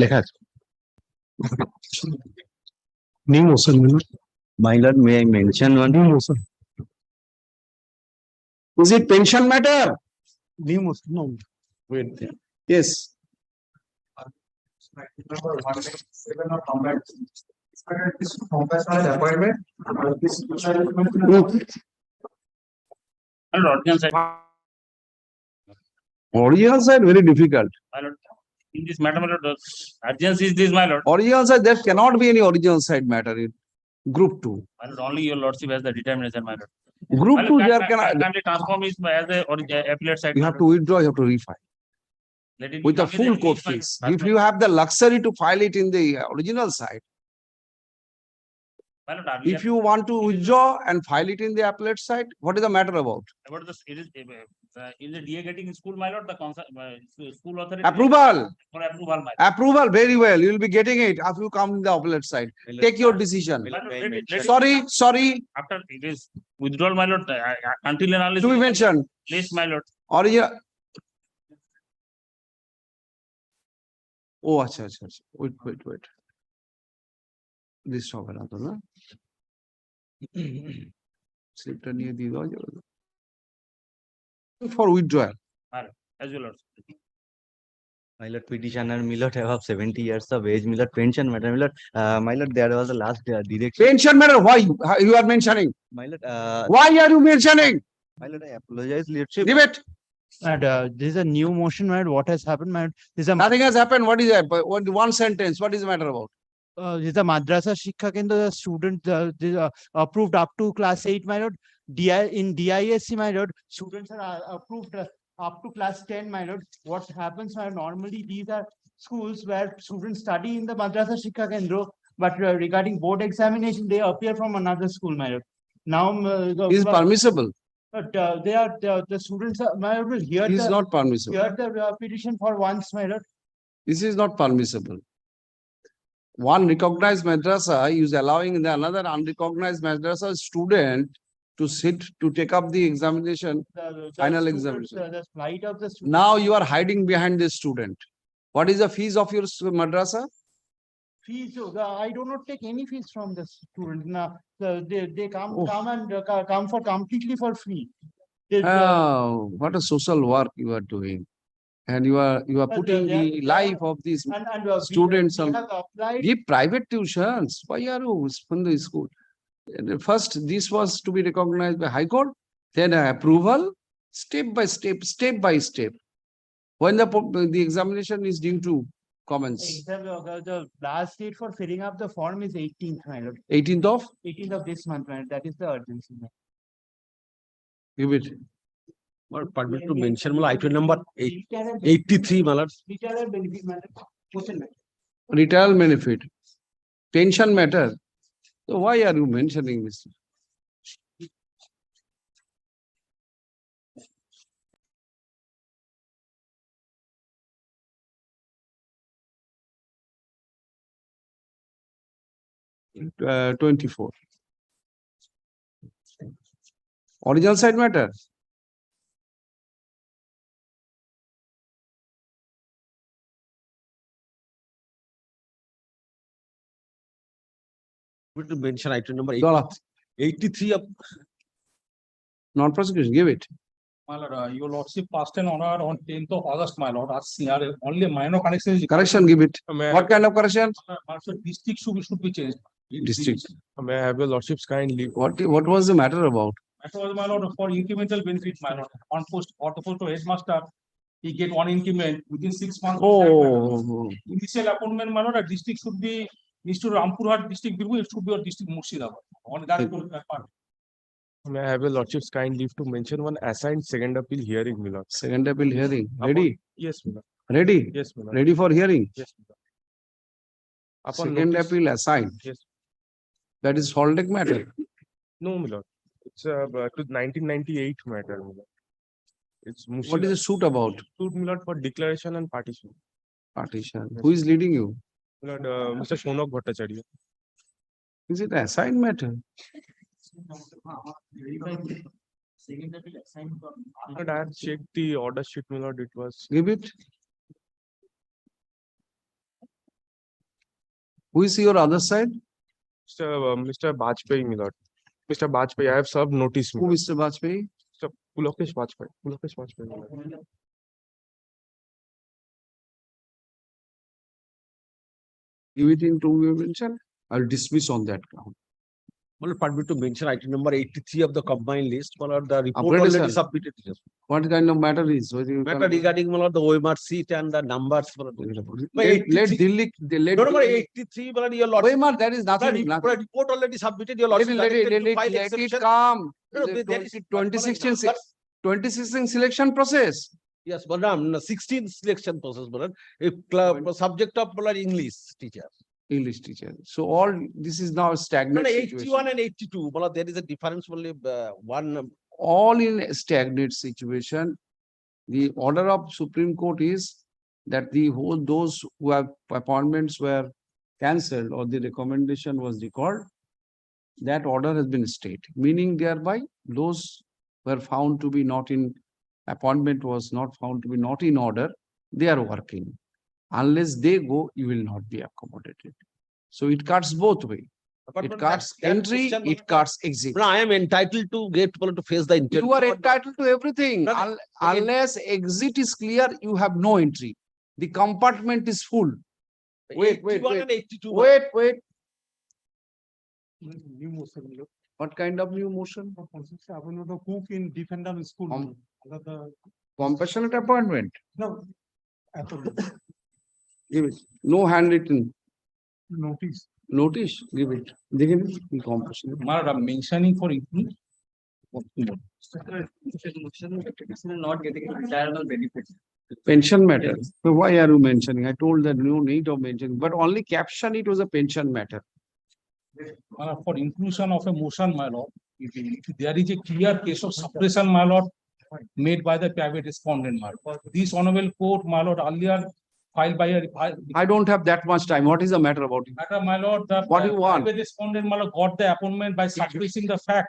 লেখা আছে new motion My lord, may I mention one? new motion Is it pension matter? new motion no Wait. Yes. Appointment. Original side very difficult. My lord, in this matter, my lord, urgency is this, my lord. Original side there cannot be any original side matter in group 2. My lord, only your lordship has the determination, my lord. Group My 2 lord, there can transform is as a appellate side. you have to withdraw, you have to refile Let it with the come full in court refile. fees. If you have the luxury to file it in the original side, My lord, earlier if you want to withdraw and file it in the appellate side, what is the matter about? about this, it is the DA getting in school, my lord, the school authority. Approval. For approval, my lord. Approval, very well. You will be getting it after you come in the appellate side. Take your decision. My lord, let it- Sorry. After it is withdrawal, my lord, until and unless. To be mentioned. Please, my lord. Original. Oh, acha. Wait. This হবে না তো না স্লিপটা নিয়ে দিয়ে দাও যাবে for withdrawal. As well, lord. My lord, petitioner, my lord, have 70 years of age, my lord, pension matter, my lord, there was the last direction. Pension matter, why you are mentioning? My lord, Why are you mentioning? my lord, I apologize, leadership. Give it. And this is a new motion, man. What has happened, man? This is a Nothing has happened. What is that? One sentence. What is the matter about? this is a Madrasa Shikha Kendra student approved up to class 8, my lord. In DISC, my lord, students are approved up to class 10, my lord. What happens, my lord, normally these are schools where students study in the Madrasa Shikha Kendra, but regarding board examination, they appear from another school, my lord. Now, Is permissible. but the students are, my lord, will hear It is not permissible. the petition for once, my lord. This is not permissible. One recognized madrasa is allowing the another unrecognized madrasa student to sit to take up the examination, final students, examination. The flight of the students. Now you are hiding behind the student. What is the fees of your madrasa? Fees, I do not take any fees from the student. Now, they come and come for completely for free. Oh, what a social work you are doing. And you are putting the life of these students we on. have applied. Give private tuitions. Why are you from the school? First, this was to be recognized by High Court, then approval, step by step. When the examination is due to commence. The last date for filling up the form is 18th, my lord. 18th of? 18th of this month, my lord. That is the urgency. Give it. What permit to mention item number 83, my lord. Retailer benefit, my lord. Motion, my lord. Retirement benefit. Pension matter. So why are you mentioning this? Uh, 24. Original side matter. To mention item number Dollar. 83 of Non-prosecution, give it. My lord, your lordship passed an order on 10th of August, my lord. Only minor correction is. Correction, give it. What kind of correction? District should be changed. District. may I have your lordship's kind leave. What was the matter about? That was, my lord, for incremental benefit, my lord. On post to headmaster, he get one increment within 6 months. Oh, Initial appointment, my lord, a district should be to Rampurhat district, it should be your district Murshidabad. On that part. May I have your lordship's kind leave to mention one assigned second appeal hearing, my lord. second appeal hearing. Ready? Yes, my lord. Ready? Yes, my lord. Ready for hearing? Yes, my lord. Upon Second notice- appeal assigned. Yes. That is Haldeck matter. No, my lord. It's to 1998 matter, my lord. It's What is the suit about? suit, my lord, for declaration and partition. Partition. Who is leading you? My lord, Mr. Shonak Bhattacharya. Is it assigned matter? My lord, I had checked the order sheet, my lord. It was Give it. Who is your other side? Mr. Bajpayee, my lord. Mr. Bajpayee, I have served notice, my Who, lord. Mr. Bajpayee? Mr. Pulokesh Bajpayee. Pulokesh Bajpayee, my lord. Give it in to your mention. I'll dismiss on that ground. Well, permit to mention item number 83 of the combined list, well, the report Upgrade, already sir. submitted. What kind of matter is? Whether you Matter can- regarding well, the OMR seat and the numbers. Well, Let 83 Delhi, let. no, number 83, well, your lordship. OMR, that is the nothing. report report already submitted, your Let lordship. it, directed to file let it exception. come. No, The there is- 2016, numbers- 2016 selection process. Yes, but no, 16th selection process, but if subject of well, English teacher. English teacher. So all this is now a No, stagnant no, situation. 81 and 82, well, there is a difference only one. All in a stagnant situation. The order of Supreme Court is that the whole, those who have appointments were cancelled or the recommendation was recalled. That order has been stayed, meaning thereby those were found to be not in, appointment was not found to be not in order, they are working. Unless they go, you will not be accommodated. So it cuts both way. But It that- cuts that entry, question- it cuts exit. No, I am entitled to get well, to face the interview. You are entitled to everything. No, no, again- Unless exit is clear, you have no entry. The compartment is full. Wait, 81 and 82. Wait. New motion, my lord. What kind of new motion? The cook in defendant school. Um, The, Compassionate appointment. no. Give it. No handwritten Notice. notice. Give it. Give it. Compassionate. Madam, mentioning for include. Not getting retirement benefits. Pension matter. So why are you mentioning? I told that no need of mentioning, but only caption it was a pension matter. For inclusion of a motion, my lord, if there is a clear case of suppression, my lord, made by the private respondent, my lord. This honorable court, my lord, earlier filed by a I don't have that much time. What is the matter about it? matter, my lord, the What do you want? private respondent, my lord, got the appointment by suppressing the fact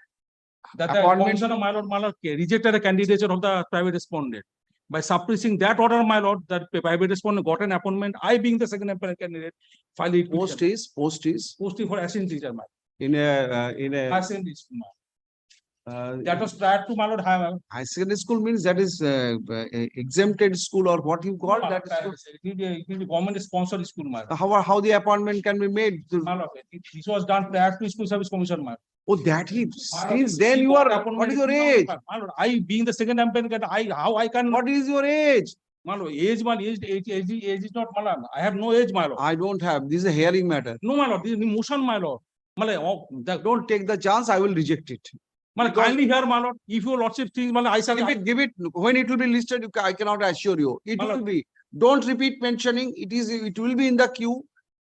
that the Appointment- commissioner, my lord, rejected a candidature of the private respondent. By suppressing that order, my lord, that private respondent got an appointment, I being the second appointed candidate, filed it. Post is Posting for assistant teacher, my in a assistant teacher, my lord. That was prior to, my lord, have. high secondary school means that is exempted school or what you call that is. It will be government sponsored school, my lord. How the appointment can be made? My lord, this was done prior to school service commission, my lord. Oh, that he, My lord, since then she you got are, appointment what is your in age? my lord, I being the second appointed, how I can. What is your age? My lord, age is not, my lord. I have no age, my lord. I don't have, this is a hearing matter. No, my lord, this is the motion, my lord. My lord, Don't take the chance, I will reject it. my lord, kindly hear, my lord, if your lordship thinks, my lord, I shall. Give it, when it will be listed, I cannot assure you. It My will lord. be, don't repeat mentioning, it will be in the queue.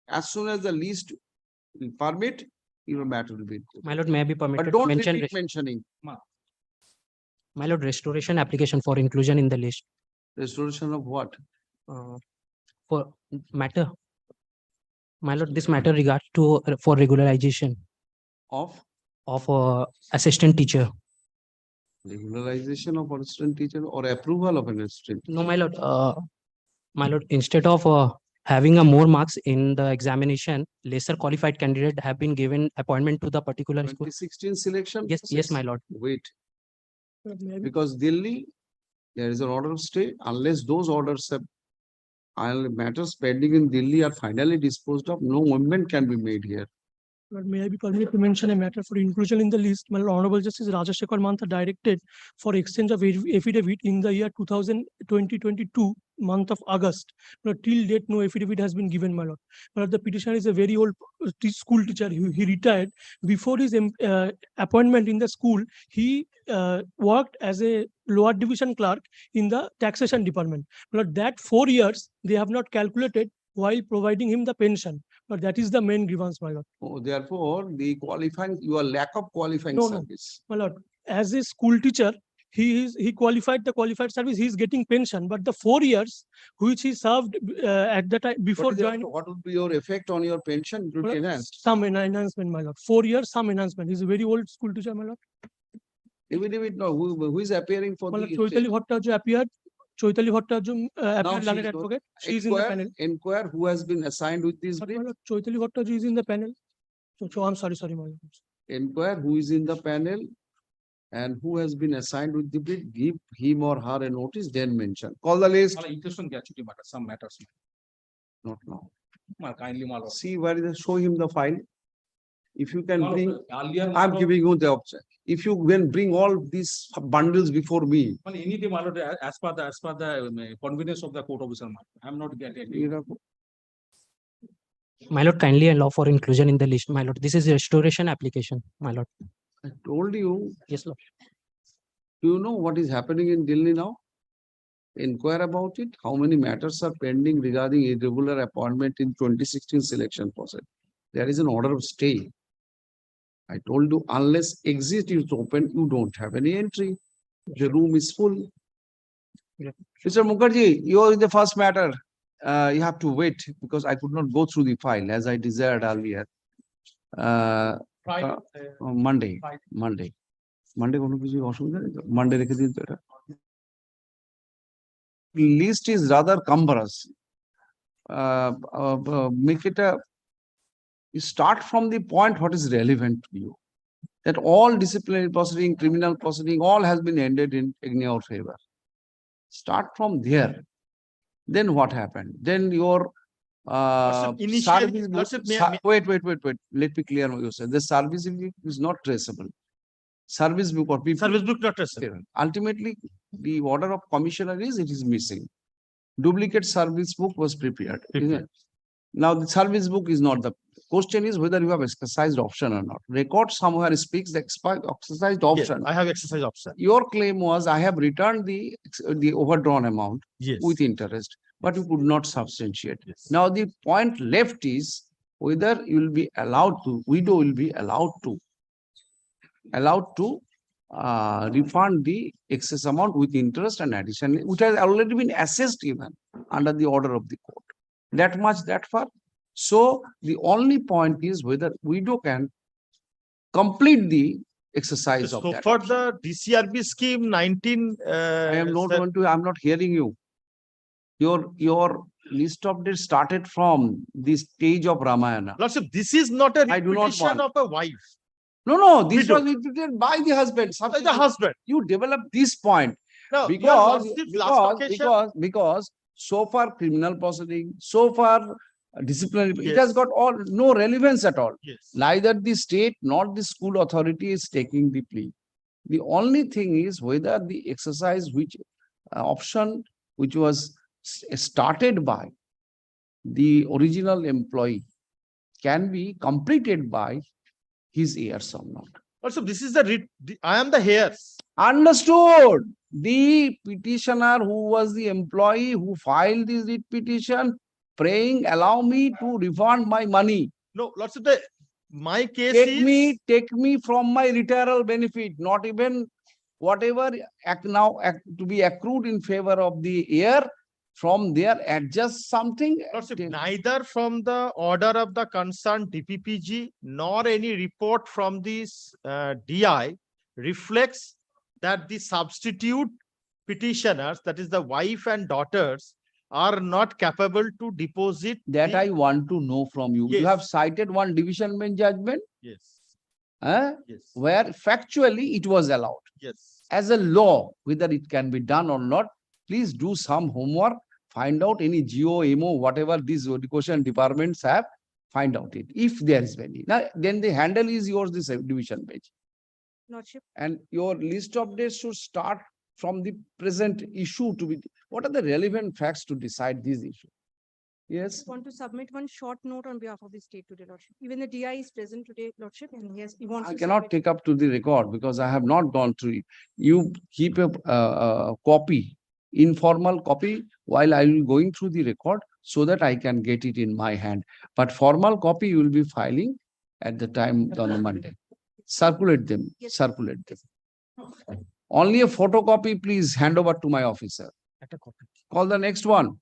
As soon as the list will permit, your matter will be. My lord, may I be But permitted to don't mention, repeat mentioning. my lord, restoration application for inclusion in the list, Restoration of what? for matter. My lord, this matter regards to, for regularization Of of assistant teacher. regularization of assistant teacher or approval of an assistant. No, my lord, instead of having a more marks in the examination, lesser qualified candidate have been given appointment to the particular school. 2016 selection? Yes, process? my lord. Wait, because Delhi, there is an order of stay, unless those orders have matters pending in Delhi are finally disposed of, no amendment can be made here. But may I be permitted to mention a matter for inclusion in the list? My Honorable Justice Rajashekar Mantha directed for exchange of affidavit in the year 2022 month of August. But till date, no affidavit has been given, my lord. But the petitioner is a very old school teacher. He retired. Before his appointment in the school, he worked as a lower division clerk in the taxation department. But that 4 years, they have not calculated while providing him the pension. But that is the main grievance, my lord. Oh, therefore, the qualifying, your lack of qualifying No, no. service. My lord, as a school teacher, he qualified the qualified service, he is getting pension, but the 4 years which he served at the time before joining. What would be your effect on your pension? It will be enhanced. Some enhancement, my lord. 4 years, some enhancement. He's a very old school teacher, my lord. Even if it, no, who is appearing for My lord, the. Choitali Bhattacharya appeared Choitali Bhattacharya, Now appeared she learned is not- advocate. She is in the panel. Inquire who has been assigned with this But bit. my lord, Choitali Bhattacharya is in the panel. So I'm sorry, my lord. Inquire who is in the panel and who has been assigned with the bid, give him or her a notice, then mention. Call the list. Inclusion gratuity matter, some matters. Not now. Kindly, my lord. See where is, show him the file. If you can No, no, bring, earlier, my I'm lord, giving you the option. If you can bring all these bundles before me, well, anything, my lord, as per the convenience of the court officer, I'm not getting. you know, My lord, kindly allow for inclusion in the list, my lord. This is a restoration application, my lord. I told you, Yes, lord. do you know what is happening in Delhi now? Inquire about it. How many matters are pending regarding irregular appointment in 2016 selection process? There is an order of stay. I told you, unless exit is open, you don't have any entry. The room is full. Yeah. Mr. Mukherjee, you are in the first matter. You have to wait because I could not go through the file as I desired earlier. Friday, Monday, Friday. Monday. Monday কোনো কিছু অসুবিধা নেই তো? Monday রেখে দিন তো এটা। List is rather cumbrous. Make it a, you start from the point what is relevant to you. That all disciplinary proceeding, criminal proceeding, all has been ended in your favor. Start from there. Then what happened? Then your service book, wait. Let me clear what you said. The service book is not traceable. Service book or people. Service book not traceable. Ultimately, the order of commissioner is it is missing. Duplicate service book was prepared. Isn't it? Now the service book is not the question is whether you have exercised option or not. Record somewhere speaks the exercised Yes, option. I have exercise option. Your claim was I have returned the overdrawn amount Yes. with interest, but you could not substantiate. Yes. Now the point left is whether you will be allowed to, widow will be allowed to refund the excess amount with interest and addition, which has already been assessed even under the order of the court. That much, that far. So the only point is whether widow can complete the exercise of So that. for option. the DCRB scheme 19. I am not going to, I'm not hearing you. Your list of dates started from the stage of Ramayana. Lordship, this is not a I do not repetition want. of a wife. No, this Widow. was repeated by the husband. By the husband. You develop this point No, your because, lordship last occasion. because so far criminal proceeding, so far disciplinary, it Yes. has got no relevance at all. Yes. Neither the state nor the school authority is taking the plea. The only thing is whether the exercise which option which was started by the original employee can be completed by his heirs or not. Also, this is I am the heirs. Understood. The petitioner who was the employee who filed this writ petition praying, allow me to refund my money. No, Lordship, my case Take me from my retirement benefit, not even whatever to be accrued in favor of the heir. From there, adjust something. Lordship, neither from the order of the concerned DPPG nor any report from this DI reflects that the substitute petitioners, that is the wife and daughters, are not capable to deposit. That I want to know from you. You Yes. have cited one division bench judgment Yes. Yes. where factually it was allowed. Yes. As a law, whether it can be done or not, please do some homework, find out any GO, MO, whatever these education departments have, find out it, if there is any. Now, then the handle is yours, this division bench. Lordship, And your list of dates should start from the present issue to be, what are the relevant facts to decide this issue? Yes, I want to submit one short note on behalf of the state today, Lordship. Even the DI is present today, Lordship, and he wants I to cannot submit- take up to the record because I have not gone through it. You keep a copy, informal copy, while I will going through the record so that I can get it in my hand. But formal copy you will be filing at the time on the Monday. Circulate them, Yes. circulate them. Only a photocopy, please hand over to my officer. Call the next one.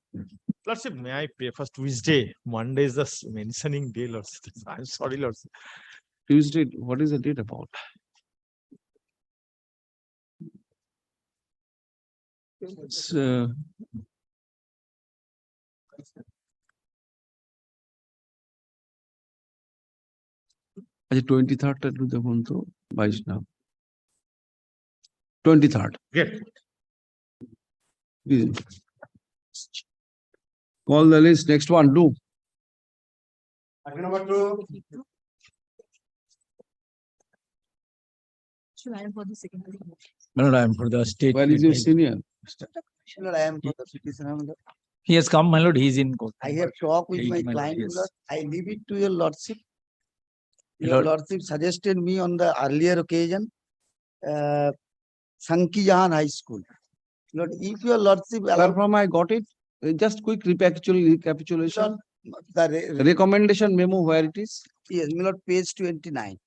Lordship, may I pray first which day? Monday is the mentioning day, Lordship. I'm sorry, Lordship. Tuesday, what is the date about? It's, আচ্ছা 23rd টা একটু দেখুন তো 22 না 23rd. Please. Call the list. Next one, do. Should I am for the secondary? Lord, I am for the state. Where is your senior? Lord, I am for the petitioner, my lord. He has come, my lord, he is in court. I have talked with Eight, my my lord, client, yes. Lord. I leave it to your lordship. Your Lord- lordship suggested me on the earlier occasion, Sanki Jahan High School. Lord, if your lordship Where allow, from I got it? Just quick recapitulation. the, Recommendation memo where it is? yes, my lord, page 29.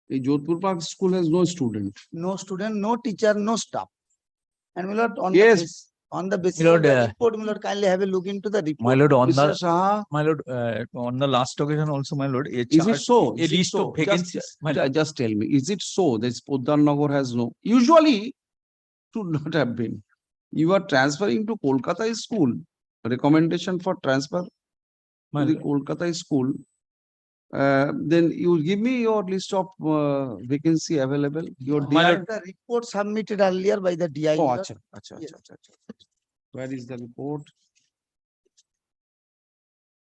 The Jodhpur Park School has no student. No student, no teacher, no staff. And my lord, on Yes. the basis, on the basis Lord, of the report, my lord, kindly have a look into the My report. lord, on Mr. the, Saha, my lord, on the last occasion also, my lord, a is it chart, so? a Is it list so? of vacancies. My lord. Just tell me, is it so? This Poddar Nagar has no, usually should not have been. You are transferring to Kolkata school, recommendation for transfer My to the lord. Kolkata school. Then you give me your list of vacancy available, your My DI. lord. The report submitted earlier by the DI. Oh, my lord. acha. Yes. Where is the report?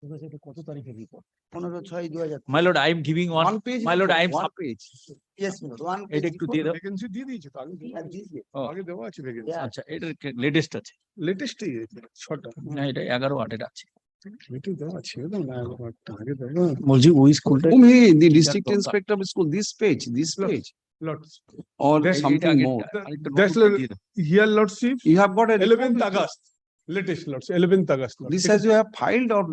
15/6/2000 My lord, I am giving One page. my lord, I am One page. Yes, my lord, one এটা page একটু report. দিয়ে দাও। Vacancy দিয়ে দিয়েছে তো আগে And this year. আগে দেওয়া আছে ভ্যাকেন্সি Yeah. আচ্ছা, এটা লেটেস্ট আছে। লেটেস্টই 6টা না, এটা 11/8 আছে। মিটিং দেওয়া ছিল না আগে দেওয়া বলছি ওই স্কুলটা Whom he, the teacher district দরকার। inspector of school, this page, lots or That's- something more. আরেকটা That's নতুন like- দিয়ে দাও। Here lordship You have got a. report 11th with you. August latest lords 11th August lords. This as you have filed or?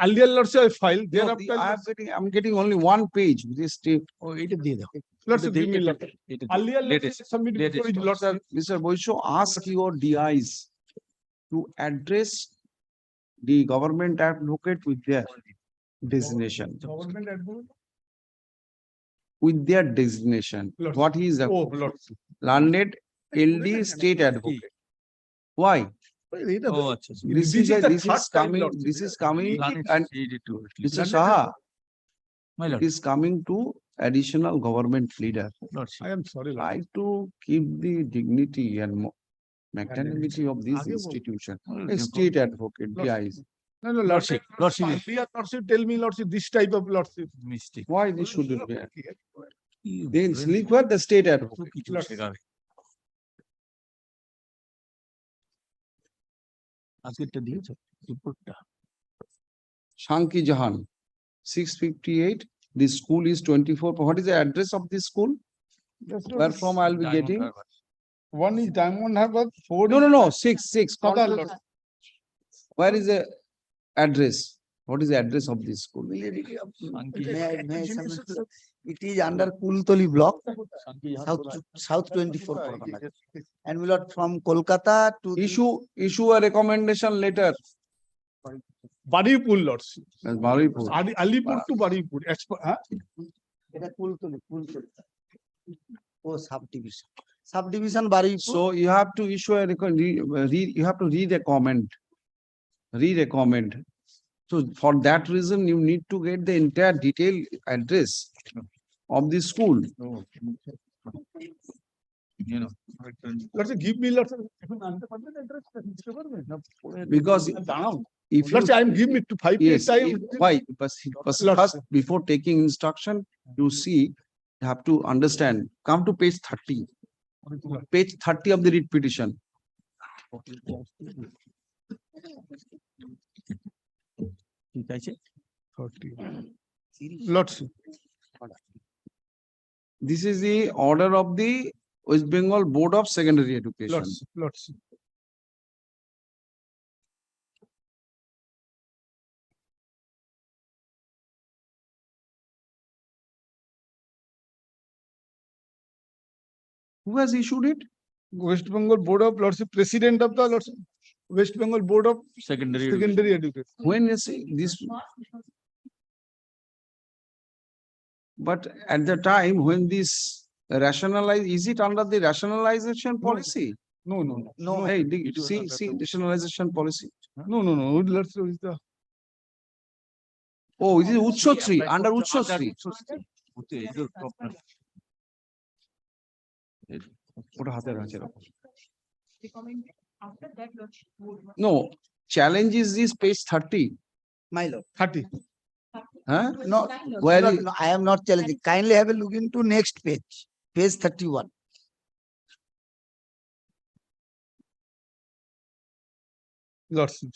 earlier lords I filed No, thereafter I'm getting only one page with this tape. ও এটা দিয়ে দাও। lords এটা give me দিয়ে- lords এটা দিয়ে- earlier lords latest, submit latest before it lords Mr. Boisho, ask your DIs to address the government advocate with their designation, government advocate with their designation. Lords. What he is a oh lords learned LD state advocate. Why? এইটা ও আচ্ছা আচ্ছা। This This is, is the this third is time, coming, Lord. this is coming Planet and shaded to it. Mr. Learned Saha, My it lord, is coming to additional government leader. lordship. I am sorry lord Try to keep the dignity and magnanimity of this আগে বল। institution. Well, A state advocate, Lordship. DIs. no no lordship Lordship. earlier lordship tell me lordship this type of lordship Mistake. Why they shouldn't be? You Then very- sleep where the state তো advocate. কিছু Lordship. শেখাবে। আজকেরটা দিয়েছো রিপোর্টটা? Shanki Jahan, 658. The school is 24. What is the address of this school? Where from I'll be Diamond getting? Harbour. one is diamond harbor 4 No, 6. Call Southern the- Lords. Where is the address? What is the address of this school? Will you read it up? Sanki- May I submit, sir? It is under Kultoli block, South 24 Kolkata. And my lord, from Kolkata to the- Issue a recommendation letter. Baripur lordship As Maripur. Alipur to Baripur as per এটা Kultoli. Oh, subdivision Baripur. So you have to issue a you have to read a comment. Read a comment. So for that reason, you need to get the entire detailed address of the school. You know. lordship give me lordship এখন আনতে পারবেন address টা দিতে পারবেন না Because দাঁড়াও if you, lordship I am give me to 5 yes, days time why? But Lord, first, before taking instruction, you see, you have to understand, come to page 30. Page 30 of the writ petition. ঠিক আছে। 30 lordship This is the order of the West Bengal Board of Secondary Education. lordship Who has issued it? West Bengal Board of Lordship, President of the Lordship, West Bengal Board of Secondary Education. When you see this, but at the time when this rationalize, is it under the rationalization policy? No. Hey, see rationalization policy. No. Lordship is the. Oh, it is Uchchotri, under Uchchotri. After that, Lordship would. No, challenge is this page 30. My lord. 30. Huh? No, Where no, is- no, I am not challenging. Kindly have a look into next page, page 31. Lordship.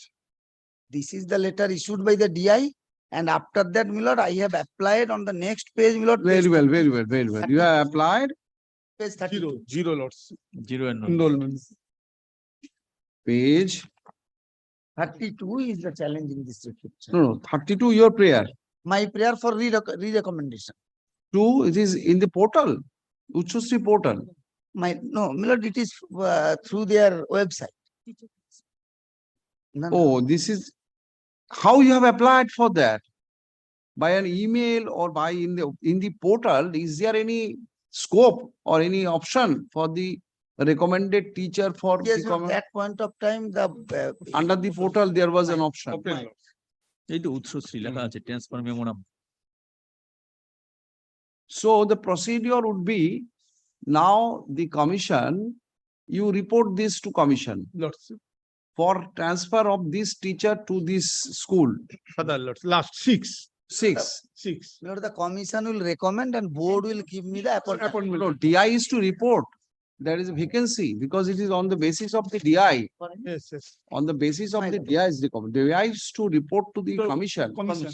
This is the letter issued by the DI, and after that, my lord, I have applied on the next page, my lord. Very page well, very well, very well. You have applied Page 32. Zero Lordship. Zero Enrollment. page, 32 is the challenge in this report. sir. no, 32, your prayer. My prayer for re-recommendation. 2, it is in the portal, Uchchotri portal. No, my lord, it is through their website. No, no. Oh, this is, how you have applied for that? By an email or by in the portal, is there any scope or any option for the recommended teacher for Yes, the at that point of time, the under the portal, there was an option. Open Lord. এই তো উৎসশ্রী লেখা আছে transfer মেমোরাম So the procedure would be, now the commission, you report this to commission Lordship. for transfer of this teacher to this school. Sadar Lordship. Last 6. 6. my lord, the commission will recommend and board will give me the appointment. No, DI is to report. There is a vacancy because it is on the basis of the DI. Yes. On the basis of the DI is recommend. DI is to report to the commission Commission.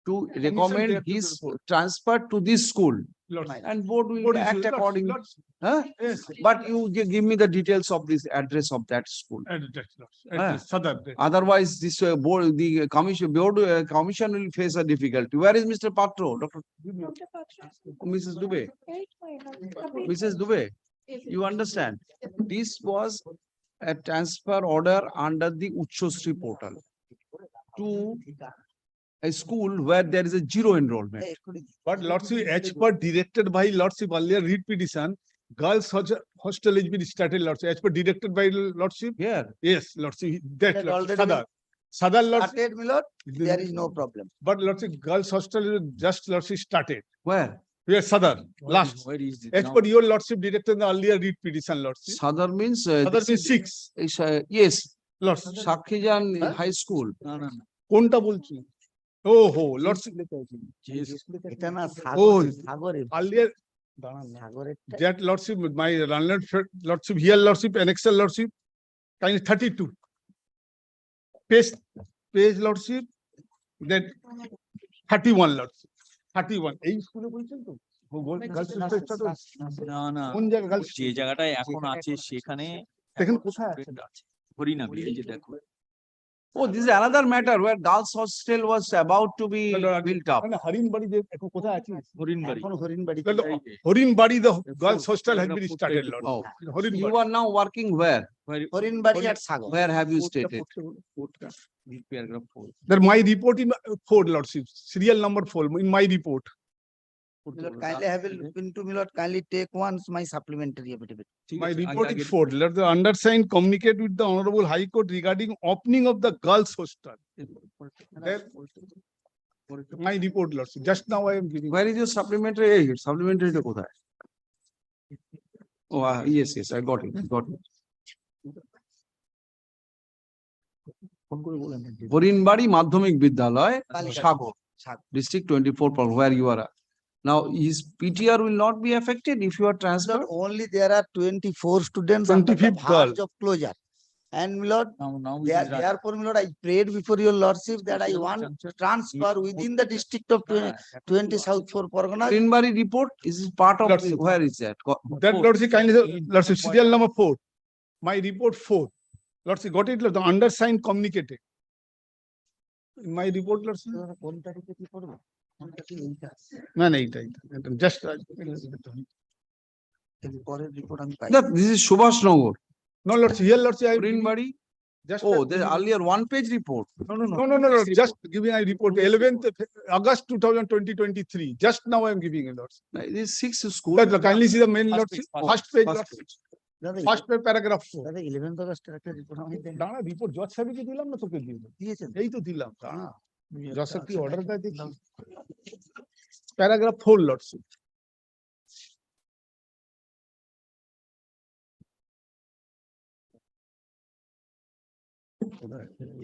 to they recommend have to his report. transfer to this school, Lordship. and board will Board is act Lordship, accordingly. Lordship. Huh? Yes. But you give me the details of this address of that school. Address, Lordship. Ah. Address, Sadar. Otherwise, this board, the commission will face a difficulty. Where is Mr. Patro? Dr. Mrs. Dubey? Mrs. Dubey, you understand? This was a transfer order under the Uchchotri portal to a school where there is a zero enrollment. But Lordship, as per directed by Lordship earlier read petition, girls hostel has been started, Lordship. As per directed by Lordship. Here, Yes, Lordship. That That Lordship. already Sadar Lordship. Started, my lord, there is no problem. But Lordship, girls hostel is just Lordship started. where? Yes, Sadar. Last. where is it As now? per your Lordship directed the earlier read petition, Lordship. Sadar means, Sadar this means 6. is, yes, Lordship. Sakhijan Huh? High School. না না কোনটা বলছি? Oh, Lordship. এটা না Oh, সাগরের earlier সাগরের that Lordship, my landlord Lordship, here Lordship, annexal Lordship, kind 32. Page Lordship, that 31 Lordship, 31. এই স্কুলে বলছেন তো? Girls hostel start হয়েছে? না না কোন জায়গা girls? যে জায়গাটায় এখন আছে সেখানে দেখেন এখন কোথায় আছে? student আছে হরিনাবি এই যে দেখো Oh, this is another matter where girls hostel was about to be built up. মানে হরিণবাড়ি যে এখন কোথায় আছে? হরিণবাড়ি এখন Harinbari Harinbari, the girls hostel has been started, Lord. Oh, Harinbari. you are now working where? Harinbari আর Sagar Where have you stated? Paragraph 4 That my report in 4 Lordship, serial number 4 in my report. my lord, kindly have a look into, my lord, kindly take once my supplementary affidavit. My report is 4. Let the undersigned communicate with the Honorable High Court regarding opening of the girls hostel. That- My report, Lordship. Just now I am giving. Where is your supplementary? Hey, supplementary to কোথায়? Oh, yes, I got it. Harinbari মাধ্যমিক বিদ্যালয়, সাগর, district 24, where you are. Now, his PTR will not be affected if you are Lord, transferred? only there are 24 students on the 25th girl. verge of closure. And my lord, now therefore, my lord, I prayed before your lordship that I want transfer within the district of 20 South 4 Pargana. Harinbari report is part of, Lordship. where is that? That Lordship, kindly, Lordship, serial number 4. My report 4. Lordship, got it, Lord, the undersigned communicated. In my report, Lordship. কোন তারিখে কি পড়বো? না, এইটা, just. পরের report আমি পাই। That this is Subhash Nagar, No, Lordship, here, Lordship, I. Greenbody. Just Oh, the earlier one-page report. No, just giving a report, 11th August 2023. Just now I am giving a Lordship. This is 6 school. Kindly see the main Lordship, first page, Lordship. দাদা First page, paragraph 4. দাদা 11th অগস্টের একটা report আমি দেন। দাঁড়া report জজ সাহেবকে দিলাম না তোকে দিলাম? দিয়েছেন? এই তো দিলাম, দাঁড়া। জজ সাহেব কি অর্ডার দেয় দেখি। Paragraph 4, Lordship.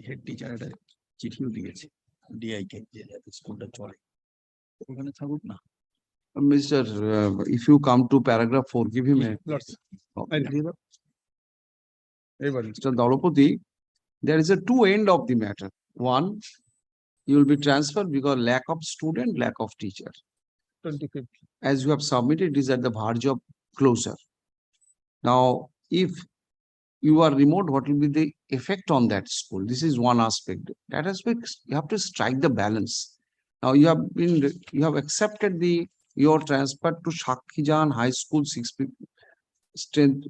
হেড টিচার একটা চিঠিও দিয়েছে ডিআই কে যে স্কুলটা চলে ওখানে থাকুক না। Mr. If you come to paragraph 4, give him a. Lordship. Okay. Everybody. Mr. Dalapati, there is a two end of the matter. One, you will be transferred because lack of student, lack of teacher. 25th. As you have submitted, it is at the verge of closure. Now, if you are remote, what will be the effect on that school? This is one aspect. That aspect, you have to strike the balance. Now, you have accepted your transfer to Shakhijan High School 6 strength,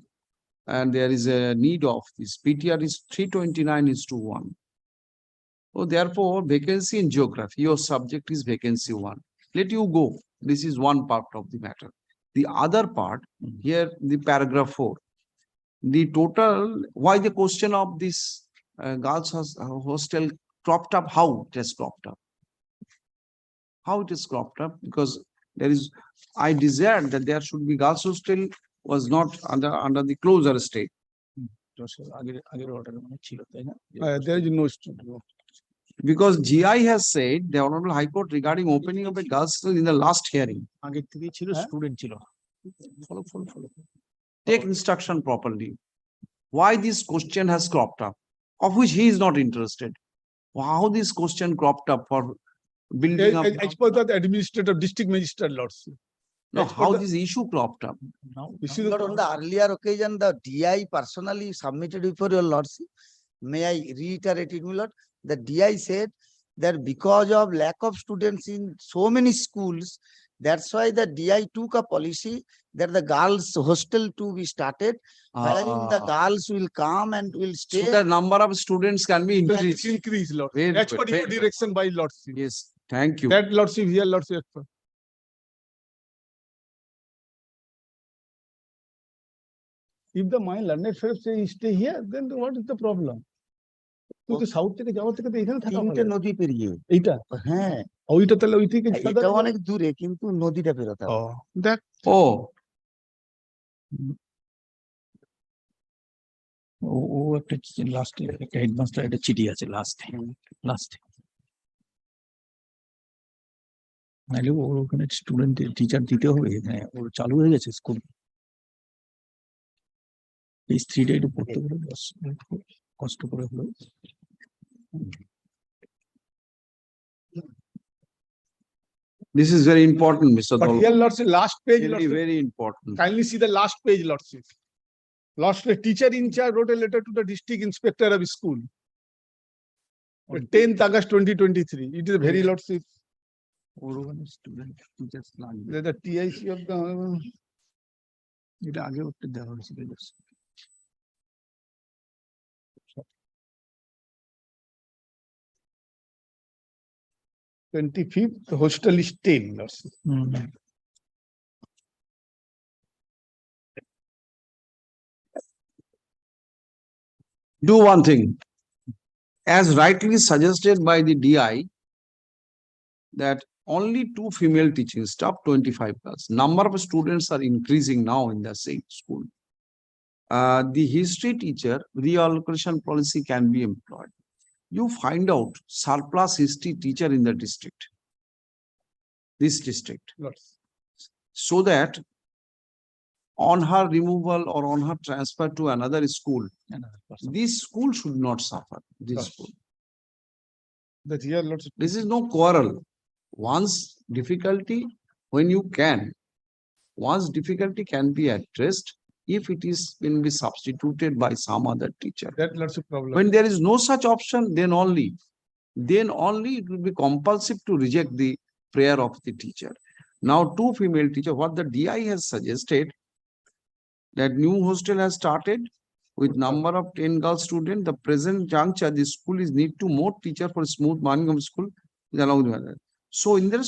and there is a need of this. PTR is 329:1. So therefore, vacancy in geography, your subject is vacancy 1. Let you go. This is one part of the matter. The other part, here the paragraph 4. The total, why the question of this girls hostel cropped up, how it has cropped up? How it is cropped up? Because there is, I desired that there should be girls hostel was not under the closer state. আগের order মানে ছিল তাই না? There is no student. Because GI has said, the Honorable High Court regarding opening of a girls hostel in the last hearing. আগের থেকেই ছিল, student ছিল না। Follow. Take instruction properly. Why this question has cropped up, of which he is not interested. How this question cropped up for building up. As per the administrator, district magistrate, Lordship. No, as per how the- this issue cropped up. This is But on the earlier occasion, the DI personally submitted before your lordship. May I reiterate it, my lord? The DI said that because of lack of students in so many schools, that's why the DI took a policy that the girls hostel to be started, wherein the girls will come and will So stay. the number of students can be increased. increase, Lord. Very As good, per your very good. direction by Lordship. Yes, thank you. That Lordship, here Lordship. as per. If the my learned friends say stay here, then what is the problem? কিন্তু south থেকে যাওয়ার থেকে তো এখানে থাকা তিনটে ভালো। নদী পেরিয়ে। এইটা হ্যাঁ, ওইটা তাহলে ওই থেকে এটা অনেক দূরে, কিন্তু নদীটা পেরোতে হবে। দেখ Oh, ও একটা লাস্টে একটা হেডমাস্টার একটা চিঠি আছে লাস্টে। নাহলে ওর ওখানে স্টুডেন্ট টিচার দিতে হবে, এখানে ওর চালু হয়ে গেছে স্কুল। এই স্ত্রীটা একটু পড়তে পারে, কষ্ট করে হলো। this is very important, Mr. But Dol. here Lordship, last page, Very, Lordship. very important. Kindly see the last page, Lordship. Last page, teacher in charge wrote a letter to the district inspector of school. 10th August 2023. It is a very Lordship. ওর ওখানে student teachers লাগবে। The TIC of the এটা আগে ওটা দেওয়া হয়েছিল। 25th, the hostel is 10, Lordship. Do one thing. As rightly suggested by the DI, that only 2 female teaching staff, 25 plus. Number of students are increasing now in the same school. The history teacher reallocation policy can be employed. You find out surplus history teacher in the district, this district, Lordship. so that on her removal or on her transfer to another school, this school should not suffer. This Yes. school. That here Lordship. This is no quarrel. Once difficulty, when you can, once difficulty can be addressed, if it is will be substituted by some other teacher. That Lordship problem. When there is no such option, then only it will be compulsive to reject the prayer of the teacher. Now, 2 female teacher, what the DI has suggested, that new hostel has started with number of 10 girl students. The present juncture, the school is need to more teacher for smooth running of school is along the way. So in the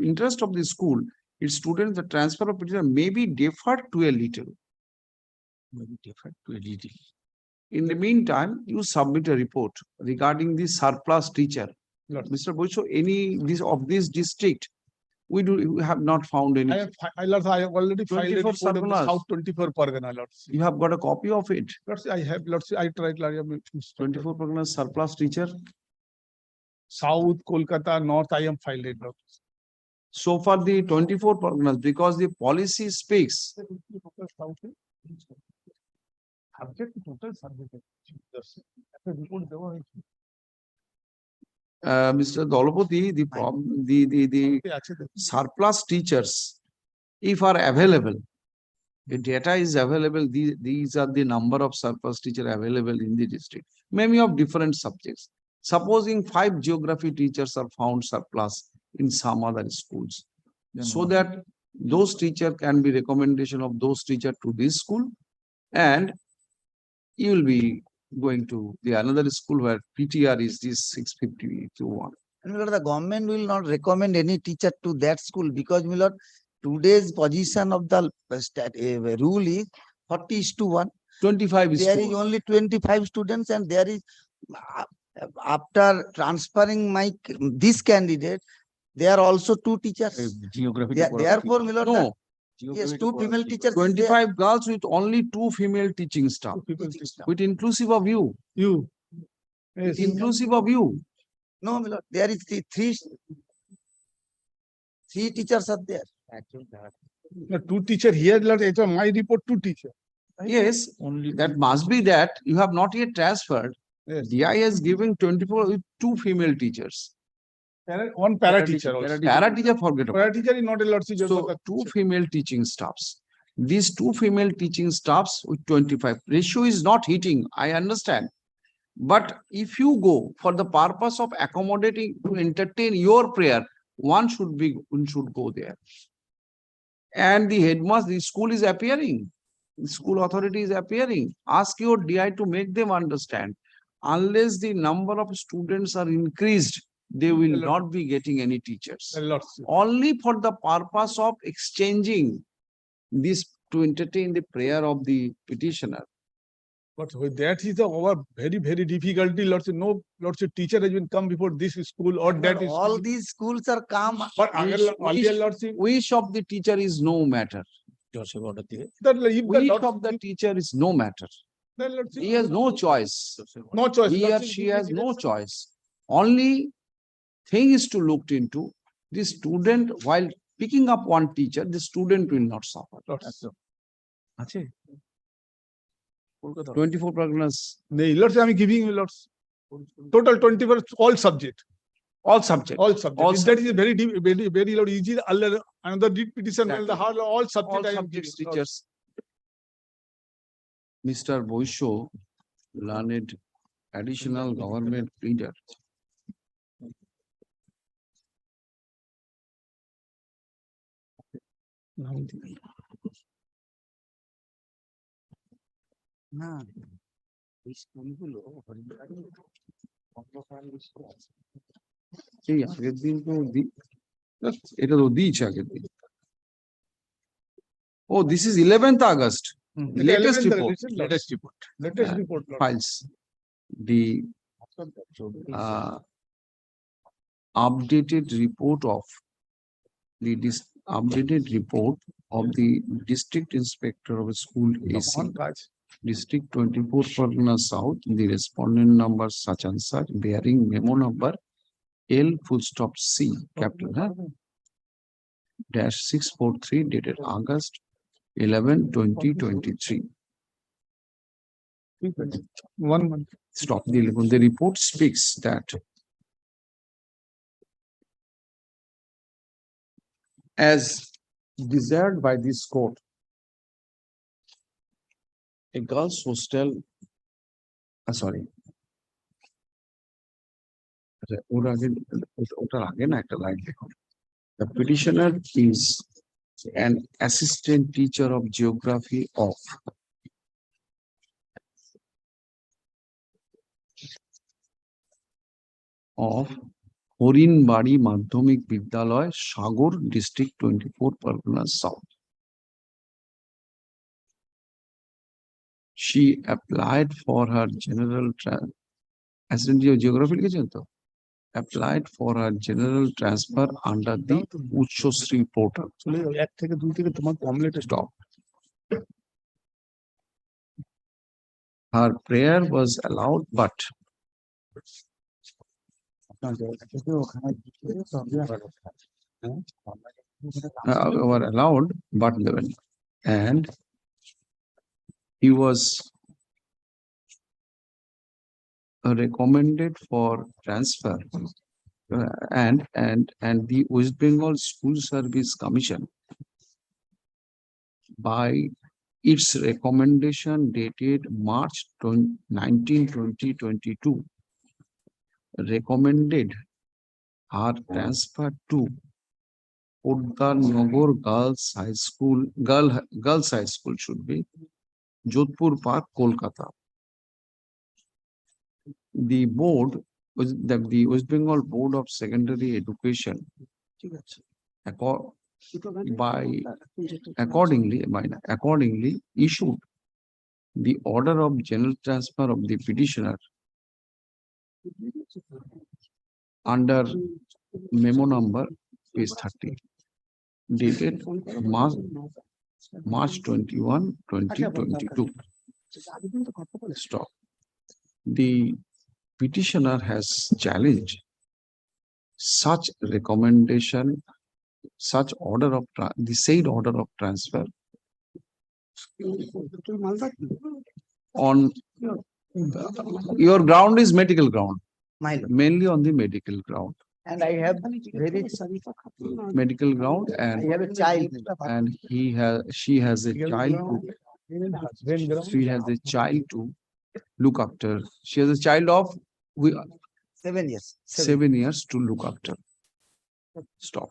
interest of the school, its students, the transfer of teacher may be deferred to a little. In the meantime, you submit a report regarding the surplus teacher. Mr. Boisho, of this district, we have not found any. I have already filed a 24 report of the surplus. South 24 Pargana, Lordship. You have got a copy of it. Lordship, I have, Lordship, I tried, Lordship. 24 Pargana surplus teacher. South, Kolkata, North, I am filed it, Lordship. So far the 24 Parganas, because the policy speaks. Mr. Dolopati, the problem, the surplus teachers, if are available, the data is available, these are the number of surplus teacher available in the district, many of different subjects. Supposing 5 geography teachers are found surplus in some other schools, so that those teacher can be recommendation of those teacher to this school, and you will be going to the another school where PTR is this 650 to 1. And my lord, the government will not recommend any teacher to that school because my lord, today's position of the rule is 40:1. 25 is There is only 25 students, and there is after transferring this candidate, there are also 2 teachers. Therefore, my lord, No. yes, 2 female teachers. is there. 25 girls with only 2 female teaching staff, with inclusive of you. Yes. Inclusive of you. No, my lord, there is three teachers are there. No, 2 teacher here, Lord, it's on my report, 2 teacher. Yes, only that must be that you have not yet transferred. Yes. DI is giving 24 with 2 female teachers. One para teacher also. Para teacher, forget about. Para teacher is not a Lordship. So 2 female teaching staffs. These 2 female teaching staffs with 25. Ratio is not hitting, I understand. But if you go for the purpose of accommodating to entertain your prayer, one should go there. And the headmaster, the school is appearing. The school authority is appearing. Ask your DI to make them understand. Unless the number of students are increased, they will not be getting any teachers. Only for the purpose of exchanging this to entertain the prayer of the petitioner. But that is our very, very difficulty, Lordship. No, Lordship, teacher has been come before this school or that is. All these schools are come. But earlier, Lordship. Wish of the teacher is no matter. Wish of the teacher is no matter. He has no choice. No choice. He or she has no choice. Only thing is to look into the student while picking up one teacher, the student will not suffer. 24 Parganas. Lordship, I am giving you lots. Total 24, all subject. All subject. All subject. That is very deep, very Lord, easy. Another deep petition, Exactly. all subject. All I am subjects giving. teachers. Mr. Boisho, learned additional government leader. না এই স্কুলগুলো এই আগের দিন তো এটা তো দিয়েছে আগের দিন। Oh, this is 11th August. Latest report. Latest report. Latest report. Lord. Files. The updated report of the district inspector of a school AC. District 24 Pargana South, the respondent number such and such, bearing memo number L full stop C, capital dash 643 dated August 11, 2023. 1 month. Stop the 11. The report speaks that as desired by this court, a girls' hostel, sorry. The petitioner is an assistant teacher of geography of of Harinbari মাধ্যমিক বিদ্যালয়, সাগর, district 24 Parganas South. She applied for her general geography লিখেছেন তো? Applied for her general transfer under the Uchchosri portal. চলে যাও, 1 থেকে 2 থেকে তোমার complete Stop. Her prayer was allowed, but were allowed, but given, and he was recommended for transfer, and the West Bengal School Service Commission, by its recommendation dated March 19, 2022, recommended her transfer to Nagar Girls High School, Girls High School should be, Jodhpur Park, Kolkata. The board, the West Bengal Board of Secondary Education, accordingly issued the order of general transfer of the petitioner under memo number page 30, dated March 21, 2022. Stop. The petitioner has challenged such recommendation, such order of the said order of transfer on your ground is medical ground, mainly on the medical ground. And I have very Medical ground, I and have a child. and she has a child to look after. She has a child of 7 years. 7 years to look after. Stop.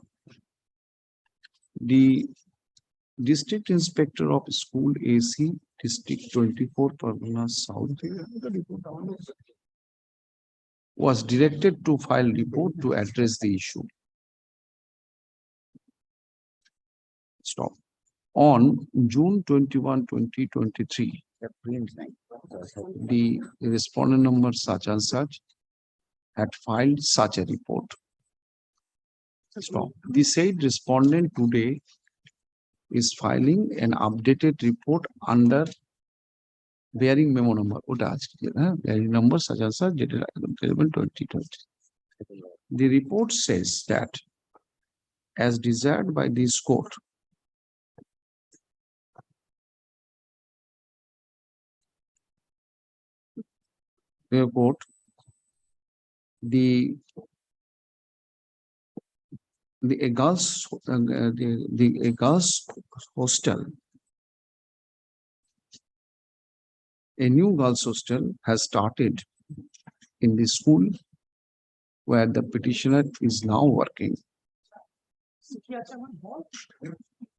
The district inspector of school AC, district 24 Parganas South, was directed to file report to address the issue. Stop. On June 21, 2023, the respondent number such and such had filed such a report. Stop. The said respondent today is filing an updated report under bearing memo number. Bearing number such and such, dated 2020. The report says that, as desired by this court, the girls hostel, a new girls hostel has started in the school where the petitioner is now working,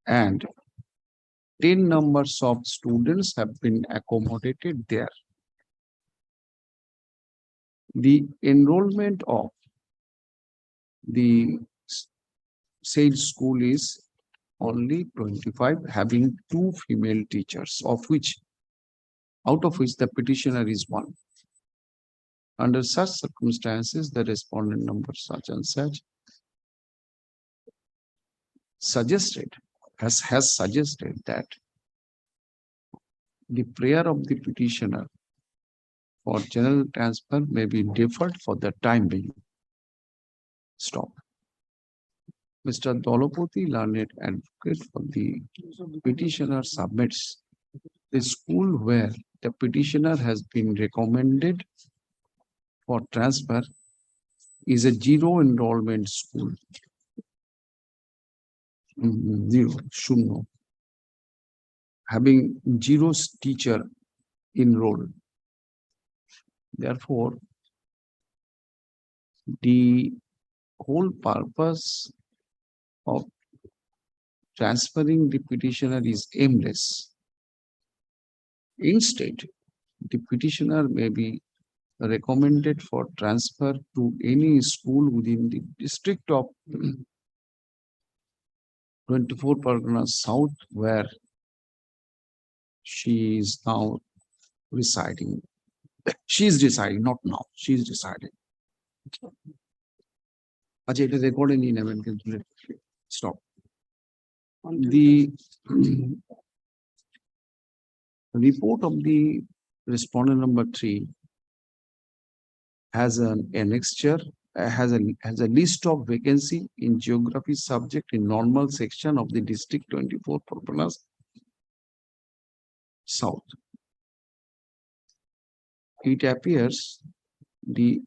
and 10 numbers of students have been accommodated there. The enrollment of the said school is only 25, having 2 female teachers, out of which the petitioner is one. Under such circumstances, the respondent number such and such has suggested that the prayer of the petitioner for general transfer may be deferred for the time being. Stop. Mr. Dolopati, learned advocate for the petitioner, submits the school where the petitioner has been recommended for transfer is a zero enrollment school. Zero, shunno. Having 0 teacher enrolled. Therefore, the whole purpose of transferring the petitioner is aimless. Instead, the petitioner may be recommended for transfer to any school within the district of 24 Parganas South, where she is now residing. She is residing, not now, she is residing. Ajay, it is recorded in event. Stop. The report of the respondent number 3 has an annexure, has a list of vacancy in geography subject in normal section of the district 24 Parganas South. It appears the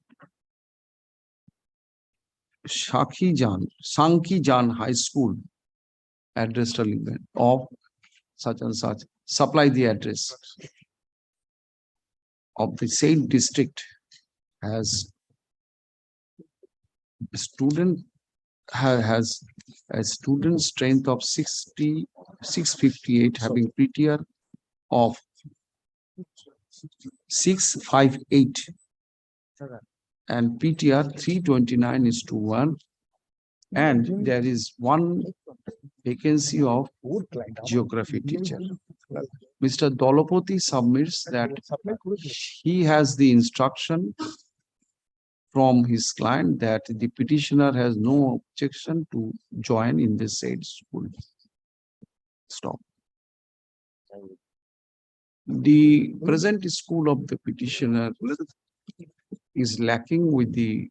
Sankhi Jan High School address of such and such, supply the address of the same district has a student has a student strength of 658, having PTR of 658 and PTR 329:1, and there is one vacancy of geography teacher. Mr. Dolopati submits that he has the instruction from his client that the petitioner has no objection to join in the said school. Stop. The present school of the petitioner is lacking with the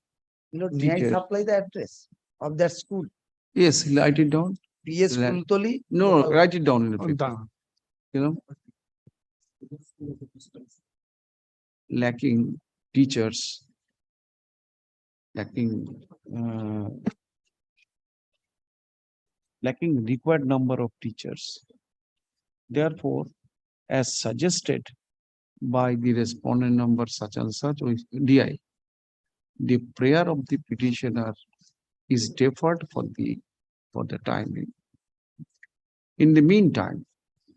May I teacher. supply the address of that school? Yes, write it down. PS Kultoli? No, write it down in the paper. You know, lacking teachers, lacking required number of teachers. Therefore, as suggested by the respondent number such and such, or DI, the prayer of the petitioner is deferred for the time being. In the meantime,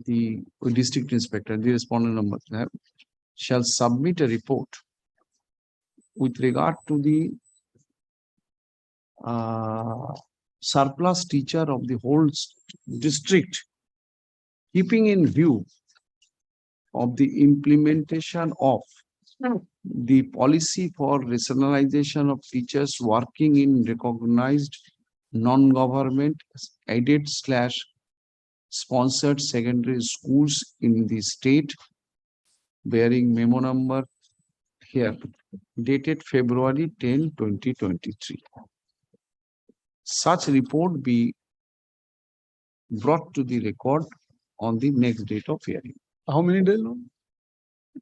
the district inspector, the respondent number shall submit a report with regard to the surplus teacher of the whole district, keeping in view of the implementation of the policy for rationalization of teachers working in recognized non-government aided / sponsored secondary schools in the state, bearing memo number here dated February 10, 2023. Such report be brought to the record on the next date of hearing. How many days now?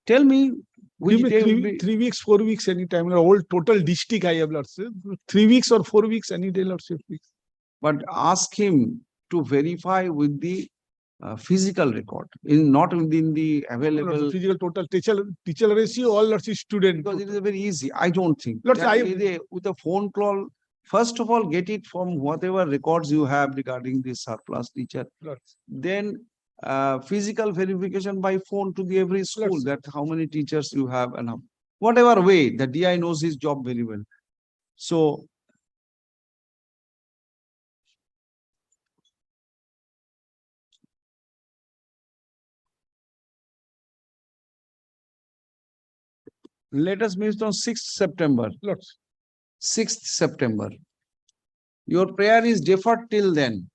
Tell me which Give me day will be. 3 weeks, 4 weeks, anytime. The whole total district I have lordship. 3 weeks or 4 weeks, any day lordship. But ask him to verify with the physical record, not within the available. Physical total teacher ratio, all lordship student. Because it is very easy. I don't think. Lordship, With a phone call, first of all, get it from whatever records you have regarding the surplus teacher. Then physical verification by phone to the every school that how many teachers you have and how, whatever way, the DI knows his job very well. So let us meet on 6th September. 6th September. Your prayer is deferred till then.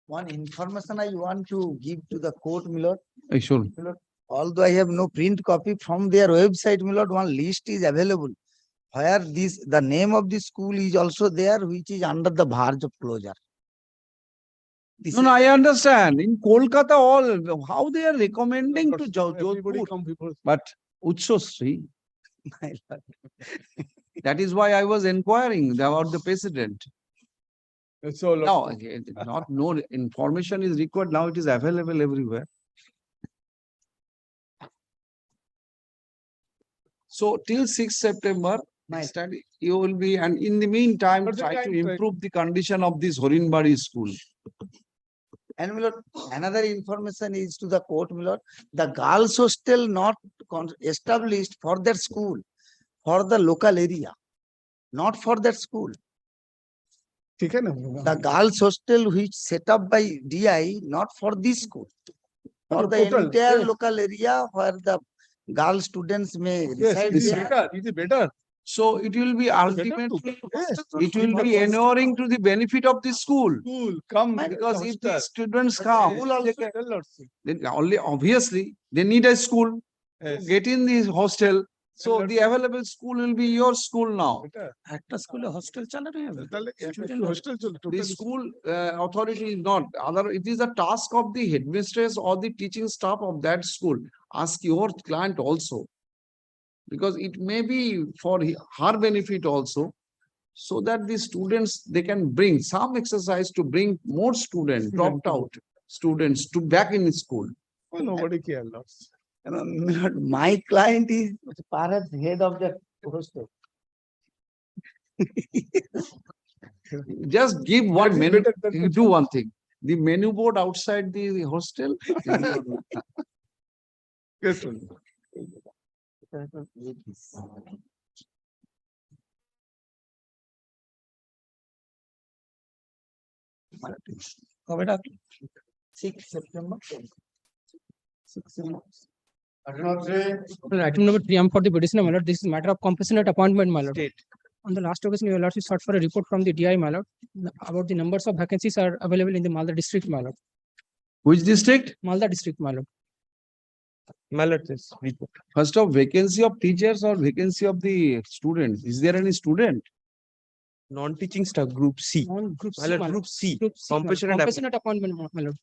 One information I want to give to the court, my lord. Sure. My lord, although I have no print copy from their website, my lord, one list is available where the name of the school is also there, which is under the verge of closure. No, I understand. In Kolkata, all how they are recommending to Jodhpur, but Utshosri. That is why I was inquiring about the president. So now, no information is required. Now it is available everywhere. So till 6th September, study, you will be, and in the meantime, try to improve the condition of this Horinbari school. And my lord, another information is to the court, my lord, the girls hostel not established for their school, for the local area, not for that school. ठीक है ना? The girls hostel which set up by DI, not for this school, for the Total, entire yes. local area where the girl students may Yes, reside it is there. better, it is better. So it will be ultimately, Yes. it will be inuring to the benefit of the school. School, come. Because if hostel. the students come, School also tell Lordship. then only obviously they need a school to Yes. get in the hostel. So Lordship. the available school will be your school now. Better. একটা স্কুলে hostel চালানো হবে তাহলে Student hostel চলে, The totally. school authority is not, other, it is a task of the headmistress or the teaching staff of that school. Ask your client also. Because it may be for her benefit also, so that the students, they can bring some exercise to bring more students, dropped out students to back in school. Oh, nobody care, Lordship. My client is perhaps head of the hostel. Just give one That is menu, better than you do one thing. The menu board outside the hostel. Yes, sir. কবে ডাকলো? 6 September. Item number 3, I'm for the petitioner, my lord. This is matter of compassionate appointment, my lord. On the last occasion, your lordship sought for a report from the DI, my lord, about the numbers of vacancies are available in the Malda district, my lord. Which district? Malda district, my lord. First of vacancy of teachers or vacancy of the students? Is there any student? Non-teaching staff, group C. On group C, My lord, my lord. group C. Group C, my lord. Compassionate Compassionate appointment, my lord.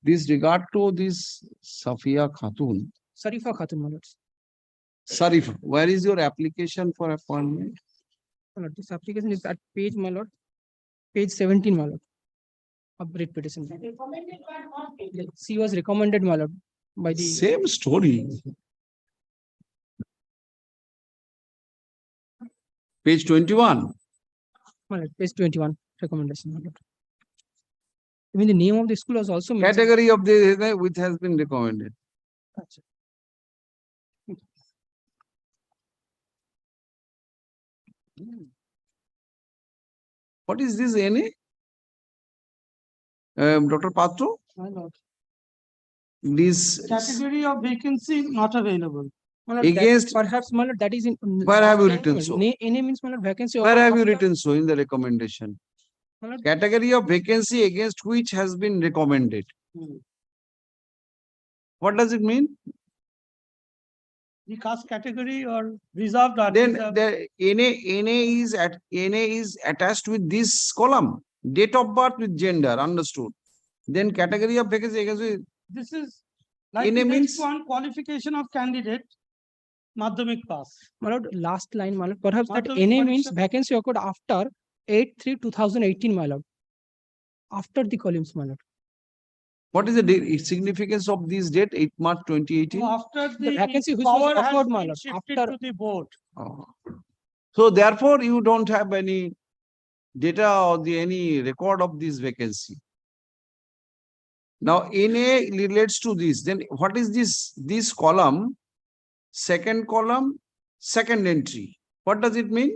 This regard to this Safia Khatun. Sarifa Khatun, my lord. Sarifa, where is your application for appointment? My lord, this application is at page, my lord. Page 17, my lord. Of writ petition. She was recommended, my lord, by the. Same story. Page 21. My lord, page 21, recommendation, my lord. Even the name of the school was also mentioned. Category of the which has been recommended. What is this NA? Dr. Patro? My lord. This Category of vacancy not available. My lord, that- against, perhaps, my lord, that is in. where have you written so? NA means, my lord, vacancy. Where have you after- written so in the recommendation? My lord, Category of vacancy against which has been recommended. What does it mean? The caste category or reserved Then unreserved. the NA is attached with this column, date of birth with gender, understood. Then category of vacancy against which, This is like NA the next means- one, qualification of candidate, Madhyamik pass. my lord, last line, my lord, perhaps that Madhyamik NA means Pariksha. vacancy occurred after 8/3/2018, my lord. After the columns, my lord. what is the significance of this date, 8 March 2018? So after The vacancy the which was power has offered, my been lord, shifted after- to the board. Oh. So therefore, you don't have any data or any record of this vacancy. Now, NA relates to this. Then what is this? This column, second column, second entry. What does it mean?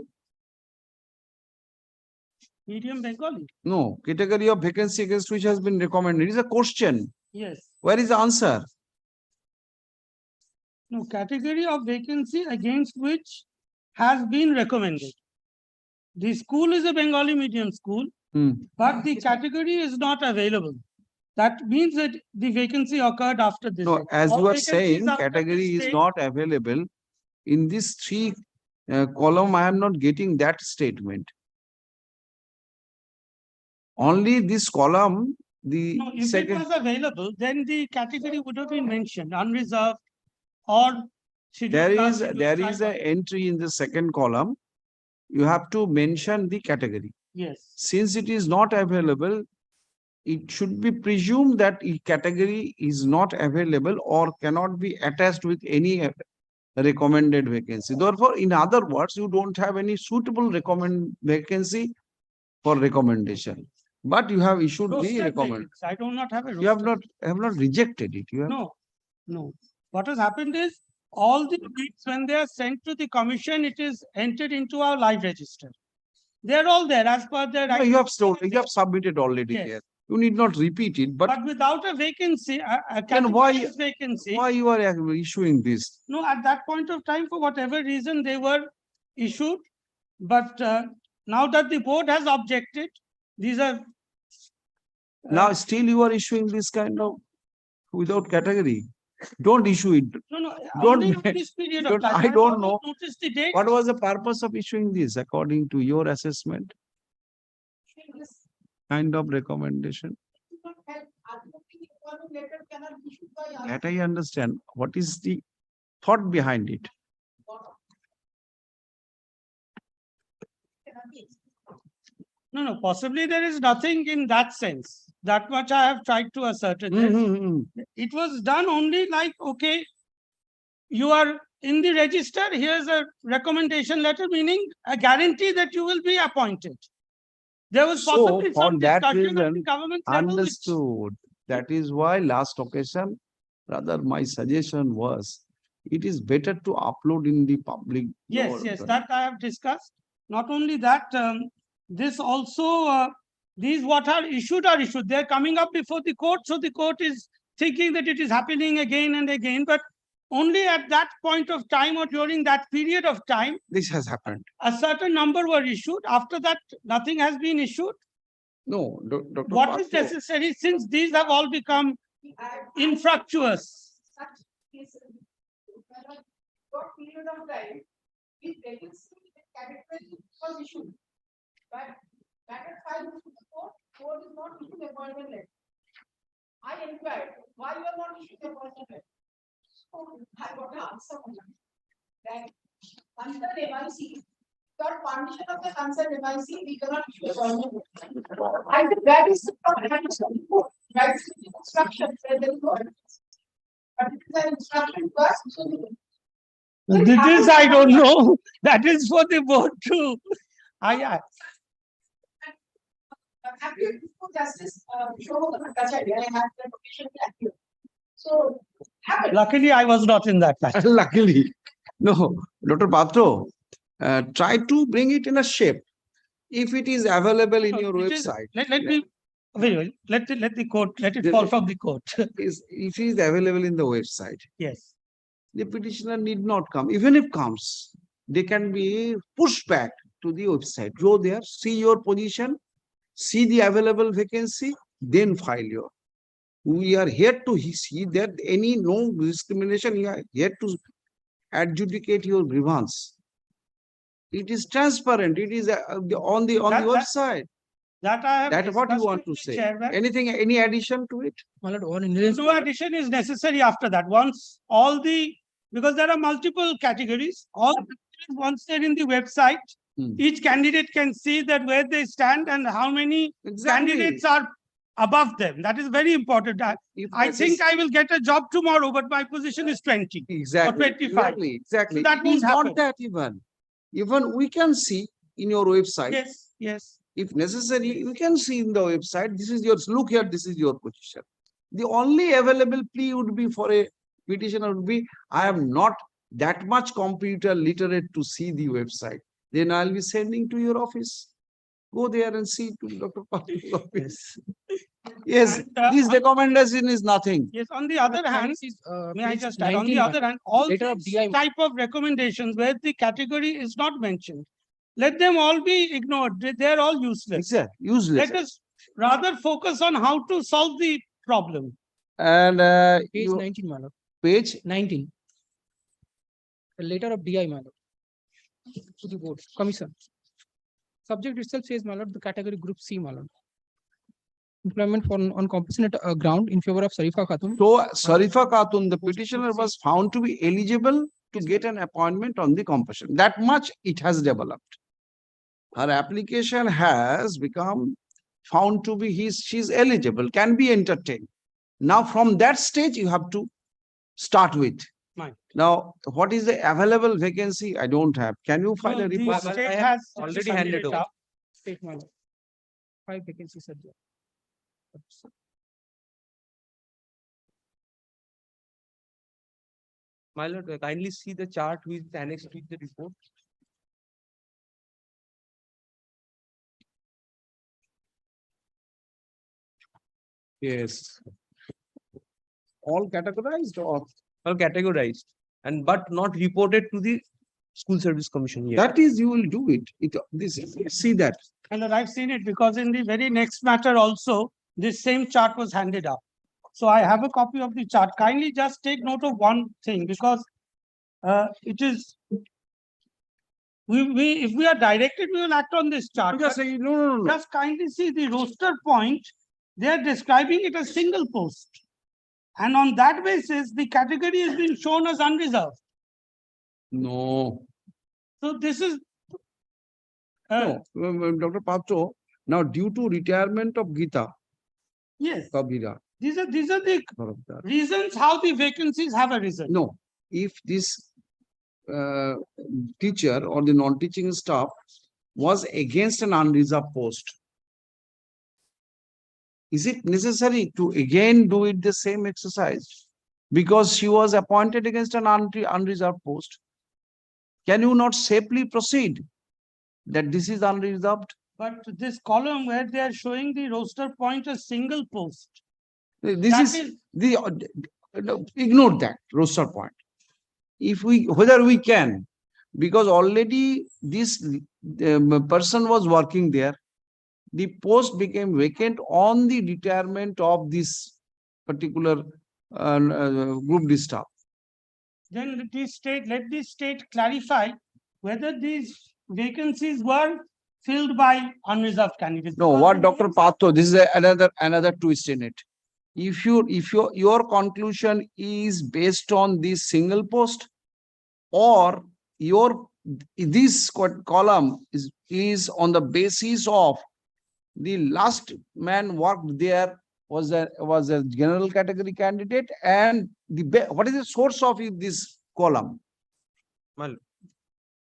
Medium Bengali, No, category of vacancy against which has been recommended. It is a question. yes. Where is the answer? No, category of vacancy against which has been recommended. The school is a Bengali medium school, Hmm. but the category is not available. That means that the vacancy occurred after this. No, date. as All you are vacancies saying, after category this is date- not available. In this three column, I am not getting that statement. Only this column, the No, if it second, was available, then the category would have been mentioned, unreserved or scheduled there class, is scheduled an tribal. entry in the second column. You have to mention the category. Yes, Since it is not available, it should be presumed that a category is not available or cannot be attached with any recommended vacancy. Therefore, in other words, you don't have any suitable recommend vacancy for recommendation. But you have issued the Rostered recommend. vacancy. I do not have a. You have rostered. not rejected it. You have. No, no. What has happened is all the bids, when they are sent to the commission, it is entered into our live register. They are all there as per the. No, right- you have submitted already Yes. here. You need not repeat it, but But without a vacancy, a then why, categorized vacancy. why you are issuing this? No, at that point of time, for whatever reason, they were issued. But now that the board has objected, these are. Now still you are issuing this kind of without category. Don't issue it. No, no. Don't only on make- this period don't- of time. I have don't not know. Notice the date. What was the purpose of issuing this according to your assessment? Kind of recommendation? That I understand. What is the thought behind it? No, possibly there is nothing in that sense. That much I have tried to ascertain. It was done only like, okay, you are in the register, here's a recommendation letter, meaning a guarantee that you will be appointed. There was So possibly for some that discussion at the reason, government level. which- understood. That is why last occasion, rather my suggestion was, it is better to upload in the public. Yes, that I have discussed. Not only that, this also, these what are issued. They're coming up before the court, so the court is thinking that it is happening again and again, but only at that point of time or during that period of time, This has happened. a certain number were issued. After that, nothing has been issued. No, Dr. What is Patro, necessary, since these have all become infructuous? What period of time is vacancy category was issued? But that is filed to the court is not issuing appointment letter. I inquired, why you are not issuing appointment letter? So I got an answer from them. That under MIC, your condition of the concerned MIC, we cannot issue appointment letter. I said, that is not that is the instruction where there is no. But it is an instruction to us. This I don't know. That is for the board to. I Have you justice show the Bhattacharya, I have the location accurate. So happened. luckily, I was not in that batch. luckily. No, Dr. Patro, try to bring it in a shape. If it is available in your It is- website. Let me, wait, let the court, let it fall from the court. If it is available in the website, Yes. the petitioner need not come. Even if comes, they can be pushed back to the website. Go there, see your position, see the available vacancy, then file your. We are here to see that no discrimination, we are here to adjudicate your grievance. It is transparent. It is on the website. That I have. That's what you discussed want with to the say. chairman. Anything, any addition to it? No addition is necessary after that. Once all the, because there are multiple categories, once they're in the website, each candidate can see that where they stand and how many candidates are above them. That is very important. I think I will get a job tomorrow, but my position is 20 Exactly. or 25. Exactly. So that It won't is not happen. that even. Even we can see in your website. Yes. If necessary, we can see in the website, this is your, look here, this is your position. The only available plea would be for a petitioner would be, I am not that much computer literate to see the website. Then I'll be sending to your office. Go there and see to Dr. Patil's office. Yes, And, this recommendation is nothing. Yes, on the other hand, may I just add, on the other hand, all these type of recommendations where the category is not mentioned, let them all be ignored. They're all useless. Exactly, useless. Let us rather focus on how to solve the problem. And Page 19, my lord. Page 19. The letter of DI, my lord. To the board, commission. Subject itself says, my lord, the category group C, my lord. Employment for on compassionate ground in favor of Sarifa Khatun. So Sarifa Khatun, the petitioner was found to be eligible to get an appointment on the compassion. That much it has developed. Her application has become found to be she's eligible, can be entertained. Now from that stage you have to start with. Right. Now, what is the available vacancy? I don't have. Can you file a report? State has already handed over. State, my lord. 5 vacancies are there. My lord, kindly see the chart with annexed with the report. Yes. All categorized or? All categorized and but not reported to the school service commission yet. That is, you will do it. See that. And I've seen it because in the very next matter also, this same chart was handed up. So I have a copy of the chart. Kindly just take note of one thing because it is, if we are directed, we will act on this chart. Just say, no. Just kindly see the roster point. They are describing it as single post. And on that basis, the category has been shown as unreserved. No. So this is. No, Dr. Patro, now due to retirement of Gita Yes. Kabira. These are the reasons how the vacancies have arisen. No, if this teacher or the non-teaching staff was against an unreserved post, is it necessary to again do it the same exercise? Because she was appointed against an unreserved post. Can you not safely proceed that this is unreserved? But this column where they are showing the roster point as single post. This is the ignore that roster point. If whether we can, because already this person was working there, the post became vacant on the retirement of this particular group D staff. Then let the state clarify whether these vacancies were filled by unreserved candidates. No, what Dr. Patho, this is another twist in it. If your conclusion is based on this single post, or this column is on the basis of the last man worked there was a general category candidate, and what is the source of this column? Well,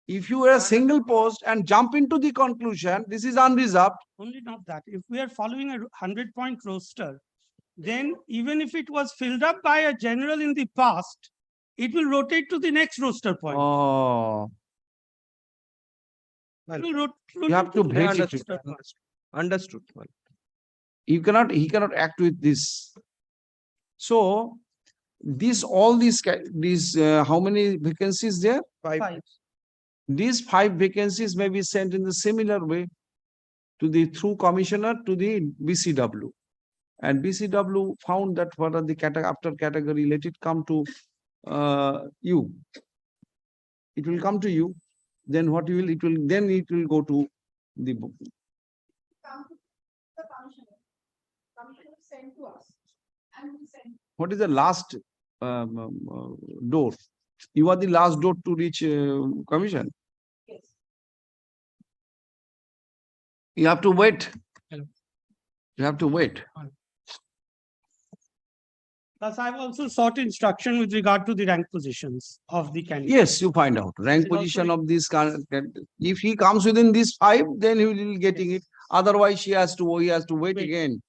if you were a single post and jump into the conclusion, this is unreserved. Only not that. If we are following a 100-point roster, then even if it was filled up by a general in the past, it will rotate to the next roster point. Oh. You have to break it. Understood. He cannot act with this. So all these how many vacancies there? 5. These 5 vacancies may be sent in the similar way to the through commissioner to the BCW. And BCW found that what are the after category, let it come to you. It will come to you. Then what you will, it will go to the book. Come to the commissioner. Commissioner sent to us. And we send. What is the last door? You are the last door to reach commission. Yes. You have to wait. Hello. You have to wait. Thus, I've also sought instruction with regard to the rank positions of the candidate. Yes, you find out rank position of this. If he comes within these 5, then he will be getting it. Otherwise, he has to wait again.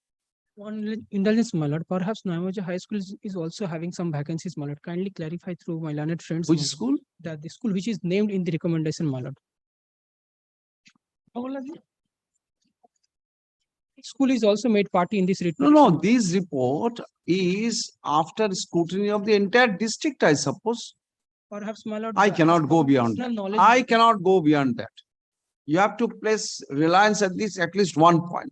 One indulgence, my lord. Perhaps Naimoja High School is also having some vacancies, my lord. Kindly clarify through my learned friends. Which school? That the school which is named in the recommendation, my lord. School is also made party in this report. No, this report is after scrutiny of the entire district, I suppose. Perhaps, my lord. I cannot go beyond that. Knowledge. I cannot go beyond that. You have to place reliance at this at least one point.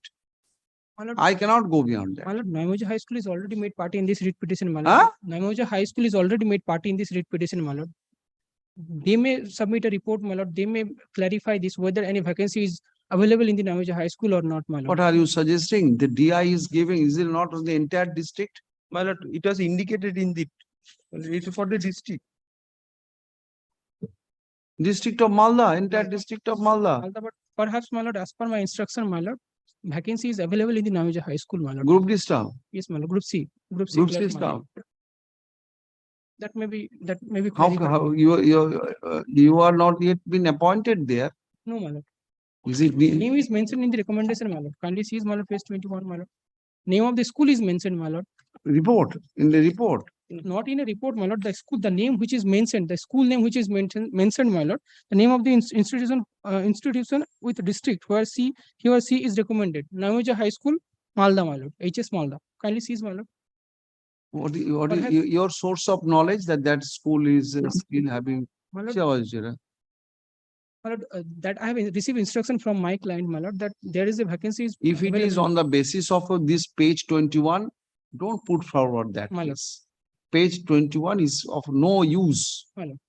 I cannot go beyond that. My lord, Naimoja High School is already made party in this writ petition, my lord. Huh? Naimoja High School is already made party in this writ petition, my lord. They may submit a report, my lord. They may clarify this, whether any vacancy is available in the Naimoja High School or not, my lord. What are you suggesting? The DI is giving, is it not of the entire district? My lord, it was indicated in the, it is for the district. District of Malda, entire district of Malda. But perhaps, my lord, as per my instruction, my lord, vacancy is available in the Naimoja High School, my lord. Group D staff. Yes, my lord. Group C. Group C staff. That may be. How you are not yet been appointed there? No, my lord. Is it? Name is mentioned in the recommendation, my lord. Kindly see, my lord, page 21, my lord. Name of the school is mentioned, my lord. Report, in the report. Not in a report, my lord. The school, the name which is mentioned, the school name which is mentioned, my lord. The name of the institution with district where he or she is recommended. Namuja High School, Malda, my lord. HS Malda. Kindly see, my lord. What is Perhaps- your source of knowledge that that school is still having? My lord, my lord, that I have received instruction from my client, my lord, that there is a vacancy. If it is on the basis of this page 21, don't put forward that. My lord. Case. Page 21 is of no use. My lord.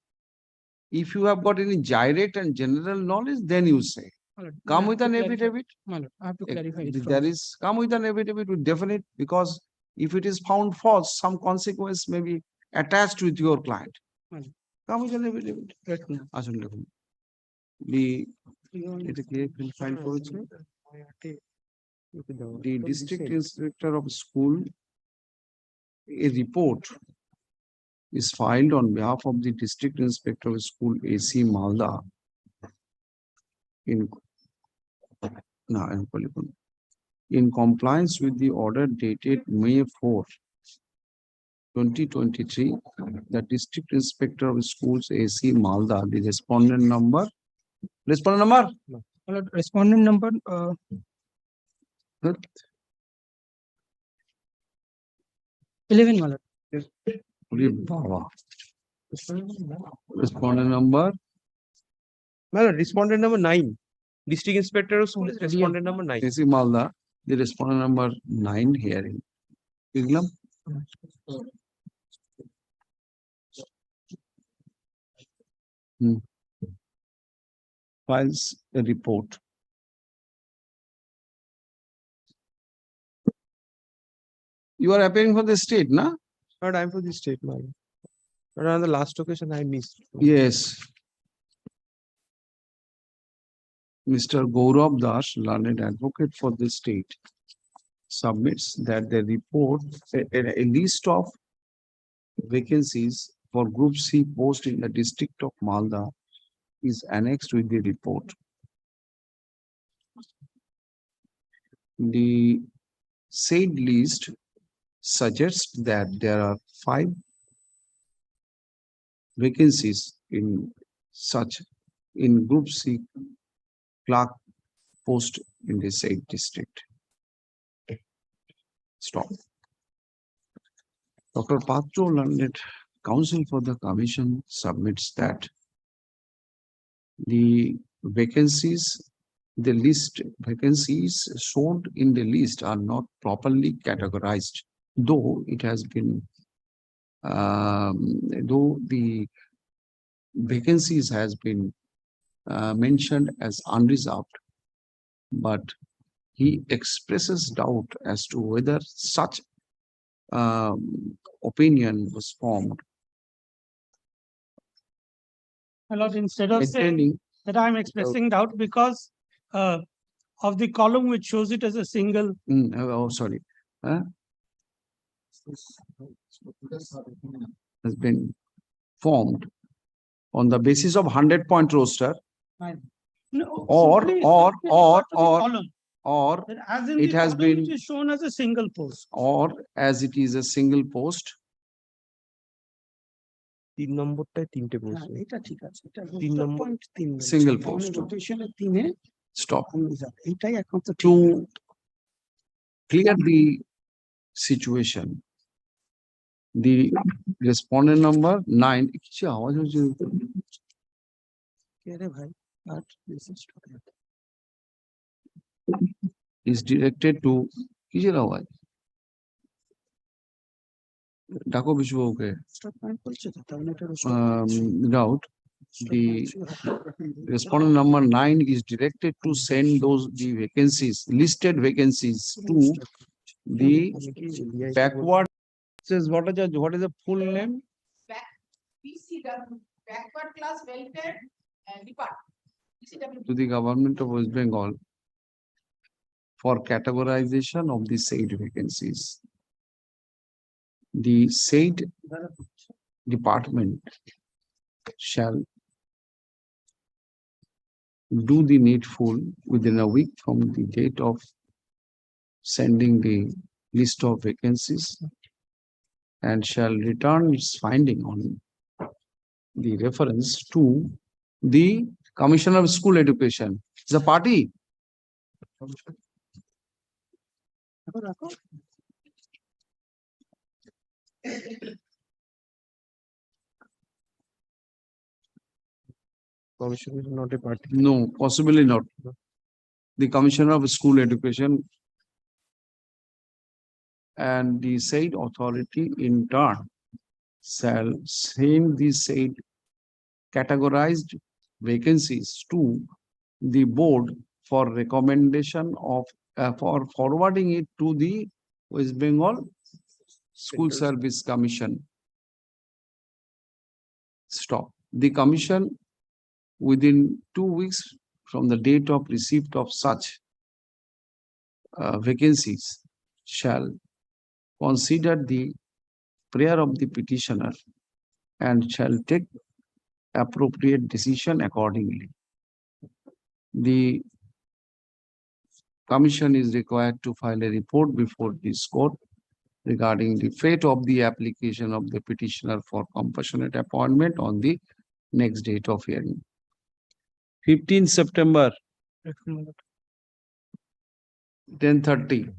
If you have got any gyrate and general knowledge, then you say. My lord, Come I with have an to clarify. affidavit. My lord, I have to clarify it. If from- there is, come with an affidavit with definite, because if it is found false, some consequence may be attached with your client. My lord. Come with an affidavit. Right, my lord. আসুন দেখুন। এটা কে file করেছে? The district inspector of school, a report is filed on behalf of the district inspector of school AC Malda in compliance with the order dated May 4, 2023, the district inspector of schools AC Malda, the respondent number. My lord, respondent number, Huh? 11, my lord. Oরে বাবা। Respondent number, Well, respondent number 9. District Inspector of School is respondent number 9. AC Malda, the respondent number 9 hearing. Iglam? Files a report. You are appearing for the state, na? But I'm for the state, man. But on the last occasion, I missed. Yes. Mr. Gaurav Das, learned advocate for the state, submits that the report, a list of vacancies for Group C post in the district of Malda is annexed with the report. The said list suggests that there are 5 vacancies in Group C clerk post in the said district. Stop. Dr. Patro, learned counsel for the commission, submits that the vacancies shown in the list are not properly categorized, though it has been, though the vacancies has been mentioned as unreserved, but he expresses doubt as to whether such opinion was formed. My lord, instead of saying Maintaining- that I'm expressing doubt because of the column which shows it as a single. Oh, sorry. Has been formed on the basis of 100-point roster, No, or simply refer to the column, or that as in it the has column been, which is shown as a single post. or as it is a single post. 3 নম্বরটায় 3টে না, post. এটা ঠিক আছে, এটা 3 নম্বর। point 3 বলছে। Single তাহলে post. rotation এ 3 Stop. এটাই একমাত্র ঠিক। To clear the situation, the respondent number 9, কিসে আওয়াজ হচ্ছে? কে রে ভাই? আর this is is directed to কিসের আওয়াজ? ডাকো বিশ্ববাবুকে। stop point বলছে তো, তাহলে এটা Doubt. The respondent number 9 is directed to send the vacancies, listed vacancies to the backward. Says what is the full name? BCW, Backward Class Welfare Department. BCW. To the government of West Bengal for categorization of the said vacancies. The said department shall do the needful within a week from the date of sending the list of vacancies and shall return its finding on the reference to the Commissioner of School Education. The party. Commission is not a party. No, possibly not. The Commissioner of School Education and the said authority in turn shall send the said categorized vacancies to the board for recommendation of, for forwarding it to the West Bengal School Service Commission. Stop. The commission within 2 weeks from the date of receipt of such vacancies shall consider the prayer of the petitioner and shall take appropriate decision accordingly. The commission is required to file a report before this court regarding the fate of the application of the petitioner for compassionate appointment on the next date of hearing. 15 September, 10:30.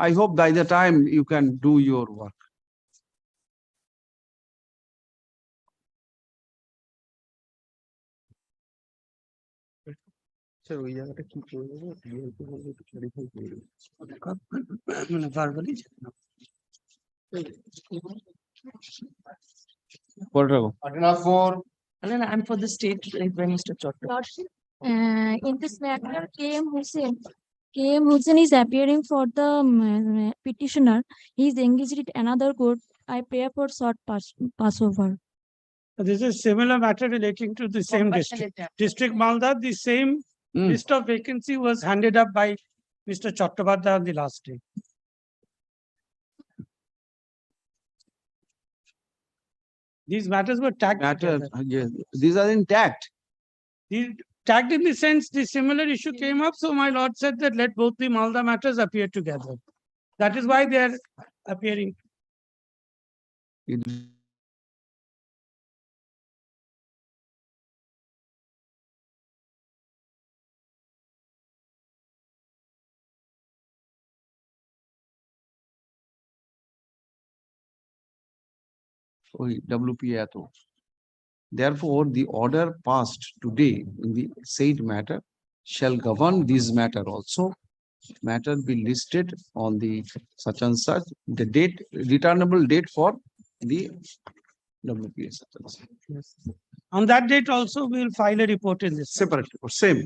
I hope by the time you can do your work. Sir ওই জায়গাটা কি করে দেবো DLP বলবো একটু clarify করে দেবো। মানে verbally I'm for the state led by Mr. Chotta. Lordship, in this matter, KM Hussain is appearing for the petitioner. He is engaged in another court. I pray for short passover. This is similar matter relating to the same district. District Malda, the same list of vacancy was handed up by Mr. Chattopadhyay on the last day. These matters were tagged. Yes, these are intact. These tagged in the sense the similar issue came up, so my lord said that let both the Malda matters appear together. That is why they are appearing. WPA. Therefore, the order passed today in the said matter shall govern this matter also. Matter be listed on the such and such, the date, returnable date for the WPA. On that date also, we will file a report in this. Separate or same.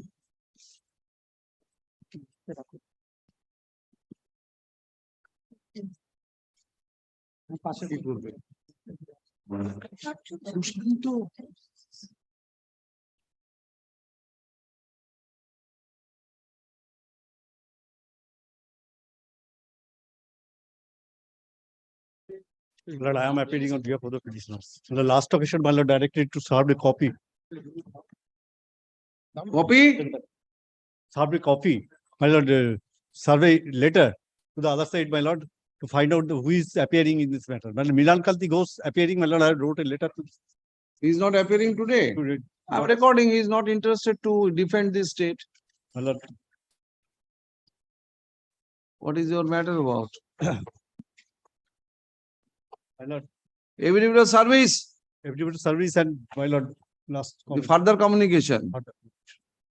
Lord, I am appealing on behalf of the petitioners. In the last occasion, my lord directed to serve a copy. Serve a copy, my lord, survey letter to the other side, my lord, to find out who is appearing in this matter. When Milan Kalti goes appearing, my lord, I wrote a letter to. He is not appearing today. I'm recording, he is not interested to defend this state. My lord. What is your matter about? My lord. Affidavit of service. Affidavit of service and my lord, last. The further communication.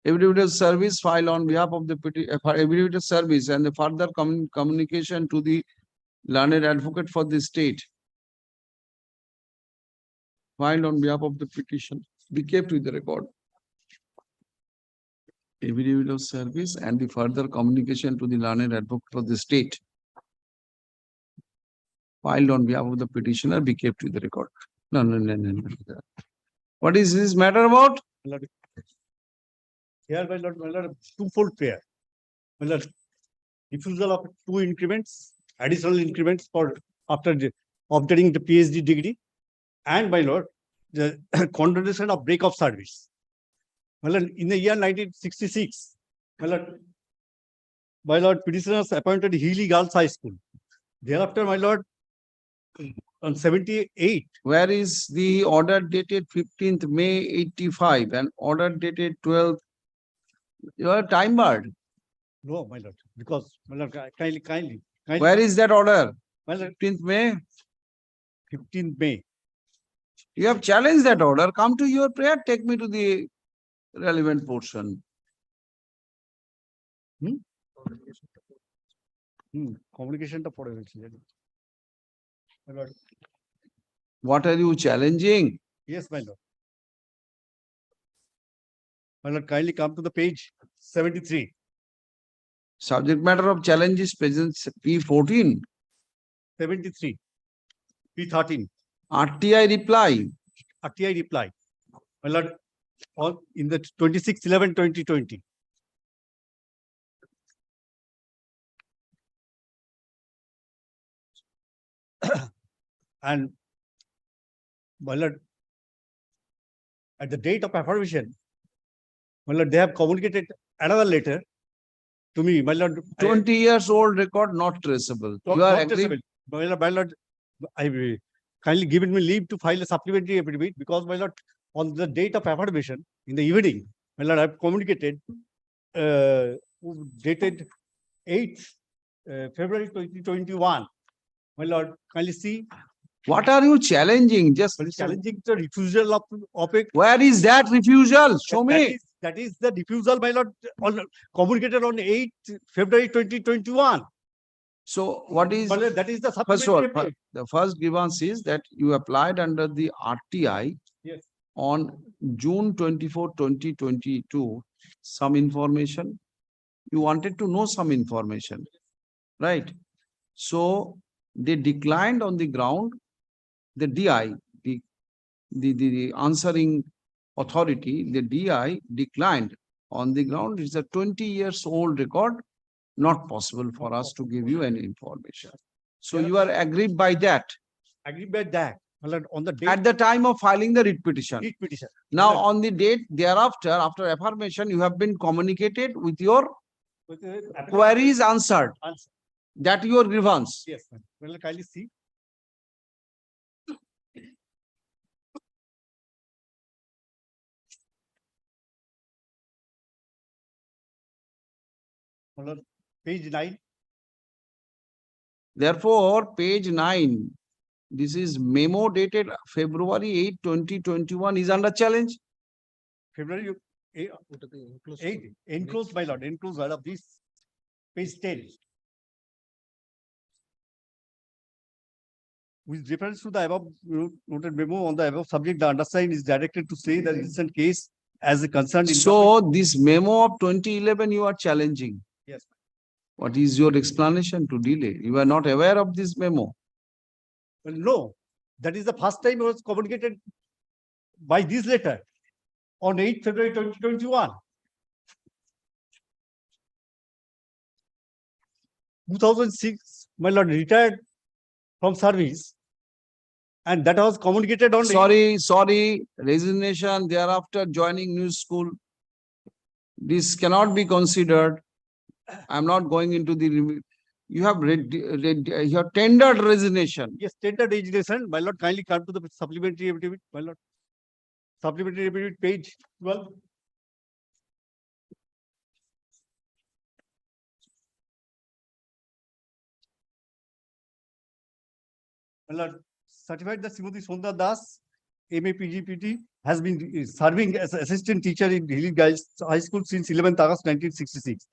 Affidavit of service filed on behalf of the affidavit of service and the further communication to the learned advocate for the state. Filed on behalf of the petition. Be kept with the record. Affidavit of service and the further communication to the learned advocate for the state. Filed on behalf of the petitioner, be kept with the record. No. What is this matter about? Here, my lord, twofold prayer. My lord, refusal of 2 increments, additional increments for after obtaining the PhD degree, and my lord, the condemnation of break of service. My lord, in the year 1966, my lord, petitioners appointed Healy Girls High School. Thereafter, my lord, on 78. Where is the order dated 15th May 85 and order dated 12th? You are time barred. No, my lord, because, my lord, kindly. Where is that order? My lord, 15th May? 15th May. You have challenged that order. Come to your prayer. Take me to the relevant portion. Communication to পড়ে হয়েছে জানি। My lord, What are you challenging? yes, my lord. My lord, kindly come to the page 73. Subject matter of challenge is present P14. 73. P13. RTI reply. RTI reply. My lord, in the 26/11/2020. And my lord, at the date of affirmation, my lord, they have communicated another letter to me, my lord. 20 years old record not traceable. You are Not agreed? traceable. My lord, I kindly given me leave to file a supplementary affidavit because, my lord, on the date of affirmation in the evening, my lord, I have communicated dated 8th February 2021. My lord, kindly see. What are you challenging? Just Challenging the refusal of it. Where is that refusal? Show me. That is the refusal, my lord, communicated on 8th February 2021. So what is, My lord, that is the first of all, supplementary. the first grievance is that you applied under the RTI Yes. on June 24, 2022, some information. You wanted to know some information, right? So they declined on the ground, the DI, the answering authority, the DI declined on the ground. It's a 20 years old record, not possible for us to give you any information. So you are agreed by that. Agreed by that. My lord, on the date. At the time of filing the writ petition. Writ petition. Now, on the date thereafter, after affirmation, you have been communicated with your queries answered. Answer. That your grievance. Yes, ma'am. Well, kindly see. My lord, page 9. Therefore, page 9, this is memo dated February 8, 2021 is under challenge. February 8, enclosed, my lord, enclosed out of this, page 10. With reference to the above noted memo on the above subject, the undersigned is directed to say the recent case as a concerned. So this memo of 2011 you are challenging. Yes. What is your explanation to delay? You are not aware of this memo. Well, no, that is the first time it was communicated by this letter on 8 February 2021. 2006, my lord, retired from service, and that was communicated on. Sorry, resignation, thereafter joining new school. This cannot be considered. I'm not going into the, you have you have tendered resignation. Yes, tendered resignation. My lord, kindly come to the supplementary affidavit, my lord. Supplementary affidavit, page 12. My lord, certified that Srimati Sondra Das, MA PGPT, has been serving as assistant teacher in Hilly Girls High School since 11th August 1966.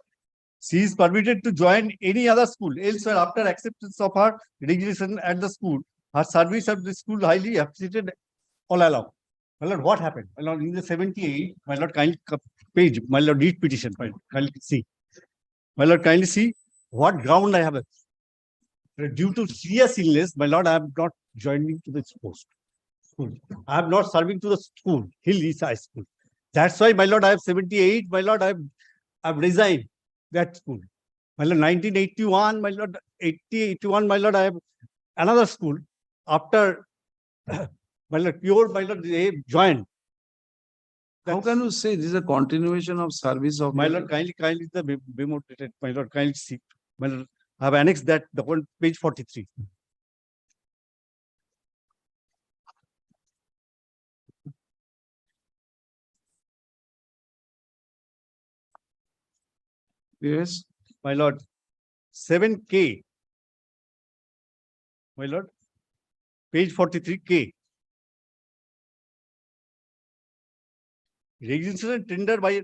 She is permitted to join any other school elsewhere after acceptance of her regulation at the school. Her service at the school highly appreciated all along. My lord, what happened? My lord, in the 78, my lord, kindly page, my lord, read petition, my lord, kindly see. My lord, kindly see what ground I have. Due to serious illness, my lord, I am not joining to the post. I am not serving to the school, Hill East High School. That's why, my lord, I have 78, my lord, I have resigned that school. My lord, 1981, my lord, 81, my lord, I have another school. After, my lord, they joined. How can you say this is a continuation of service of? My lord, kindly the memo dated, my lord, kindly see. My lord, I have annexed that document, page 43. Yes. My lord, 7K. My lord, page 43K. Resignation tender by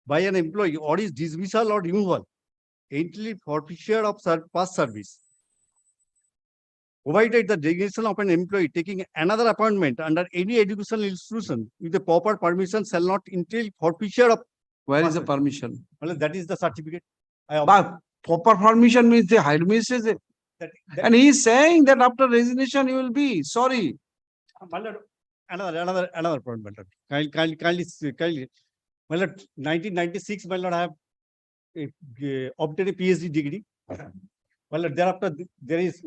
by an employee or is dismissal or removal, entirely forfeiture of past service. Provided the resignation of an employee taking another appointment under any educational institution with the proper permission shall not entail forfeiture of. Where is the permission? Well, that is the certificate. But proper permission means they hired me, says it. And he is saying that after resignation, you will be sorry. My lord, another point, my lord. Kindly. My lord, 1996, my lord, I have obtained a PhD degree. Well, thereafter, there is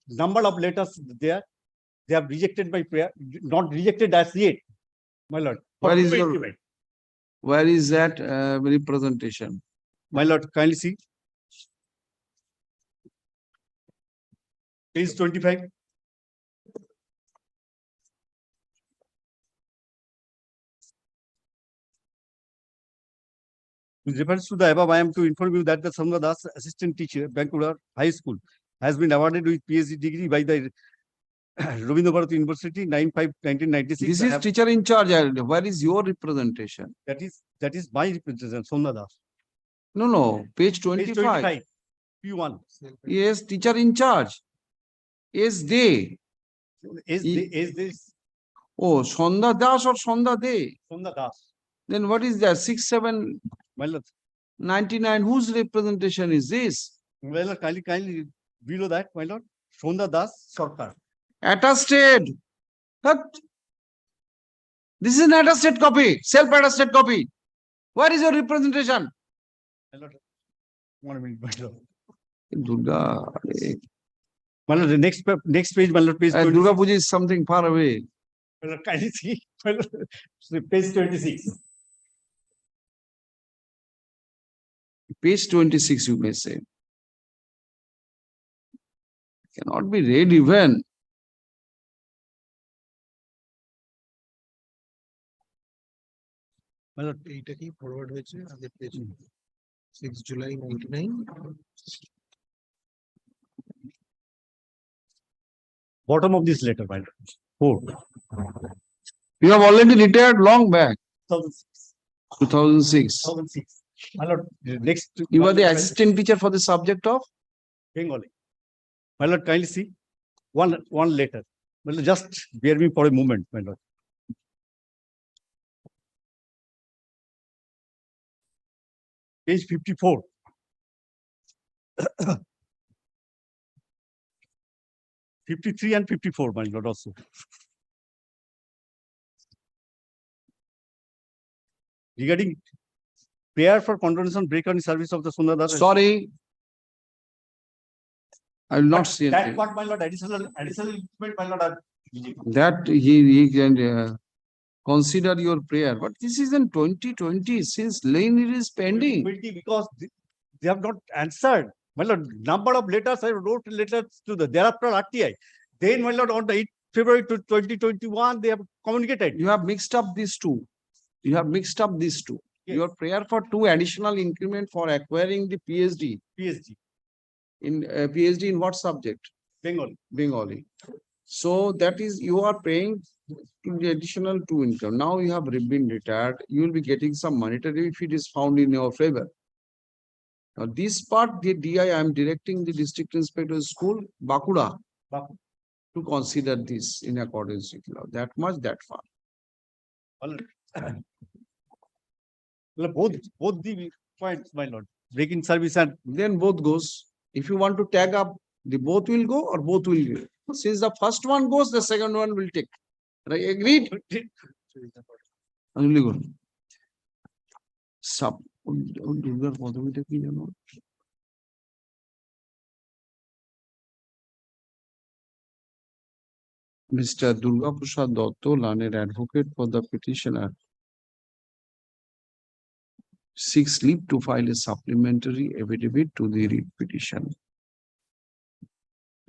number of letters there. They have rejected my prayer, not rejected as yet, my lord. Where is that representation? My lord, kindly see. Page 25. With reference to the above, I am to inform you that the Samra Das, assistant teacher, Bankura High School, has been awarded with PhD degree by the Rabindra Bharat University, 9/5/1996. This is teacher in charge. Where is your representation? That is my representation, Somna Das. No. Page 25. Page 25. P1. Yes, teacher in charge. Is they. Is this Oh, Sondha Das or Sondha De? Somna Das? Then what is that? 6799. Whose representation is this? Well, kindly below that, my lord. Sondha Das Sarkar. Attested. This is an attested copy, self-attested copy. Where is your representation? My lord, 1 minute, my lord. Durga. My lord, the next page, my lord, page 26. Durga Puja is something far away. My lord, kindly see, my lord, page 26. Page 26, you may say. Cannot be read even. মানে এইটা কি forward হয়েছে আগের পেজে 6 July 99 Bottom of this letter, my lord. 4. You have already retired long back. 2006. 2006. My lord, next. You are the assistant teacher for the subject of Bengali. My lord, kindly see one letter. My lord, just bear me for a moment, my lord. Page 54. '53 and 54, my lord, also. Regarding prayer for condonation break on service of the Sundadas. Sorry. I will not see that it. part, my lord, additional instrument, my lord. That he can consider your prayer. But this is in 2020, since lane it is pending. Because they have not answered. My lord, number of letters, I wrote letters to the thereafter RTI. Then, my lord, on the 8th February 2021, they have communicated. You have mixed up these two. You have mixed up these two. Yes. Your prayer for 2 additional increment for acquiring the PhD. PhD in what subject? Bengali. So that is, you are paying to the additional 2 income. Now you have been retired. You will be getting some monetary if it is found in your favor. Now this part, the DI, I am directing the district inspector school, Bakura, to consider this in accordance with law. That much, that far. Both the points, my lord. Breaking service and then both goes. If you want to tag up, the both will go or both will go. Since the first one goes, the second one will take. Right? Agreed? Only go. Sub. Mr. Durga Prasad Dotto, learned advocate for the petitioner, seeks leave to file a supplementary affidavit to the writ petition.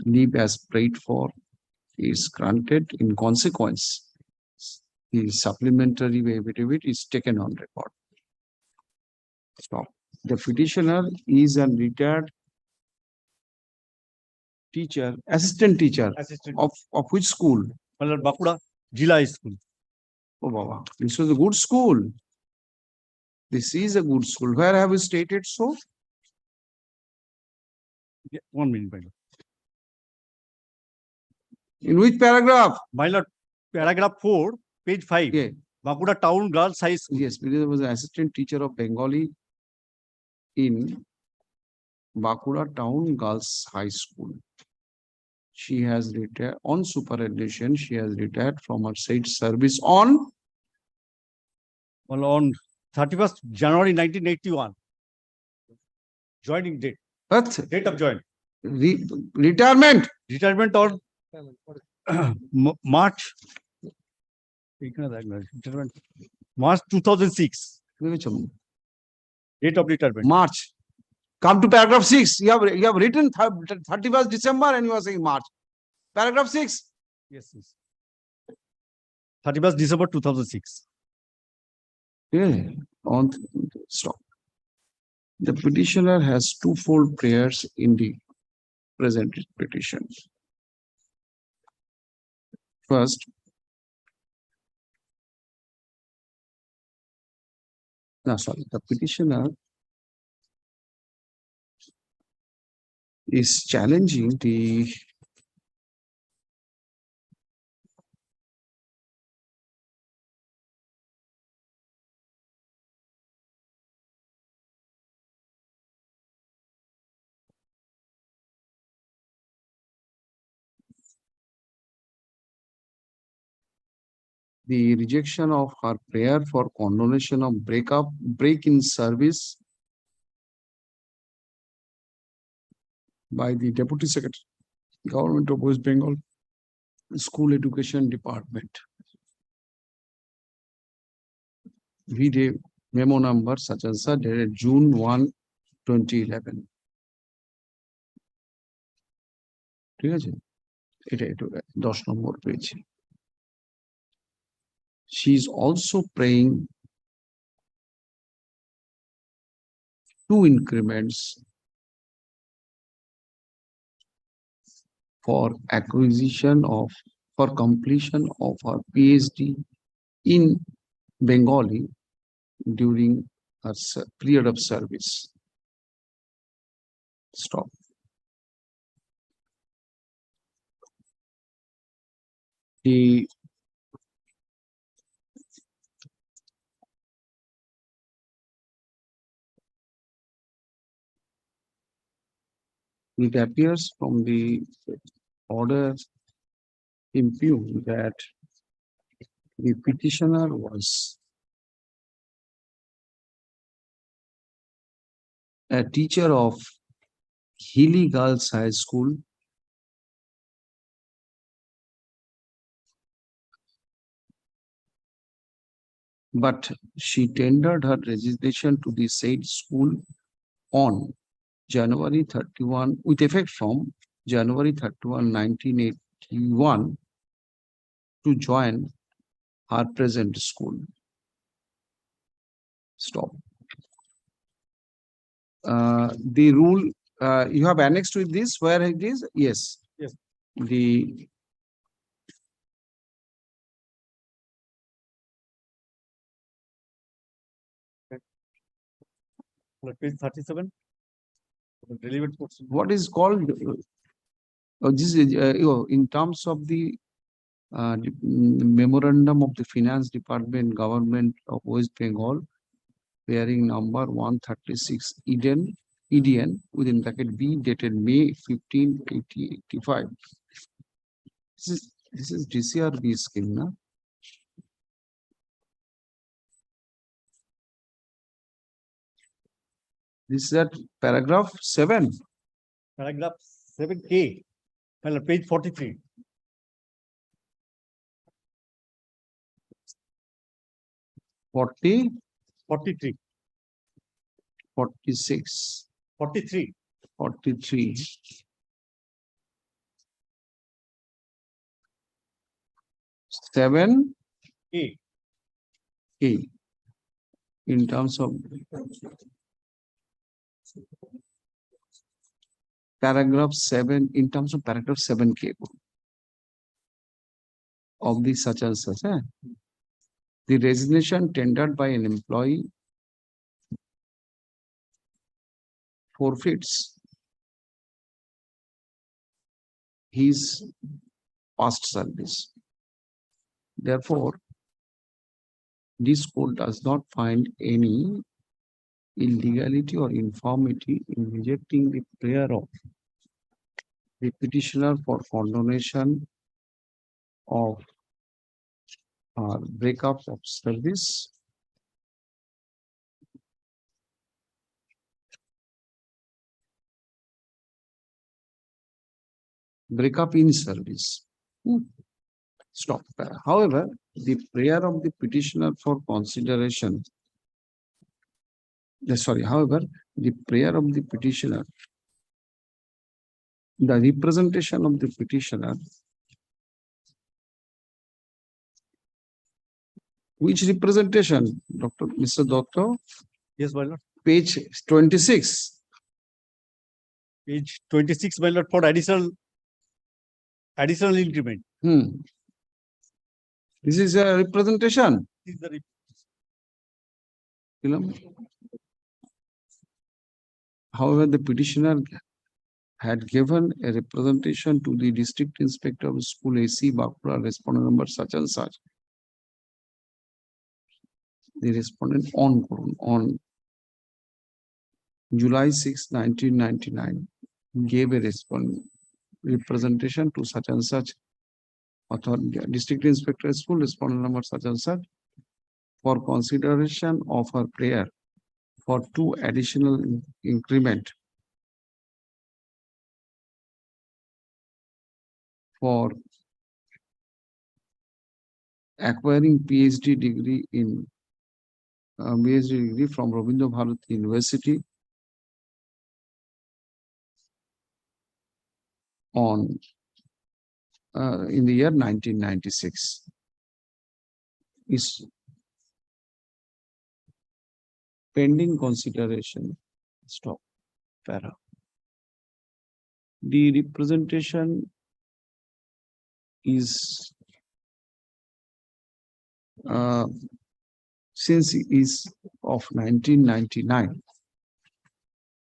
Leave as prayed for is granted. In consequence, the supplementary affidavit is taken on record. Stop. The petitioner is a retired teacher, assistant teacher of which school? Bakura Jila High School. Oh, Baba. This was a good school. This is a good school. Where have you stated so? Yeah, 1 minute, my lord. In which paragraph? My lord, paragraph 4, page 5. Yeah. Bakura Town Girls High School. Yes, because there was an assistant teacher of Bengali in Bakura Town Girls High School. She has retired on superannuation. She has retired from her said service on Well, on 31st January 1981. Joining date. what? Date of join. Retirement. Retirement on March. March 2006. Date of retirement. March. Come to paragraph 6. You have written 31st December and you are saying March. Paragraph 6. Yes, yes. 31st December 2006. Yeah. On stop. The petitioner has twofold prayers in the present petition. First, the petitioner is challenging the rejection of her prayer for condonation of break in service by the Deputy Secretary, Government of West Bengal School Education Department. V-Day memo number such as dated June 1, 2011. ঠিক আছে এটা 10 নম্বর পেয়েছি she is also praying 2 increments for completion of her PhD in Bengali during her period of service. Stop. It appears from the order impugned that the petitioner was a teacher of Hilly Girls High School but she tendered her resignation to the said school on January 31 with effect from January 31, 1981 to join her present school. Stop. The rule you have annexed with this where it is? Yes. Yes. The Page 37. Relevant portion. what is called this is in terms of the memorandum of the Finance Department, Government of West Bengal, bearing number 136 EDN within bracket B dated May 15, 1885. This is DCRB scheme, na? This is at paragraph 7. Paragraph 7K. Well, page 43. 40, 43, 46, 43. 43. Seven A. A. In terms of paragraph 7, in terms of paragraph 7K of the such and such. The resignation tendered by an employee forfeits his past service. Therefore, this court does not find any illegality or infirmity in rejecting the prayer of the petitioner for condonation of breakup of service breakup in service. Stop. However, the prayer of the petitioner for consideration, however, the prayer of the petitioner, the representation of the petitioner, which representation, Mr. Doctor? Yes, my lord. Page 26. Page 26, my lord, for additional increment. This is a representation. This is the However, the petitioner had given a representation to the district inspector of school AC Bakura, respondent number such and such. The respondent on July 6, 1999, gave a representation to such and such authority, district inspector school, respondent number such and such, for consideration of her prayer for 2 additional increment for acquiring PhD degree in PhD degree from Rabindra Bharati University on in the year 1996. Is pending consideration. Stop. Para. The representation is since it is of 1999,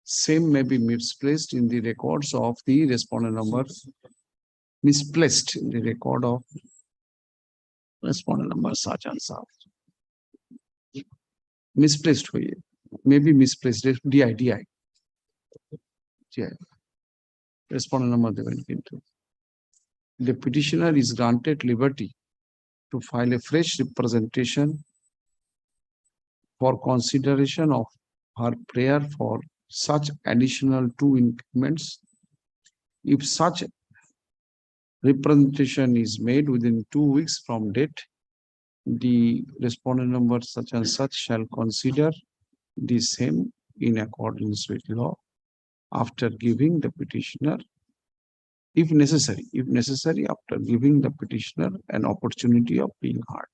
same may be misplaced in the records of the respondent number, misplaced in the record of respondent number such and such. Misplaced हुई है, maybe misplaced, DI. Respondent number देवेंगे into. The petitioner is granted liberty to file a fresh representation for consideration of her prayer for such additional 2 increments. If such representation is made within 2 weeks from date, the respondent number such and such shall consider the same in accordance with law after giving the petitioner, if necessary, after giving the petitioner an opportunity of being heard.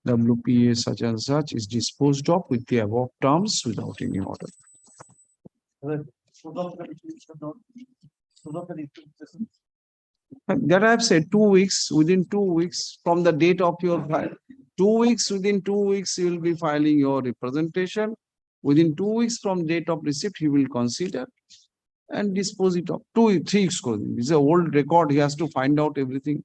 WPA such and such is disposed of with the above terms without any order. That I have said 2 weeks, within 2 weeks from the date of your file. 2 weeks, within 2 weeks, you will be filing your representation. Within 2 weeks from date of receipt, he will consider and dispose it of. 2, 3 weeks. This is an old record. He has to find out everything.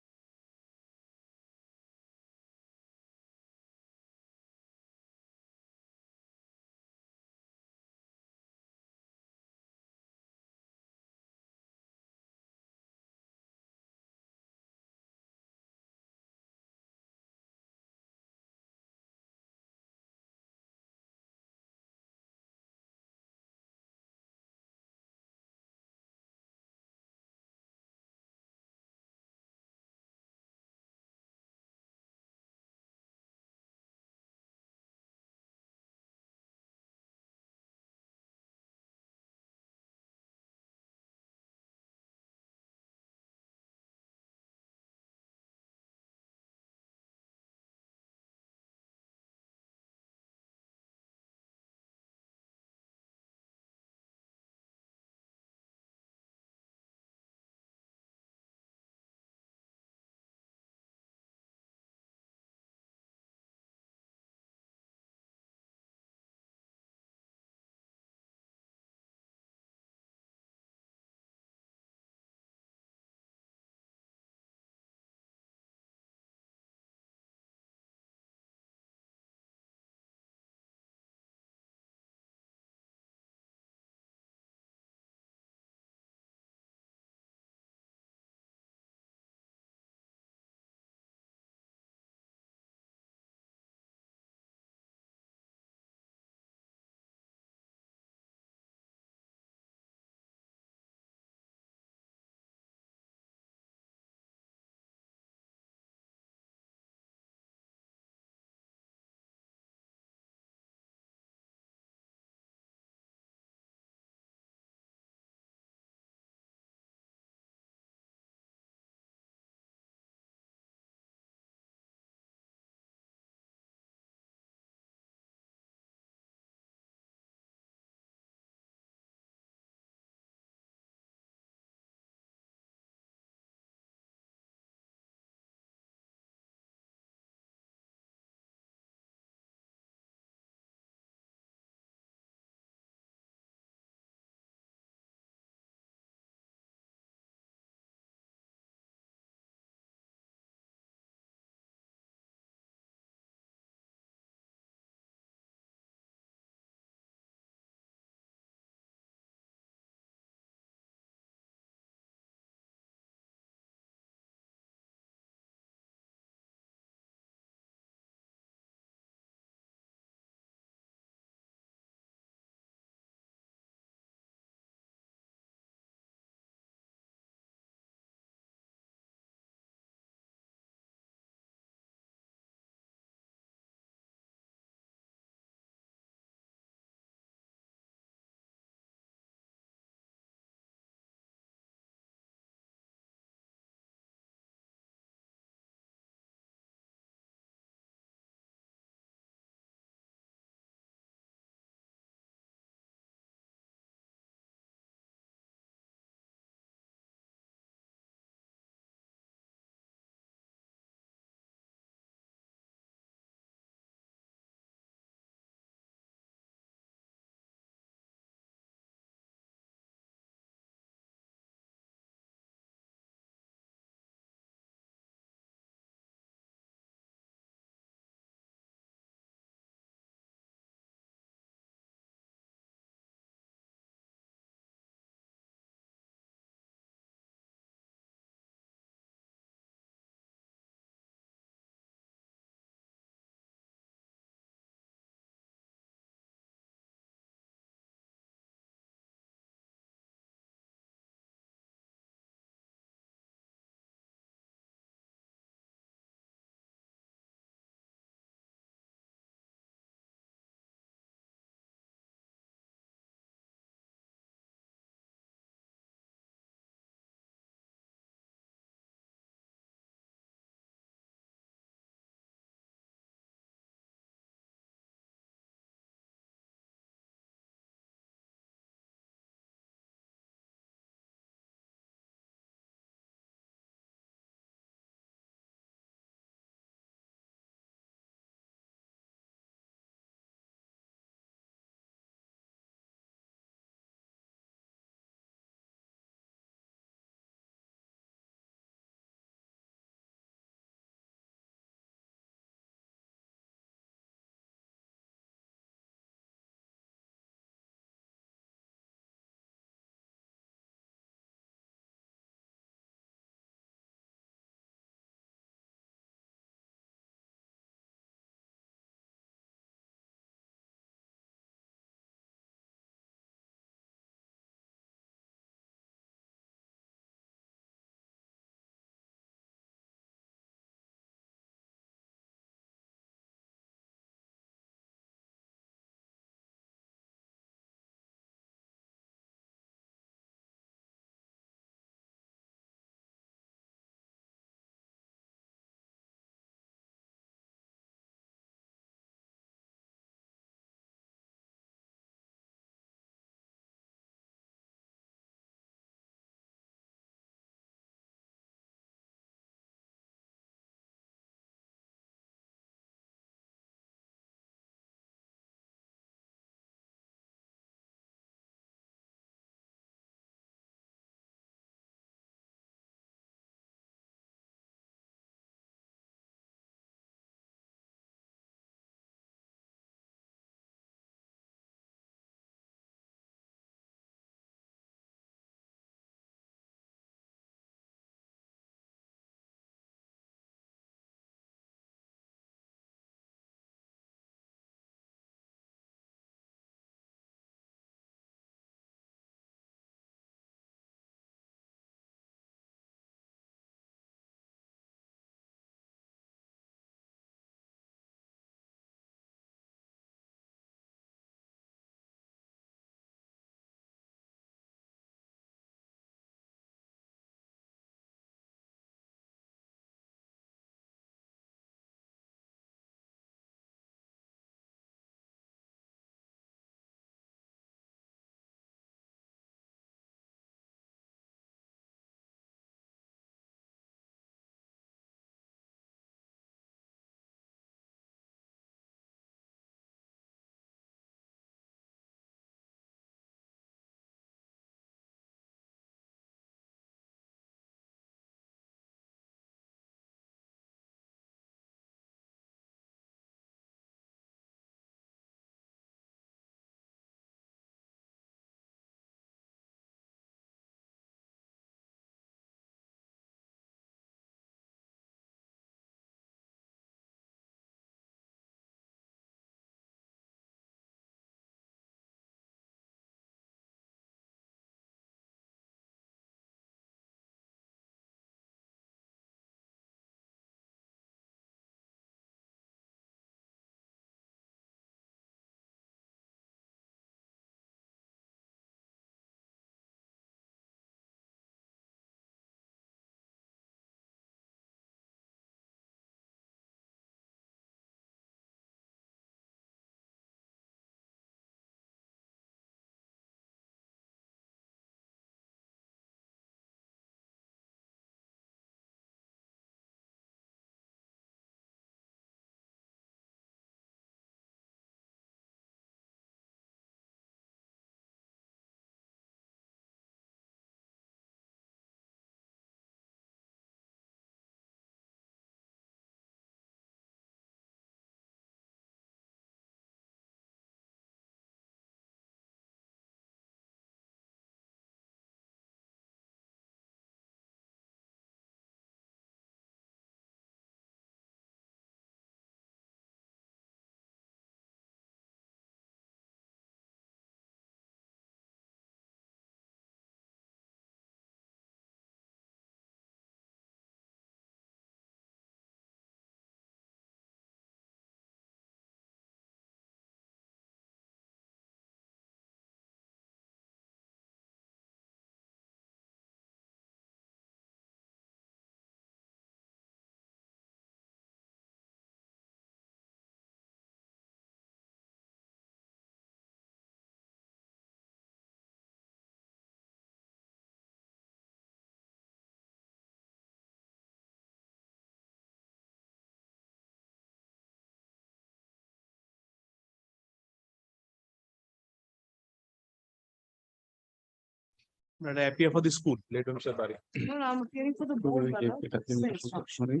But I appear for the school. Let him say sorry. No, no, I'm appearing for the board. Bala. Sorry.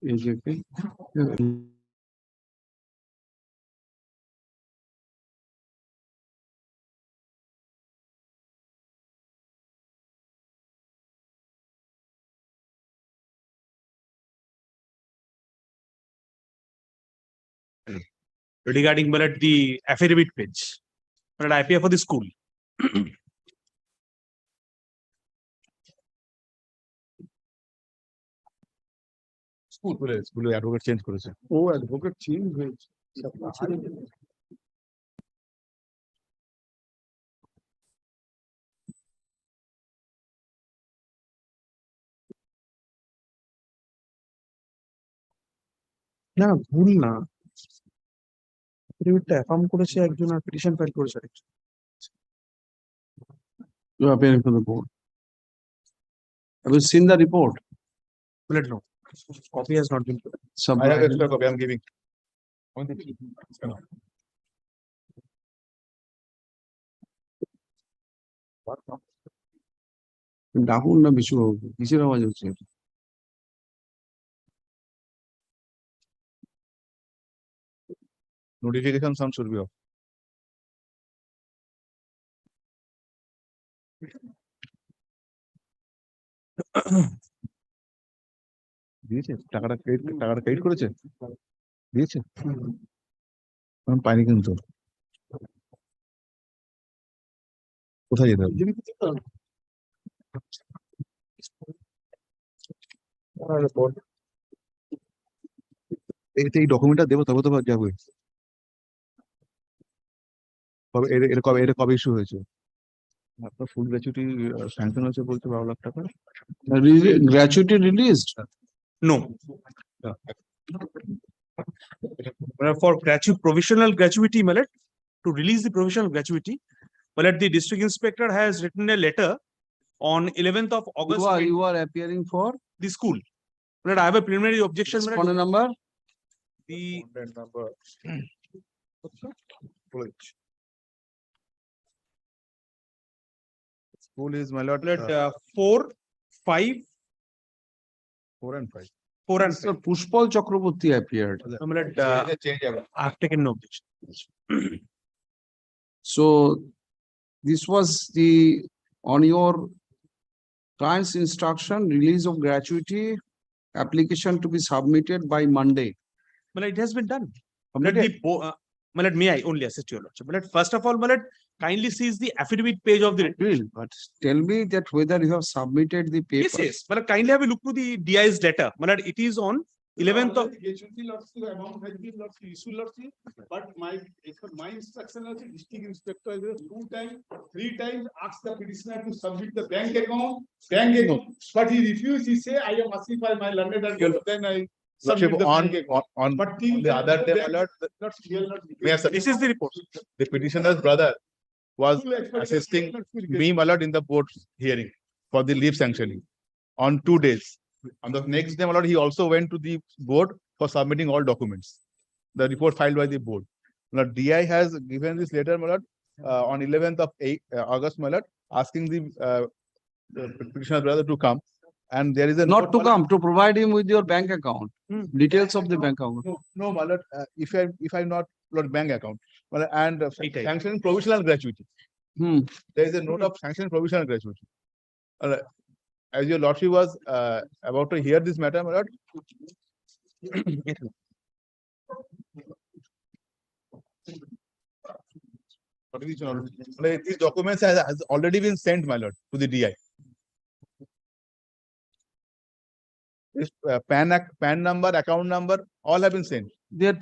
AJP. Regarding but the affidavit page. But I appear for the school. স্কুলে advocate change করেছে। ও advocate change হয়েছে। না না, ভুল না, এফিডেভিটটা affirm করেছে একজন আর petition file করেছে আরেকজন। You are appearing for the board. Have you seen the report? Let no. Copy has not been. I have extra copy, I'm giving. ডাকুন না বিশ্ববাবু, কিসের আওয়াজ হচ্ছে? Notification sound should be off. দিয়েছে টাকাটা ক্রেডিট করেছে, দিয়েছে আমি পাইনি কিন্তু। কোথায় যেতে হবে? এই ডকুমেন্টটা দেবো তবে তো যাবে। কবে এটা কবে ইস্যু হয়েছে? আপনার ফুল গ্র্যাচুইটি স্যাংশন হয়েছে বলতে 12 লাখ টাকা। Gratuity released? No. For provisional gratuity, Mallet, to release the provisional gratuity, Mallet, the district inspector has written a letter on 11th of August. You are appearing for? The school. Mallet, I have a preliminary objection. Respondent number? The number. School is my lord. 4, 5. 4 and 5. 4 and 5. Sir, Pushpal Chakraborty appeared. I've taken no objection. So this was on your client's instruction, release of gratuity, application to be submitted by Monday. Mallet, it has been done. Mallet, may I only assist your lordship? Mallet, first of all, Mallet, kindly sees the affidavit page of the. But tell me that whether you have submitted the paper. Yes. Mallet, kindly have a look to the DI's letter. Mallet, it is on 11th of. But my instruction is district inspector 2 times, 3 times asked the petitioner to submit the bank account. But he refused. He say, I am asking for my learned and then I. Lordship, on the other day, my lord, This is the report. the petitioner's brother was assisting me, my lord, in the board hearing for the leave sanctioning on 2 days. On the next day, my lord, he also went to the board for submitting all documents. The report filed by the board. Now, DI has given this letter, my lord, on 11th of August, my lord, asking the petitioner's brother to come. And there is a Not to come, to provide him with your bank account, details of the bank account. No, my lord, if I'm not lord bank account, well, and sanctioning provisional gratuity. There is a note of sanctioning provisional gratuity. As your lordship was about to hear this matter, my lord. These documents has already been sent, my lord, to the DI. This PAN number, account number, all have been sent. That,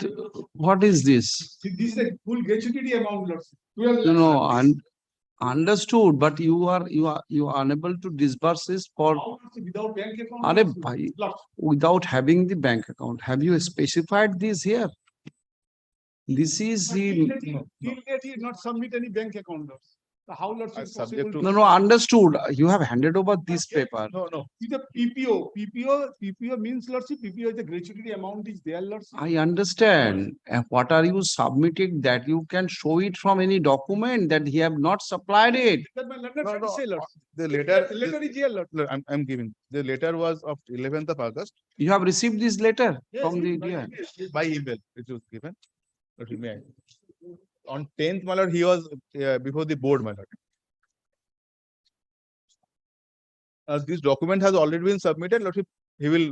what is this? This is a full gratuity amount, lordship. No, understood, but you are unable to disburse this for. Without bank account. Without having the bank account. Have you specified this here? This is the. Till date, he did not submit any bank account. How lordship is subject possible? to- No, understood. You have handed over this paper. No. It's a PPO means lordship, PPO is the gratuity amount is there, lordship. I understand. And what are you submitting that you can show it from any document that he have not supplied it? That my learned No, friend no, say, lordship. the letter, Letter is here, lordship. look, I'm giving, the letter was of 11th of August You have received this letter Yes, from the by DI. email. by email, it was given. Okay, may I? On 10th, my lord, he was before the board, my lord. This document has already been submitted, lordship, he will,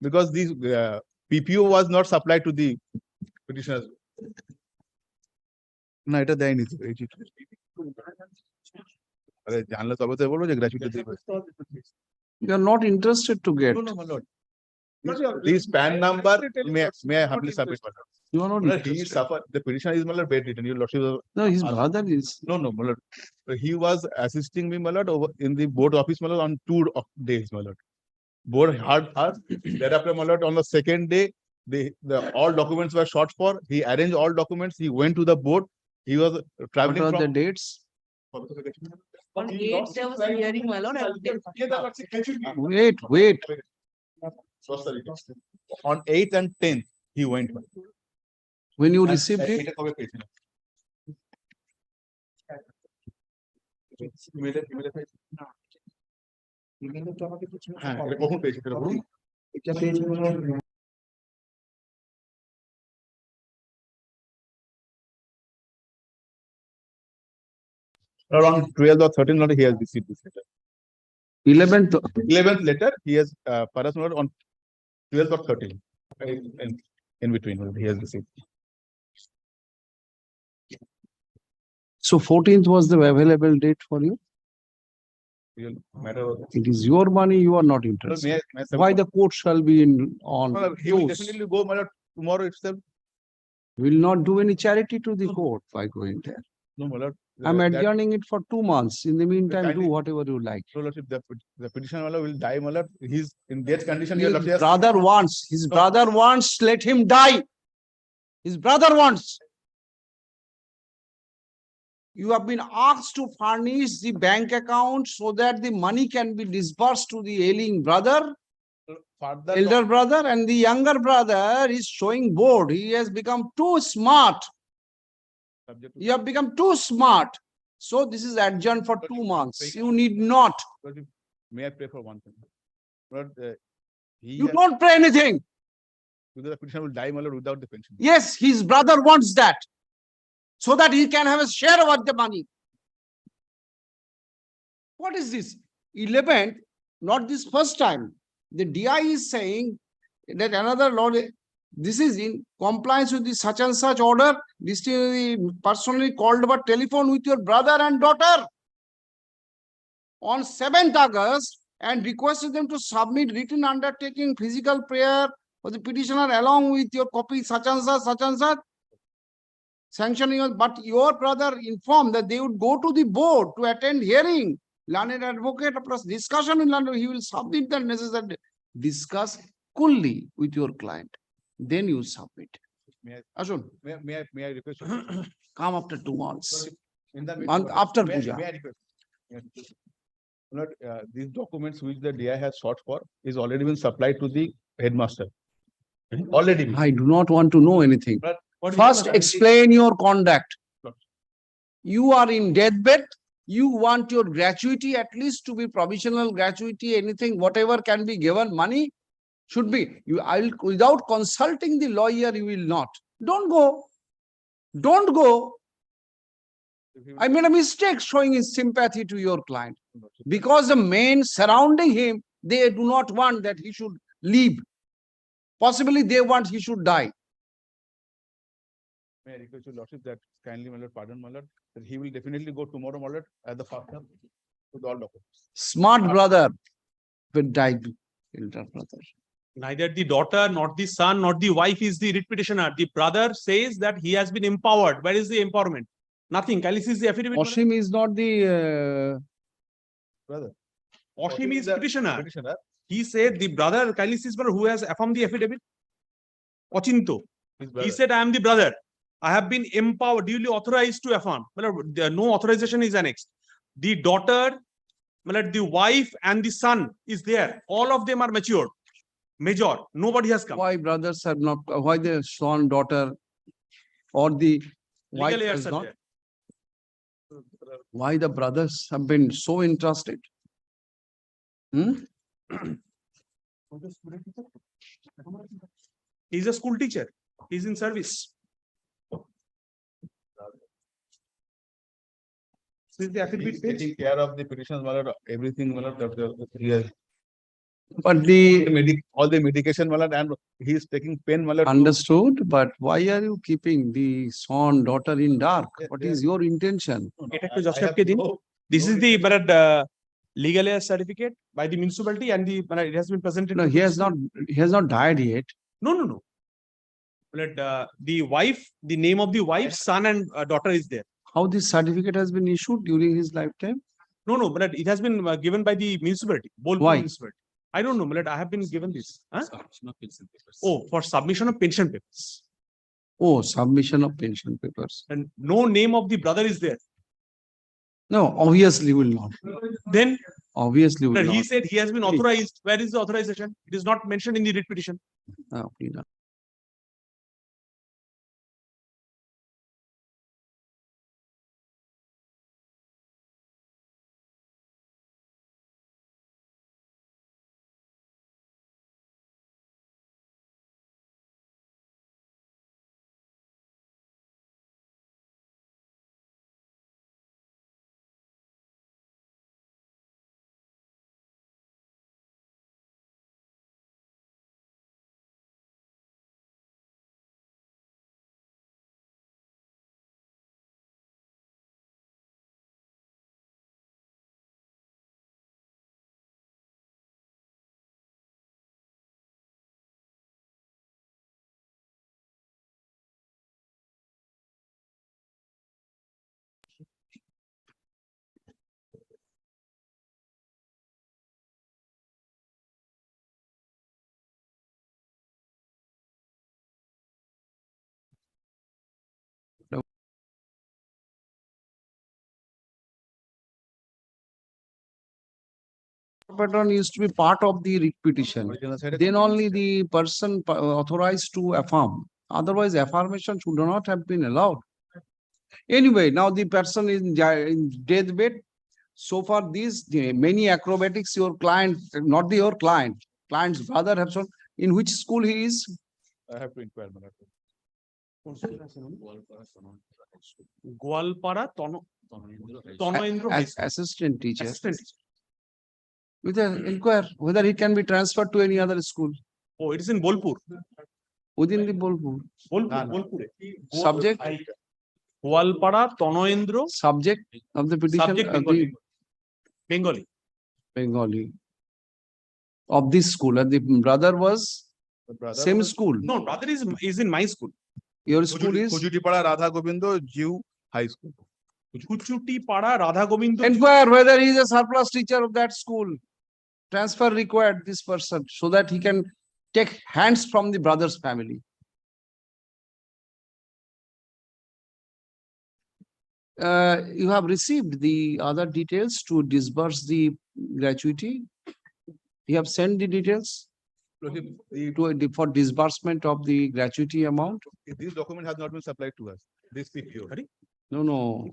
because this PPO was not supplied to the petitioners. না এটা দেয়নি তো এই চিঠি আরে জানলে তবে তো বলবো যে গ্র্যাচুইটি দেবে You are not interested to get. No, my lord. This PAN number, may I humbly submit, my lord? You are not My lord, he interested. suffered, the petitioner is, my lord, bedridden, your lordship. No, his brother is. No, my lord. So he was assisting me, my lord, over in the board office, my lord, on 2 days, my lord. Board had us, thereafter, my lord, on the second day, the all documents were sought for, he arranged all documents, he went to the board, he was What traveling are from. the dates? On 8th, there was a hearing, my lord, and Wait. Sorry. On 8th and 10th, he went. When you And received it, এটা কবে পেয়েছিলেন? Email এ পেয়েছি? হ্যাঁ, এটা কখন পেয়েছি সেটা বলুন। Around 12th or 13th, not he has received this letter. 11th letter, he has, Paras note on 12th or 13th. In between, he has received. so 14th was the available date for you. Real matter of. It is your money, you are not May interested. I Why the court shall be on No, he will close? definitely go, my lord, tomorrow itself. Will not do any charity to the court by going there. No, my lord. I'm that- adjourning it for 2 months. In the meantime, do kindly- whatever you like. No, lordship, the petitioner, my lord, will die, my lord. He's in death condition. Your His lordship has- brother wants, let him die. His brother wants. You have been asked to furnish the bank account so that the money can be disbursed to the ailing brother, Further elder brother, and the younger brother is showing bored. He has become too smart. subject to- You have become too smart. So this is adjourned for 2 months. You need not. Lordship, may I pray for one thing? Lord, he You has- don't pray anything. because the petitioner will die, my lord, without the pension. Yes, his brother wants that. So that he can have a share of the money. What is this? 11th, not this first time. The DI is saying that another law, this is in compliance with the such and such order. This is personally called over telephone with your brother and daughter on 7th August and requested them to submit written undertaking, physical prayer for the petitioner along with your copy such and such. Sanctioning, but your brother informed that they would go to the board to attend hearing. Learned advocate plus discussion in London, he will submit the necessary. Discuss coolly with your client. Then you submit. May I, Ashun, may I request? you? come after 2 months. In the Month after may I- puja. may I request? Lord, these documents which the DI has sought for is already been supplied to the headmaster. Already. been. I do not want to know anything. But what we First, cannot- explain your conduct. Sure. You are in deathbed. You want your gratuity at least to be provisional gratuity, anything, whatever can be given, money should be. Without consulting the lawyer, you will not. Don't go. Don't go. if he will- I made a mistake showing his sympathy to your client because the men surrounding him, they do not want that he should leave. Possibly they want he should die. May I request your lordship that kindly, my lord, pardon, my lord, that he will definitely go tomorrow, my lord, at the first time with all documents. Smart brother, but died. Elder brother. Neither the daughter, nor the son, nor the wife is the writ petitioner. The brother says that he has been empowered. Where is the empowerment? Nothing. Kalis is the affidavit. Oshim is not the Brother. Oshim is the petitioner. Petitioner. He said the brother, Kalis is brother who has affirmed the affidavit. Ochinto. His He brother. said, I am the brother. I have been empowered, duly authorized to affirm. No authorization is annexed. The daughter, the wife and the son is there. All of them are matured. Major. Nobody has come. Why brothers have not, why the son, daughter, or the wife Legal heirs has are not? there. Why the brothers have been so interested? Hmm? He's a school teacher. He's in service. Since the affidavit He's page. taking care of the petitions, my lord, everything, my lord, that he has. But the All the medication, my lord, and he is taking pain, my lord. understood, but why are you keeping the son, daughter in dark? What is your intention? This is the legal heir certificate by the municipality, and it has been presented. No, to he the has not died yet. No. The wife, the name of the wife, son, and daughter is there. How this certificate has been issued during his lifetime? No, but it has been given by the municipality. Bolpur Why? municipality. I don't know, I have been given this. Huh? Oh, for submission of pension papers. Oh, submission of pension papers. And no name of the brother is there. No, obviously will not. Then Obviously will he not. said he has been authorized. Where is the authorization? It is not mentioned in the writ petition. No, please not. Pattern used to be part of the writ petition. Then only the person authorized to affirm. Otherwise, affirmation should not have been allowed. Anyway, now the person is in deathbed. So far, many acrobatics your client, not your client's brother have shown. In which school he is? I have to inquire, my lord. Gwalpara Tonoendra High School. Assistant teacher. Assistant teacher. With an inquire whether he can be transferred to any other school Oh, it is in Bolpur. within the Bolpur. Bolpur. Subject, Gwalpara Tonoendra. subject of the petition Subject of the Bengali. Bengali of this school, and the brother was same school. No, brother is in my school. Your school is Kujutipada Radha Gobindo Jew High School. Kuchutipada Radha Gobindo. inquire whether he is a surplus teacher of that school. Transfer required this person so that he can take hands from the brother's family. You have received the other details to disburse the gratuity. You have sent the details for disbursement of the gratuity amount. This document has not been supplied to us. This PPO. No.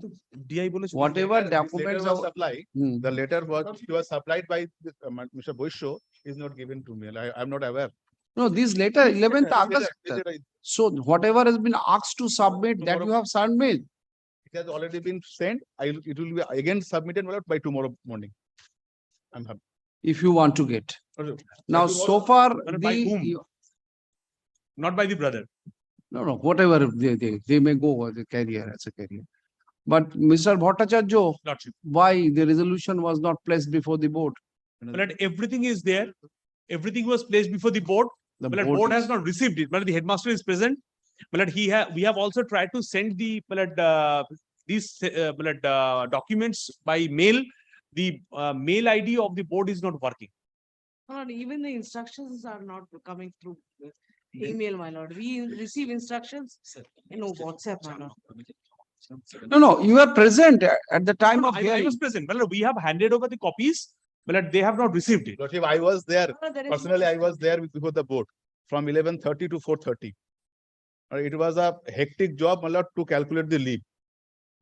Whatever documents was are supplied, the letter was supplied by Mr. Boisho is not given to me. I am not aware. No, this letter 11th August. So whatever has been asked to submit, that you have submitted. It has already been sent. It will be again submitted by tomorrow morning. I'm happy. If you want to get. Now, so far, By whom? Not by the brother. No, whatever they may go as a career, But Mr. Bhattacharya, why the resolution was not placed before the board? But everything is there. Everything was placed before the board. The But board has not received it. But the headmaster is present. But we have also tried to send these documents by mail. The mail ID of the board is not working. Even the instructions are not coming through email, my lord. We receive instructions No, WhatsApp, madam. No, you are present at the time of I hearing. was present. Well, we have handed over the copies, but they have not received it. Lordship, I was there. No, there is no Personally, I was there before the board from 11:30 to 4:30. It was a hectic job, my lord, to calculate the leave.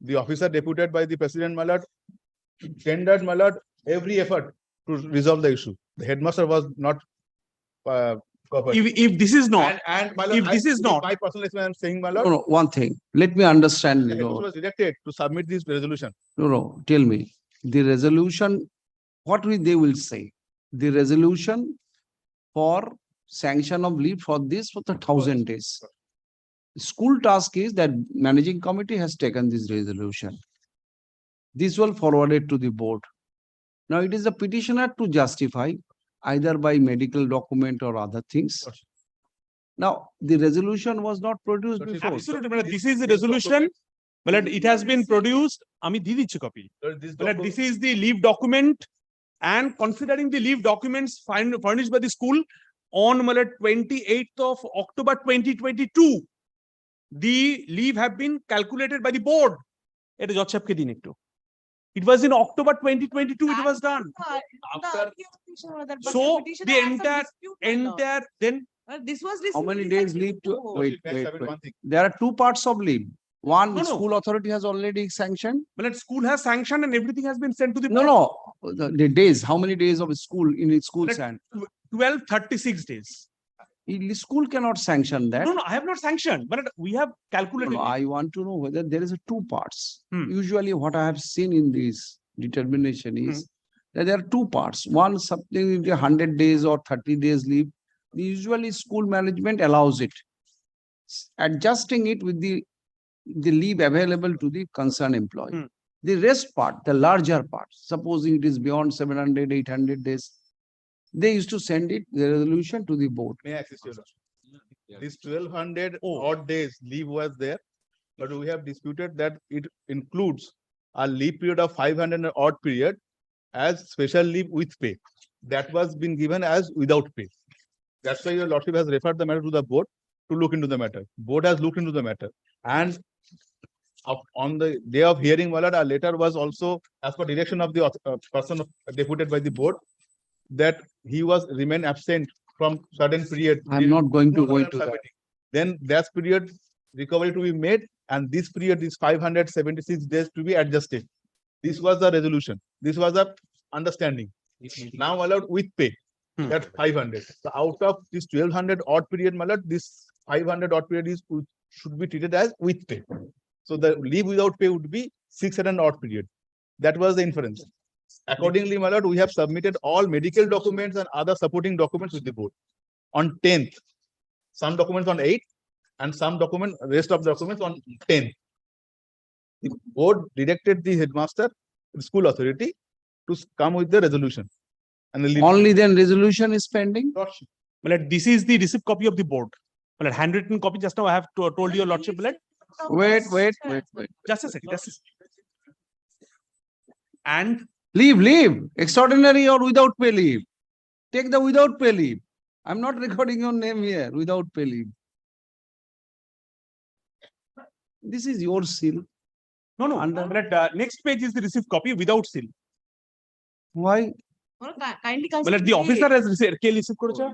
The officer deputed by the president, my lord, tendered, my lord, every effort to resolve the issue. The headmaster was not covered. If this is not, And my lord, if this is not, my personal experience, I am saying, my No, lord, no, one thing, let me understand, the headmaster was directed to submit this resolution. no, tell me, the resolution, what they will say? The resolution for sanction of leave for this for the 1,000 days. School task is that managing committee has taken this resolution. This will forwarded to the board. Now it is the petitioner to justify either by medical document or other things. Now, the resolution was not produced before. absolutely, madam, this is the resolution. Well, it has been produced. Ami didi copy. Well, this is the leave document, and considering the leave documents furnished by the school on 28th of October 2022, the leave have been calculated by the board. It was in October 2022. It was done. After. So the entire then. This was. How many days leave to, wait. One thing. There are two parts of leave. One, No. school authority has already sanctioned. Well, school has sanctioned and everything has been sent to the No, the days, how many days of school in its school Let- stand? 1236 days. The school cannot sanction that. No, I have not sanctioned, but we have calculated. No, I want to know whether there is a two parts. Hmm. Usually what I have seen in this determination is that there are two parts. One, something in the 100 days or 30 days leave. Usually school management allows it. Adjusting it with the leave available to the concerned employee. Hmm. The rest part, the larger part, supposing it is beyond 700, 800 days, they used to send it, the resolution to the board. May I assist you? Lord? This 1200 odd days leave was there, but we have disputed that it includes a leave period of 500 odd period as special leave with pay. That was been given as without pay. That's why your lordship has referred the matter to the board to look into the matter. Board has looked into the matter. And on the day of hearing, my lord, a letter was also, as per direction of the person deputed by the board, that he was remain absent from certain period. I'm not going to go into that. Then that period recovery to be made, and this period is 576 days to be adjusted. This was the resolution. This was the understanding. Now allowed with pay. That 500. So out of this 1200 odd period, my lord, this 500 odd period is should be treated as with pay. So the leave without pay would be 600 odd period. That was the inference. Accordingly, my lord, we have submitted all medical documents and other supporting documents with the board on 10th. Some documents on 8th and some rest of documents on 10th. The board directed the headmaster, the school authority, to come with the resolution. And the Only then resolution is pending? Well, this is the receipt copy of the board. Well, handwritten copy, just now I have told your lordship. Wait. Just a second. And Leave, extraordinary or without pay leave. Take the without pay leave. I'm not recording your name here, without pay leave. This is your seal. No. But next page is the receipt copy without seal. Why? Kindly Well, the officer has received. Deputy Secretary.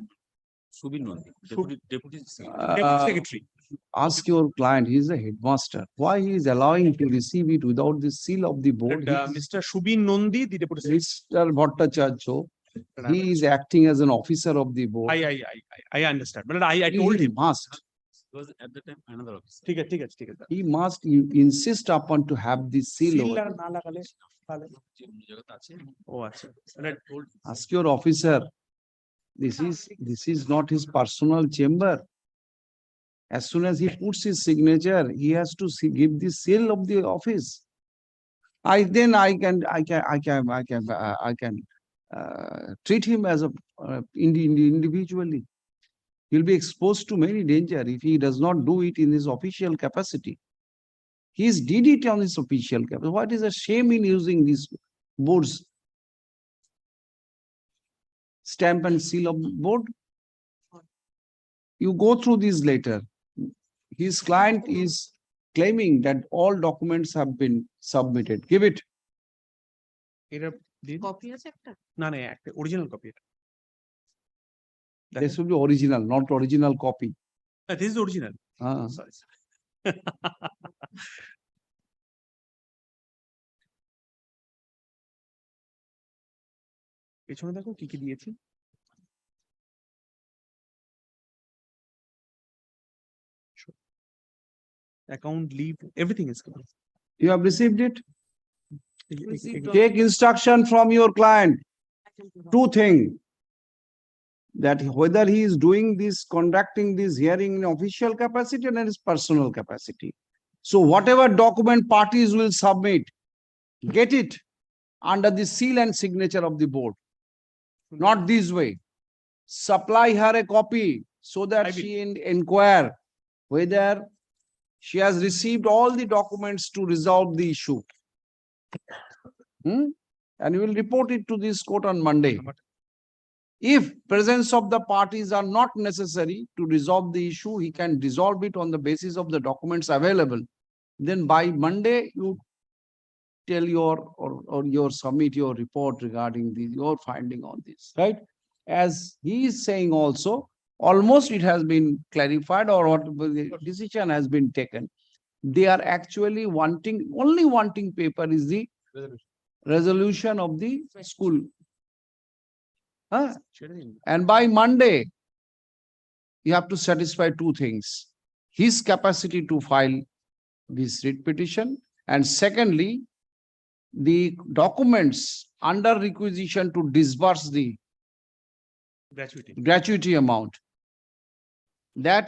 Ask your client, he is a headmaster. Why he is allowing to receive it without the seal of the board? Mr. Shubin Nondi, the deputy secretary. Mr. Bhattacharya, he is acting as an officer of the board. I understand. But I told him. Must. was at the time another officer. He must insist upon to have the seal. over it. Ask your officer. This is not his personal chamber. As soon as he puts his signature, he has to give the seal of the office. I can treat him as a individually. He'll be exposed to many danger if he does not do it in his official capacity. He did it on his official capacity. What is a shame in using these boards? Stamp and seal of board. You go through this later. his client is claiming that all documents have been submitted. Give it. Copy আছে একটা? না না একটা original copy এটা। This will be original, not original copy. This is original. Ah. Sorry. পেছনে দেখো কি কি দিয়েছি। Account, leave, everything is covered. You have received it? Take instruction from your client. Two things. That whether he is doing this, conducting this hearing in official capacity and in his personal capacity. So whatever document parties will submit, get it under the seal and signature of the board. Not this way. Supply her a copy so that she inquire whether she has received all the documents to resolve the issue. And you will report it to this court on Monday. If presence of the parties are not necessary to resolve the issue, he can resolve it on the basis of the documents available. Then by Monday, you tell your submit your report regarding your finding on this, right? As he is saying also, almost it has been clarified or what the decision has been taken. They are actually only wanting paper is the resolution of the school. And by Monday, you have to satisfy two things. His capacity to file this writ petition, and secondly, the documents under requisition to disburse the gratuity amount. That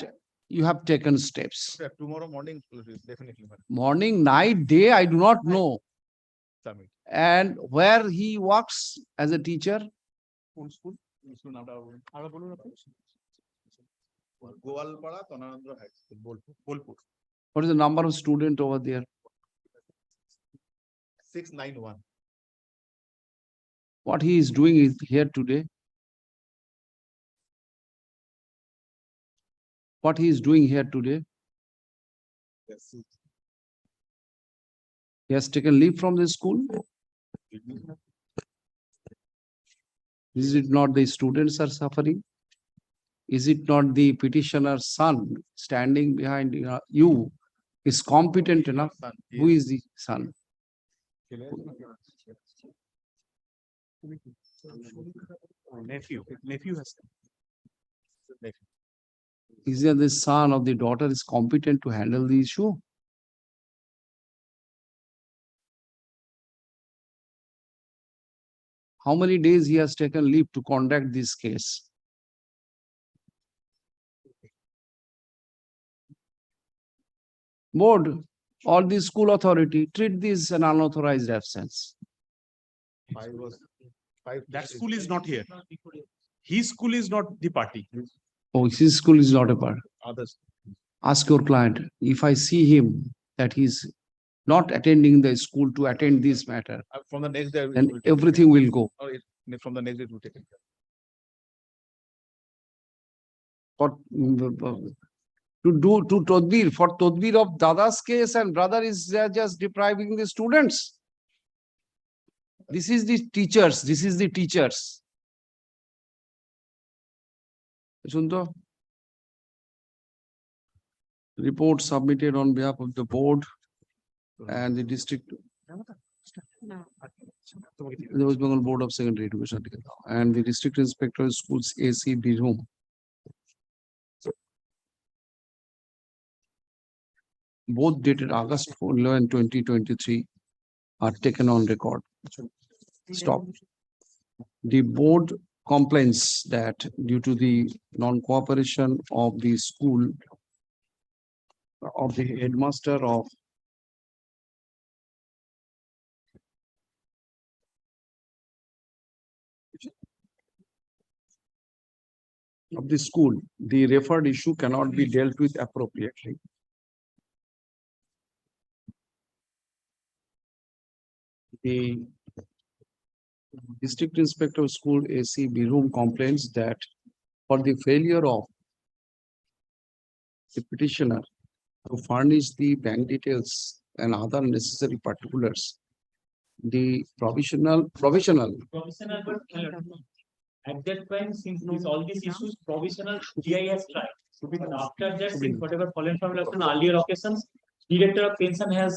you have taken steps. Tomorrow morning, definitely. Morning, night, day, I do not know. Submit. And where he works as a teacher, কোন school? School নামটা আবার বলুন আপনি। Goalpara Tanananda high school, Bolpur. what is the number of student over there? 691. What he is doing is here today. What he is doing here today? Yes. He has taken leave from the school. Is it not the students are suffering? Is it not the petitioner's son standing behind you is competent enough? Who is the son? Nephew has come. Is there the son of the daughter is competent to handle the issue? How many days he has taken leave to conduct this case? Board or the school authority treat this an unauthorized absence. That school is not here. His school is not the party. Oh, his school is not a part. Others. Ask your client, if I see him that he's not attending the school to attend this matter, From the next day. then everything will go. From the next day to take it. For Todbir, for Todbir of Dada's case and brother is just depriving the students. This is the teachers, this is the teachers. Sunto? Report submitted on behalf of the board and the district. The West Bengal Board of Secondary Education and the district inspector of schools AC Birhum. Both dated August 11, 2023 are taken on record. Stop. The board complains that due to the non-cooperation of the school of the headmaster of the school, the referred issue cannot be dealt with appropriately. The district inspector of school AC Birhum complains that for the failure of the petitioner to furnish the bank details and other necessary particulars. The provisional, Provisional, but at that time, since all these issues, provisional GI has tried. But after that, since whatever fallen from earlier occasions, Director of Pension has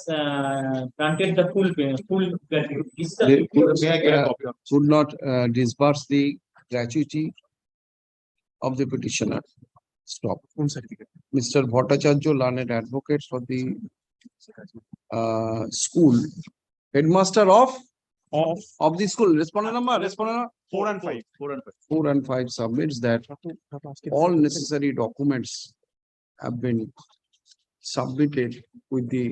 granted the full gratuity. Is the they May I get a copy of? could not disburse the gratuity of the petitioner. Stop. Mr. Bhattacharya, learned advocate for the school, headmaster of the school, respondent number, 4 and 5. 4 and 5 submits that all necessary documents have been submitted with the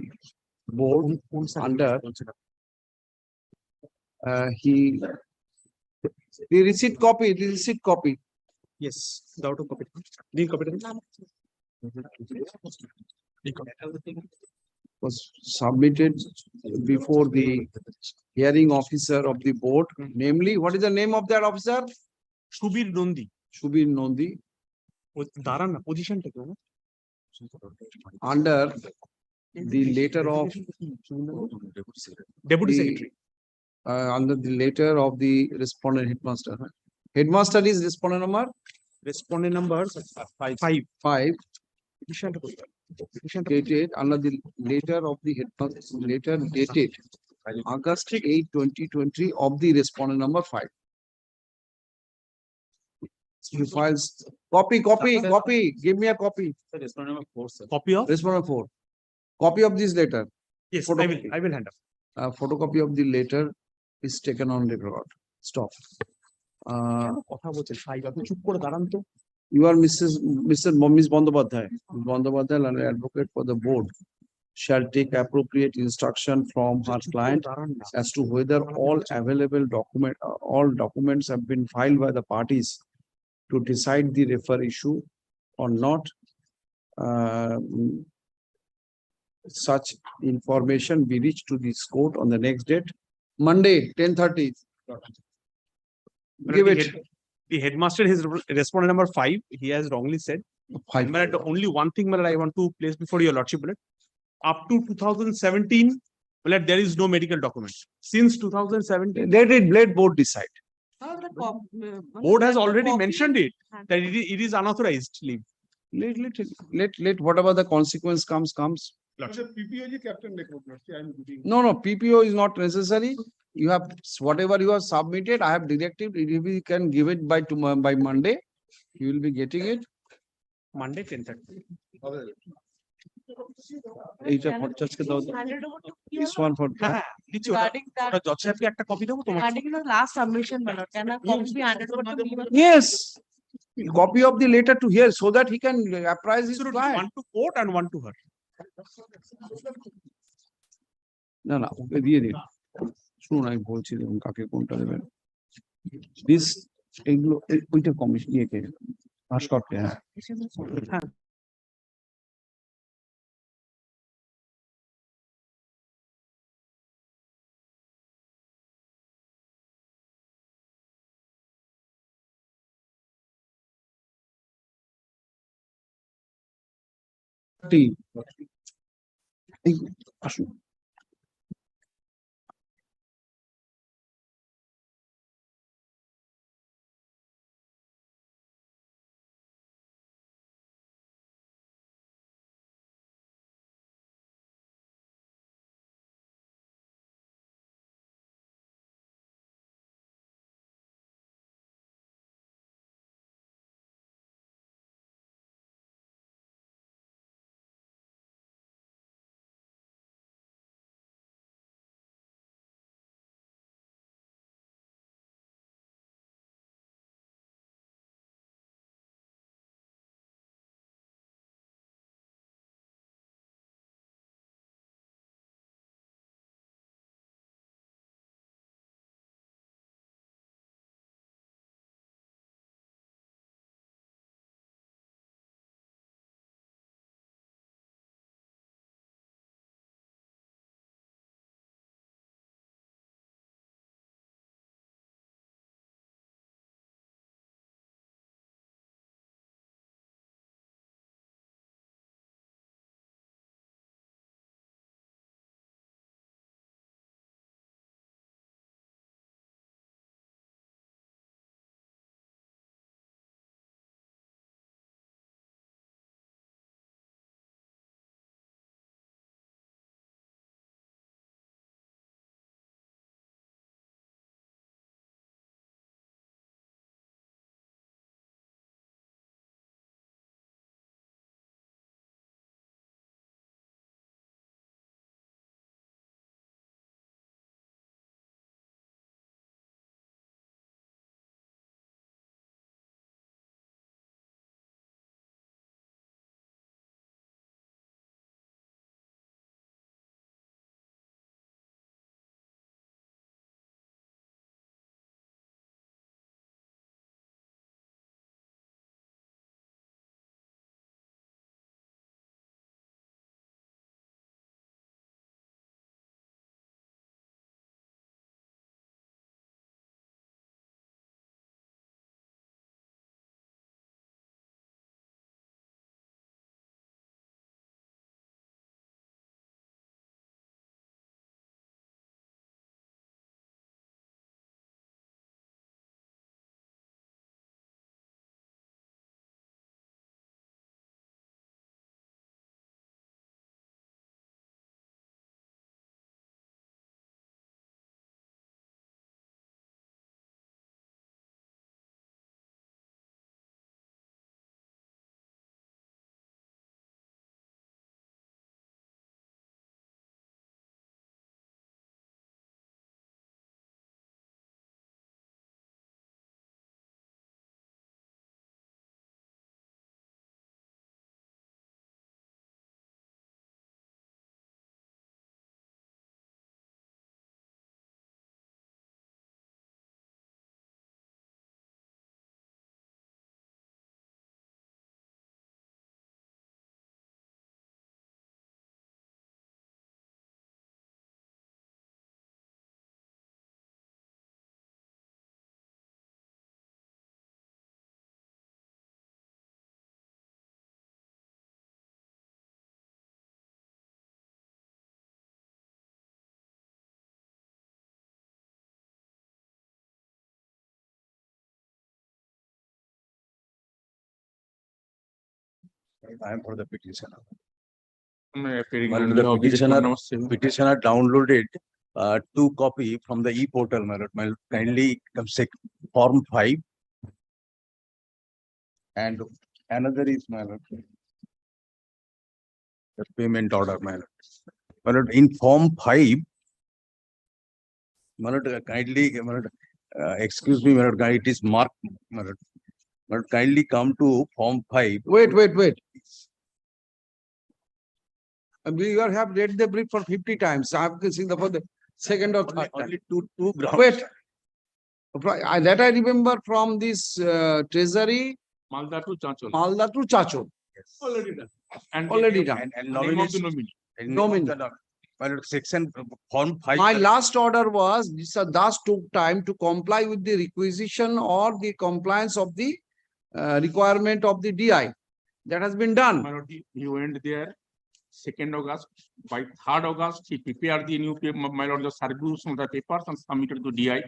board under the receipt copy. Yes, without a copy. Need copy. Was submitted before the hearing officer of the board, namely, what is the name of that officer? Shubir Nondi. Shubir Nondi, দাঁড়ান না, পজিশনটা কি? under the letter of Deputy the, Secretary. under the letter of the respondent headmaster. Headmaster is respondent number Respondent numbers 5, Petitionটা কোথায়? dated under the letter of the headmaster, letter dated August 8, 2020 of the respondent number 5. He files copy, give me a copy. Respondent number 4, sir. Copy of? Respondent 4. Copy of this letter. Yes, Photocopy. I will hand up. Photocopy of the letter is taken on record. Stop. কথা বলছে side, আপনি চুপ করে দাঁড়ান তো। You are Mr. Ms. Bandyopadhyay. Bandyopadhyay, learned advocate for the board, shall take appropriate instruction from her client as to whether all documents have been filed by the parties to decide the refer issue or not. Such information be reached to this court on the next date, Monday, 10:30. Give it. The headmaster, his respondent number 5, he has wrongly said. 5. But only one thing I want to place before your lordship. Up to 2017, there is no medical document. Since 2017, Let board decide. board has already mentioned it, that it is unauthorized leave. Let whatever the consequence comes. PPOG captain record. I'm reading. No, PPO is not necessary. You have whatever you have submitted, I have directed, if you can give it by tomorrow, by Monday, you will be getting it. Monday 10:30. এইটা জজকে দাও তো। This one for দিচ্ছি ওটা। ওটা জজ সাহেবকে একটা copy দেবো তোমার? Regarding the last submission, Malord, can a copy be handed over to me? Yes, copy of the letter to here so that he can apprise his client. One to court and one to her. না ওকে দিয়ে দিন। শুনুন আমি বলছি দেখুন কাকে কোনটা দেবেন। This এগুলো ওইটা কমিশন ইয়েকে ভাস্করকে, হ্যাঁ। আসুন। I am for the petitioner. appearing Well, on the behalf of the petitioner- report number 7. Petitioner downloaded 2 copy from the e-portal, my lord. My lord, kindly come check form 5. And another is, my lord, the payment order, my lord. My lord, in form 5, my lord, kindly, my lord, excuse me, my lord, it is marked, my lord. My lord, kindly come to form 5. Wait. You have read the brief for 50 times. I have seen for the second or third time. Only two grounds. Wait. That I remember from this treasury, Malda to Chanchol. Malda to Chachol. Already done. And Already the- done. And name of nomination. the nominee. Nominee. My lord, section form 5. My last order was, Mr. Das took time to comply with the requisition or the compliance of the requirement of the DI. That has been done. My lord, he went there 2nd August. By 3rd August, he prepared the new paper, my lord, the service of the papers and submitted to DI.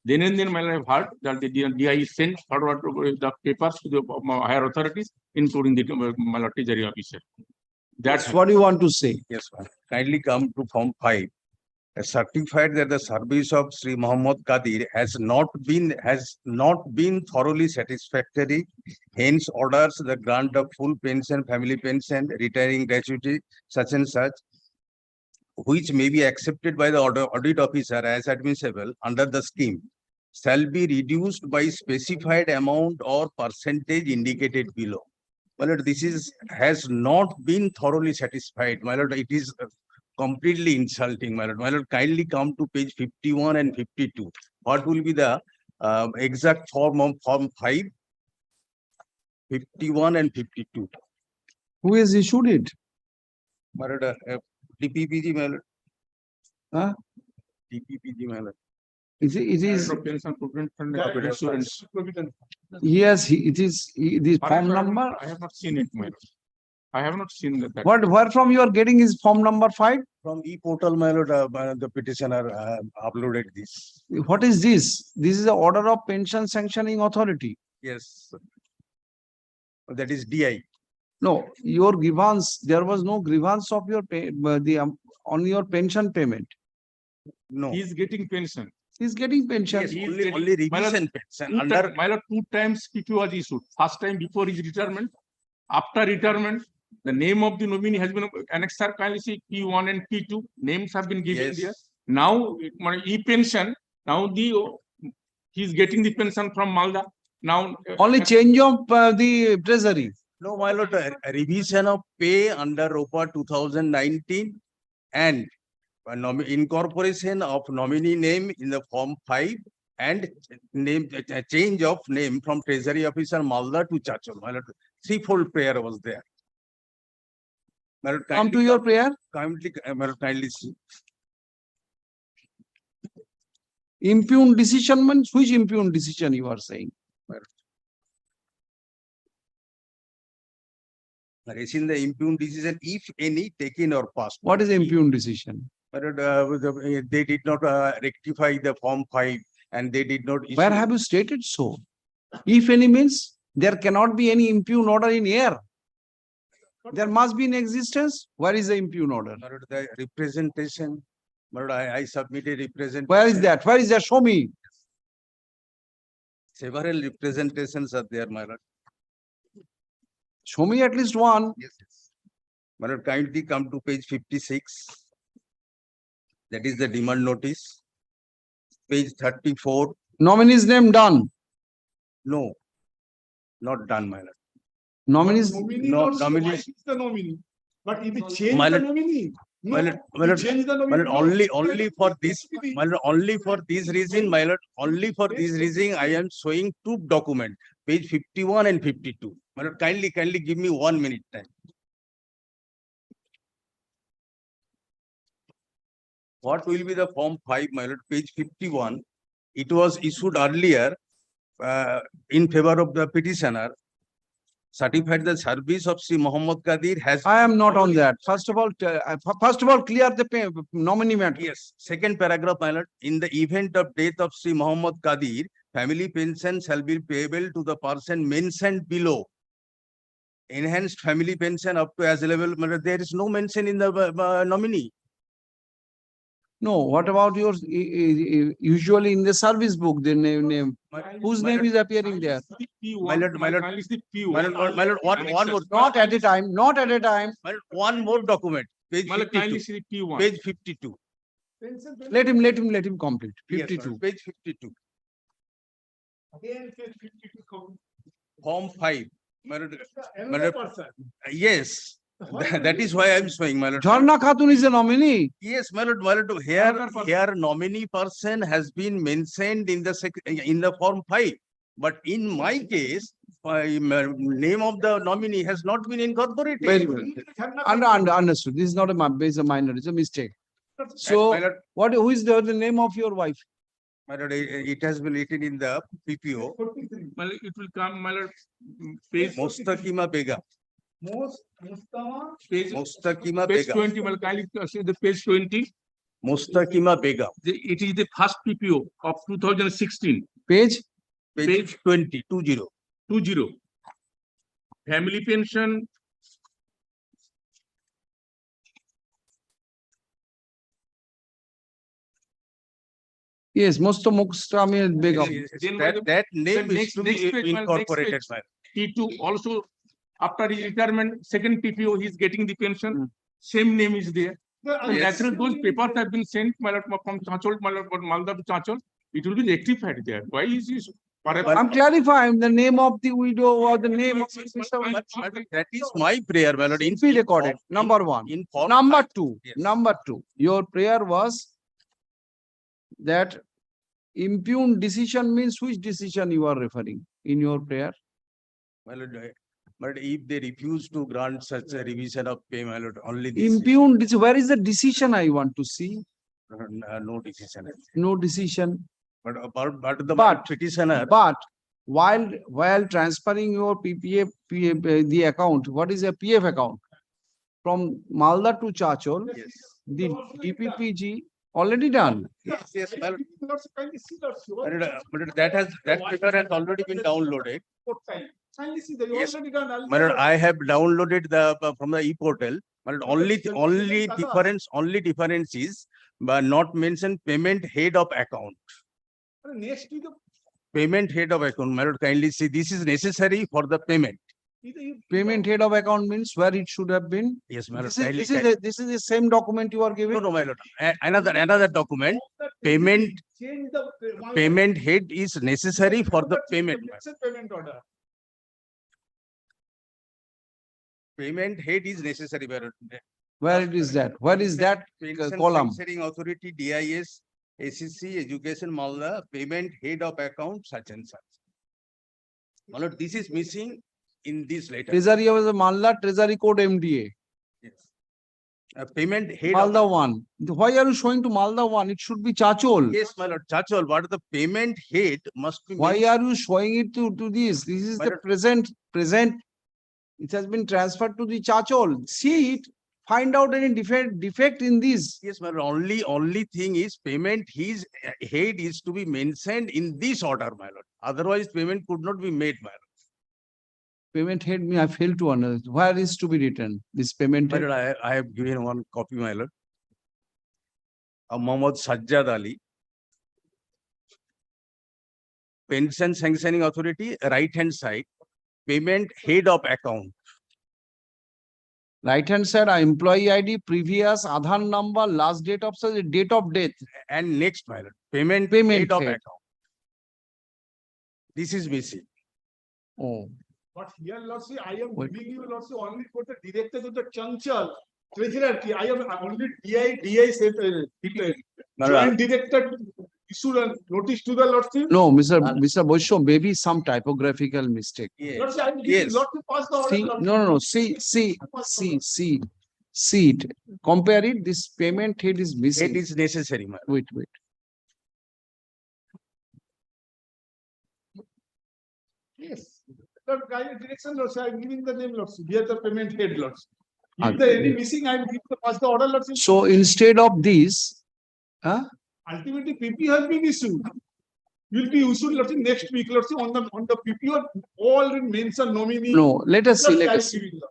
Then and then, my lord, I heard that the DI sent forward the papers to the higher authorities, including the my lord, treasury officer. That's what you want to say. Yes, ma'am. Kindly come to form 5. Certified that the service of Sri Muhammad Qadir has not been thoroughly satisfactory. Hence orders the grant of full pension, family pension, retiring gratuity, such and such, which may be accepted by the audit officer as admissible under the scheme, shall be reduced by specified amount or percentage indicated below. My lord, this has not been thoroughly satisfied. My lord, it is completely insulting, my lord. My lord, kindly come to page 51 and 52. What will be the exact form of form 5? 51 and 52. Who has issued it? My lord, DPPG, my lord. Huh? DPPG, my lord. It is, Pension Provident Fund Insurance. yes, it is, this form number. I have not seen it, my lord. I have not seen that. Where from you are getting is form number 5? From e-portal, my lord, the petitioner uploaded this. What is this? This is the order of pension sanctioning authority. Yes. That is DI. No, your grievance, there was no grievance of your pay, on your pension payment. No. He is getting pension. He's getting pension. Yes, He is only getting- my lord, revision pension Two under. time- my lord, 2 times PP was issued. First time before his retirement, after retirement, the name of the nominee has been annexed. Kindly see P1 and P2 names have been given Yes. there. Now, my e-pension, now he's getting the pension from Malda. Now. Only change of the treasury. No, my lord, a revision of pay under ROPA 2019 and incorporation of nominee name in the form 5 and name change of name from treasury officer Malda to Chachol. My lord, threefold prayer was there. My lord, Come to your prayer. kindly, my lord, kindly see. Impugned decision means which impugned decision you are saying? In the impugned decision, if any, taken or passed. What is impugned decision? But they did not rectify the form 5 and they did not issue. Where have you stated so? If any means there cannot be any impugned order in air. There must be in existence. Where is the impugned order? My lord, the representation, my lord, I submitted representation. Where is that? Where is that? Show me. Several representations are there, my lord. Show me at least one. Yes, yes. My lord, kindly come to page 56. That is the demand notice. Page 34. Nominee's name done. No, not done, my lord. Nominees. Nominee No, not nominee. suffice the nominee. But if you change My the lord, nominee. My no, lord, my you lord, change the my nominee. lord, no. only for this, my lord, only for this reason, my lord, only for this reason, I am showing 2 documents, page 51 and 52. My lord, kindly give me 1 minute time. What will be the form 5, my lord, page 51? It was issued earlier in favor of the petitioner. Certified the service of Sri Muhammad Qadir has. I am not on that. First of all, clear the nominee matter. Yes, second paragraph, my lord. In the event of death of Sri Muhammad Qadir, family pension shall be payable to the person mentioned below. enhanced family pension up to as level, my lord, there is no mention in the nominee. No, what about your, usually in the service book, the name, whose My name lord, is appearing there? My lord, my lord, my lord, one more, Not at a time, not at a time. my lord, one more document, page Malad, kindly 52, see the P1. page 52. Let him complete. Yes, my 52. lord, page 52, Again, page 52 come. form 5. My lord, my Another lord, person. yes, that is why I am showing, my lord. Jharna Khatun is a nominee. Yes, my lord, here nominee person has been mentioned in the form 5. But in my case, name of the nominee has not been incorporated. Very well. Understood. This is not a is a minor, it's a mistake. So, my lord, who is the name of your wife? my lord, it has been written in the PPO, Malad, it will come, Malad, page, Mustaqima Begum. page, Mustaqima page Begum. 20, Malad, kindly see the page 20. Mustaqima Begum. It is the first PPO of 2016. Page? Page 20. 20. Family pension. Yes, Mustaqima Begum. That name is to next be page, Malad, incorporated, next my page. T2 also, after his retirement, second PPO, he is getting the pension. Same name is there. So naturally, those papers have been sent, Malad, from Chachol, Malad, Malda to Chachol. It will be rectified there. Why is this? I'm clarifying the name of the widow or the name of That is my prayer, my lord. be recorded. Number one. Number two. Yes. Number two. Your prayer was that impugned decision means which decision you are referring in your prayer? My lord, but if they refuse to grant such a revision of pay, my lord, only this. Impugned, where is the decision I want to see? No decision. No decision. But the But- petitioner. But while transferring your PPF, the account, what is a PF account? From Malda to Chachol, Yes. the DPPG already done. Yes, my lord. Kindly see that. But that paper has already been downloaded. Kindly see that. You Yes. already done. My lord, I have downloaded from the e-portal. But only difference is but not mention payment head of account. Next to the. Payment head of account. My lord, kindly see, this is necessary for the payment. Payment head of account means where it should have been. Yes, my lord. This is the same document you are giving. No, my lord. Another document. Payment head is necessary for the payment. Payment order. Payment head is necessary, my lord. Where it is that? Where is that Pension column? Sanctioning Authority, DIS, ACC, Education, Malda, payment head of account, such and such. My lord, this is missing in this letter. Treasury was a Malda Treasury Code MDA. Yes. Payment head Malda of. 1. Why are you showing to Malda 1? It should be Chachol. Yes, my lord, Chachol, but the payment head must be. Why are you showing it to this? This is My the lord. present. It has been transferred to the Chachol. See it. Find out any defect in this. Yes, my lord, only thing is payment his head is to be mentioned in this order, my lord. Otherwise, payment could not be made, my lord. Payment head me, I fail to understand. Where is to be written? This payment My head. lord, I have given one copy, my lord. Mohammad Sajjad Ali. Pension Sanctioning Authority, right hand side, payment head of account. Right hand side, employee ID, previous Aadhaar number, last date of such, date of death. And next, my lord, payment Payment head of head. account. This is missing. Oh. But here, Lord, see, I am Wait. giving you, Lord, see, only for the director of the Chanchal. Treasurer, I am only DI said, joint director issued a notice to the Lord, see. No, Mr. Bosho, maybe some typographical mistake. Lord, see, I am giving Yes. Lord to pass the order. See, Lord. no. See it. Compare it. This payment head is missing. Head is necessary, my lord. Wait. Yes. Lord, guide direction, Lord, see, I am giving the name, Lord, see. Here the payment head, Lord. If Okay. there any missing, I am giving the pass the order, Lord. See. So instead of this, Ultimately, PP has been issued. will be issued, let's say, next week, let's say, on the PPO, all mention nominee. No, let us see, Let's say let I am us see. giving,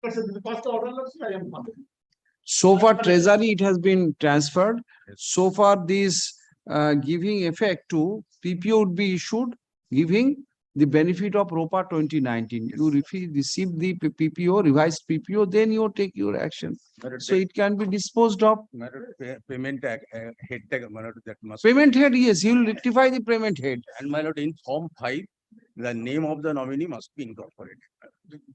let's say, the first order, let's say, I am. So far treasury, it has been transferred. So far this giving effect to PPO would be issued, giving the benefit of ROPA 2019. You receive the PPO, revised PPO, then you take your action. So it can be disposed of. Payment head tag, my lord, that must. Payment head, yes, you will rectify the payment head. And my lord, in Form 5, the name of the nominee must be incorporated.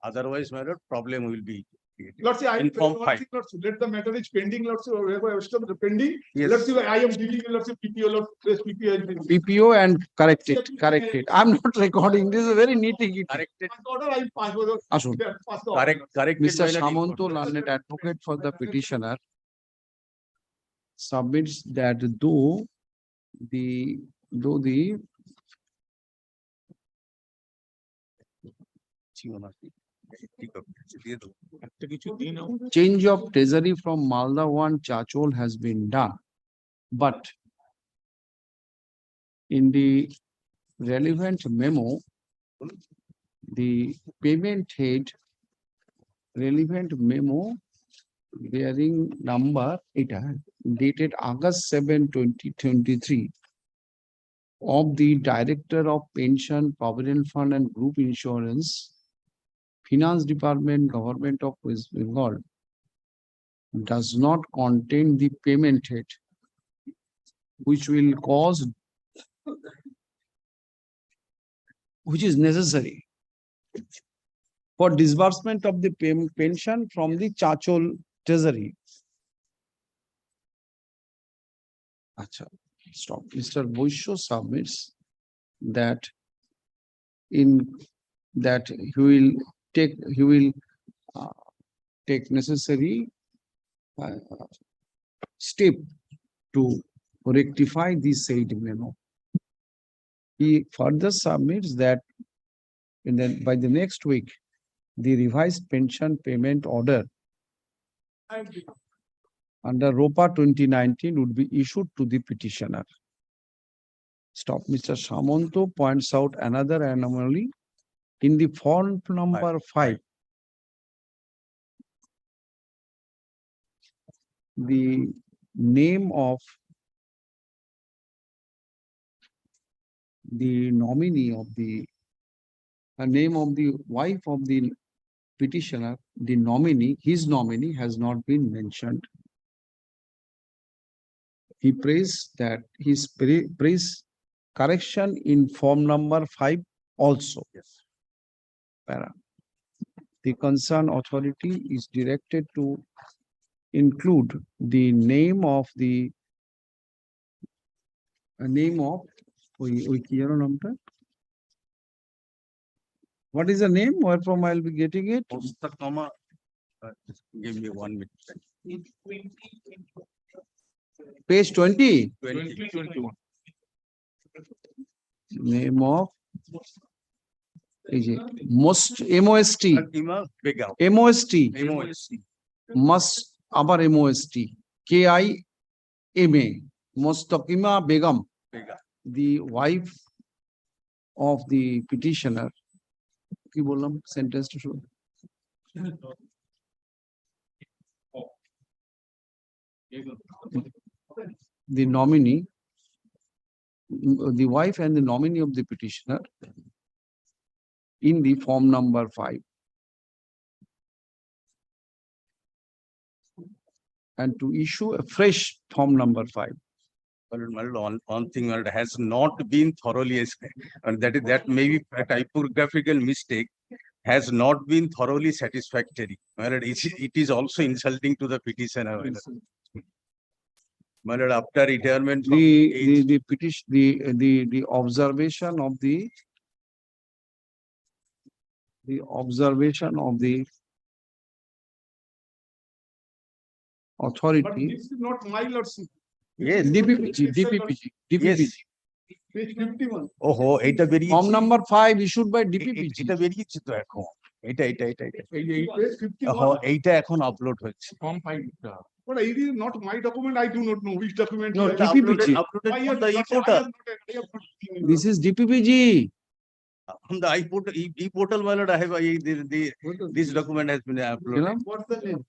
Otherwise, my lord, problem will be created. Let's say I am In Form 5. let's say, let the matter is pending, let's say, the pending. Yes. Let's say I am giving, let's say, PPO, let's say, PPO. has been- PPO and correct it, correct it. I'm not recording, this is very nitty-gritty. Corrected. First order, I pass over. Ashun. Pass the order. Correct. Mr. Samanto, learned advocate for the petitioner, submits that though the change of treasury from Malda 1 Chachol has been done, but in the relevant memo, the payment head relevant memo bearing number dated August 7, 2023 of the Director of Pension, Provident Fund and Group Insurance, Finance Department, Government of West Bengal, does not contain the payment head, which will cause, which is necessary for disbursement of the pension from the Chachol treasury. Acha, stop. Mr. Boisho submits that he will take necessary step to rectify this said memo. He further submits that by the next week, the revised pension payment order under ROPA 2019 would be issued to the petitioner. Stop. Mr. Samanto points out another anomaly in the form number 5. The name of the nominee of the name of the wife of the petitioner, the nominee, his nominee has not been mentioned. He prays that his prays correction in form number 5 also. Yes. The concerned authority is directed to include the name of the what is the name? Where from I'll be getting it? Give me 1 minute. Page 20. 21. Name of most MOST. MOST. Must abar MOST. KIMA. Mustaqima Begum. The wife of the petitioner. Ki bolam sentence to show. The nominee, the wife and the nominee of the petitioner in the form number 5. And to issue a fresh form number 5. One thing has not been thoroughly, and that may be a typographical mistake, has not been thoroughly satisfactory. It is also insulting to the petitioner. After retirement from the petition, the observation of the authority. But this is not my lordship. Yes. DPPG. Yes. Page 51. Oh, এটা বেরিয়েছে। Form number 5 issued by DPPG. এটা বেরিয়েছে তো এখন। এটা। Page 51. এইটা এখন upload হচ্ছে। Form 5. But it is not my document. I do not know which document. No, he has DPPG. uploaded. Why you have the not- I e-portal. have not seen it. This is DPPG. On the e-portal, my lord, I have, this document has been You uploaded. know, What's the name?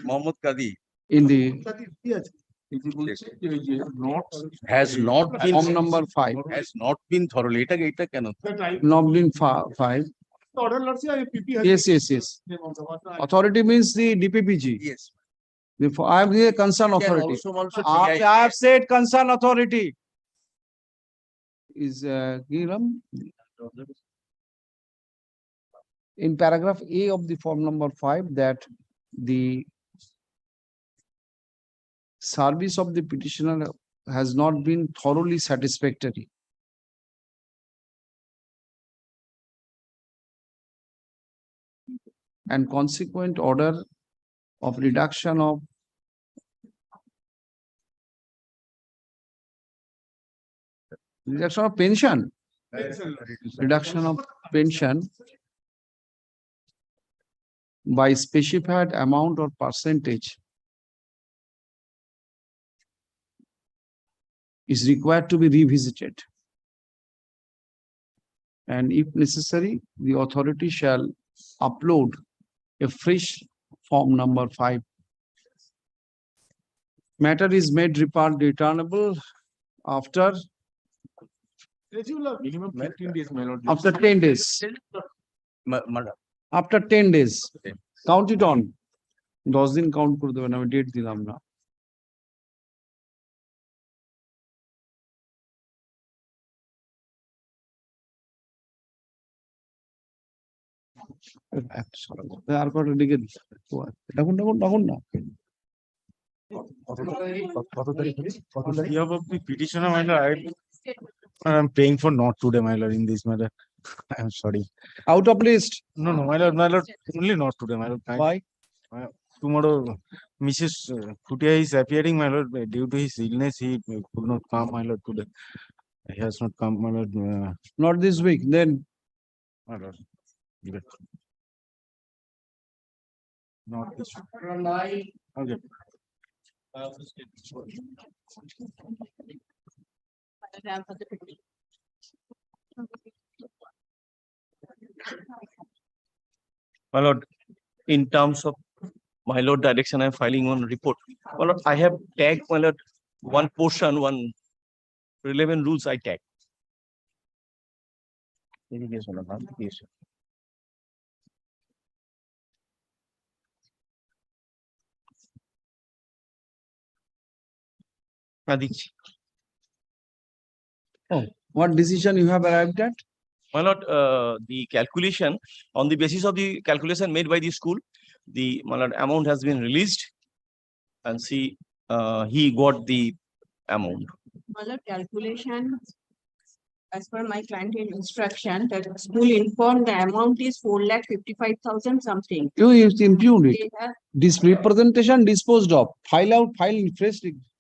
Mohammed Kadi in the has not been. form number 5, Has not been thoroughly. Eta cannot. not been 5. The order, Lord, see, PP has. Yes. Authority means the DPPG. Yes. I am the concerned Can authority. also I have said concerned authority. Is Giram? In paragraph A of the form number 5, that the service of the petitioner has not been thoroughly satisfactory. And consequent order of reduction of pension. Reduction of pension by specified amount or percentage is required to be revisited. And if necessary, the authority shall upload a fresh form number 5. Matter is made returnable after Minimum 15 days, my lord. after 10 days. After 10 days. Count it on. 10 din count করে দেবেন, আমি date দিলাম না। আর কটা লিখে দিচ্ছি। ডাকুন না। Behalf of the petitioner, my lord, I'm paying for not today, my lord, in this matter. I'm sorry. Out of list. No, my lord, only not today, my lord. Why? Tomorrow, Mrs. Kutia is appearing, my lord, due to his illness, he could not come, my lord, today. He has not come, my lord. Not this week, then. My lord. Give it. Not this week. Okay. My lord, in terms of my lord direction, I am filing one report. My lord, I have tagged, my lord, one portion, one relevant rules I tag. Oh, what decision you have arrived at? My lord, the calculation, on the basis of the calculation made by the school, the my lord, amount has been released, and see, he got the amount. Mother calculation, as per my client instruction, that school informed the amount is 4,55,000 something. You impugn it. They have This representation disposed of. File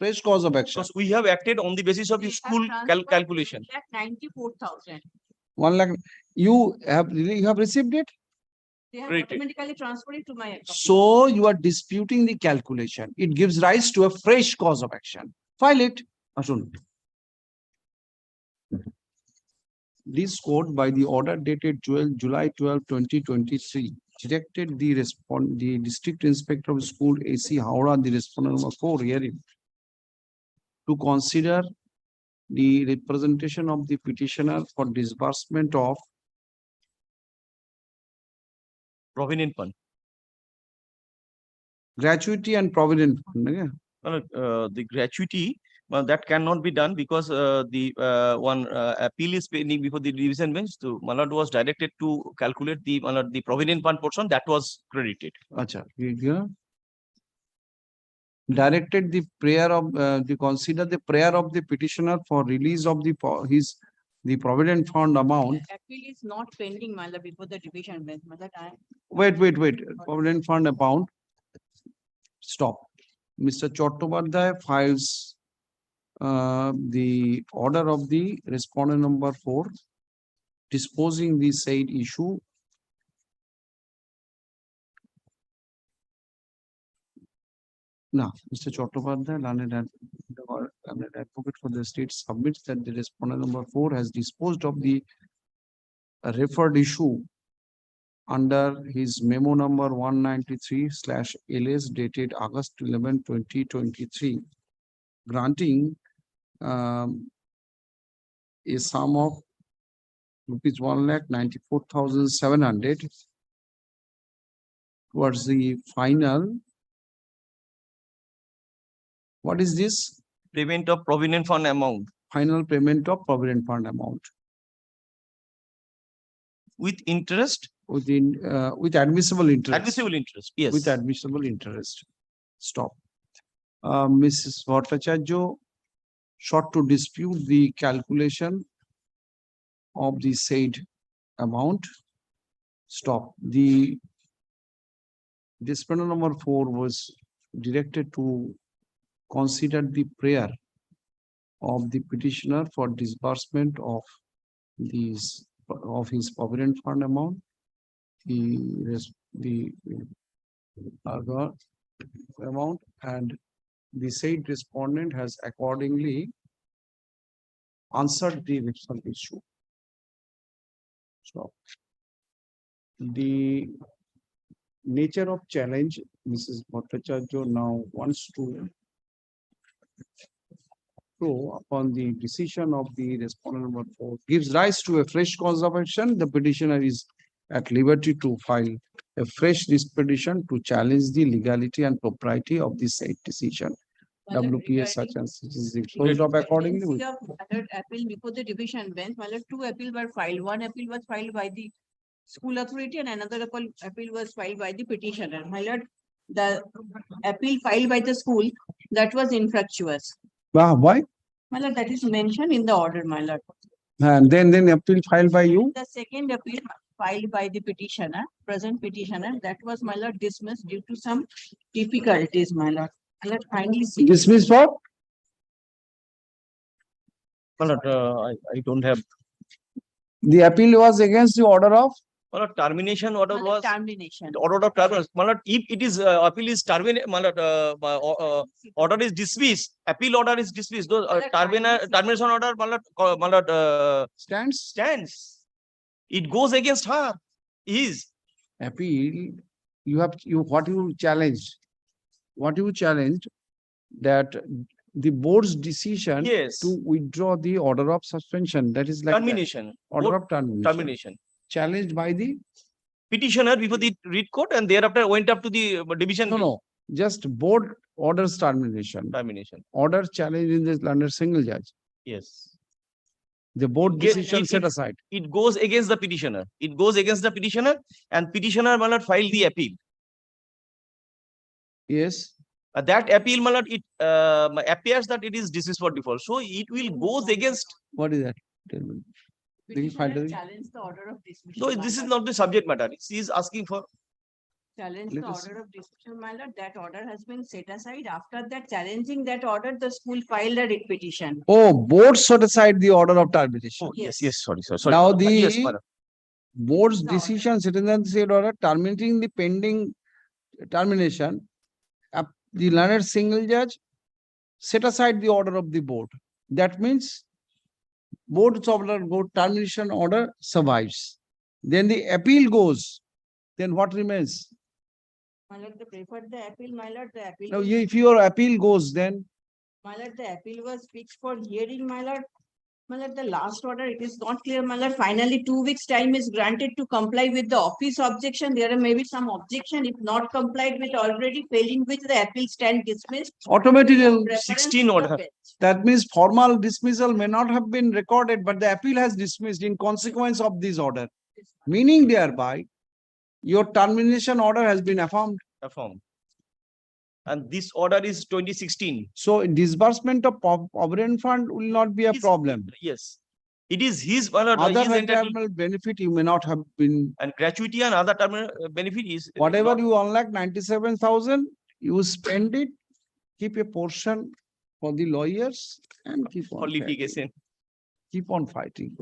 fresh cause of action. Because we have acted on the basis of the school calculation. 94,000. 1 lakh. You have received it? They have Right. automatically transferred it to my account. So you are disputing the calculation. It gives rise to a fresh cause of action. File it. Ashun. This court, by the order dated July 12, 2023, directed the district inspector of school AC Howrah, the respondent number 4 herein, to consider the representation of the petitioner for disbursement of Provident fund. gratuity and provident fund. The gratuity, that cannot be done because the one appeal is pending before the division bench. So Malad was directed to calculate the the provident fund portion that was credited. Acha, directed the prayer of to consider the prayer of the petitioner for release of the provident fund amount. Appeal is not pending, Mother, before the division bench. Mother, Wait. Provident fund account. Stop. Mr. Chattopadhyay files the order of the respondent number 4 disposing the said issue Now, Mr. Chattopadhyay, learned advocate for the state, submits that the respondent number 4 has disposed of the referred issue under his memo number 193/LS dated August 11, 2023, granting a sum of rupees 1,94,700 towards the final. What is this? Payment of provident fund amount Final payment of provident fund amount with interest, with admissible interest. admissible interest, yes. With admissible interest. Stop. Mrs. Bhattacharya sought to dispute the calculation of the said amount. Stop. The disciplinary number 4 was directed to consider the prayer of the petitioner for disbursement of his provident fund amount, the other amount, and the said respondent has accordingly answered the referral issue. So the nature of challenge, Mrs. Bhattacharya now wants to throw upon the decision of the respondent number 4 gives rise to a fresh cause of action. The petitioner is at liberty to file a fresh petition to challenge the legality and propriety of the said decision. WPS such and such is disposed of accordingly. Instead of third appeal before the division bench, my lord, 2 appeals were filed. 1 appeal was filed by the school authority and another appeal was filed by the petitioner. My lord, the appeal filed by the school, that was infructuous. Why? My lord, that is mentioned in the order, my lord. And then appeal filed by you? The second appeal filed by the petitioner, present petitioner, that was, my lord, dismissed due to some difficulties, my lord. My lord, kindly see. Dismissed for? Well, I don't have. The appeal was against the order of? Well, termination order My lord, was. termination. Order of termination. Well, if it is appeal is terminated, order is dismissed. Appeal order is dismissed. Those termination order, stands. It goes against her. His Appeal. What you challenged? What you challenged that the board's decision to withdraw the order of suspension. That is like termination. Order of termination. Termination. Challenged by the Petitioner before the read court and thereafter went up to the division. No. Just board orders termination. Termination. Order challenged in this under single judge. Yes. The board decision set aside. It goes against the petitioner. It goes against the petitioner and petitioner will not file the appeal. Yes. That appeal, it appears that it is dismissed for default. So it will goes against. What is that? Tell me. Petitioner challenged the order of dismissal. No, this is not the subject matter. She is asking for. Challenge the order of dismissal, my lord. That order has been set aside. After that, challenging that order, the school filed a writ petition. Oh, board set aside the order of termination. Oh, yes. Sorry. Now the yes, board's decision citizen said order terminating the pending termination. The learned single judge set aside the order of the board. That means board's order, board termination order survives. Then the appeal goes. Then what remains? My lord, they preferred the appeal, my lord, the appeal. Now, if your appeal goes, then? My lord, the appeal was fixed for hearing, my lord. My lord, the last order, it is not clear, my lord. Finally, 2 weeks time is granted to comply with the office objection. There may be some objection if not complied with already, failing which the appeal stand dismissed. Automatically 16 order. That means formal dismissal may not have been recorded, but the appeal has dismissed in consequence of this order. Meaning thereby, your termination order has been affirmed. Affirmed. And this order is 2016. So disbursement of provident fund will not be a problem. Yes. It is his other retirement benefit you may not have been. And gratuity and other terminal benefit is. Whatever you unlock 97,000, you spend it, keep a portion for the lawyers and keep on. For litigation. Keep on fighting.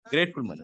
Grateful, man.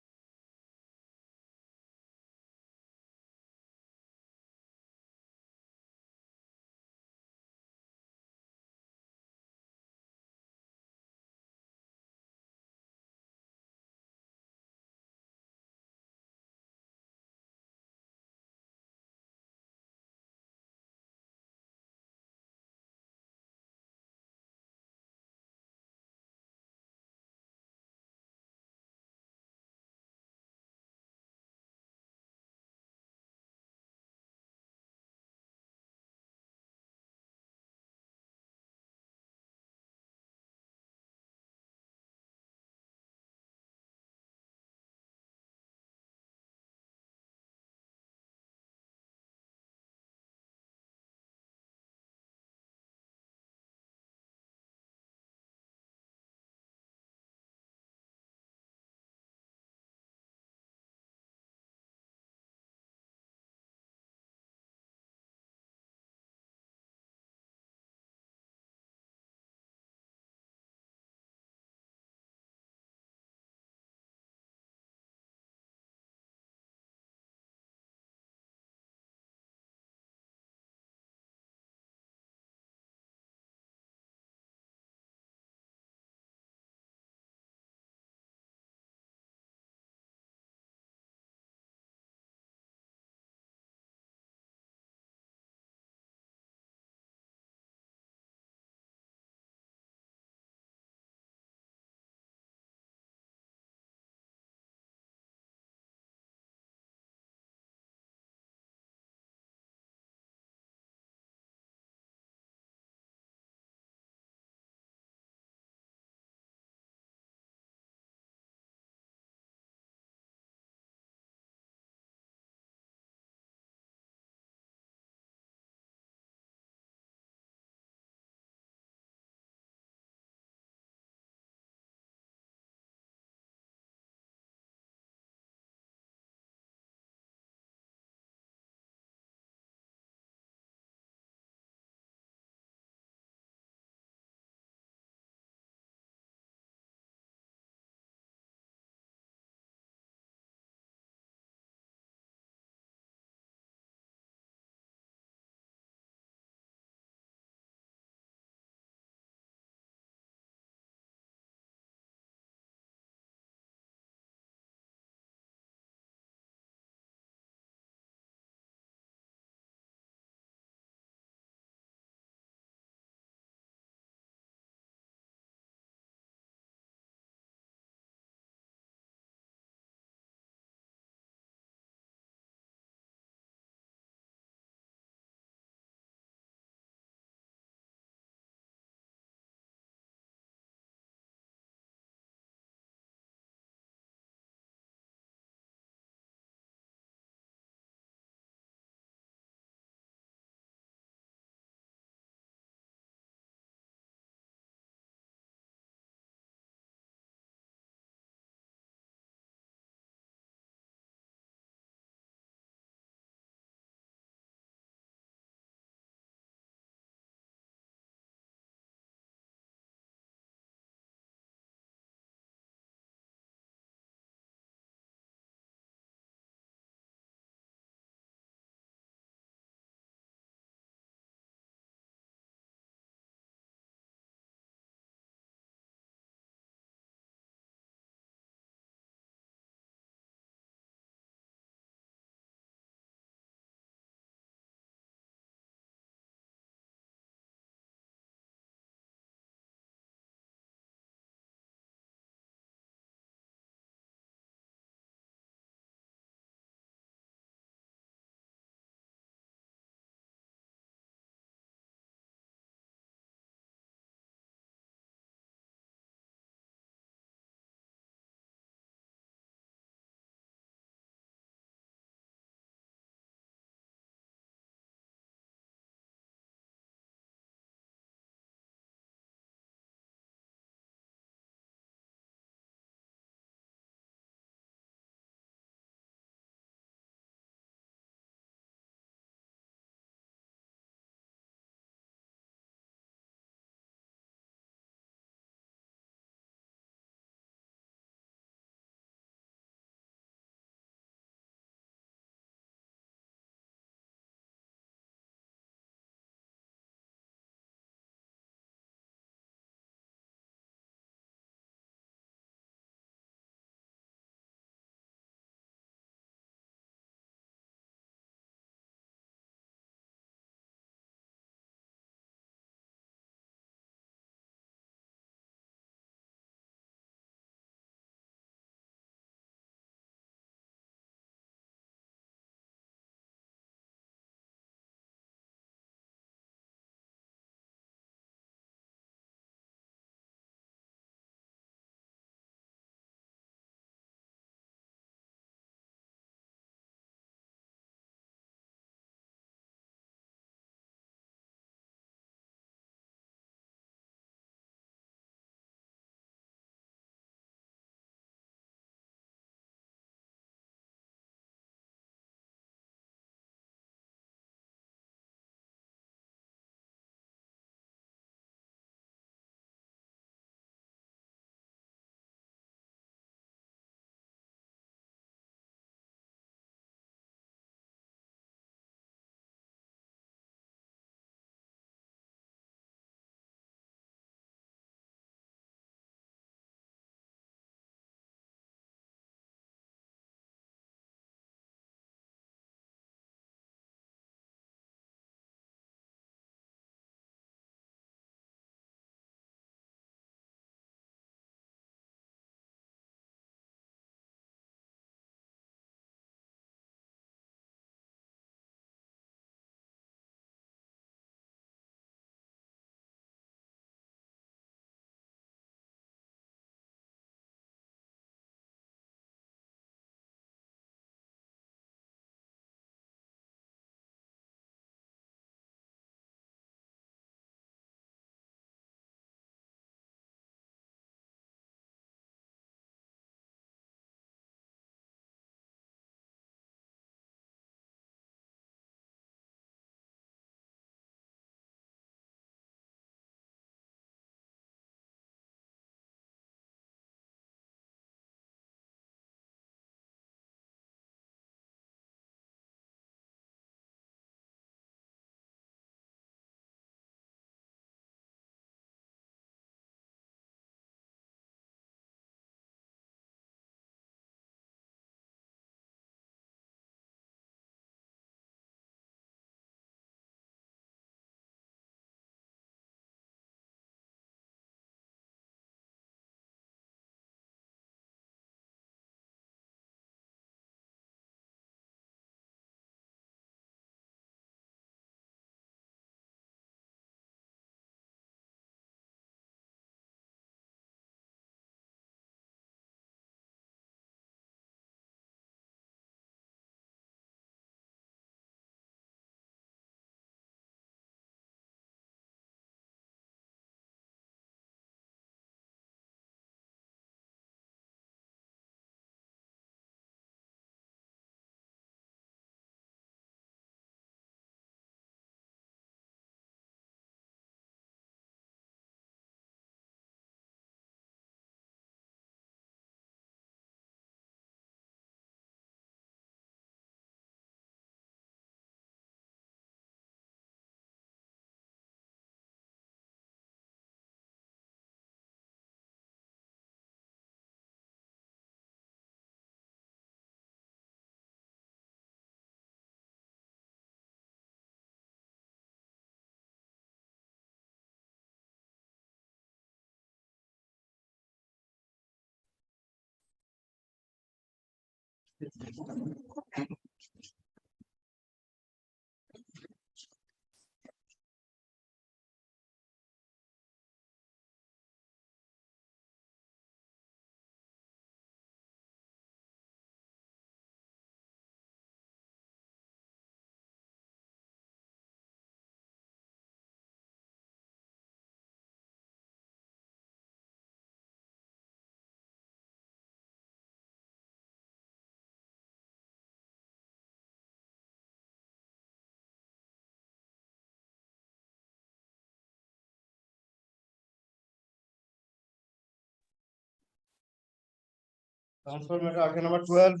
Transfer matter, item number 12.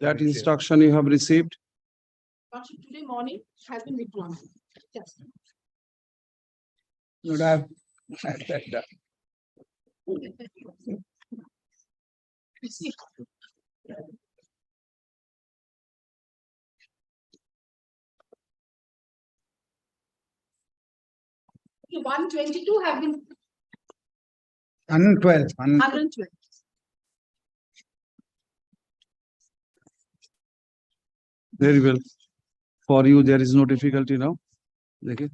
That instruction you have received. Lordship, today morning has been withdrawn. Just. Would have. Receive. 122 have been 112. 112. Very well. For you, there is no difficulty now. Okay.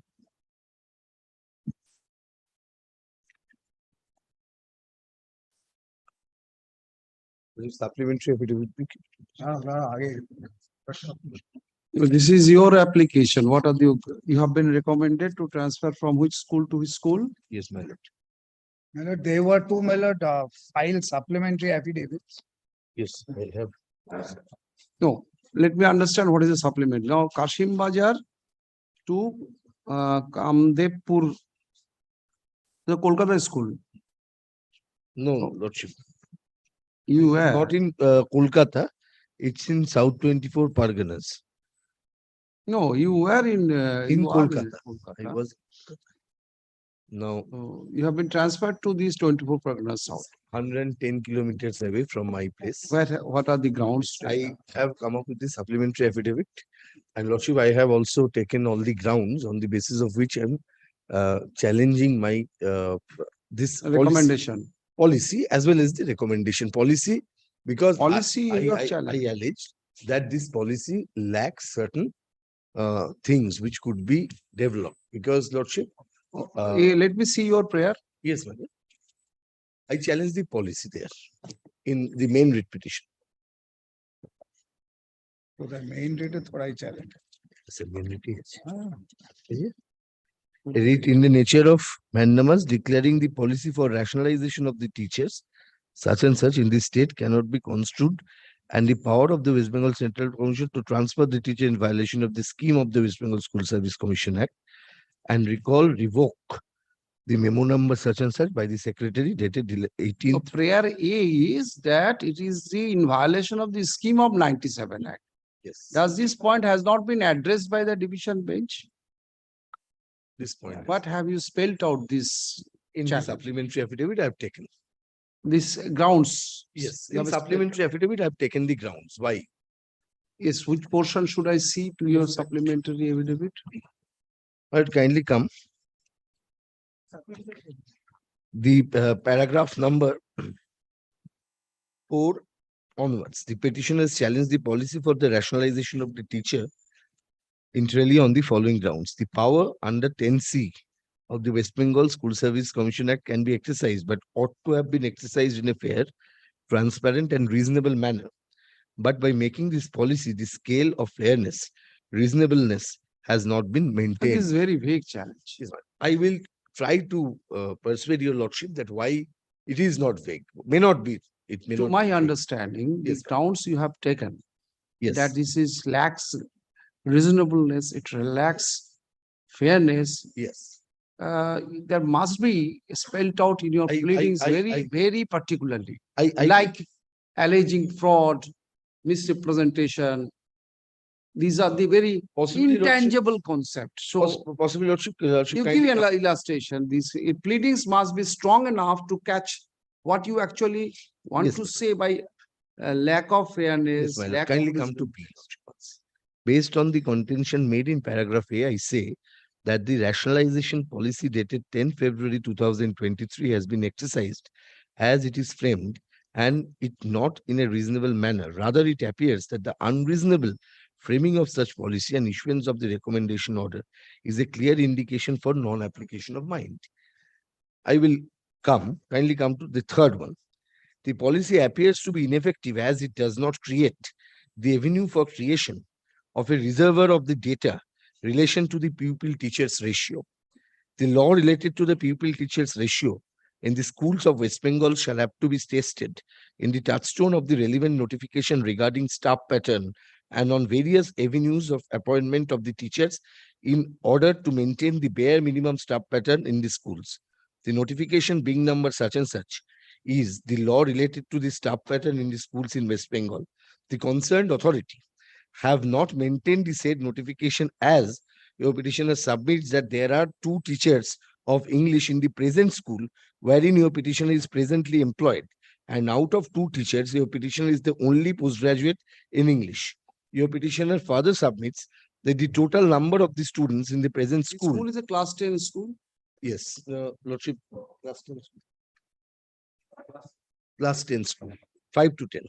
Supplementary affidavit. This is your application. What are you have been recommended to transfer from which school to which school? Yes, my lord. My lord, there were two, my lord, file supplementary affidavits. Yes, I have. No, let me understand what is a supplement. Now, Kashim Bazar to Kamdepur, the Kolkata school. No, lordship. You were Not in Kolkata. It's in South 24 Parganas. No, you were in you are Kolkata. Kolkata. I was. Now, You have been transferred to these 24 Parganas South. 110 kilometers away from my place. What are the grounds? I have come up with the supplementary affidavit. And lordship, I have also taken all the grounds on the basis of which I'm challenging my this Recommendation. policy as well as the recommendation policy, because Policy you have I challenged. allege that this policy lacks certain things which could be developed. Because lordship, Let me see your prayer. yes, madam, I challenge the policy there in the main writ petition. So the main rate is what I challenge. It's a main writ, yes. Is it? Writ in the nature of mandamus declaring the policy for rationalization of the teachers, such and such in the state cannot be construed, and the power of the West Bengal Central Commission to transfer the teacher in violation of the scheme of the West Bengal School Service Commission Act, and revoke the memo number such and such by the secretary dated So 18th. prayer A is that it is in violation of the scheme of 97 Act. Yes. Does this point has not been addressed by the division bench? This point. What have you spelled out this In the challenge? supplementary affidavit I have taken. This grounds? Yes. You In have spelled- supplementary affidavit I have taken the grounds. Why? Yes, which portion should I see to your supplementary affidavit? I would kindly come. The paragraph number 4 onwards. The petitioners challenge the policy for the rationalization of the teacher inter alia on the following grounds. The power under 10C of the West Bengal School Service Commission Act can be exercised, but ought to have been exercised in a fair, transparent and reasonable manner. But by making this policy, the scale of fairness, reasonableness has not been It maintained. is very vague challenge. Yes, ma'am. I will try to persuade your lordship that why it is not vague. May not be. It may To not my be vague. understanding, the Yes, ma'am. grounds you have taken, Yes. that this is lacks reasonableness, it lacks fairness. Yes. There must be spelled out in your I- pleadings I- very, I- very particularly, I like alleging fraud, misrepresentation. These are the very Possibly, Lordship. intangible concepts. So possibly lordship, you give an illustration. These pleadings must be strong enough to catch what you actually want Yes, to ma'am. say by lack of fairness. Yes, my lord. lack Kindly of come to reason. B. Lordship, once. Based on the contention made in paragraph A, I say that the rationalization policy dated 10 February 2023 has been exercised as it is framed, and it not in a reasonable manner. Rather, it appears that the unreasonable framing of such policy and issuance of the recommendation order is a clear indication for non-application of mind. I will kindly come to the third one. The policy appears to be ineffective as it does not create the avenue for creation of a reservoir of the data relation to the pupil-teachers ratio. The law related to the pupil-teachers ratio in the schools of West Bengal shall have to be tested in the touchstone of the relevant notification regarding staff pattern and on various avenues of appointment of the teachers in order to maintain the bare minimum staff pattern in the schools. The notification being number such and such is the law related to the staff pattern in the schools in West Bengal. The concerned authority have not maintained the said notification as your petitioner submits that there are 2 teachers of English in the present school wherein your petitioner is presently employed, and out of 2 teachers, your petitioner is the only postgraduate in English. Your petitioner further submits that the total number of the students in the present This school. school is a class 10 school. Yes, Lordship, class 10 school. Class 10 school, 5 to 10.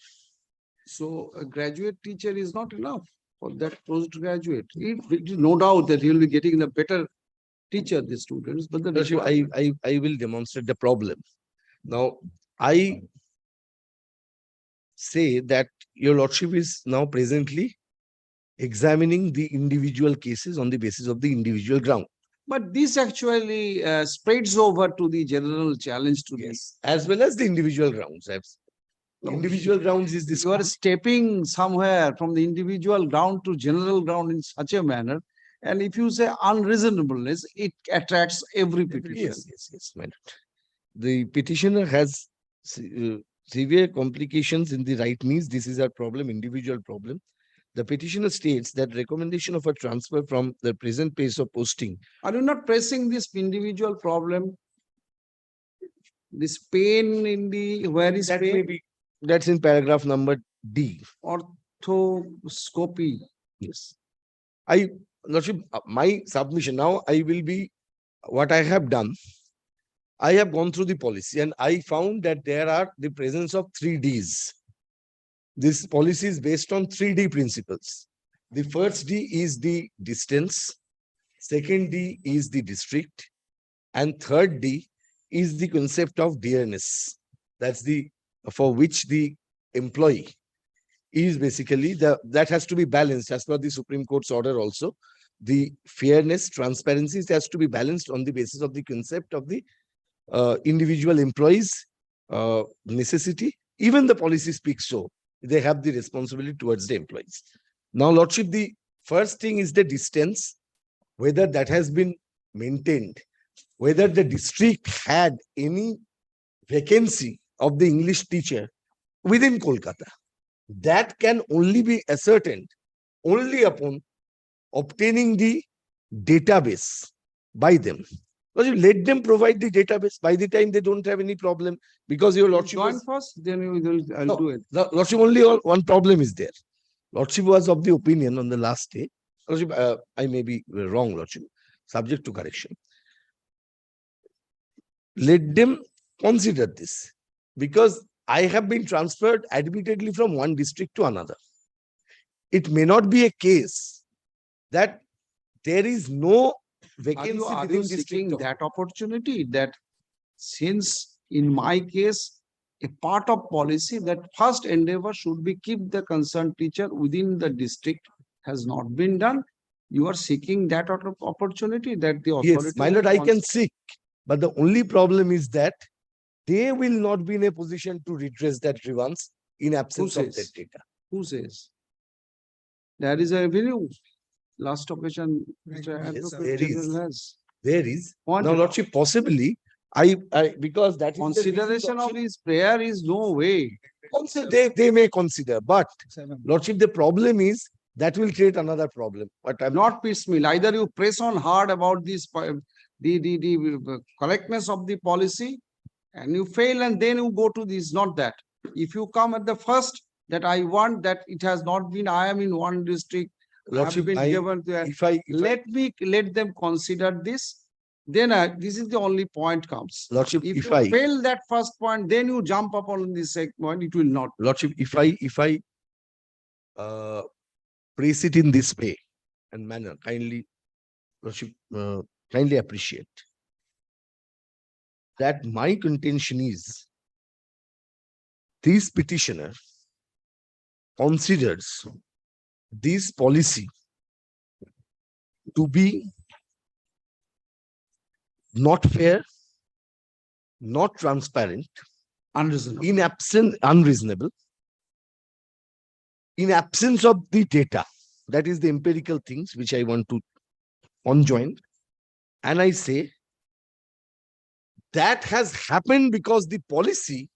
So a graduate teacher is not enough for that postgraduate. It is no doubt that he will be getting the better teacher, the students, but the Lordship, I will demonstrate the problem. Now, I say that your Lordship is now presently examining the individual cases on the basis of the individual ground. But this actually spreads over to the general challenge to this. As well as the individual grounds. Individual grounds is this. You are stepping somewhere from the individual ground to general ground in such a manner. And if you say unreasonableness, it attracts every petition. Yes, my lord. The petitioner has severe complications in the right knees. This is our problem, individual problem. The petitioner states that recommendation of a transfer from the present place of posting. Are you not pressing this individual problem? This pain in the, where is That pain? may be, that's in paragraph number D. Orthoscopy. Yes. Lordship, my submission now, what I have done, I have gone through the policy and I found that there are the presence of 3 Ds. This policy is based on 3D principles. The first D is the distance, second D is the district, and third D is the concept of dearness. That's for which the employee is basically that has to be balanced as per the Supreme Court's order also. The fairness, transparency has to be balanced on the basis of the concept of the individual employees' necessity. Even the policy speaks so. They have the responsibility towards the employees. Now, Lordship, the first thing is the distance, whether that has been maintained, whether the district had any vacancy of the English teacher within Kolkata. That can only be ascertained only upon obtaining the database by them. Let them provide the database. By the time they don't have any problem, because your Lordship Join first, then you will do it. The Lordship, only one problem is there. Lordship was of the opinion on the last day. Lordship, I may be wrong, Lordship, subject to correction. Let them consider this, because I have been transferred admittedly from one district to another. It may not be a case that there is no vacancy Are within you seeking district. that opportunity, that since in my case, a part of policy that first endeavor should be keep the concerned teacher within the district has not been done. You are seeking that opportunity that the authority. Yes, my lord, I can seek, but the only problem is that they will not be in a position to redress that grievance in absence of that data. Who says? There is a avenue. Last occasion, Mr. Yes, Advocate there is. General has. There is. What? Now, Lordship, possibly, because that is the reason, Consideration of Lordship, his prayer is no way. they may consider, but Lordship, the problem is that will create another problem. But I'm Not piecemeal. Either you press on hard about this, the correctness of the policy, and you fail, and then you go to this, not that. If you come at the first, that I want that it has not been, I am in one district, Lordship, been given to, let them consider this. Then this is the only point comes. Lordship, If if you I, fail that first point, then you jump up on the second point, it will not. Lordship, if I praise it in this way and manner, kindly, Lordship, kindly appreciate that my contention is this petitioner considers this policy to be not fair, not transparent, Unreasonable. unreasonable, in absence of the data. That is the empirical things which I want to conjoin. And I say that has happened because the policy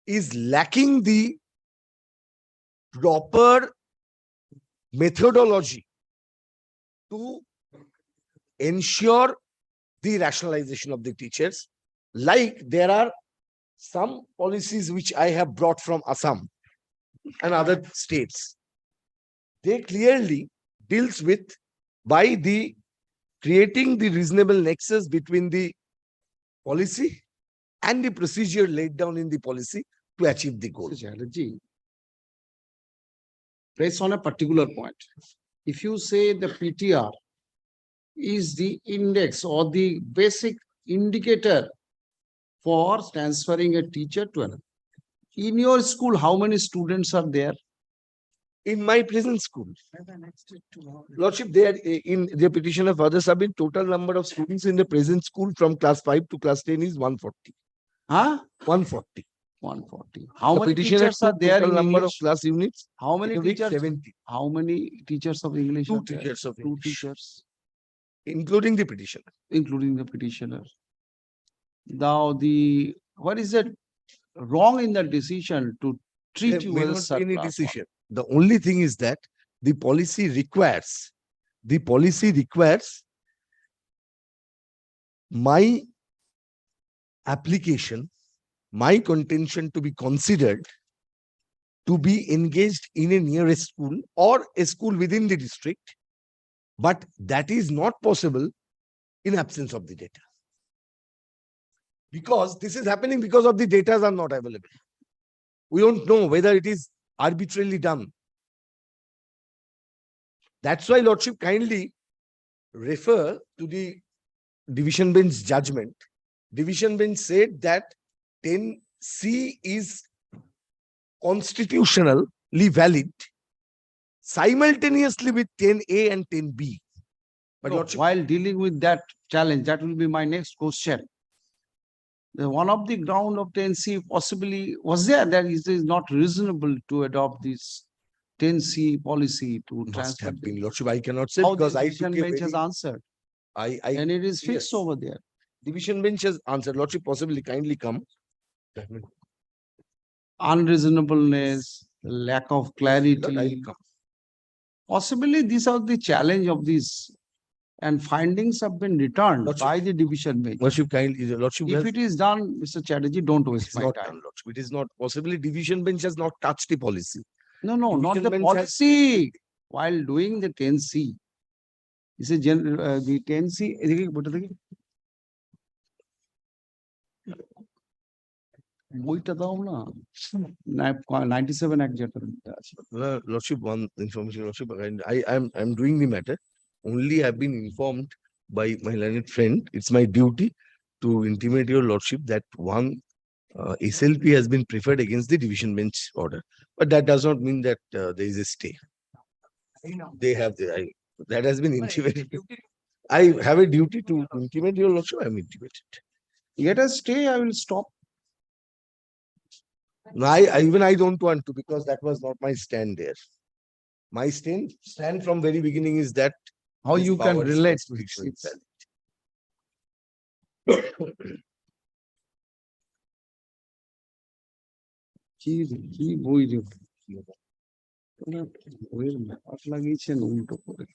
is lacking the proper methodology to ensure the rationalization of the teachers. Like there are some policies which I have brought from Assam and other states. They clearly deals with by the creating the reasonable nexus between the policy and the procedure laid down in the policy to achieve the goal. Press on a particular point. If you say the PTR is the index or the basic indicator for transferring a teacher to another. In your school, how many students are there? In my present school, Lordship, there in the petition of others have been total number of students in the present school from class 5 to class 10 is 140. Huh? 140. 140. How The many petitioner teachers are took there total in number English? of class units? How many in a week, teachers? 70. How many teachers of English? Two are there? teachers of Two English. teachers, Including the petitioner. including the petitioner. Now, what is it wrong in the decision to treat There you may as a not be third any class one? decision. The only thing is that the policy requires my application, my contention to be considered to be engaged in a nearest school or a school within the district, but that is not possible in absence of the data. Because this is happening because of the data are not available. We don't know whether it is arbitrarily done. That's why Lordship kindly refer to the division bench judgment. Division bench said that 10C is constitutionally valid simultaneously with 10A and 10B. But So, Lordship, while dealing with that challenge, that will be my next question. One of the ground of 10C possibly was there that it is not reasonable to adopt this 10C policy to must transfer. have been, Lordship, I cannot say How because the I division took a bench has very, answered, I and it is yes. fixed over there. Division bench has answered. Lordship, possibly kindly come. Unreasonableness, lack of I'll clarity. come. Possibly these are the challenge of this, and findings have been returned Lordship, by the division bench. Lordship, kindly, Lordship, If it is done, Mr. Chatterjee, don't waste it's my not time. done, Lordship. It is not possibly division bench has not touched the policy. No, not Division the bench has- policy. While doing the 10C, this is general, the 10C, বইটা দাও না 97 Act যেটা আছে। Lordship, one information, Lordship, I'm doing the matter. Only I've been informed by my learned friend. It's my duty to intimate your Lordship that one SLP has been preferred against the division bench order. But that does not mean that there is a stay. They have that has been intimated. I have a duty to intimate your Lordship. I'm intimated. Get a stay, I will stop. No, even I don't want to because that was not my stand there. My stand from very beginning is that How this you can power is relate with constitutionally it. valid. কি বই রে বইয়ের ব্যাপার লাগিয়েছেন উল্টো করে।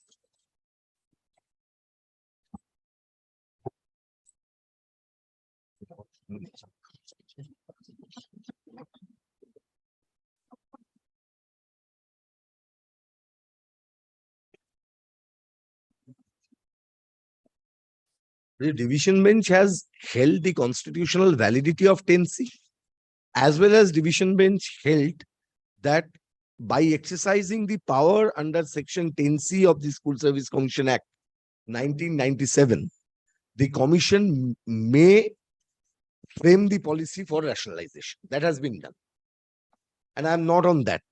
The division bench has held the constitutional validity of 10C, as well as division bench held that by exercising the power under section 10C of the School Service Commission Act 1997, the commission may frame the policy for rationalization. That has been done. And I'm not on that.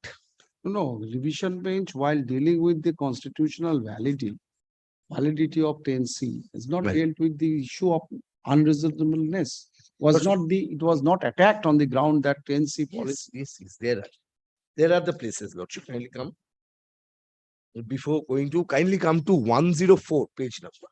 No, revision bench, while dealing with the constitutional validity of 10C, has not Right. dealt with the issue of unreasonableness. It was not attacked on the ground that 10C policy. Yes, there are the places, Lordship, kindly come. Before going to, kindly come to 104, page number.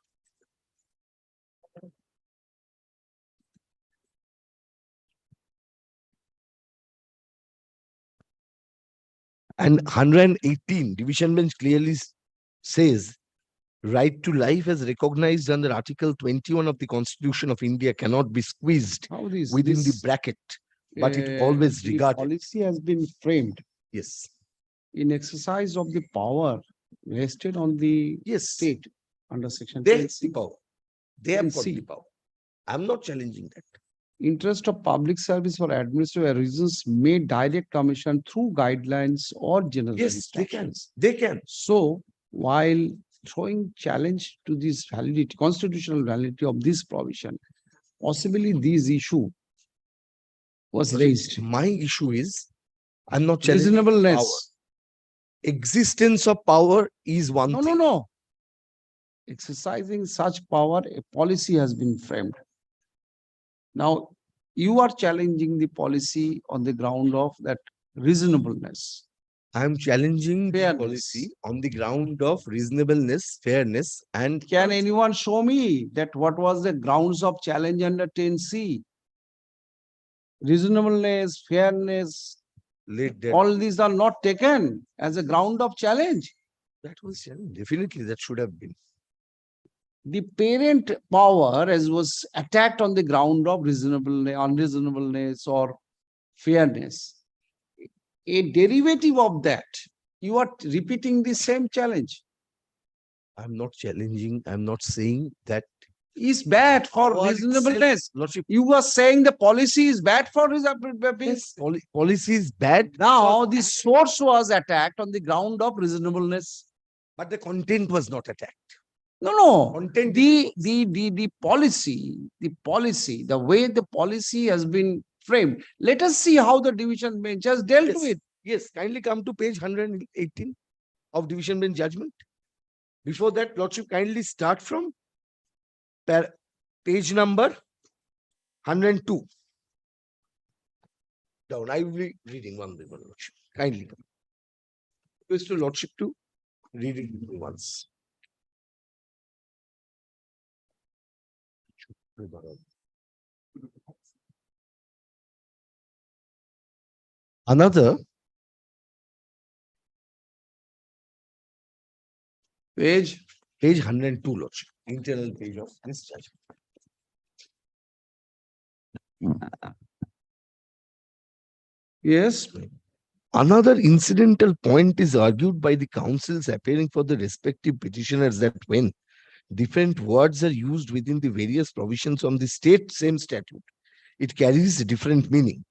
And 118, division bench clearly says, right to life as recognized under Article 21 of the Constitution of India cannot be squeezed within the bracket, but it always the regarded. policy has been framed Yes. in exercise of the power vested on the state under section They have 10C. the power. They have got 10C. the power. I'm not challenging that. Interest of public service for administrative reasons may direct commission through guidelines or general Yes, they can. instructions. They can. So while throwing challenge to this validity, constitutional validity of this provision, possibly this issue was raised. My issue is, I'm not challenging power. Reasonableness. Existence of power is one thing. No. Exercising such power, a policy has been framed. Now, you are challenging the policy on the ground of that reasonableness. I'm challenging the Fairness. policy on the ground of reasonableness, fairness, and Can anyone show me that what was the grounds of challenge under 10C? Reasonableness, fairness, let that. all these are not taken as a ground of challenge. That was challenged. Definitely, that should have been. The parent power as was attacked on the ground of reasonableness, unreasonableness or fairness. A derivative of that, you are repeating the same challenge. I'm not challenging. I'm not saying that. Is bad for Power reasonableness. itself, Lordship, You were saying the policy is bad for reasonableness. yes, policy is bad, Now the source was attacked on the ground of reasonableness. but the content was not attacked. No. Content. The policy, the way the policy has been framed. Let us see how the division bench has dealt Yes. with. Yes, kindly come to page 118 of division bench judgment. Before that, Lordship, kindly start from page number 102. Down. I will be reading one by one, Lordship. Kindly come. Request to Lordship to read it once. Another Page. page 102, Lordship, internal page of this judgment. Yes. Another incidental point is argued by the councils appearing for the respective petitioners that when different words are used within the various provisions of the same statute, it carries a different meaning.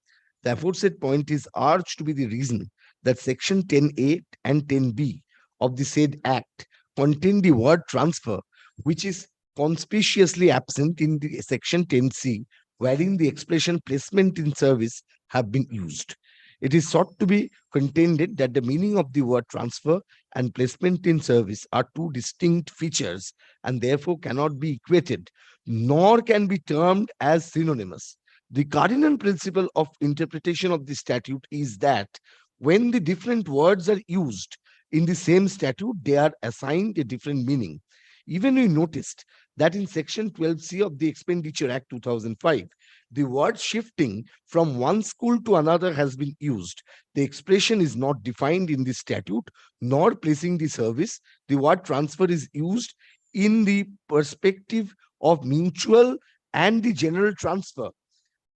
The aforesaid point is urged to be the reason that section 10A and 10B of the said act contain the word transfer, which is conspicuously absent in the section 10C, wherein the expression placement in service have been used. It is sought to be contended that the meaning of the word transfer and placement in service are two distinct features and therefore cannot be equated, nor can be termed as synonymous. The cardinal principle of interpretation of the statute is that when the different words are used in the same statute, they are assigned a different meaning. Even we noticed that in section 12C of the Expenditure Act 2005, the word shifting from one school to another has been used. The expression is not defined in the statute, nor placing the service. The word transfer is used in the perspective of mutual and the general transfer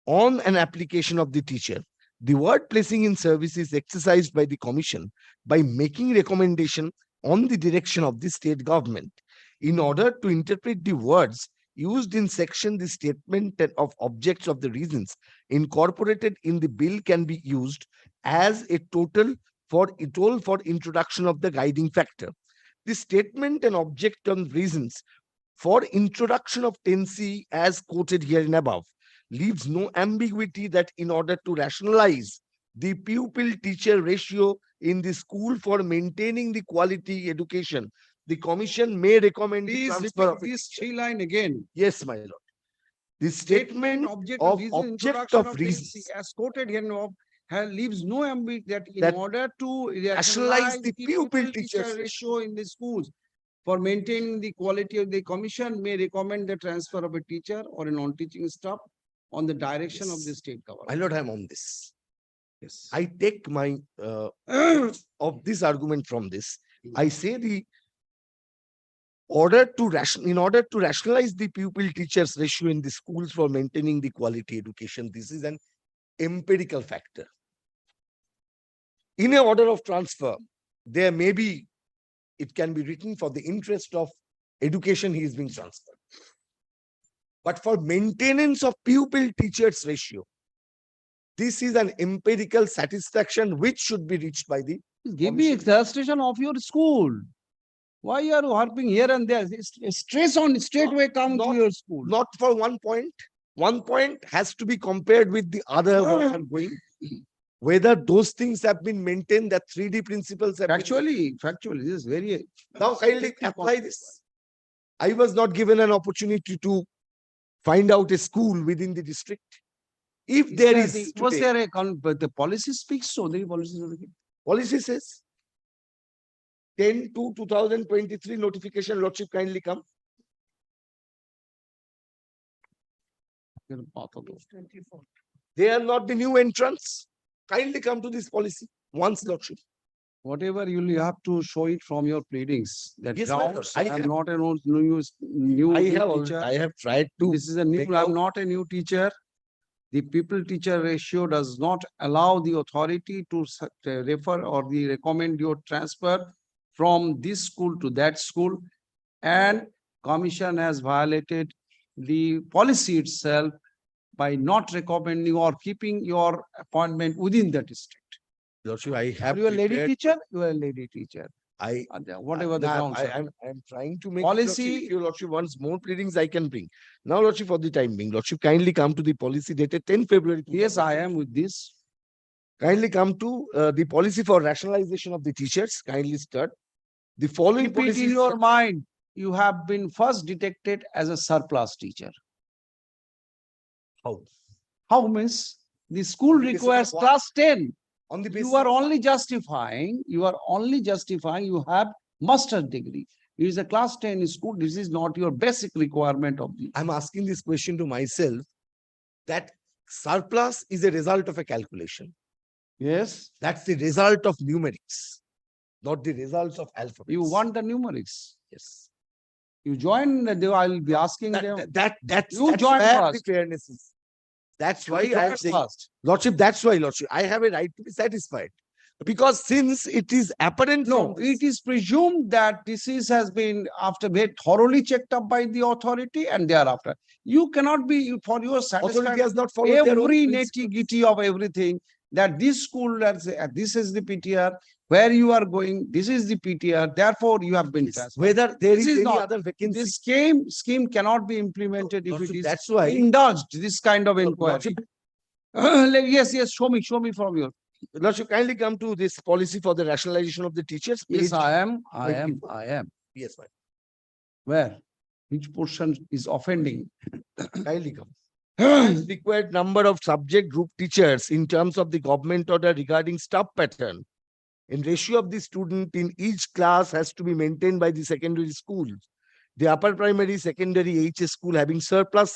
on an application of the teacher. The word placing in service is exercised by the commission by making recommendation on the direction of the state government. In order to interpret the words used in section the statement of objects of the reasons incorporated in the bill can be used as a total for introduction of the guiding factor. The statement and object on reasons for introduction of 10C as quoted herein above leaves no ambiguity that in order to rationalize the pupil-teacher ratio in the school for maintaining the quality education, the commission may recommend the Please transfer repeat of this three line again. Yes, my lord. The statement Object of reason, object introduction of 10C reasons as quoted here above leaves no ambiguity that in that order to rationalize the pupil-teacher pupil-teacher ratio in the schools for maintaining the quality of the commission may recommend the transfer of a teacher or a non-teaching staff on the direction of the state government. My lord, I am on this. Yes. I take my of this argument from this. I say the in order to rationalize the pupil teachers ratio in the schools for maintaining the quality education, this is an empirical factor. In a order of transfer, there may be, it can be written for the interest of education he is being transferred. But for maintenance of pupil teachers ratio, this is an empirical satisfaction which should be reached by the Give me illustration of your school. Why are you harping here and there? Stress on straightway come to your school. Not for one point. One point has to be compared with the other what I'm going. Whether those things have been maintained, that 3D principles have Factually, this is very. Now kindly apply this. I was not given an opportunity to find out a school within the district. If there is Was today, there but the policy speaks so, the policy. policy says 10/2/2023 notification, lordship kindly come. They are not the new entrants. Kindly come to this policy once, lordship. Whatever you have to show it from your pleadings. That Yes, my lord. grounds, I I'm have- not a new teacher. I have tried to. This is a new, make I'm out- not a new teacher. The pupil-teacher ratio does not allow the authority to refer or the recommend your transfer from this school to that school. And commission has violated the policy itself by not recommending or keeping your appointment within the district. Lordship, I have. Are you a lady prepared- teacher? You are a lady teacher. I Whatever the grounds are. I'm trying to make Policy- lordship, if your lordship wants more pleadings, I can bring. Now, lordship, for the time being, lordship, kindly come to the policy dated 10 February. Yes, I am with this. Kindly come to the policy for rationalization of the teachers. Kindly start. The following Keep it policy in your mind. You have been first detected as a surplus teacher. How? How means the school the basis of requires what? class 10. On the basis You are of what? only justifying, you have master's degree. It is a class 10 school. This is not your basic requirement of the. I'm asking this question to myself, that surplus is a result of a calculation. Yes, That's the result of numerics, not the results of alphabets. you want the numerics. Yes. You join, I'll be asking them. That's You join where the first. fairness is. That's why You I am join saying, first. lordship, that's why, lordship, I have a right to be satisfied. Because since it is apparent No, from this- it is presumed that this has been after very thoroughly checked up by the authority and thereafter. You cannot be for your authority satisfaction. has not followed their own Every principles. nitty-gritty of everything that this school, this is the PTR, where you are going, this is the PTR, therefore you have been transferred. Whether there This is is any not- other vacancy. This scheme cannot be implemented if Lordship, it is that's why- indulged, this kind of inquiry. Lordship, Yes, show me from your. Lordship, kindly come to this policy for the rationalization of the teachers. Yes, page I am. 24. Yes, ma'am. Where? Which portion is offending? Kindly come. As required number of subject group teachers in terms of the government order regarding staff pattern in ratio of the student in each class has to be maintained by the secondary school. The upper primary, secondary HS school having surplus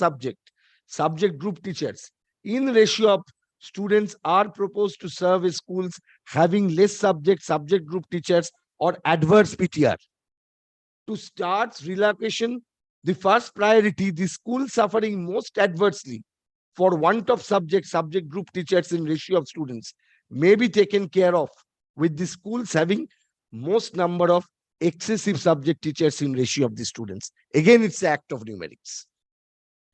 subject group teachers in ratio of students are proposed to serve as schools having less subject group teachers or adverse PTR. To start relocation, the first priority, the school suffering most adversely for want of subject group teachers in ratio of students may be taken care of with the schools having most number of excessive subject teachers in ratio of the students. Again, it's the act of numerics.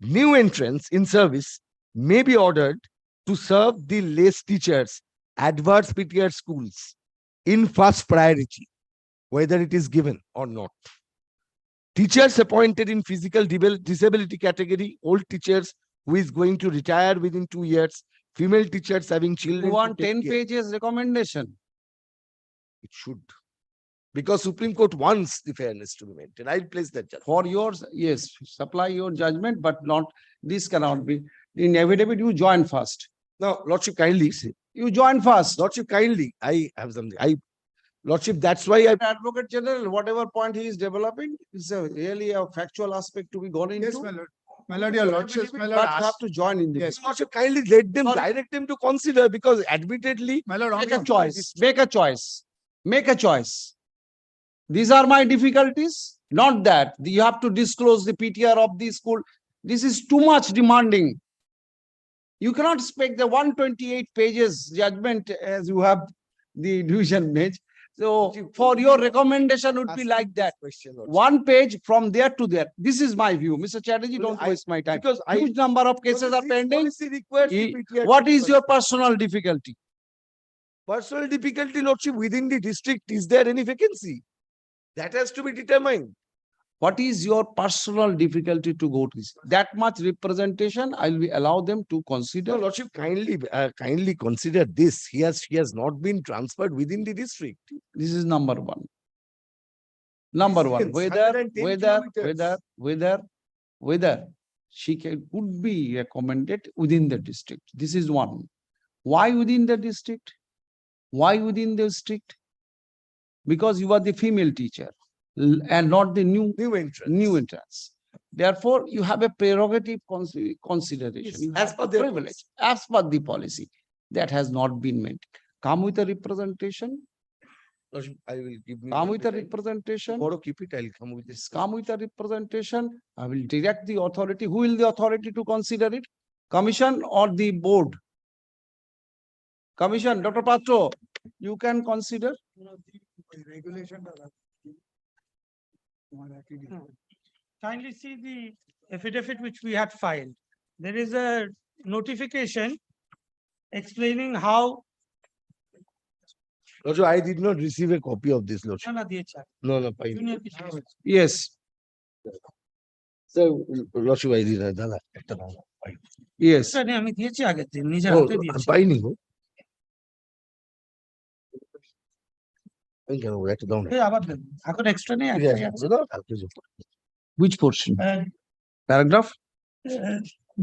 New entrants in service may be ordered to serve the less teachers adverse PTR schools in first priority, whether it is given or not. Teachers appointed in physical disability category, old teachers who is going to retire within 2 years, female teachers having children. You to want take 10 care. pages recommendation. It should. Because Supreme Court wants the fairness to be maintained. I'll place that judgment. For yours, yes, supply your judgment, but not, this cannot be. In affidavit, you join first. Now, Lordship, kindly say. You join first. Lordship, kindly. I have something. Lordship, that's why I. Advocate General, whatever point he is developing, is really a factual aspect to be gone into. Yes, my lord. My lord, your lordship, my lord. But you have to join in the. Yes. Lordship, kindly let them, Sorry. direct them to consider, because admittedly. My lord, Make a choice, make a choice, make a choice. These are my difficulties, not that you have to disclose the PTR of the school. This is too much demanding. You cannot expect the 128 pages judgment as you have the division bench. So for your recommendation would be like that. One page from there to there. This is my view. Mr. Chatterjee, don't waste my time. Because Huge number of cases are pending. Requires the PTR What is your personal difficulty? personal difficulty, Lordship, within the district? Is there any vacancy? That has to be determined. What is your personal difficulty to go to this? That much representation, I will allow them to No, consider. Lordship, kindly consider this. He has not been transferred within the district. This is number one. Number one, Distance, 110 whether she could be recommended within the district. This is one. Why within the district? Why within the district? Because you are the female teacher and not the new entrance. Therefore, you have a prerogative consideration. You as have per a their privilege, as per the policy. That has not been maintained. Come with a representation. Lordship, I will give me. Come with a time. representation. Tomorrow, keep it. I'll come with this. Come with a representation. I will direct the authority. Who will the authority to consider it? Commission or the board? Commission, Dr. Patro, you can consider. Regulation. Kindly see the affidavit which we had filed. There is a notification explaining how. Lordship, I did not receive a copy of this, Lordship. No, fine. Junior teacher. Yes, So, Lordship, I did not. Dada, একটা দাও, fine. yes. আমি দিয়েছি আগের দিন নিজের Oh, হাতে দিয়েছি। পাইনি গো। আমি কেন বলবো? একটা দাও না। এই আবার দেন। এখন extra নেই, ঠিক একটাই আছে, আছে। দাও, কালকে যাবো। Which portion? Uh, Paragraph?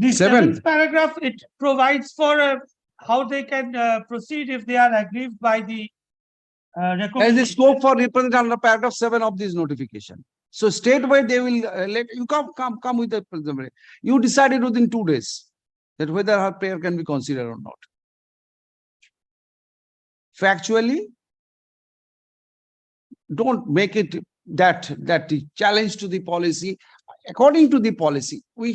The Seven. 7th paragraph, it provides for how they can proceed if they are aggrieved by the There is a recommendation. scope for representation under paragraph 7 of this notification. So statewide, they will let you come with the preliminary. You decided within 2 days that whether her prayer can be considered or not. Factually, don't make it that the challenge to the policy. According to the policy, we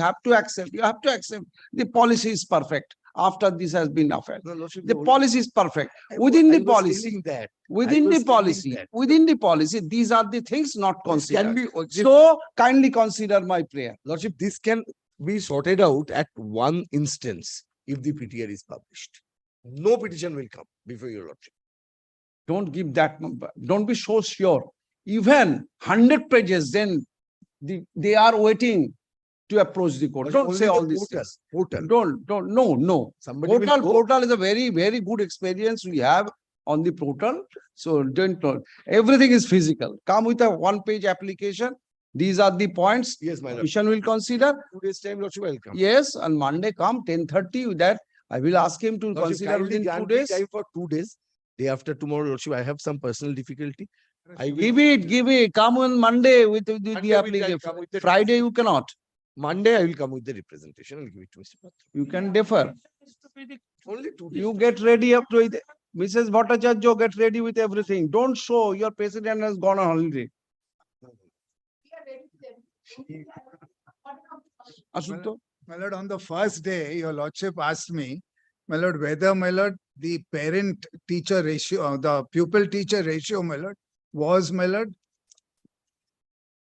have to accept. You have to accept the policy is perfect after this has been offered. No, Lordship, The policy is perfect. Within the I was policy, telling that. within I the was telling policy, that. within the policy, these are the things not This can considered. be, So kindly consider my prayer. Lordship, this can be sorted out at one instance if the PTR is published. No petition will come before your Lordship. Don't give that number. Don't be so sure. Even 100 pages, then they are waiting to approach the court. Don't Only say the all these portal, things. Portal. No. Somebody will go. Portal is a very, very good experience we have on the portal. So don't, everything is physical. Come with a 1-page application. These are the points. Yes, my lord. Commission will consider. 2 days time, Lordship, will come. Yes, on Monday come 10:30 with that. I will ask him to Lordship, consider kindly within 2 grant me days. time for 2 days. Day after tomorrow, Lordship, I have some personal difficulty. I will. Give it. Come on Monday with the Monday will application. come with the Friday you cannot. Monday, I will come with the representation. I'll give it to Mr. Patra. You can defer. Only 2 days. You get ready up to it. Mrs. Bhattacharya, get ready with everything. Don't show your president has gone on holiday. Ashunto? My lord, on the first day, your lordship asked me, my lord, whether, my lord, the parent-teacher ratio, the pupil-teacher ratio, my lord, was, my lord,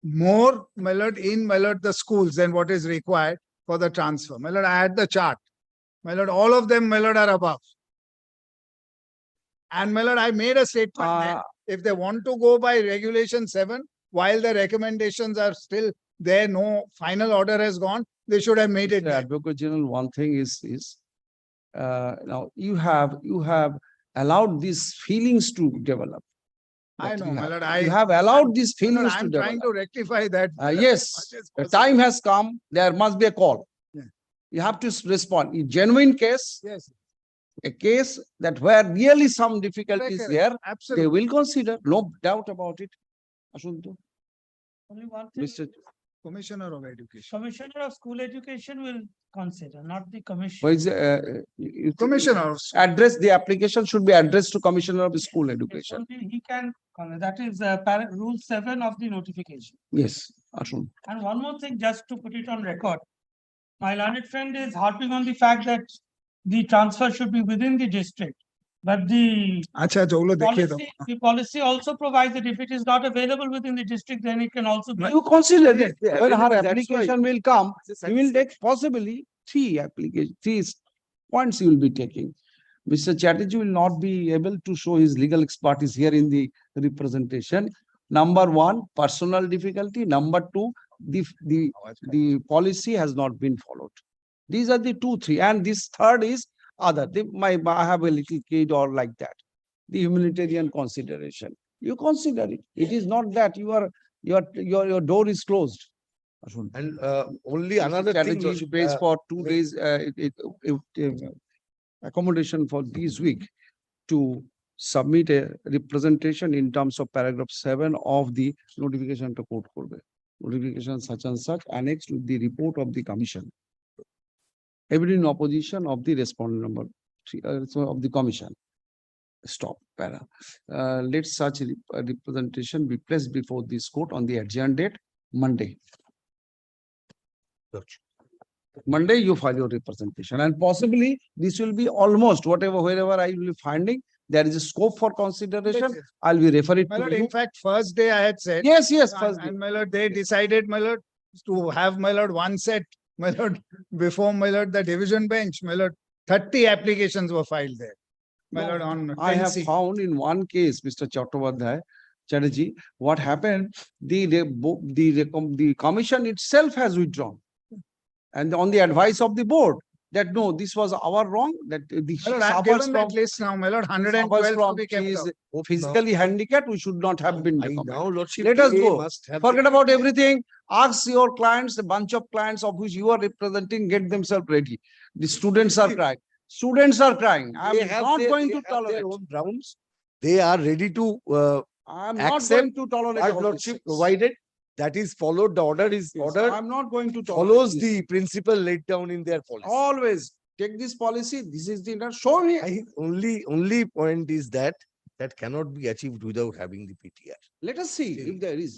more, my lord, in, my lord, the schools than what is required for the transfer. My lord, I had the chart. My lord, all of them, my lord, are above. And my lord, I made a statement that if they want to go by regulation 7, while the recommendations are still there, no final order has gone, they should have made it Mr. there. Advocate General, one thing is now you have allowed these feelings to develop. I That know, you my have. lord, You have allowed these my lord, feelings to I'm develop. trying to rectify that. Yes, much as the possible. time has come. There must be a call. Yeah. You have to respond. In genuine case, Yes, a case that where really some difficulty is correct, there, they absolutely. will consider. No doubt about it. Ashunto. Only one thing, Mr. Commissioner of Education. Commissioner of School Education will consider, not the commission. What is, you Commissioner of address, the application should be addressed to Commissioner of School Education. Only he can, that is rule 7 of the notification. Yes, Ashun. And one more thing, just to put it on record. My learned friend is harping on the fact that the transfer should be within the district. But the Acha, jo lo dekhe to. policy also provides that if it is not available within the district, then it can also be. You consider it. Yeah, When her that's why. application will come, It's a you will satisfaction. take possibly three points you will be taking. Mr. Chatterjee will not be able to show his legal expertise here in the representation. Number one, personal difficulty. Number two, the policy has not been followed. These are the 2, 3, and this third is other. I have a little kid or like that. The humanitarian consideration. You consider it. It is not that your door is closed. Ashwin. And only Mr. another thing, Chatterjee Lordship, pays for 2 days accommodation for this week to submit a representation in terms of paragraph 7 of the notification to court korbe. Notification such and such annexed with the report of the commission. Every in opposition of the respondent number 3 of the commission. Stop. Para. Let such representation be placed before this court on the adjourned date, Monday. Monday, you file your representation, and possibly this will be almost wherever I will be finding there is a scope for consideration. Yes, yes. I'll be referring My to lord, you. in fact, first day I had said. Yes, yes, And- first day. And my lord, they decided, my lord, to have, my lord, one set, my lord, before, my lord, the division bench, my lord, 30 applications were filed there. My No, lord, on I have 10C. found in one case, Mr. Chatterjee, what happened, the commission itself has withdrawn. And on the advice of the board, that no, this was our wrong, that the My lord, I've suffers given from that list now, my lord, suffers 112 to from be kept is out. physically handicapped, we should not have been I recommended. now, Lordship, Let us they go. must have Forget about everything. Ask your clients, a bunch of clients of which you are representing, get themselves ready. The students are crying. Students are crying. I'm They have not their- going they to have their tolerate. own grounds. They are ready to I'm not accept going to tolerate. what all Lordship this. provided. That is followed. The order is Yes, ordered. I'm not going to tolerate Follows this. the principle laid down in their policy. Always take this policy. This is the, show me. I think only point is that cannot be achieved without having the PTR. Let us see Still.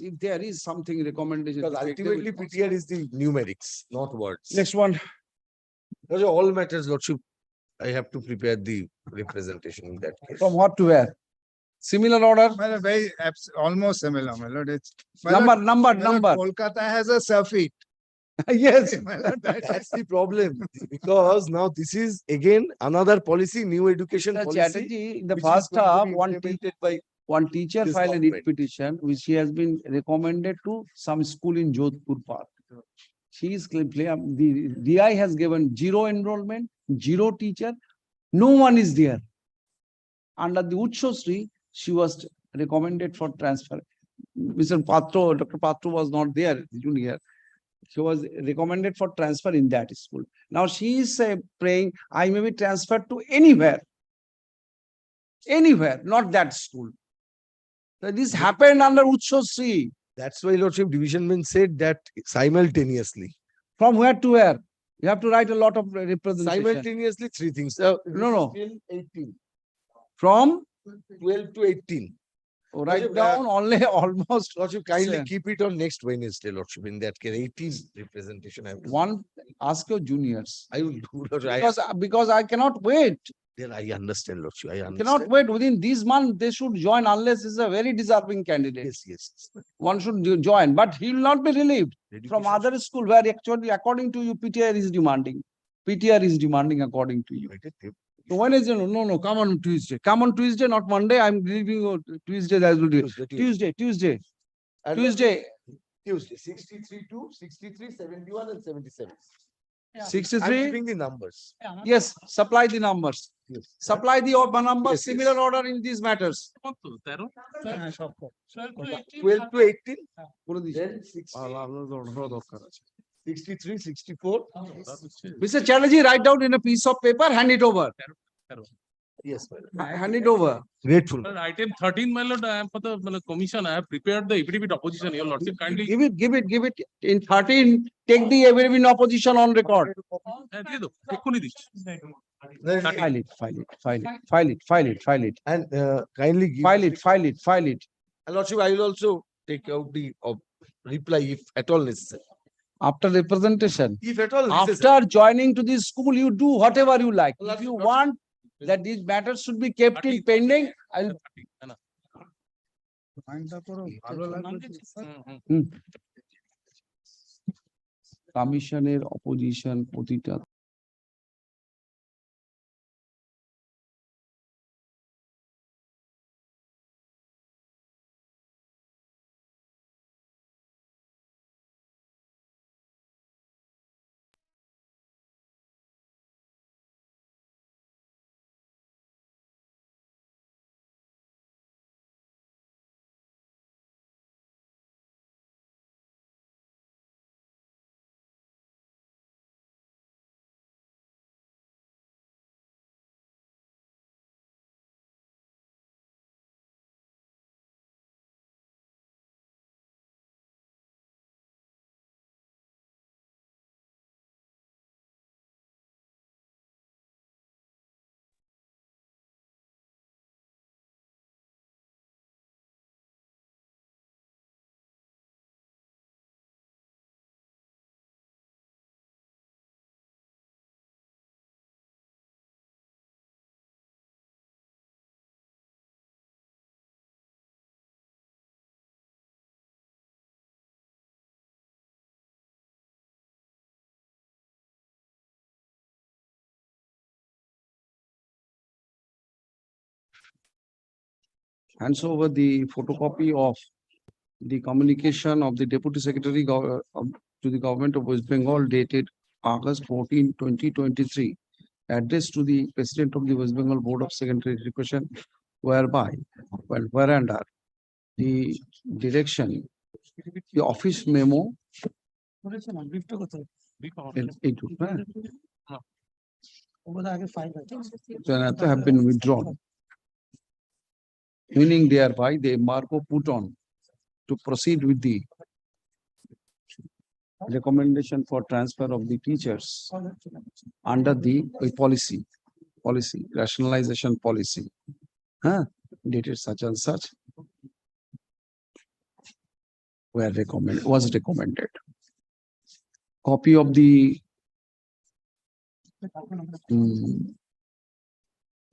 if there is something recommendation. Because to take, they ultimately will PTR is the numerics, not words. Next one. Those are all matters, Lordship. I have to prepare the representation in that case. From what to where? Similar order? My lord, very, almost similar, my lord. It's, my lord, Number. Kolkata has a surfeit. Yes. My lord, That's the problem. Because now this is again another policy, new education Mr. policy. Chatterjee, in the which is first going to half, be one implemented by one teacher this filed a writ government. petition, which she has been recommended to some school in Jodhpur Park. She is the DI has given 0 enrollment, 0 teacher, no one is there. Under the Utshosri, she was recommended for transfer. Mr. Patro, Dr. Patro was not there, junior. She was recommended for transfer in that school. Now she is praying, I may be transferred to anywhere, not that school. So this happened under Utshosri. That's why Lordship Division Bench said that simultaneously. From where to where? You have to write a lot of representation. Simultaneously, 3 things. No. Till 18. From 12 to 18. write Lordship, down only almost Lordship, kindly Sir. keep it on next Wednesday, Lordship. In that case, 18 representation. I have to one. Ask your juniors. I will do. Lordship. Because I cannot wait. There I understand, Lordship, I Cannot understand. wait within this month, they should join unless it's a very deserving candidate. Yes, yes. One should join, but he will not be relieved from Education- other school where actually according to you, PTR is demanding. PTR is demanding according to you. So when is it? No, come on Tuesday. Come on Tuesday, not Monday. I'm leaving you Tuesday as well. Tuesday. And Tuesday. Tuesday, 63 to 63, 71 and 77. I'm 63. giving the numbers. Yes, supply the numbers. Yes. Supply the numbers, Yes, similar yes. order in these matters. 12 to 18. Then 63, 64. Mr. Chatterjee, write down in a piece of paper, hand it over. Yes, madam. Hand it over. Grateful. Well, item 13, my lord, I am for the commission. I have prepared the affidavit opposition. Your lordship kindly. Give it. In 13, take the affidavit opposition on record. File it. And kindly give. File it. And Lordship, I will also take out the reply if at all necessary. After representation. If at all necessary. After joining to this school, you do whatever you like. If you want that these matters should be kept in pending, I'll. কমিশনের opposition প্রতিটা hands over the photocopy of the communication of the Deputy Secretary to the Government of West Bengal dated August 14, 2023, addressed to the President of the West Bengal Board of Secondary Education, whereunder the direction, the office memo. Have been withdrawn. Meaning thereby the embargo put on to proceed with the recommendation for transfer of the teachers under the policy, rationalization policy, dated such and such, was recommended. Copy of the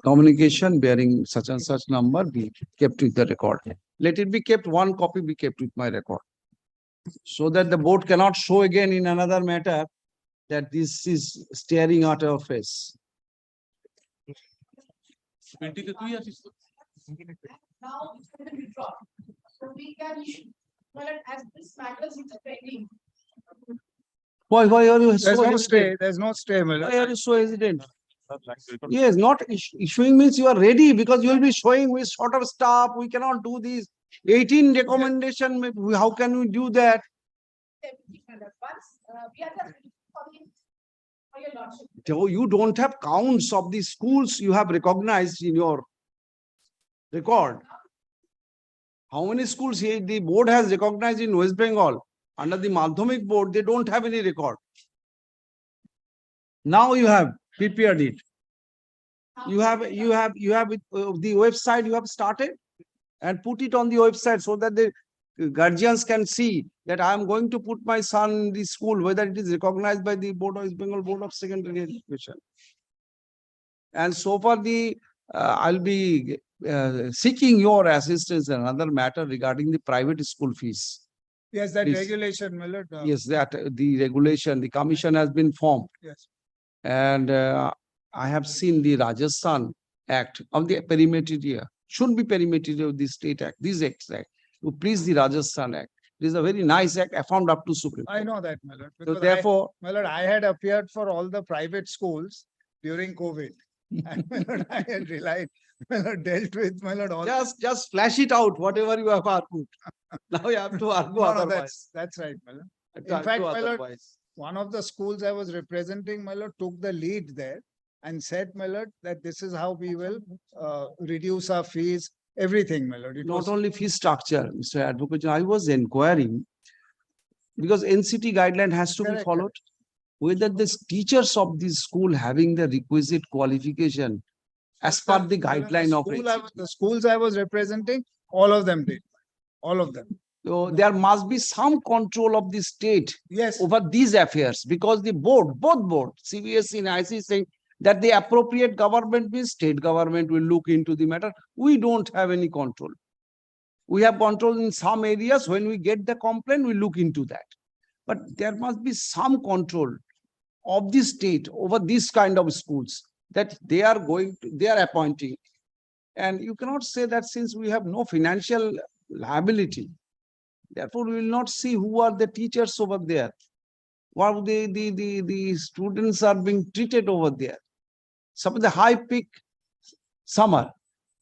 communication bearing such and such number be kept with the record. Let it be kept, one copy be kept with my record. So that the board cannot show again in another matter that this is staring at our face. Now it's going to withdraw. So we can issue, well, as this matters is pending. Why are you so There's no hesitant? stay, there's no stay, my lord. Why are you so hesitant? Yes, not issuing means you are ready because you will be showing with shorter staff. We cannot do this. 18 recommendation, how can we do that? Once, we are just for your lordship. So you don't have counts of the schools you have recognized in your record. How many schools here the board has recognized in West Bengal? Under the Madhyamik board, they don't have any record. Now you have prepared it. You have the website you have started and put it on the website so that the guardians can see that I am going to put my son in the school, whether it is recognized by the Board of West Bengal Board of Secondary Education. And so far I'll be seeking your assistance in another matter regarding the private school fees. Yes, that Please. regulation, my lord. Yes, that the regulation, the commission has been formed. Yes. And I have seen the Rajasthan Act of the perimeter area, should be perimeter of the state act, this act, to please the Rajasthan Act. It is a very nice act, affirmed up to Supreme I Court. know that, my lord. So because therefore, My lord, I had appeared for all the private schools during COVID. And my lord, I had relied, my lord, dealt with, my lord, all. just flash it out, whatever you have argued. Now you have to argue No, no, otherwise. that's right, my lord. You have In to fact, argue my lord, otherwise. one of the schools I was representing, my lord, took the lead there and said, my lord, that this is how we will reduce our fees, everything, my lord. It Not was, only fee structure, Mr. Advocate, I was inquiring because NCT guideline has to be Correct, followed. Whether the teachers of this school having the requisite qualification as per the my lord, guideline of school NCT. the schools I was representing, all of them did, all of them. So there must be some control of the state Yes, over these affairs because the board, both board, CBSE and IC saying that the appropriate government means state government will look into the matter. We don't have any control. We have control in some areas. When we get the complaint, we look into that. But there must be some control of the state over this kind of schools that they are appointing. And you cannot say that since we have no financial liability, therefore we will not see who are the teachers over there. What the students are being treated over there. Some of the high peak summer,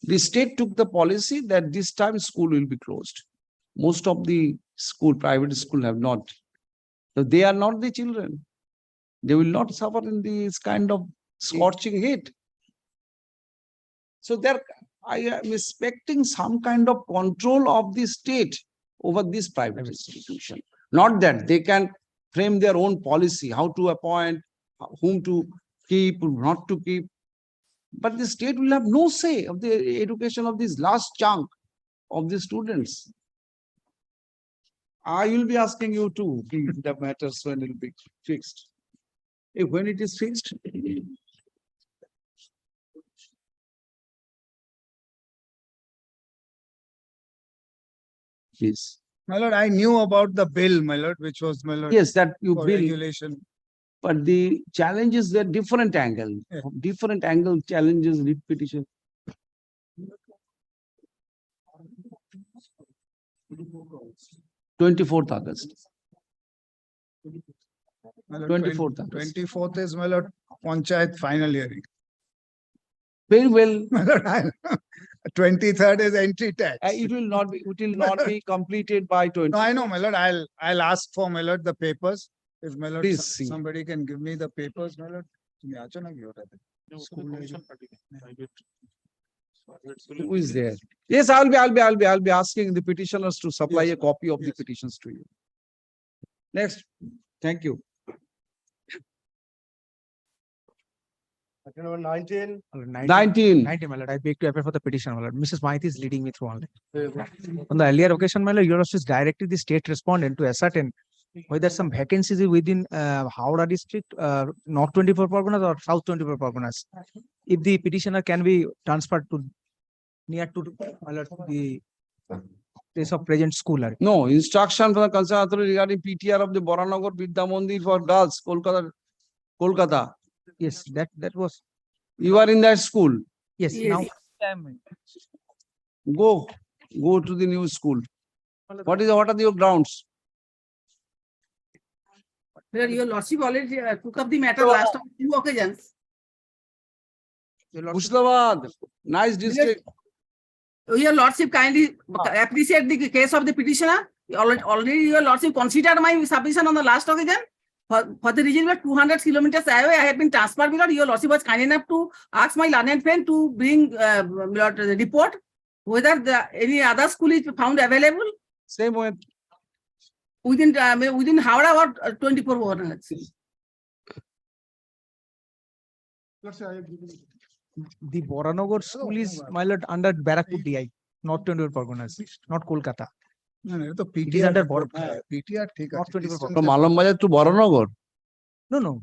the state took the policy that this time school will be closed. Most of the private school have not. So they are not the children. They will not suffer in this kind of scorching heat. So there, I am expecting some kind of control of the state over this private institution. Not that they can frame their own policy, how to appoint, whom to keep, not to keep. But the state will have no say of the education of this last chunk of the students. I will be asking you to give the matters when it will be fixed. When it is fixed, please. my lord, I knew about the bill, my lord, which was, my lord, Yes, that you for bill, regulation. but the challenge is the different angle, Yeah. different angle challenges repetition. August 24th. My lord, 24th August. 24th is, my lord, Panchayat final hearing. Very well. My lord, 23rd is entry tax. It will not be completed by 20. No, I know, my lord, I'll ask for, my lord, the papers. If, my lord, Please see. somebody can give me the papers, my lord. Who is there? Yes, I'll be asking the petitioners to supply Yes, a copy of the yes. petitions to you. Next, thank you. Number 19. 19. My lord, I beg to appear for the petition, my lord. Mrs. Maiti is leading me through only. On the earlier occasion, my lord, your office directed the state respondent to ascertain whether some vacancies within Howrah district, North 24 Parganas or South 24 Parganas. If the petitioner can be transferred to near to my lord, the place of present schooler. No, instruction from the concerned authority regarding PTR of the Boranagar Vidya Mandir for girls, Kolkata. Yes, that was. You are in that school. Yes, now. Go to the new school. What are your grounds? Your lordship already took up the matter last on 2 occasions. Mushlabad, nice district. Your lordship kindly appreciate the case of the petitioner. Already your lordship considered my submission on the last occasion. For the region where 200 kilometers away, I have been transferred because your lordship was kind enough to ask my learned friend to bring the report whether any other school is found available. Same way. Within Howrah or 24 Parganas. The Boranagar school is, my lord, under Barakpur DI, North 24 Parganas, not Kolkata. No, no, It is under PTR, PTR. ठीक है. Not 24 From Alambajar to Boranagar. No.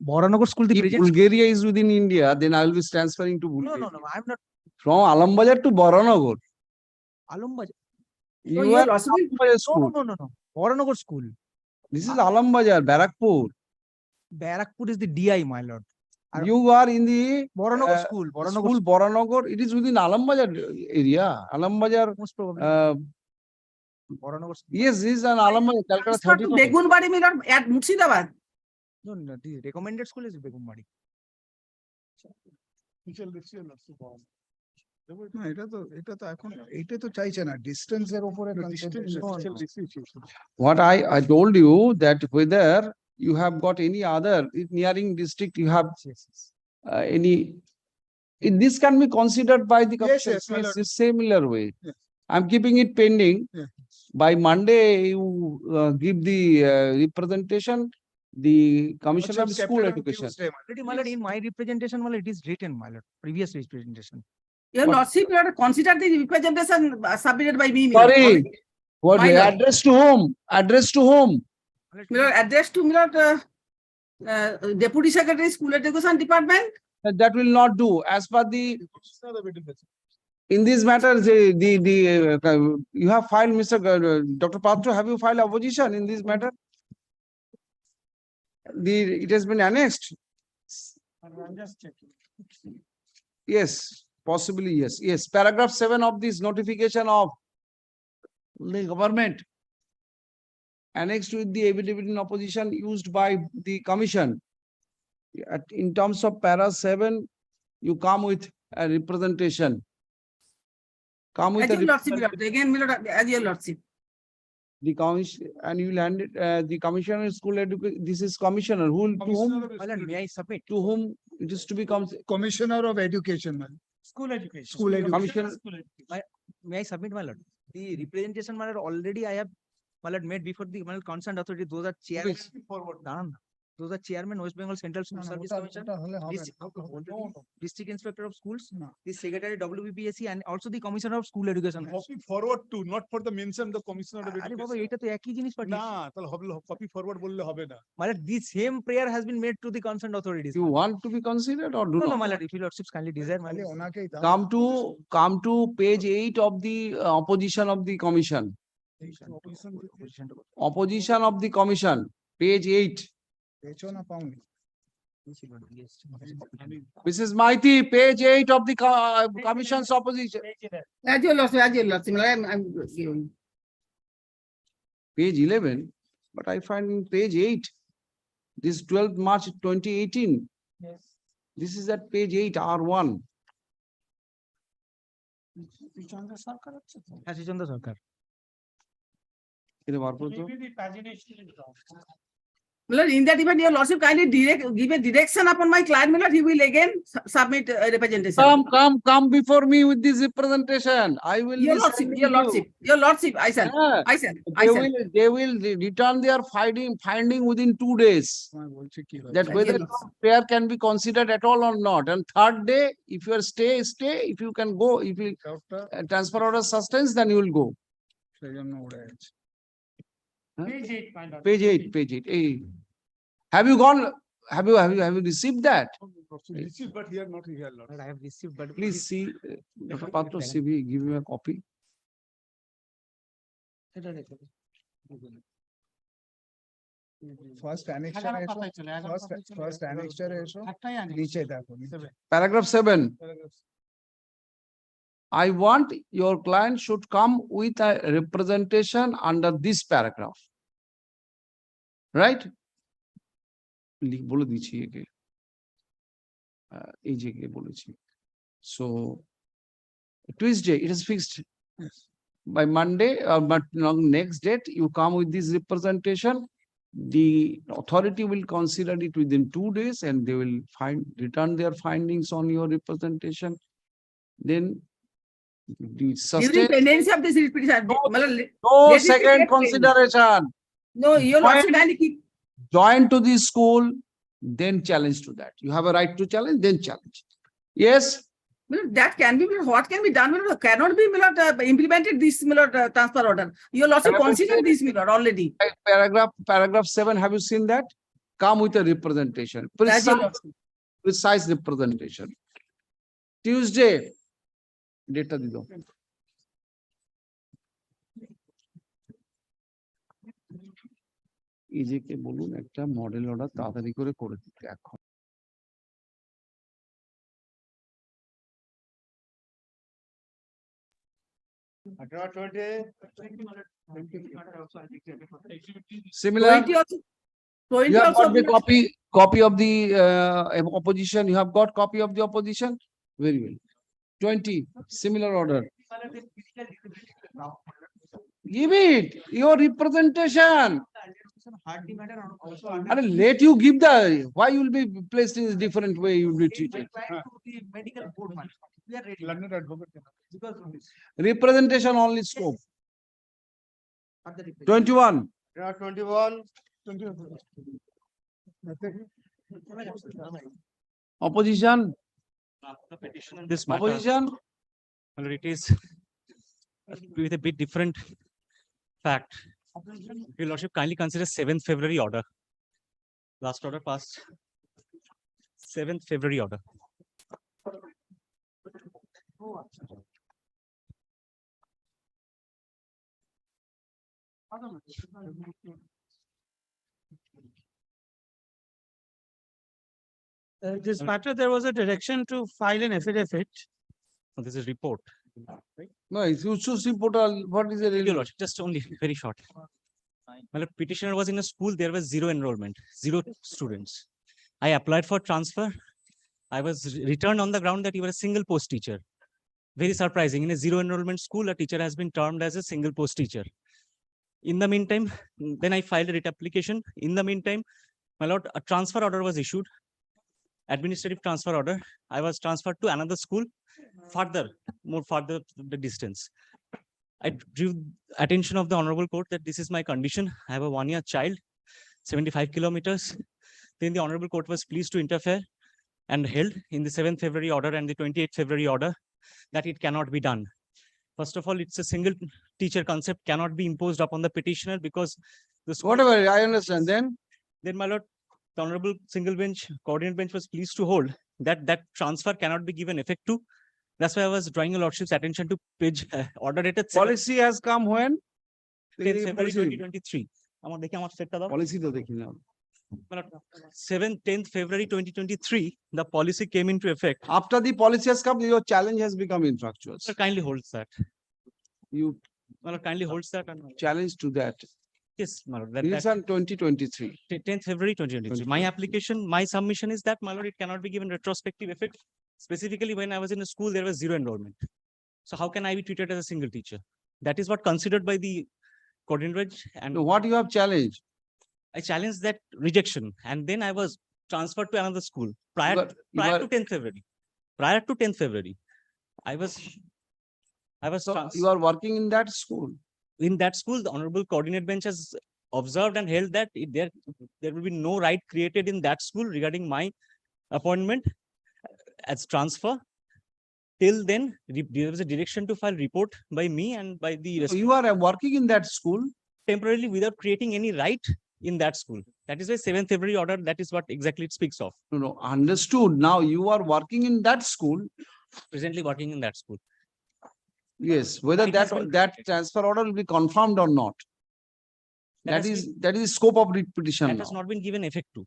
Boranagar school, the If present. Bulgaria is within India, then I will be transferring to No, Bulgaria. no, I'm not. From Alambazar to Boranagar. Alambaj. You are Alambazar school. No. Boranagar school. This is Alambazar, Barakpur. Barakpur is the DI, my lord. You are in the Boranagar school. school Boranagar. It is within Alambazar area. Alambazar. Most probably. Boranagar school. Yes, this is an Alambazar. Calcutta Transfer to 35. Begunbari Milord at Murshidabad. No, the recommended school is Begumbadi. না এটা তো এখন এটা তো চাইছে না ডিস্টেন্সের উপরে What I told you that whether you have got any other nearing district, you have any, this can be considered by the commission my lord. in similar way. Yes. I'm keeping it pending. Yeah. By Monday, you give the representation, the Commissioner of School Education. Already, my lord, in my representation, my lord, it is written, my lord, previous representation. Your lordship, you have to consider the representation submitted by me. Sorry, what My lord. address to whom? Address to whom? Milord, address to Milord, Deputy Secretary, School Education Department. That will not do. As per the, in this matter, you have filed, Mr. Dr. Patra, have you filed opposition in this matter? It has been annexed. I'm just checking. Yes, possibly, yes. Yes, paragraph 7 of this notification of the government annexed with the affidavit in opposition used by the commission. In terms of para 7, you come with a representation. Come with As a your lordship, Milord, again, Milord, as your lordship. the commission, and you will hand it, the commissioner school education, this is commissioner, who, to whom, My lord, may I submit? to whom it is to become. Commissioner of Education, man. School education. School education. Commissioner. School education. May I submit, my lord? The representation, my lord, already I have, my lord, made before the, my lord, concerned authority. Those are chairman. Daran. Those are chairman, West Bengal Central School Service Commission, district inspector of schools, the secretary WBPSC, and also the commissioner of school education. Copy forward to, not for the mention the Commissioner of আরে বাবা, Education. এটা তো একই জিনিস না পাঠিয়েছে। তাহলে হবে কপি ফরওয়ার্ড বললে হবে না। My lord, the same prayer has been made to the concerned authorities. You want to be considered or do No, not? my lord, if your lordships kindly desire, my তাহলে lord. ওনাকেই দাও। Come to page 8 of the opposition of the commission. Opposition of the commission, page 8. পেয়েছো না পাওনি? Mrs. Maiti, page 8 of the commission's opposition. As your lordship, Milord, I'm giving. Page 11, but I find in page 8, this 12th March 2018. Yes. This is at page 8, R1. Chandra Sarkar আছে তো? হ্যাঁ, শ্রীচন্দ্র সরকার। এটা বার করো তো। Maybe the pagination is wrong. Milord, in that event, your lordship kindly give a direction upon my client, Milord, he will again submit a representation. Come before me with this representation. I will. Your be lordship, sending your you. lordship, your lordship, I said, Yeah. I said, I They said. will return their finding within 2 days. তোমায় বলছি কি হয়। That whether prayer can be considered at all or not. And third day, if you are stay. If you can go, if you transfer order sustains, then you will go. সেই জন্য উড়ে গেছে। Page 8, my lord. Page 8. Have you gone? Have you received that? Received, but here not here, Lord. I have received, but Please see, Dr. Patra, CV, give me a copy. First annexure এসো, first annexure এসো, নিচে দেখো। Paragraph 7. I want your client should come with a representation under this paragraph. Right? বলে দিচ্ছি একে, এই যে বলেছি। So Tuesday, it is fixed. Yes. By Monday, but next date, you come with this representation. The authority will consider it within 2 days and they will return their findings on your representation. Then the During sustain, pendency of this petition, Milord, no let it be second kept pending. consideration. No, your lordship kindly keep. Join to the school, then challenge to that. You have a right to challenge, then challenge. Yes, Milord, that can be, Milord, what can be done, Milord, cannot be, Milord, implemented this, Milord, transfer order. Your lordship Paragraph considered 7. this, Milord, already. paragraph 7, have you seen that? come with a representation, precise representation. Tuesday, data দিল। ইজিকে বলুন একটা model order তাড়াতাড়ি করে দিতে এখন। Similar. You have got the copy of the opposition. You have got copy of the opposition. Very well. 20 similar order. Give it your representation. And let you give the why you will be placed in a different way. You will be treated. Representation only scope. 21. 21. Opposition. This matter, Opposition. well, it is with a bit different fact. Your Lordship, kindly consider 7th February order. Last order passed. 7th February order. This matter, there was a direction to file an affidavit. So this is report. Right? No, it's choose report. What is the Your Lordship, just only very short. Well, a petitioner was in a school, there was 0 enrollment, 0 students. I applied for transfer. I was returned on the ground that you were a single post teacher. Very surprising. In a 0 enrollment school, a teacher has been termed as a single post teacher. In the meantime, then I filed a writ application. In the meantime, my lord, a transfer order was issued. Administrative transfer order. I was transferred to another school, more further the distance. I drew attention of the Honorable Court that this is my condition. I have a 1-year child, 75 kilometers. Then the Honorable Court was pleased to interfere and held in the 7th February order and the 28th February order that it cannot be done. First of all, it's a single teacher concept cannot be imposed upon the petitioner because the school. Whatever, I understand. Then my lord, the Honorable single bench, coordinate bench was pleased to hold that transfer cannot be given effect to. That's why I was drawing your lordship's attention to page order dated. Policy has come when? 10th February 2023. Policy to dekhi na. 10th February 2023, the policy came into effect. After the policy has come, your challenge has become infractuous. Sir, kindly holds that. You kindly holds that. And challenge to that. Yes, my lord. It is on 2023. 10th February 2023. My application, my submission is that, my lord, it cannot be given retrospective effect. Specifically, when I was in a school, there was 0 enrollment. So how can I be treated as a single teacher? That is what considered by the coordinate bench. And what you have challenged? I challenged that rejection, and then I was transferred to another school prior to 10th February. Prior to 10th February, I was. So you are working in that school. In that school, the Honorable Coordinate Bench has observed and held that there will be no right created in that school regarding my appointment as transfer. Till then, there was a direction to file report by me and by the. So you are working in that school temporarily without creating any right in that school. That is why 7th February order, that is what exactly it speaks of. No, understood. Now you are working in that school. Presently working in that school. Yes, whether that transfer order will be confirmed or not. That is scope of petition. That has not been given effect to.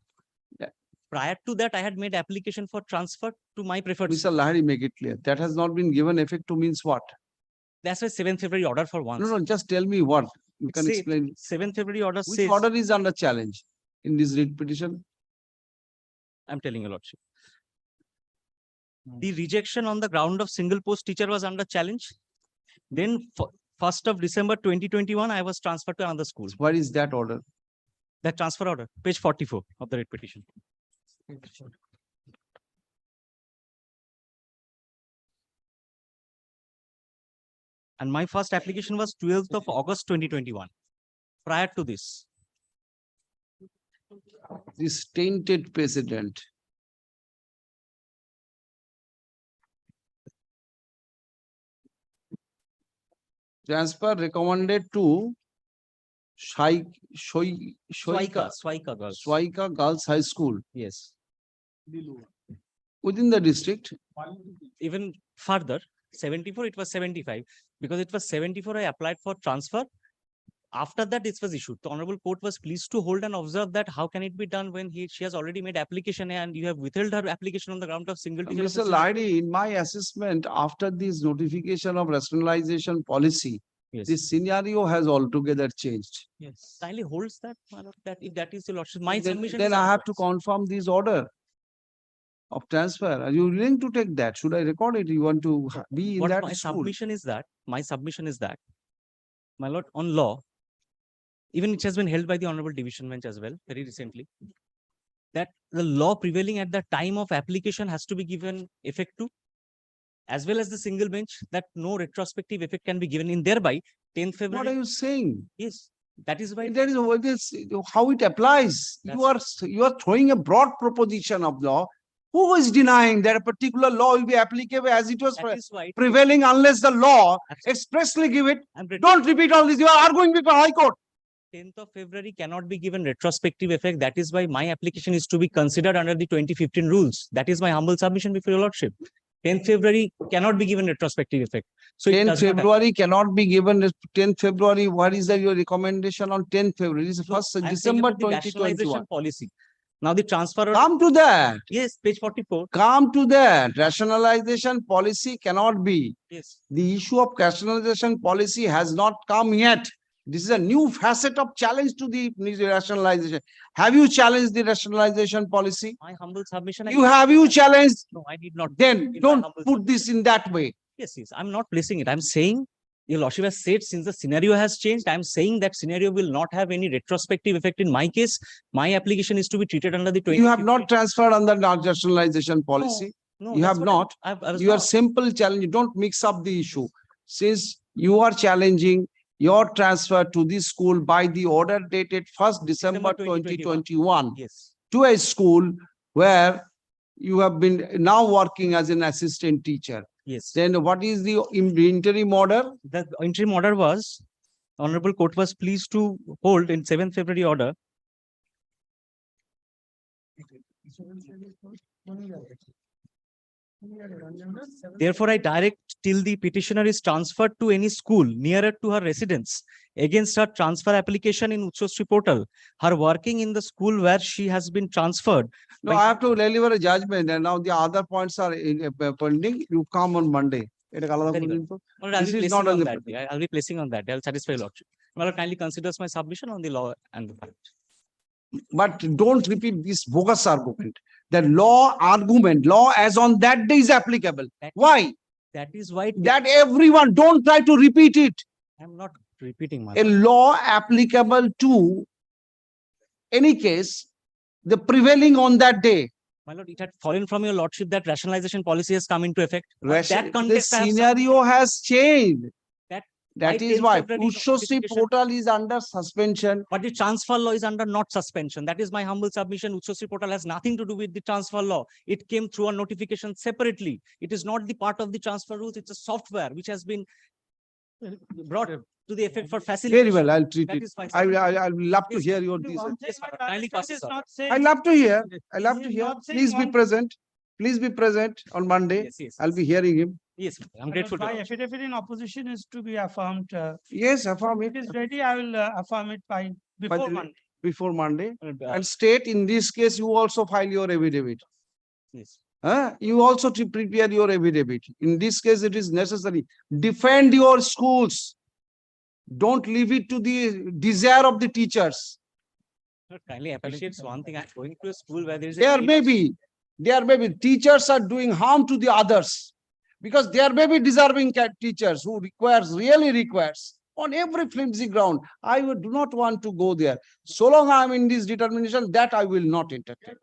Prior to that, I had made application for transfer to my preferred. Mr. Lahari, make it clear. That has not been given effect to means what? That's why 7th February order for once. No, just tell me what. You can explain. 7th February order Which says. order is under challenge in this writ petition? I'm telling you, Lordship. The rejection on the ground of single post teacher was under challenge. Then 1st of December 2021, I was transferred to another school. What is that order? That transfer order, page 44 of the writ petition. And my first application was 12th of August 2021. Prior to this. This tainted precedent. Transfer recommended to Swaika girls. Swaika Girls High School Yes. within the district. Even further, 74, it was 75. Because it was 74, I applied for transfer. After that, it was issued. The Honorable Court was pleased to hold and observe that how can it be done when she has already made application and you have withheld her application on the ground of single teacher. Mr. Ladi, in my assessment, after this notification of rationalization policy, Yes. this scenario has altogether changed. Yes. Kindly holds that, my lord, that if that is the lordship, my Then submission. then is I have to otherwise. confirm this order of transfer. Are you willing to take that? Should I record it? You want to be in What that my school? submission is that, my lord, on law, even it has been held by the Honorable Division Bench as well, very recently, that the law prevailing at the time of application has to be given effect to, as well as the single bench, that no retrospective effect can be given in thereby 10th February. What are you saying? Yes, that is why. That is what is how it applies. You are throwing a broad proposition of law. Who is denying that a particular law will be applicable as it was That is why. prevailing unless the law expressly give it? Don't repeat all this. You are arguing before High Court. 10th of February cannot be given retrospective effect. That is why my application is to be considered under the 2015 rules. That is my humble submission before your lordship. 10th February cannot be given retrospective effect. So 10th February cannot be given. 10th February, what is your recommendation on 10th February? This is first December 2021. Rationalization policy. Now the transfer. Come to that. Yes, page 44. Come to that. Rationalization policy cannot be. Yes. The issue of rationalization policy has not come yet. This is a new facet of challenge to the rationalization. Have you challenged the rationalization policy? My humble submission. Have you challenged? No, I did not. Then don't put this in that way. Yes, yes. I'm not placing it. I'm saying your lordship has said since the scenario has changed, I'm saying that scenario will not have any retrospective effect in my case. My application is to be treated under the 20. You have not transferred under rationalization policy. No, You that's have what not. Your simple challenge. Don't mix up the issue. Since you are challenging your transfer to this school by the order dated 1st December 2021 Yes. to a school where you have been now working as an assistant teacher. Yes. Then what is the interim order? The interim order was, Honorable Court was pleased to hold in 7th February order. Therefore, I direct till the petitioner is transferred to any school nearer to her residence against her transfer application in Uchosri portal, her working in the school where she has been transferred. No, I have to deliver a judgment and now the other points are pending. You come on Monday. Very good. Well, I'll This be is placing not on on the that day. I'll be placing on that day. I'll satisfy your lordship. Well, kindly considers my submission on the law and the fact. But don't repeat this bogus argument. The law as on that day is applicable. Why? That is why. That everyone, don't try to repeat it. I'm not repeating my. A law applicable to any case, the prevailing on that day. My lord, it had fallen from your lordship that rationalization policy has come into effect. The scenario has changed. That is why Uchosri portal is under suspension. But the transfer law is under not suspension. That is my humble submission. Uchosri portal has nothing to do with the transfer law. It came through a notification separately. It is not the part of the transfer rules. It's a software which has been brought to the effect for facilitation. Very well, I'll treat That it. is my I will love to hear your One thing my Kindly pass is this on. not saying- I love to hear. I love He to is hear. not saying Please be one- present. Please be present on Monday. Yes, yes, I'll be hearing him. Yes, I'm grateful to My you. affidavit in opposition is to be affirmed. Yes, affirm If it it is ready, I will affirm it before the- Monday. before Monday. And state in this case, you also file your affidavit. Yes. You also to prepare your affidavit. In this case, it is necessary. Defend your schools. Don't leave it to the desire of the teachers. Lord, kindly appreciates one thing. I'm going to a school where there is a. There may be teachers are doing harm to the others because there may be deserving teachers who really requires on every flimsy ground. I do not want to go there. So long I am in this determination that I will not entertain.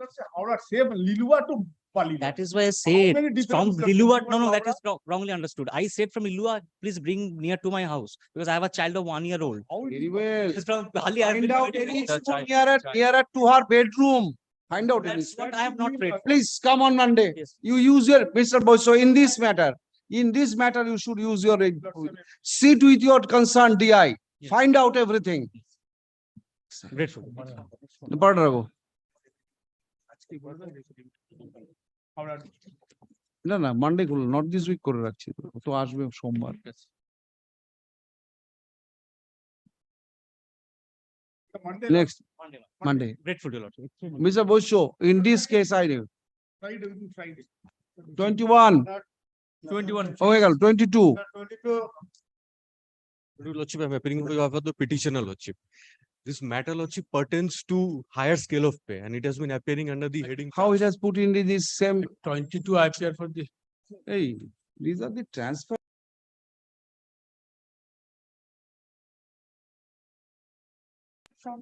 That is why I said from Lilua. No, that is wrongly understood. I said from Lilua, please bring near to my house because I have a child of 1 year old. Very well. It's from Bali. I have Find been out waiting any for the school child. nearer to her bedroom. Find out any. That's what I have not prayed for. Please come on Monday. Yes. You use your Mr. Boso in this matter. You should use your sit with your concerned DI. Yes. Find out everything. Grateful. পড়া রাখো। না না Monday করলো, not this week করে রাখছি, তো আসবে সোমবার। Next, Monday. Grateful, Your Lordship. Mr. Bosho, in this case, I do. Friday will be Friday. 21. 21. Oh my God, 22. Your Lordship, I'm appearing on behalf of the petitioner, Lordship. This matter, Lordship, pertains to higher scale of pay, and it has been appearing under the heading. How it has put into this same, 22 I appear for the. hey, these are the transfer.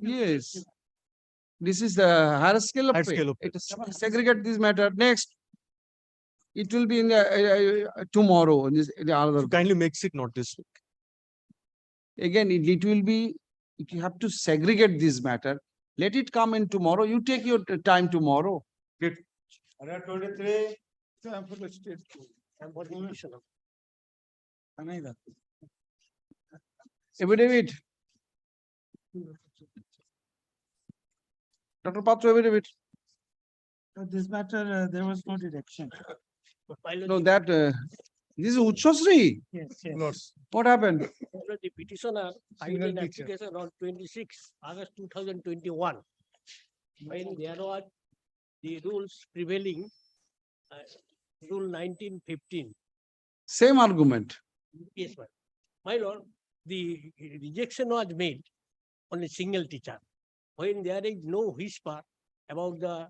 Yes. This is the higher scale of Higher pay. scale of pay. It is segregate this matter. Next. It will be in the, tomorrow, in this, in the other. So kindly makes it not this week. Again, it will be, if you have to segregate this matter, let it come in tomorrow. You take your time tomorrow. Around 23. So I'm for the state. I'm for the commissioner. Affidavit. Dr. Patra, affidavit. This matter, there was no direction. No, that, this is Uchosri. Yes, yes. What happened? The petitioner filed an application on 26 August 2021. When there was the rules prevailing, rule 1915. Same argument. Yes, ma'am. My lord, the rejection was made on a single teacher. When there is no whisper about the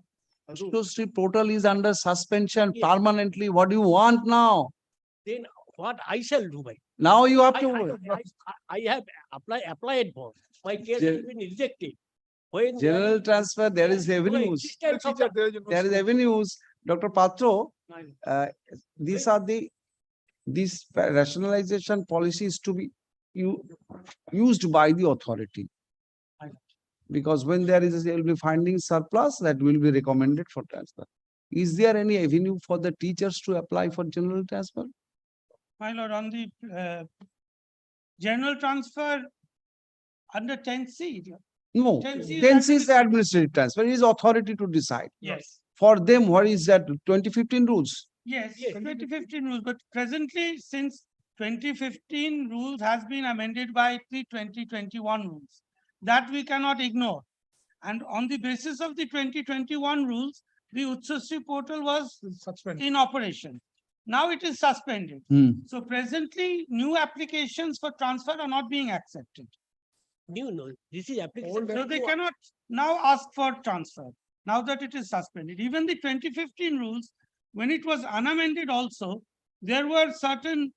Uchosri portal is under suspension Yes. permanently. What do you want now? then what I shall do, by? Now you have to. I have applied for. My case has been rejected. When there General is transfer, there is no avenues. existence of the- There is avenues. Dr. Patro, these are the, this rationalization policy is to be used by the authority. Because when there is, there will be finding surplus that will be recommended for transfer. Is there any avenue for the teachers to apply for general transfer? My lord, on the general transfer under 10C. No, 10C is then is the administrative transfer, it is authority to decide. Yes, For them, what is that 2015 rules? yes, 2015 rules, but presently since 2015 rules has been amended by the 2021 rules. That we cannot ignore. And on the basis of the 2021 rules, the Utsusri portal was in operation. Now it is suspended. So presently, new applications for transfer are not being accepted. No, this is application. So they cannot now ask for transfer, now that it is suspended. Even the 2015 rules, when it was unamended also, there were certain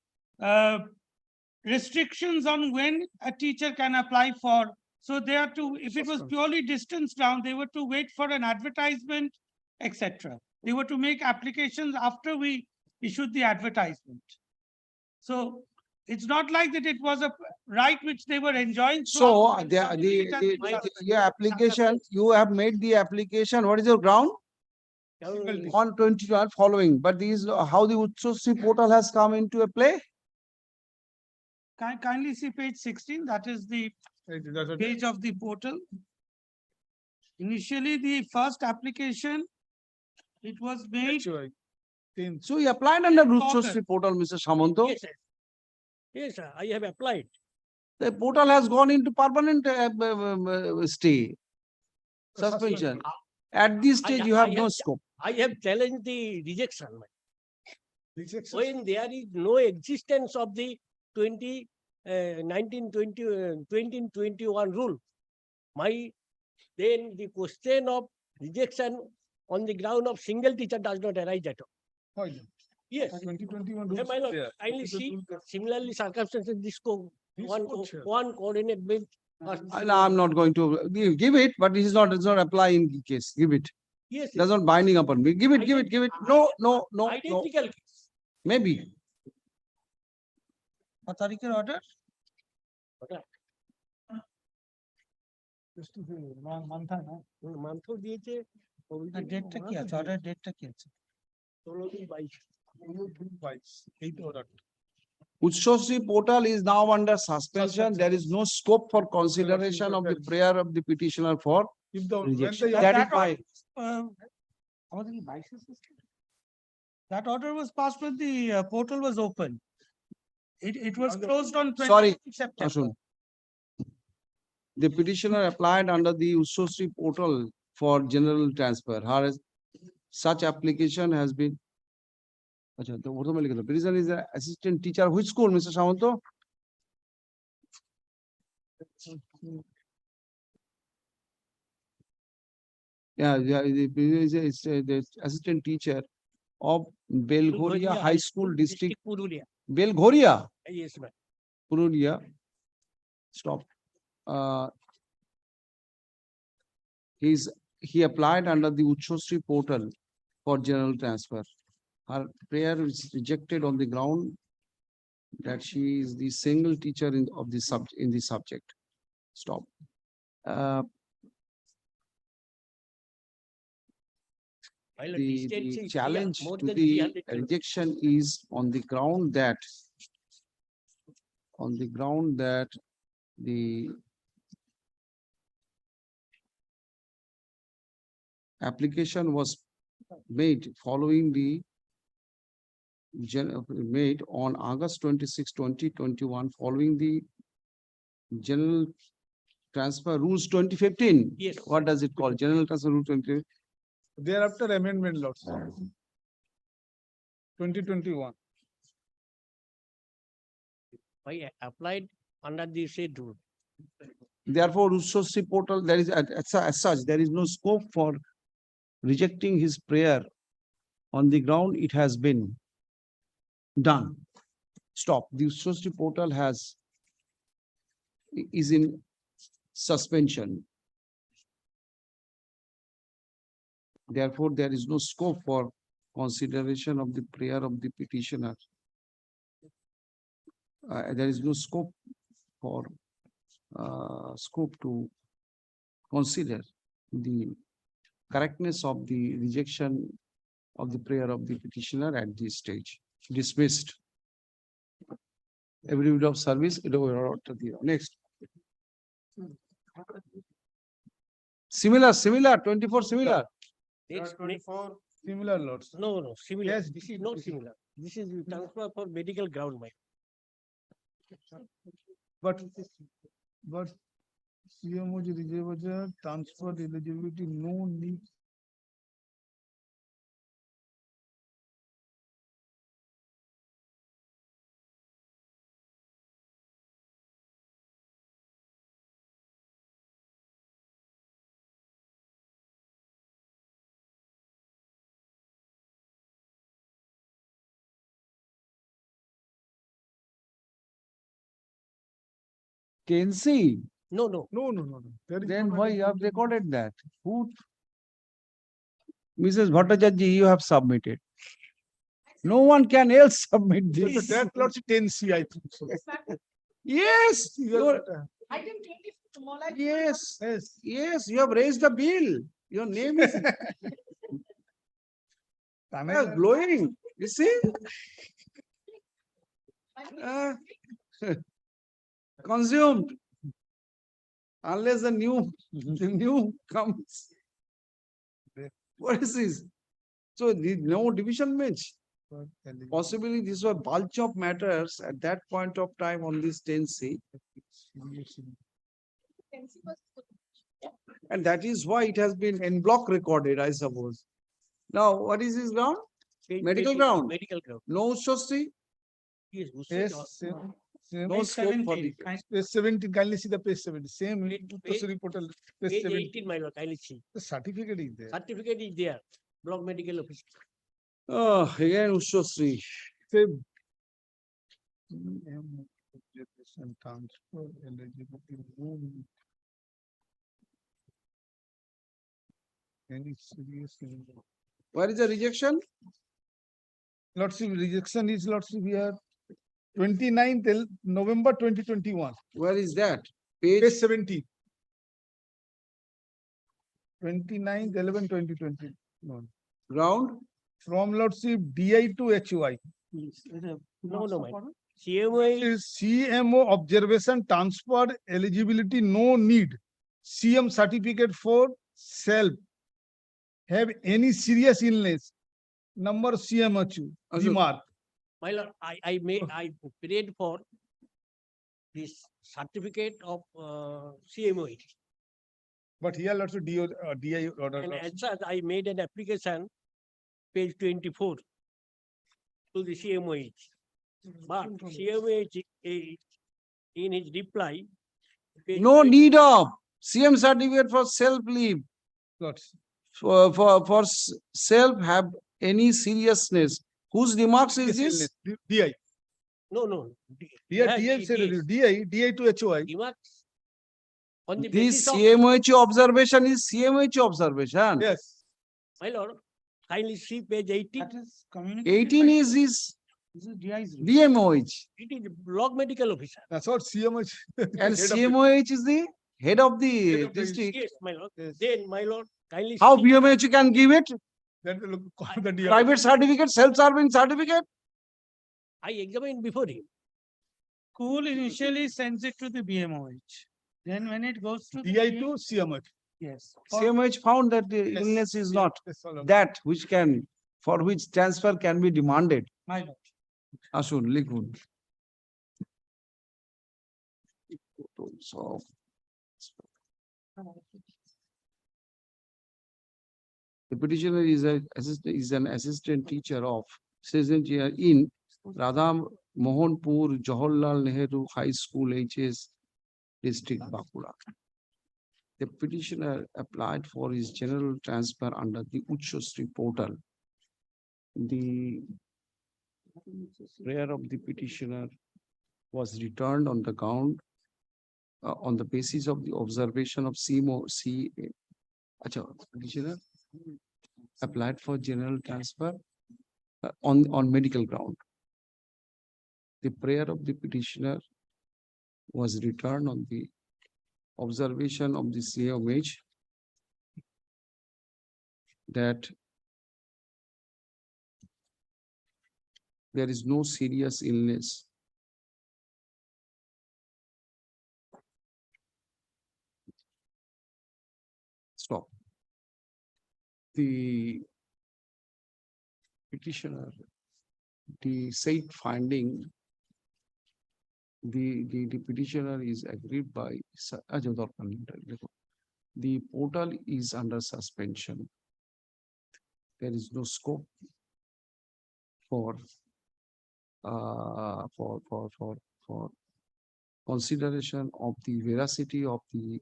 restrictions on when a teacher can apply for. So they are to, if it was purely distance bound, they were to wait for an advertisement, etc. They were to make applications after we issued the advertisement. So it's not like that it was a right which they were enjoying. So throughout. your application, you have made the application, what is your ground? On 21 following, but these, how the Utsusri portal has come into a play? Kindly see page 16, that is the page of the portal. Initially, the first application, it was made. So you applied under Portal. Utsusri portal, Mr. Samanto? Yes, sir. Yes, sir, I have applied. The portal has gone into permanent stay, suspension. At this stage, you have no scope. I have challenged the rejection. When there is no existence of the 1921 rule, then the question of rejection on the ground of single teacher does not arise at all. Yes. 2021 Yeah, my lord, kindly see, similarly circumstances, this one coordinate bench. I'm not going to give it, but it is not, it's not apply in the case. Give it. Yes. That's not binding upon me. Give it. No. Identical case. Maybe. Authority order? Month দিয়েছে ডেটটা কি আছে? Order ডেটটা কি আছে? 16-22 Ushosri portal is now under suspension. There is no scope for consideration of the prayer of the petitioner for If the, when rejection. the That is why. That order was passed when the portal was open. It was closed on. Sorry, 20 September. Ashun. The petitioner applied under the Ushosri portal for general transfer. Her such application has been. Acha, the petitioner is an assistant teacher. Which school, Mr. Samanto? Yeah, the assistant teacher of Belghoria High School District. Purulia. Belghoria, Yes, ma'am. Purulia. Stop. He applied under the Ushosri portal for general transfer. Her prayer is rejected on the ground that she is the single teacher in the subject. Stop. The challenge to the rejection is on the ground that the application was made following the made on August 26, 2021, following the general transfer rules 2015. Yes. What does it call? General transfer rule 20. thereafter amendment laws. 2021. I applied under the said rule. Therefore, Ushosri portal, there is as such, there is no scope for rejecting his prayer on the ground it has been done. Stop. The Ushosri portal is in suspension. Therefore, there is no scope for consideration of the prayer of the petitioner. There is no scope for to consider the correctness of the rejection of the prayer of the petitioner at this stage. Dismissed. Every bit of service. Next. Similar, 24 similar. Next, 24 similar lots. no, similar. Yes, This is not similar. This is transfer for medical ground, ma'am. But CMO Rijavaja transfer eligibility, no need. Can see. No. There is Then no why you have recorded that? Who? Mrs. Bhattacharya, you have submitted. No one can else submit this. That lots 10C, I think so. Yes, Item 24. yes, you have raised the bill. Your name is glowing. You see? Consumed. Unless the new comes. What is this? So no division bench. Possibly these were bulk of matters at that point of time on this 10C. And that is why it has been en bloc recorded, I suppose. Now, what is this ground? Medical ground. Medical ground. No Ushosri? Yes, Yes, No scope for the. page 17, kindly see the page 70, same Page- portal, Page page 70. 18, my lord, kindly see. The certificate is there. Certificate is there. Block medical office. Oh, again Ushosri. Same. And transfer eligibility, no need. Any serious. Where is the rejection? Lots of rejection is lots of here. 29th November 2021, Where is that? page Page 17. 29th 11/2021. ground. From Lordship DI to HOI. No, my lord. CMO Is CMO observation transfer eligibility no need. CM certificate for self. Have any serious illness. Number CMHU. Remark. my lord, I prayed for this certificate of CMO. But here also DI order. And as such, I made an application, page 24, to the CMOH. But CMOH, in his reply, page No 20 need of CM certificate for self-leave. For self have any seriousness. Whose remarks is this? DI. No. Here Yeah, DI it said is. DI to HOI. Remarks on the This basis of, CMOH observation is CMOH observation. Yes. my lord, kindly see page 18. 18 is his DMOH. It is block medical officer. That's what CMH. And CMOH is the head of the Head of the district. Yes, my lord. Yes. Then, my lord, kindly How see. BMH can give it? Then we look call the DI. Private certificate, self-serving certificate? I examined before him. School initially sends it to the BMOH. Then when it goes to DI to CMH. yes. CMOH found that the illness is not that which can, for which transfer can be demanded. My lord. Ashun, likhun. So, the petitioner is an assistant teacher of in Radha Mohanpur Jawaharlal Nehru High School HS District Bankura. The petitioner applied for his general transfer under the Uchshasri portal. The prayer of the petitioner was returned on the ground on the basis of the observation of petitioner applied for general transfer on medical ground. The prayer of the petitioner was returned on the observation of the CMH that there is no serious illness. Stop. The petitioner, the said finding, the petitioner is agreed by the portal is under suspension. There is no scope for consideration of the veracity of the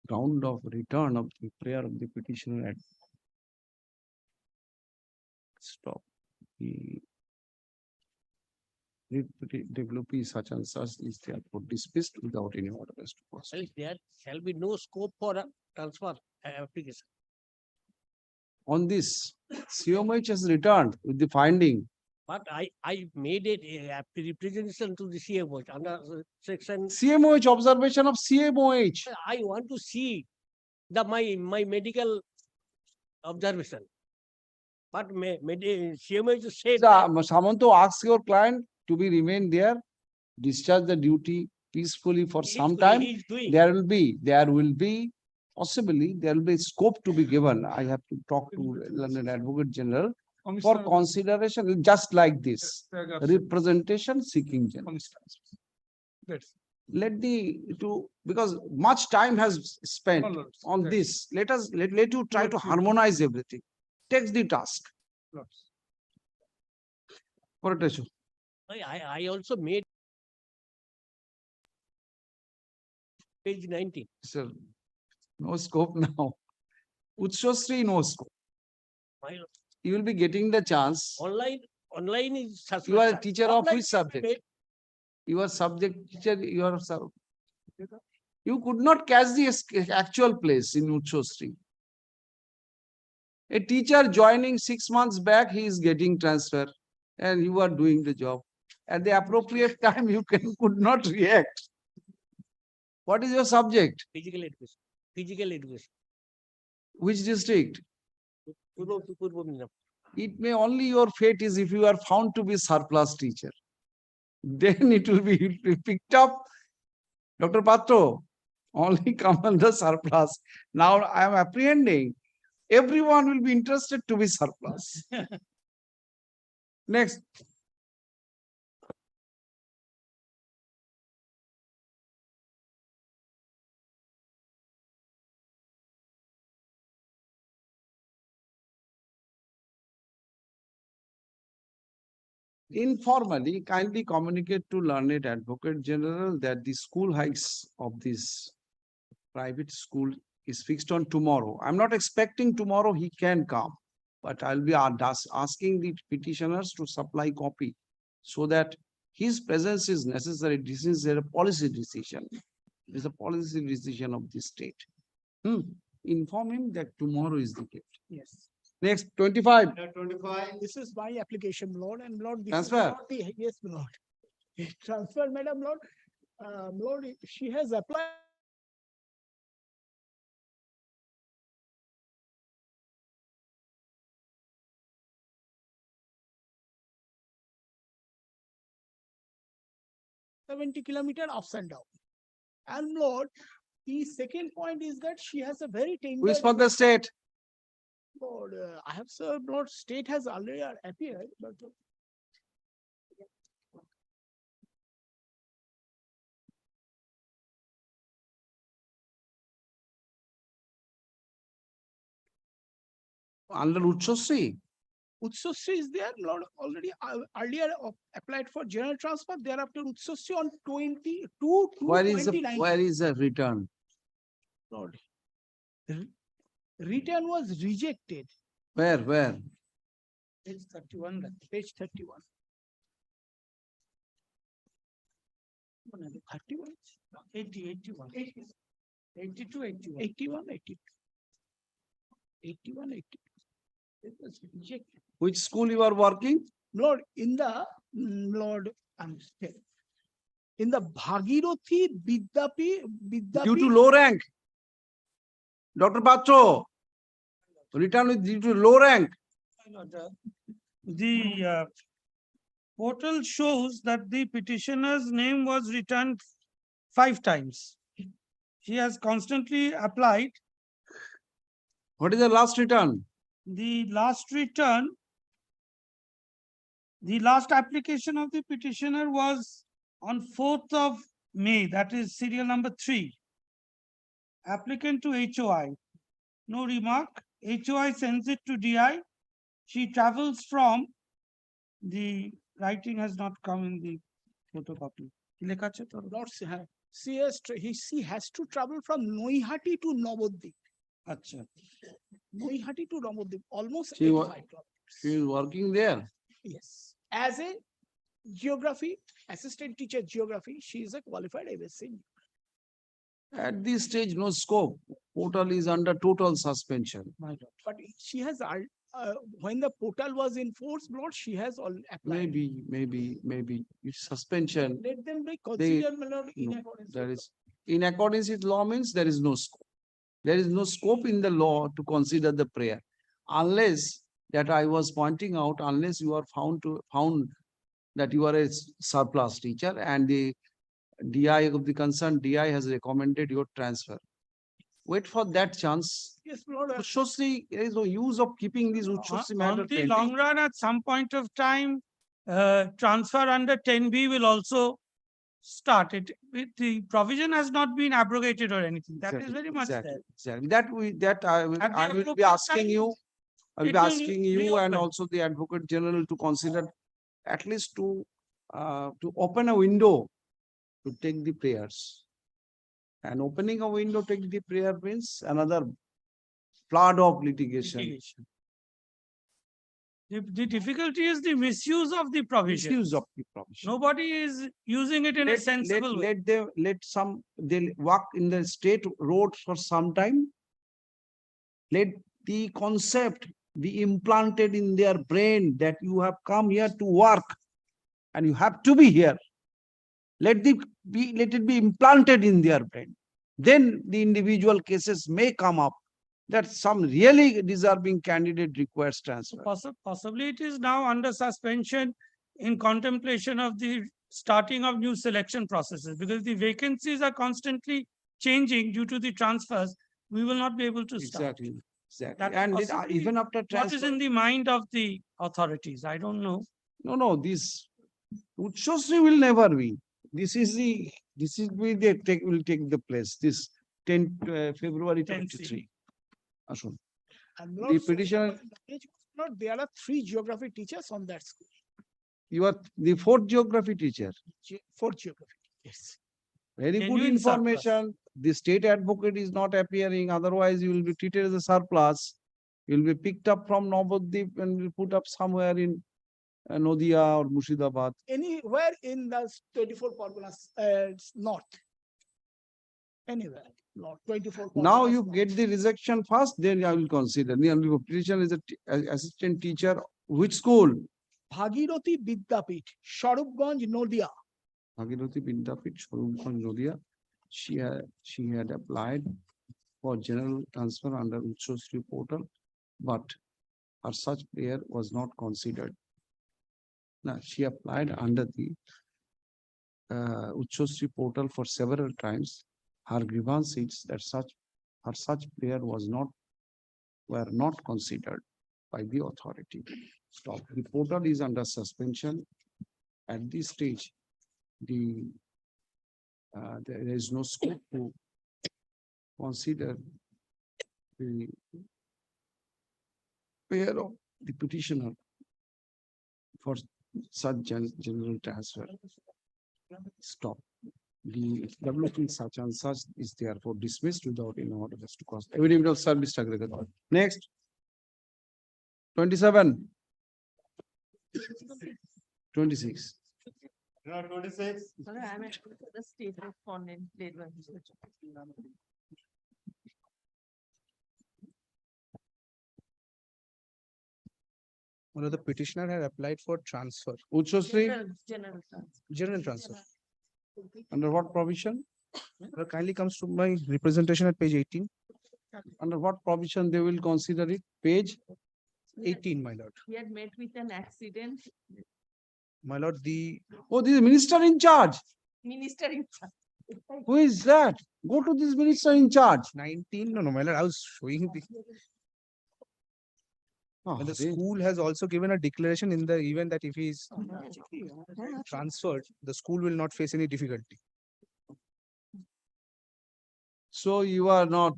ground of return of the prayer of the petitioner at stop. The developee such and such is therefore dismissed without any order as to proceed. Well, there shall be no scope for a transfer application. On this, CMH has returned with the finding. But I made a representation to the CMOH under section. CMOH observation of CMOH. I want to see my medical observation. But CMOH said that Samanto asks your client to be remain there, discharge the duty peacefully for some time. he is doing. There will be possibly there will be scope to be given. I have to talk to London Advocate General for consideration, just like this representation seeking general. Let because much time has spent on this. Let you try to harmonize everything. Takes the task. I also made page 19. Sir, no scope now. Uchshasri, no scope. You will be getting the chance. Online is. You are a teacher of which subject? You are subject teacher. You could not catch the actual place in Uchshasri. A teacher joining 6 months back, he is getting transfer, and you are doing the job. At the appropriate time, you could not react. What is your subject? Physical education. Physical education. Which district? Purva Midnapur. It may only your fate is if you are found to be surplus teacher. then it will be picked up. Dr. Patro, only come on the surplus. Now I am apprehending. Everyone will be interested to be surplus. Next. Informally, kindly communicate to learned advocate general that the school hikes of this private school is fixed on tomorrow. I'm not expecting tomorrow he can come, but I'll be asking the petitioners to supply copy so that his presence is necessary. This is a policy decision. It is a policy decision of the state. Inform him that tomorrow is the date. Yes. Next, 25. 25. This is my application, Lord, and Lord, this is Transfer. not the, yes, Lord. Transfer, Madam Lord. Lord, she has applied. -70 km ups and down. And Lord, the second point is that she has a very tender. Who is for the state? Lord, I have served, Lord, state has already appeared, but. Under Uchosri. Utsosri is there, Lord, already earlier applied for general transfer, thereafter Utsosri on 22 to Where is 29. the return? Lord. Return was rejected. Where? Page 31, page 31. 31, 80, 81, 82, 81, 81, 82. 81, 82. It was rejected. Which school you are working? Lord, in the, Lord, I'm still. In the Bhagirathi Vidyapi. Due to low rank. Dr. Patro, return with due to low rank. The portal shows that the petitioner's name was returned 5 times. She has constantly applied. What is the last return? The last return, the last application of the petitioner was on 4th of May, that is serial number 3. Applicant to HOI. No remark. HOI sends it to DI. She travels from, the writing has not come in the photocopy. Lord, she has to travel from Noihati to Navadvip. Acha. Noihati to Navadvip, almost She 85 kilometers. is working there. Yes. As a geography, assistant teacher geography, she is a qualified MSc. At this stage, no scope. Portal is under total suspension. But she has, when the portal was in force, Lord, she has all applied. Maybe it's suspension. Let them be They- considered, my Lord, in No, accordance. there is, in accordance with law means there is no scope. There is no scope in the law to consider the prayer. Unless that I was pointing out, unless you are found that you are a surplus teacher and the DI of the concerned DI has recommended your transfer. Wait for that chance. Yes, Lord. Uchosri, there is no use of keeping this Uchosri matter On the pending. long run, at some point of time, transfer under 10B will also start it. The provision has not been abrogated or anything. That is very much there. Exactly. That I will At the be appropriate asking time, you. I will it be will asking you and reopen. also the Advocate General to consider at least to open a window to take the prayers. And opening a window to take the prayer means another flood of litigation. The difficulty is the misuse of the provision. Misuse of the provision. Nobody is using it in a sensible way. They'll walk in the state road for some time. Let the concept be implanted in their brain that you have come here to work and you have to be here. Let it be implanted in their brain. Then the individual cases may come up that some really deserving candidate requires transfer. Possibly it is now under suspension in contemplation of the starting of new selection processes, because the vacancies are constantly changing due to the transfers, we will not be able to start. Exactly, exactly. That And possibly even after What is transfer, in the mind of the authorities? I don't know. no, this Uchosri will never be. This is will take the place, this 10th February 10th. 23. Ashun. And The Lord, so petitioner, far, Lord, there are 3 geography teachers on that school, you are the 4th geography teacher. 4 geography. Yes. Very good Genuine surplus. information. The state advocate is not appearing, otherwise you will be treated as a surplus. You will be picked up from Navadvip and will put up somewhere in Nadia or Murshidabad. Anywhere in the 24 Parganas, north. Anywhere, Lord, 24. Now Parganas you north. get the rejection first, then I will consider. The petition is an assistant teacher. Which school? Bhagirathi Vidyapit, Sharupganj, Nodia. Bhagirathi Bindapit, Swarupganj, Nadia. She had applied for general transfer under Uchosri portal, but her such prayer was not considered. Now, she applied under the Uchosri portal for several times. Her grievance is that her such prayer were not considered by the authority. Stop. The portal is under suspension. At this stage, there is no scope to consider the prayer of the petitioner for such general transfer. Stop. The development such and such is therefore dismissed without any order to cost. Evidence of service aggregate. Next. 27. 26. 26. I'm the state respondent led by BISWAJIT. One of the petitioner had applied for transfer, Uchosri, General transfer. general transfer. under what provision? Kindly comes to my representation at page 18. Under what provision they will consider it? Page? 18, my lord. He had met with an accident, My lord, the Oh, this is minister in charge. minister in charge. Who is that? Go to this minister in charge. 19, no, my lord, I was showing the. Oh, And the they- school has also given a declaration in the event that if he is transferred, the school will not face any difficulty. So you are not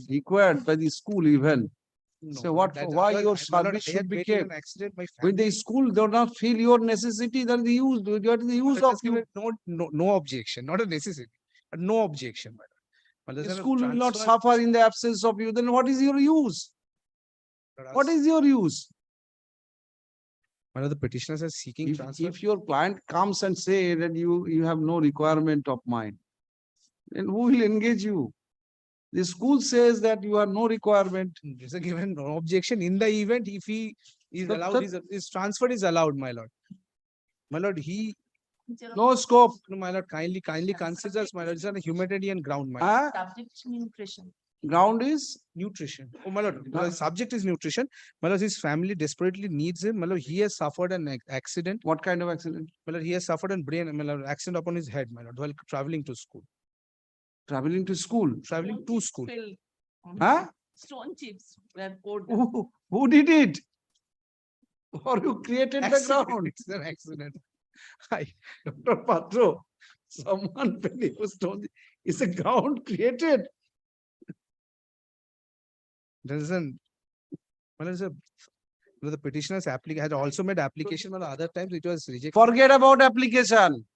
required by the school even. No, So my what, lord, that- why my your lord, service I had should be met in an kept? accident, my When family. the school do not feel your necessity, then the use, what is the use It of has you? given no objection, not a necessity, but no objection, my lord. My lord, The there's a school will not transfer- suffer in the absence of you, then what is your use? What is your use? My lord, the petitioners are seeking transfer. If your client comes and say that you have no requirement of mine, then who will engage you? The school says that you have no requirement. There's a given no objection in the event if he is That- allowed, that- his transfer is allowed, my lord. My lord, he, No scope. no, my lord, kindly considers, my lord, it's on a humanitarian ground, my lord. Ah, Subject to nutrition. ground is Nutrition. Oh, my lord, the subject is nutrition. My lord, his family desperately needs him. My lord, he has suffered an accident. what kind of accident? My lord, he has suffered a brain, my lord, accident upon his head, my lord, while traveling to school. Traveling to school. Traveling to school. Fell on Huh? Stone chips were poured. Who did it? Or you created the Accident. ground? It's an accident. Dr. Patro, someone was told it's a ground created. Doesn't. Well, the petitioner's application had also made application, but other times it was rejected. Forget about application.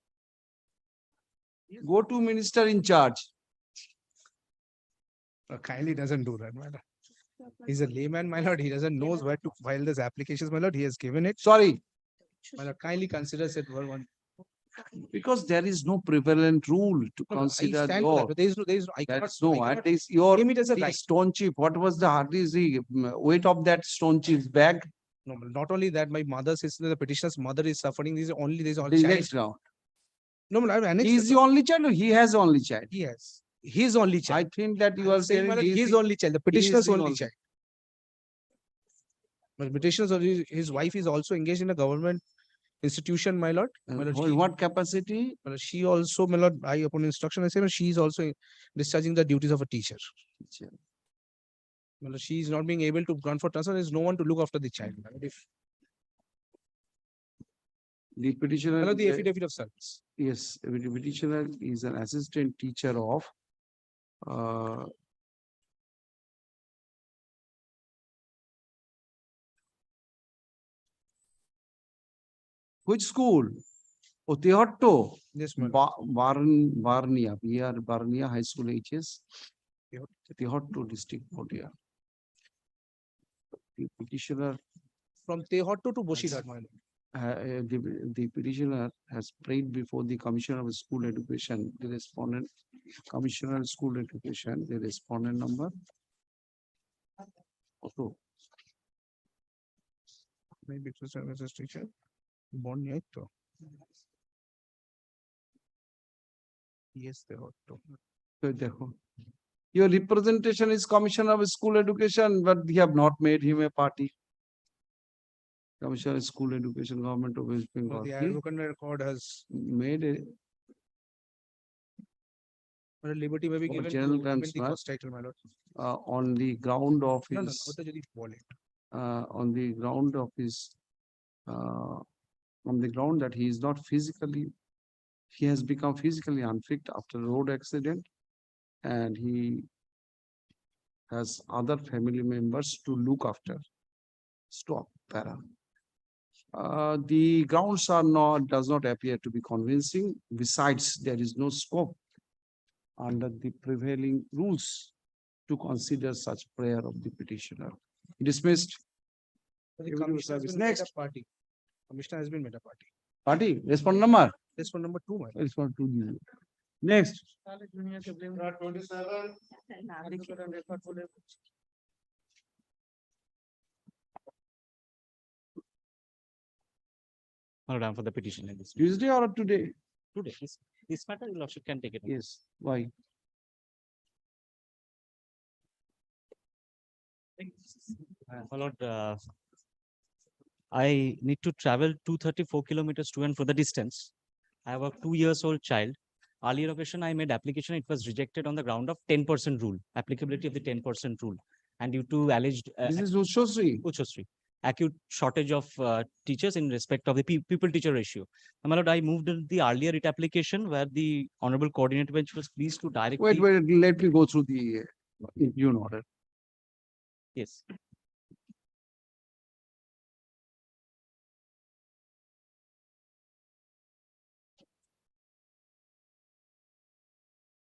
Go to minister in charge. Kindly doesn't do that, my lord. He's a layman, my lord. He doesn't knows where to file these applications, my lord. He has given it. Sorry, My lord, kindly considers it one. because there is no prevalent rule to No, no, I consider stand for your. that, but there is no, I There cannot. is no, I at cannot least your claim it as a the right. stone chip. What was the hardly the weight of that stone chip's bag? No, not only that, my mother sister, the petitioner's mother is suffering. This is only, this is all The child. next round. No, my lord, He is the only child or he has only child? he has. His only child. I think that you I'm are saying, my saying lord, he is his the- only child, the petitioner's the only only- child. But petitioner's only, his wife is also engaged in a government institution, my lord. My lord, What capacity? my lord, she also, my lord, I upon instruction, I say, she is also discharging the duties of a teacher. My lord, she is not being able to grant for transfer. There is no one to look after the child. My lord. If The my petitioner. lord, the affidavit of service. Yes, the petitioner is an assistant teacher of which school? Oh, Tehotto. Yes, my lord. Barnia, B.R. Barnia High School HS. Tehotto district, Bhotia. The petitioner, From Tehotto to Boshirat, my lord. the petitioner has prayed before the Commissioner of School Education, the respondent, Commissioner of School Education, the respondent number. Also, Maybe it was a teacher. Born yet. Yes, Tehotto. so देखो. Your representation is Commissioner of School Education, but we have not made him a party. Commissioner of School Education, Government of West Bengal. The He advocate record has made a liberty may be given general to amend the transfer first title, my lord. on the ground of No, no, no. his, ওটা যদি বলে। on the ground of his, on the ground that he is not physically, he has become physically unfit after a road accident, and he has other family members to look after. Stop, para. The grounds are not, does not appear to be convincing. Besides, there is no scope under the prevailing rules to consider such prayer of the petitioner. Dismissed. The Everybody commissioner has service. been made a Next. party. Commissioner has been made a party. Party, respond number. This one number 2, my lord. Respond to. Next. 27. Madam, for the petition like this. Tuesday or today? Today, this matter, your lordship can take it. Yes. Why? My lord, I need to travel 234 kilometers to and for the distance. I have a 2-year-old child. Earlier occasion, I made application. It was rejected on the ground of 10% rule, applicability of the 10% rule. And due to alleged This is Ushosri. acute shortage of teachers in respect of the pupil teacher ratio. And my lord, I moved in the earlier writ application where the honorable coordinator bench was pleased to directly. Wait, let me go through the interview order. Yes.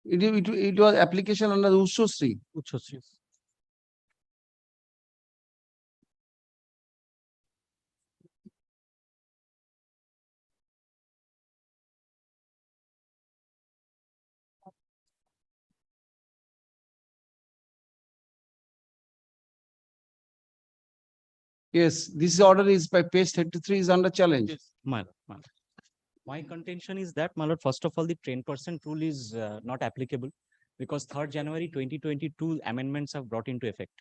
It was application under Ushosri. Uchosri. Yes, this order is by page 33 is under challenge. Yes, my lord. My contention is that, my lord, first of all, the 10% rule is not applicable because 3rd January 2022 amendments have brought into effect.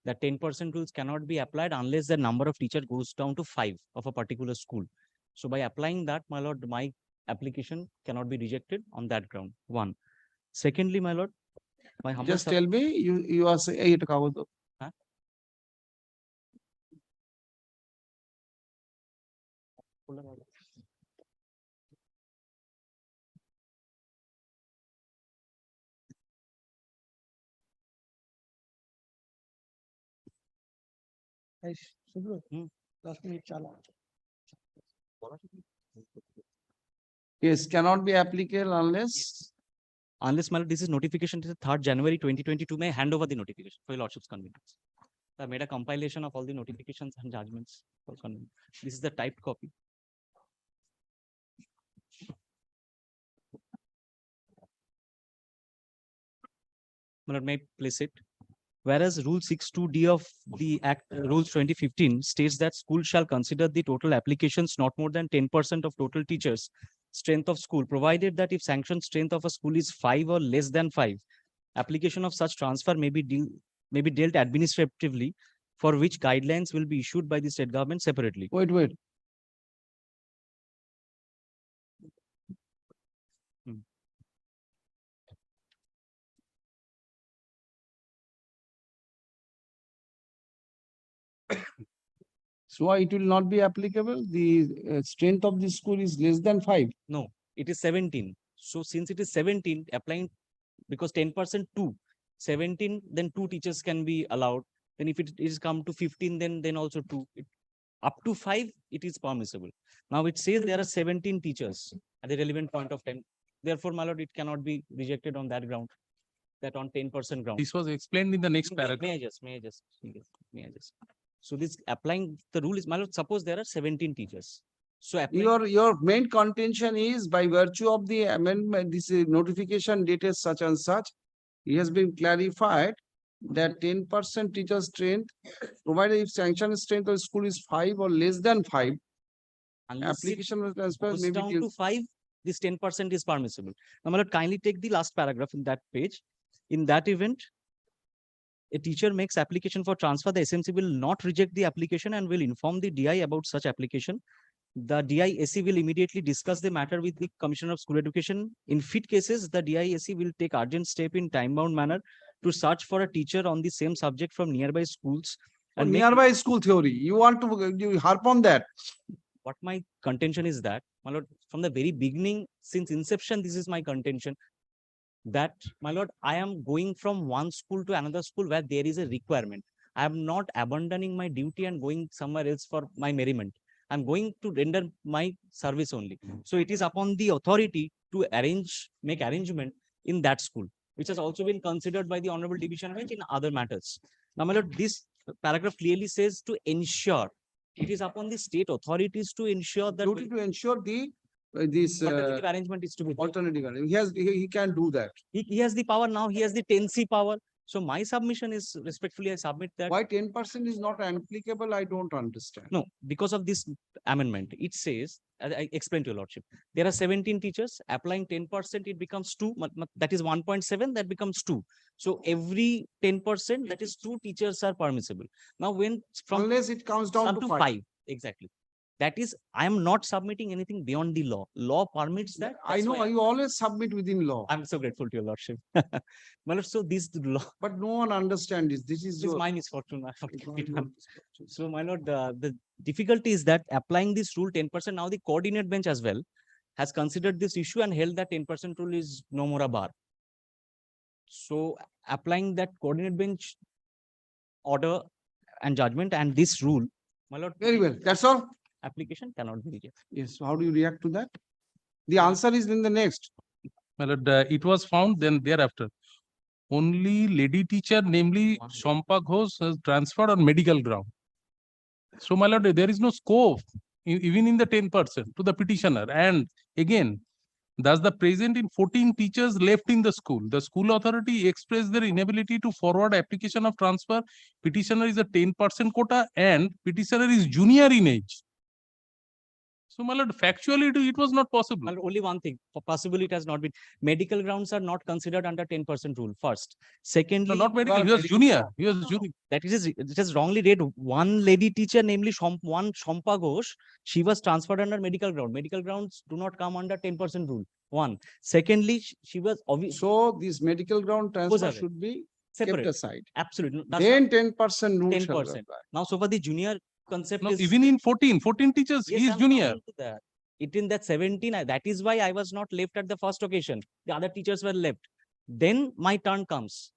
The 10% rules cannot be applied unless the number of teachers goes down to 5 of a particular school. So by applying that, my lord, my application cannot be rejected on that ground. One. Secondly, my lord, my humble Just tell me, you are saying, Huh? Yes, cannot be applicable unless. Unless, my lord, this is notification to the 3rd January 2022, may I hand over the notification for your lordship's convenience. I made a compilation of all the notifications and judgments for convenience. This is the typed copy. My lord, may I place it? Whereas Rule 62D of the Act, Rules 2015 states that school shall consider the total applications not more than 10% of total teachers strength of school, provided that if sanctioned strength of a school is 5 or less than 5, application of such transfer may be dealt administratively, for which guidelines will be issued by the state government separately. Wait. So why it will not be applicable? The strength of the school is less than 5. No, it is 17. So since it is 17, applying because 10% 2, 17, then 2 teachers can be allowed. Then if it is come to 15, then also 2. Up to 5, it is permissible. Now it says there are 17 teachers at the relevant point of time. Therefore, my lord, it cannot be rejected on that ground, that on 10% ground. This was explained in the next paragraph. May I just. So this applying the rule is, my lord, suppose there are 17 teachers. So applying Your main contention is by virtue of the amendment, this notification dated such and such, it has been clarified that 10% teacher strength, provided if sanction strength of school is 5 or less than 5, unless it application will transfer goes maybe down to 5, this 10% is permissible. Now, my lord, kindly take the last paragraph in that page. In that event, a teacher makes application for transfer, the SMC will not reject the application and will inform the DI about such application. The DISC will immediately discuss the matter with the Commissioner of School Education. In fit cases, the DISC will take urgent step in time-bound manner to search for a teacher on the same subject from nearby schools. And make- nearby school theory. You want to you harp on that? what my contention is that, my lord, from the very beginning, since inception, this is my contention, that, my lord, I am going from one school to another school where there is a requirement. I am not abandoning my duty and going somewhere else for my merriment. I'm going to render my service only. So it is upon the authority to make arrangement in that school, which has also been considered by the Honorable Division Bench in other matters. Now, my lord, this paragraph clearly says to ensure. It is upon the state authorities to ensure that Duty to ensure the this alternative arrangement is to be there. alternative arrangement. He can do that. He has the power now. He has the 10C power. So my submission is, respectfully, I submit that. Why 10% is not applicable? I don't understand. No, because of this amendment, it says, I explained to your lordship, there are 17 teachers, applying 10%, it becomes 2, that is 1.7, that becomes 2. So every 10%, that is 2 teachers are permissible. Now, when from unless it comes down up to 5, exactly. That is, I am not submitting anything beyond the law. Law permits that. I know you always submit within law. I'm so grateful to your lordship. Well, so this law. But no one understands this. This is my misfortune. So, my lord, the difficulty is that applying this rule 10%, now the coordinate bench as well has considered this issue and held that 10% rule is no more a bar. So, applying that coordinate bench order and judgment and this rule, my lord. Very well. That's all. Application cannot be rejected. Yes. So how do you react to that? The answer is in the next. My lord, it was found then thereafter. Only lady teacher, namely Shampa Ghosh, has transferred on medical ground. So, my lord, there is no scope, even in the 10% to the petitioner. And again, thus the present in 14 teachers left in the school. The school authority expressed their inability to forward application of transfer. Petitioner is a 10% quota and petitioner is junior in age. So, my lord, factually, it was not possible. Well, only one thing, possibly it has not been. Medical grounds are not considered under 10% rule, first. Secondly, no, not medical, he was junior. He was junior. That is, it has wrongly read. One lady teacher, namely one Shampa Ghosh, she was transferred under medical ground. Medical grounds do not come under 10% rule. One. Secondly, she was obvious. So this medical ground transfer should be separate. kept aside. Absolutely. Then 10% rule. 10%. Now, so for the junior concept No, is even in 14 teachers, yes, he is I'm junior. coming to that. It in that 17, that is why I was not left at the first occasion. The other teachers were left. Then my turn comes.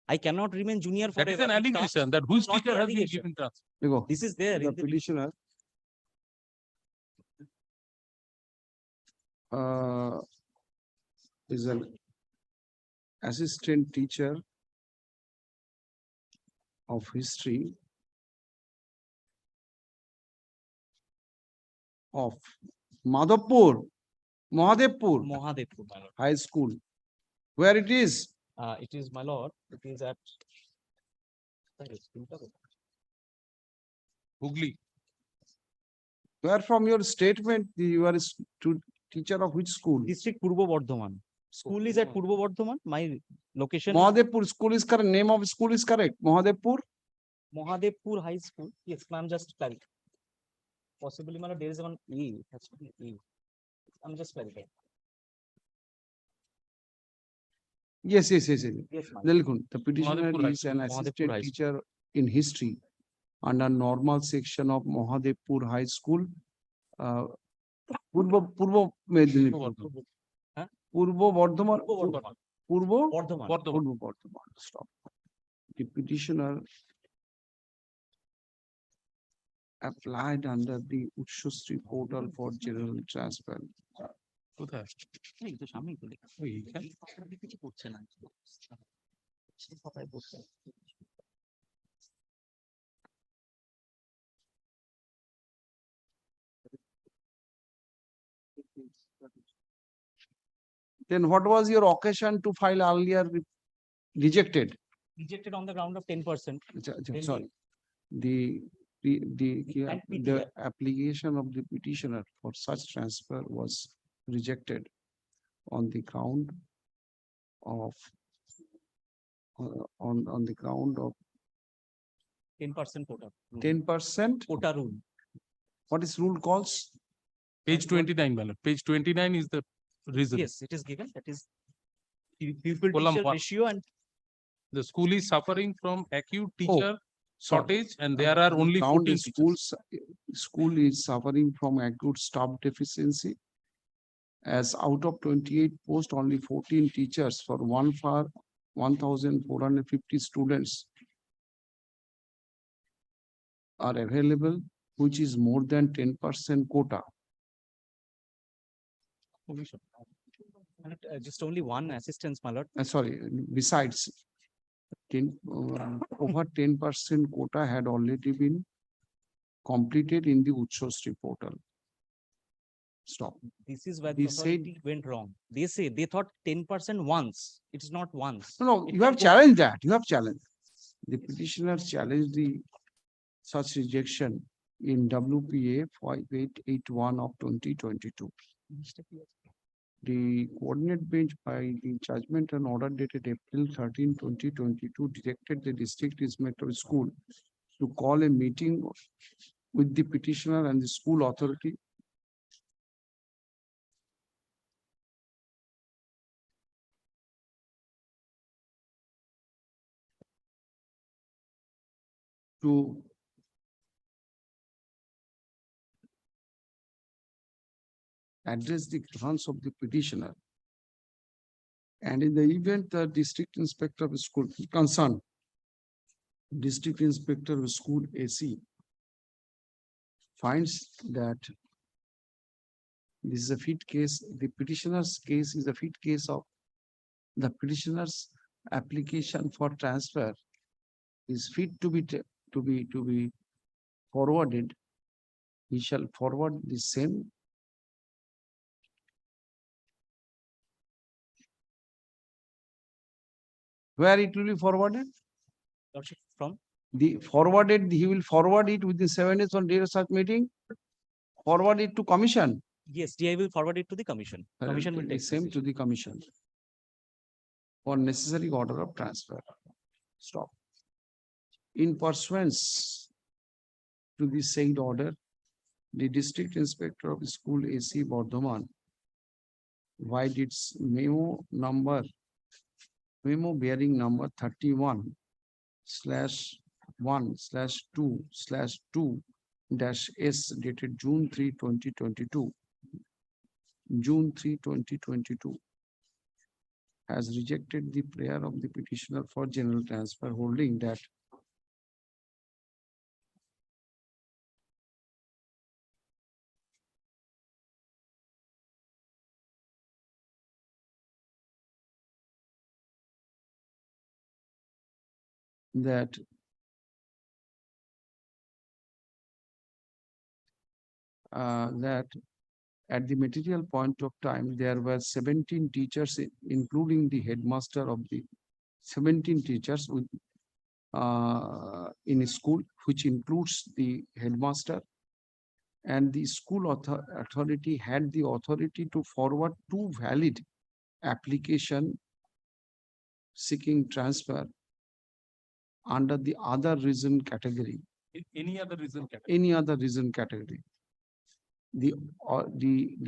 I cannot remain junior forever. That is an allegation that whose Not teacher an has been allegation. given transfer. This is there. The in the petitioner is an assistant teacher of history of Madhavpur, Mahadevpur Mahadevpur, my lord. High School. Where it is? It is, my lord. It is at Hooghly. Where from your statement you are a teacher of which school? District Purbo Bardhaman. School is at Purbo Bardhaman. My location. Mahadevpur school is correct. Name of school is correct. Mahadevpur. Mahadevpur High School. Yes, ma'am. Just clarify. Possibly, my lord, there is one E. It has to be E. I'm just clarifying. Yes. Yes, ma'am. The petitioner Mahadevpur High is an Mahadevpur assistant High teacher in history under normal section of Mahadevpur High School, Purbo Medinipur. Huh? Purbo Bardhaman. Purbo Bardhaman. Purbo Bardhaman. Stop. The petitioner applied under the Utshastri portal for general transfer. কোথায়? এই তো সামনেই তো লেখা। কিছু করছে না। সে কথাই বলছে। Then what was your occasion to file earlier rejected? Rejected on the ground of 10%. Sorry. The application of the petitioner for such transfer was rejected on the ground of on the ground of 10% quota. 10% Quota rule. What is rule calls? Page 29, Ballot. Page 29 is the reason. Yes, it is given. That is pupil Column teacher one. ratio and The school is suffering from acute teacher shortage and there are only Ground 14 is teachers. school is suffering from acute staff deficiency. As out of 28 posts, only 14 teachers for 1,450 students are available, which is more than 10% quota. just only one assistance, my lord. Sorry, besides, over 10% quota had already been completed in the Utshastri portal. Stop. This is where He the authority went wrong. They say they thought 10% once. It is not once. No, It you can have go- challenged that. You have challenged. The petitioner challenged the such rejection in WPA 5881 of 2022. The coordinate bench by the judgment and order dated April 13, 2022 directed the district inspector of school to call a meeting with the petitioner and the school authority to address the grounds of the petitioner. And in the event the district inspector of school concerned, district inspector of school AC finds that this is a fit case, the petitioner's case is a fit case of the petitioner's application for transfer is fit to be forwarded. He shall forward the same where it will be forwarded. Lordship, from The forwarded, he will forward it within 7 days on date of such meeting. Forward it to commission. yes, DI will forward it to the commission. Commission will The take same to the commission for necessary order of transfer. Stop. In pursuance to the said order, the district inspector of school AC Bardhaman by its memo bearing number 31/1/2/2-S dated June 3, 2022. June 3, 2022 has rejected the prayer of the petitioner for general transfer, holding that that at the material point of time, there were 17 teachers, including the headmaster of the 17 teachers with in a school, which includes the headmaster, and the school authority had the authority to forward 2 valid application seeking transfer under the other reason category. Any other reason? Any other reason category. The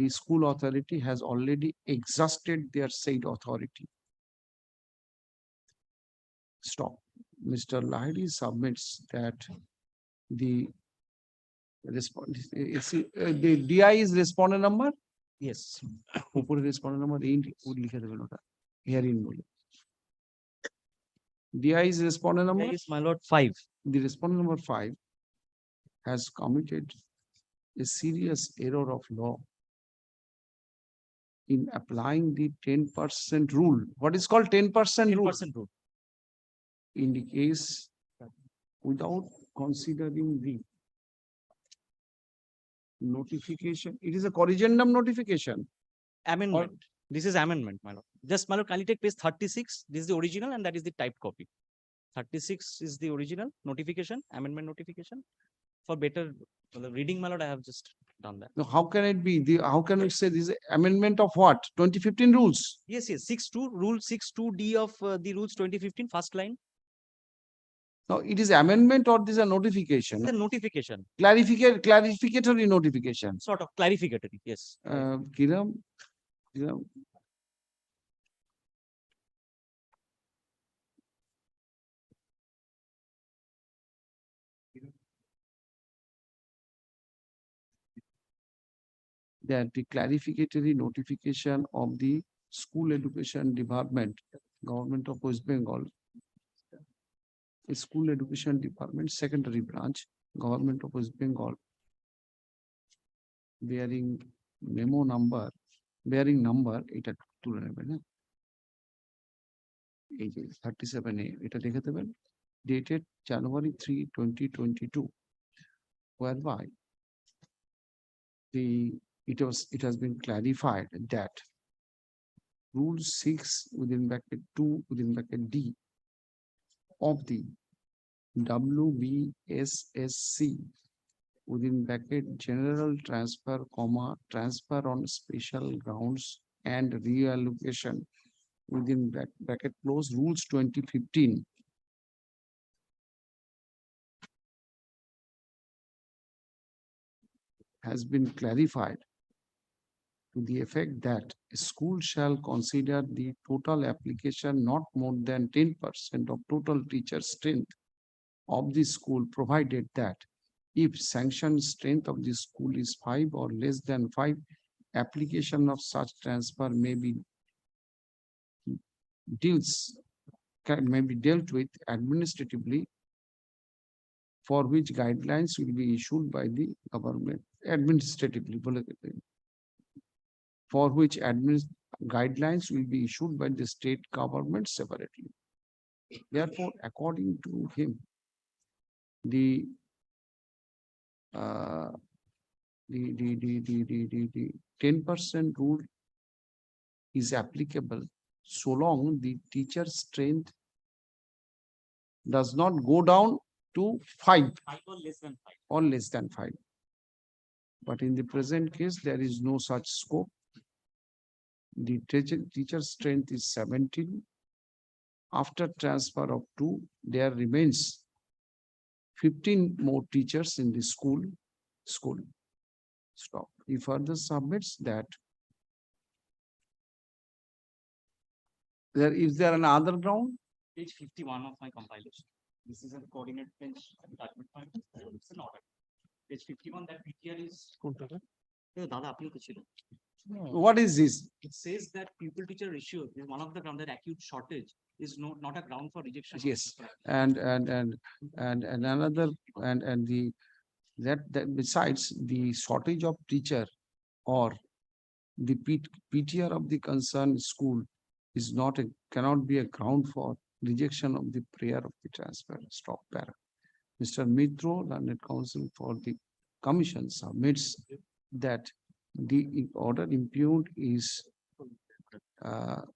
school authority has already exhausted their said authority. Stop. Mr. Lahiri submits that the the DI is respondent number? Yes. উপরে respondent number এই লিখে দেবেন ওটা herein বলে DI is respondent number? Is my lord 5. The respondent number 5 has committed a serious error of law in applying the 10% rule. What is called 10% rule? 10% rule. In the case without considering the notification, it is a corrigendum notification. Amendment. This is amendment, my lord. Just my lord, kindly take page 36. This is the original and that is the typed copy. 36 is the original notification, amendment notification. For better reading, my lord, I have just done that. Now, how can it be? How can we say this is amendment of what? 2015 rules? Yes, yes. 6.2, rule 6.2D of the rules 2015, first line. Now, it is amendment or this is a notification? The notification. Clarificatory notification. Sort of clarificatory, yes. Kiram, that the clarificatory notification of the School Education Department, Government of West Bengal, School Education Department, Secondary Branch, Government of West Bengal, bearing memo number, bearing number, এটা তুলে নেবেন, হ্যাঁ? এই যে 37A, এটা দেখে দেবেন, dated January 3, 2022, whereby it has been clarified that rule 6 within bracket 2 within bracket D of the WBSSC within bracket general transfer comma transfer on special grounds and reallocation within bracket close rules 2015 has been clarified to the effect that a school shall consider the total application not more than 10% of total teacher strength of the school, provided that if sanctioned strength of the school is 5 or less than 5, application of such transfer may be dealt with administratively, for which guidelines will be issued by the government administratively, for which guidelines will be issued by the state government separately. Therefore, according to him, the 10% rule is applicable so long the teacher strength does not go down to 5 or less than 5. or less than 5. But in the present case, there is no such scope. The teacher strength is 17. After transfer of 2, there remains 15 more teachers in the school. Stop. He further submits that there is there another ground? Page 51 of my compilation. This is a coordinate bench attachment file. It's an order. Page 51, that PTR is. What is this? It says that pupil teacher ratio is one of the ground that acute shortage is not a ground for rejection. Yes, and another and the that besides the shortage of teacher or the PTR of the concerned school is cannot be a ground for rejection of the prayer of the transfer. Stop there. Mr. Mitro, learned counsel for the commission, submits that the order impugned is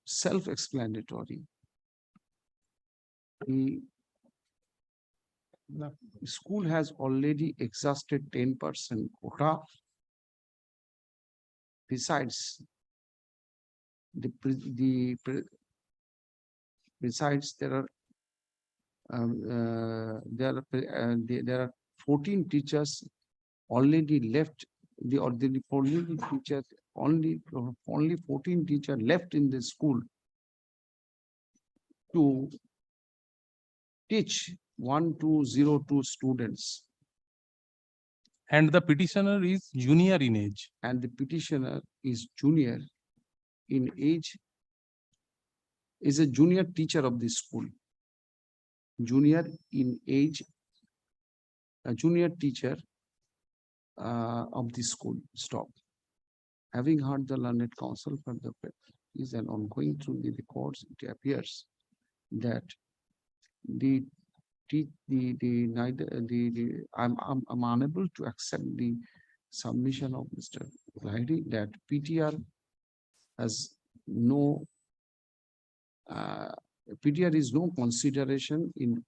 self-explanatory. The school has already exhausted 10% quota. Besides, there are 14 teachers already left. Only 14 teachers left in the school to teach 1202 students. And the petitioner is junior in age. and the petitioner is junior in age, is a junior teacher of the school. Junior in age, a junior teacher of the school. Stop. Having heard the learned counsel for the is an ongoing through the records, it appears that I'm unable to accept the submission of Mr. Lahiri that PTR has no PTR is no consideration in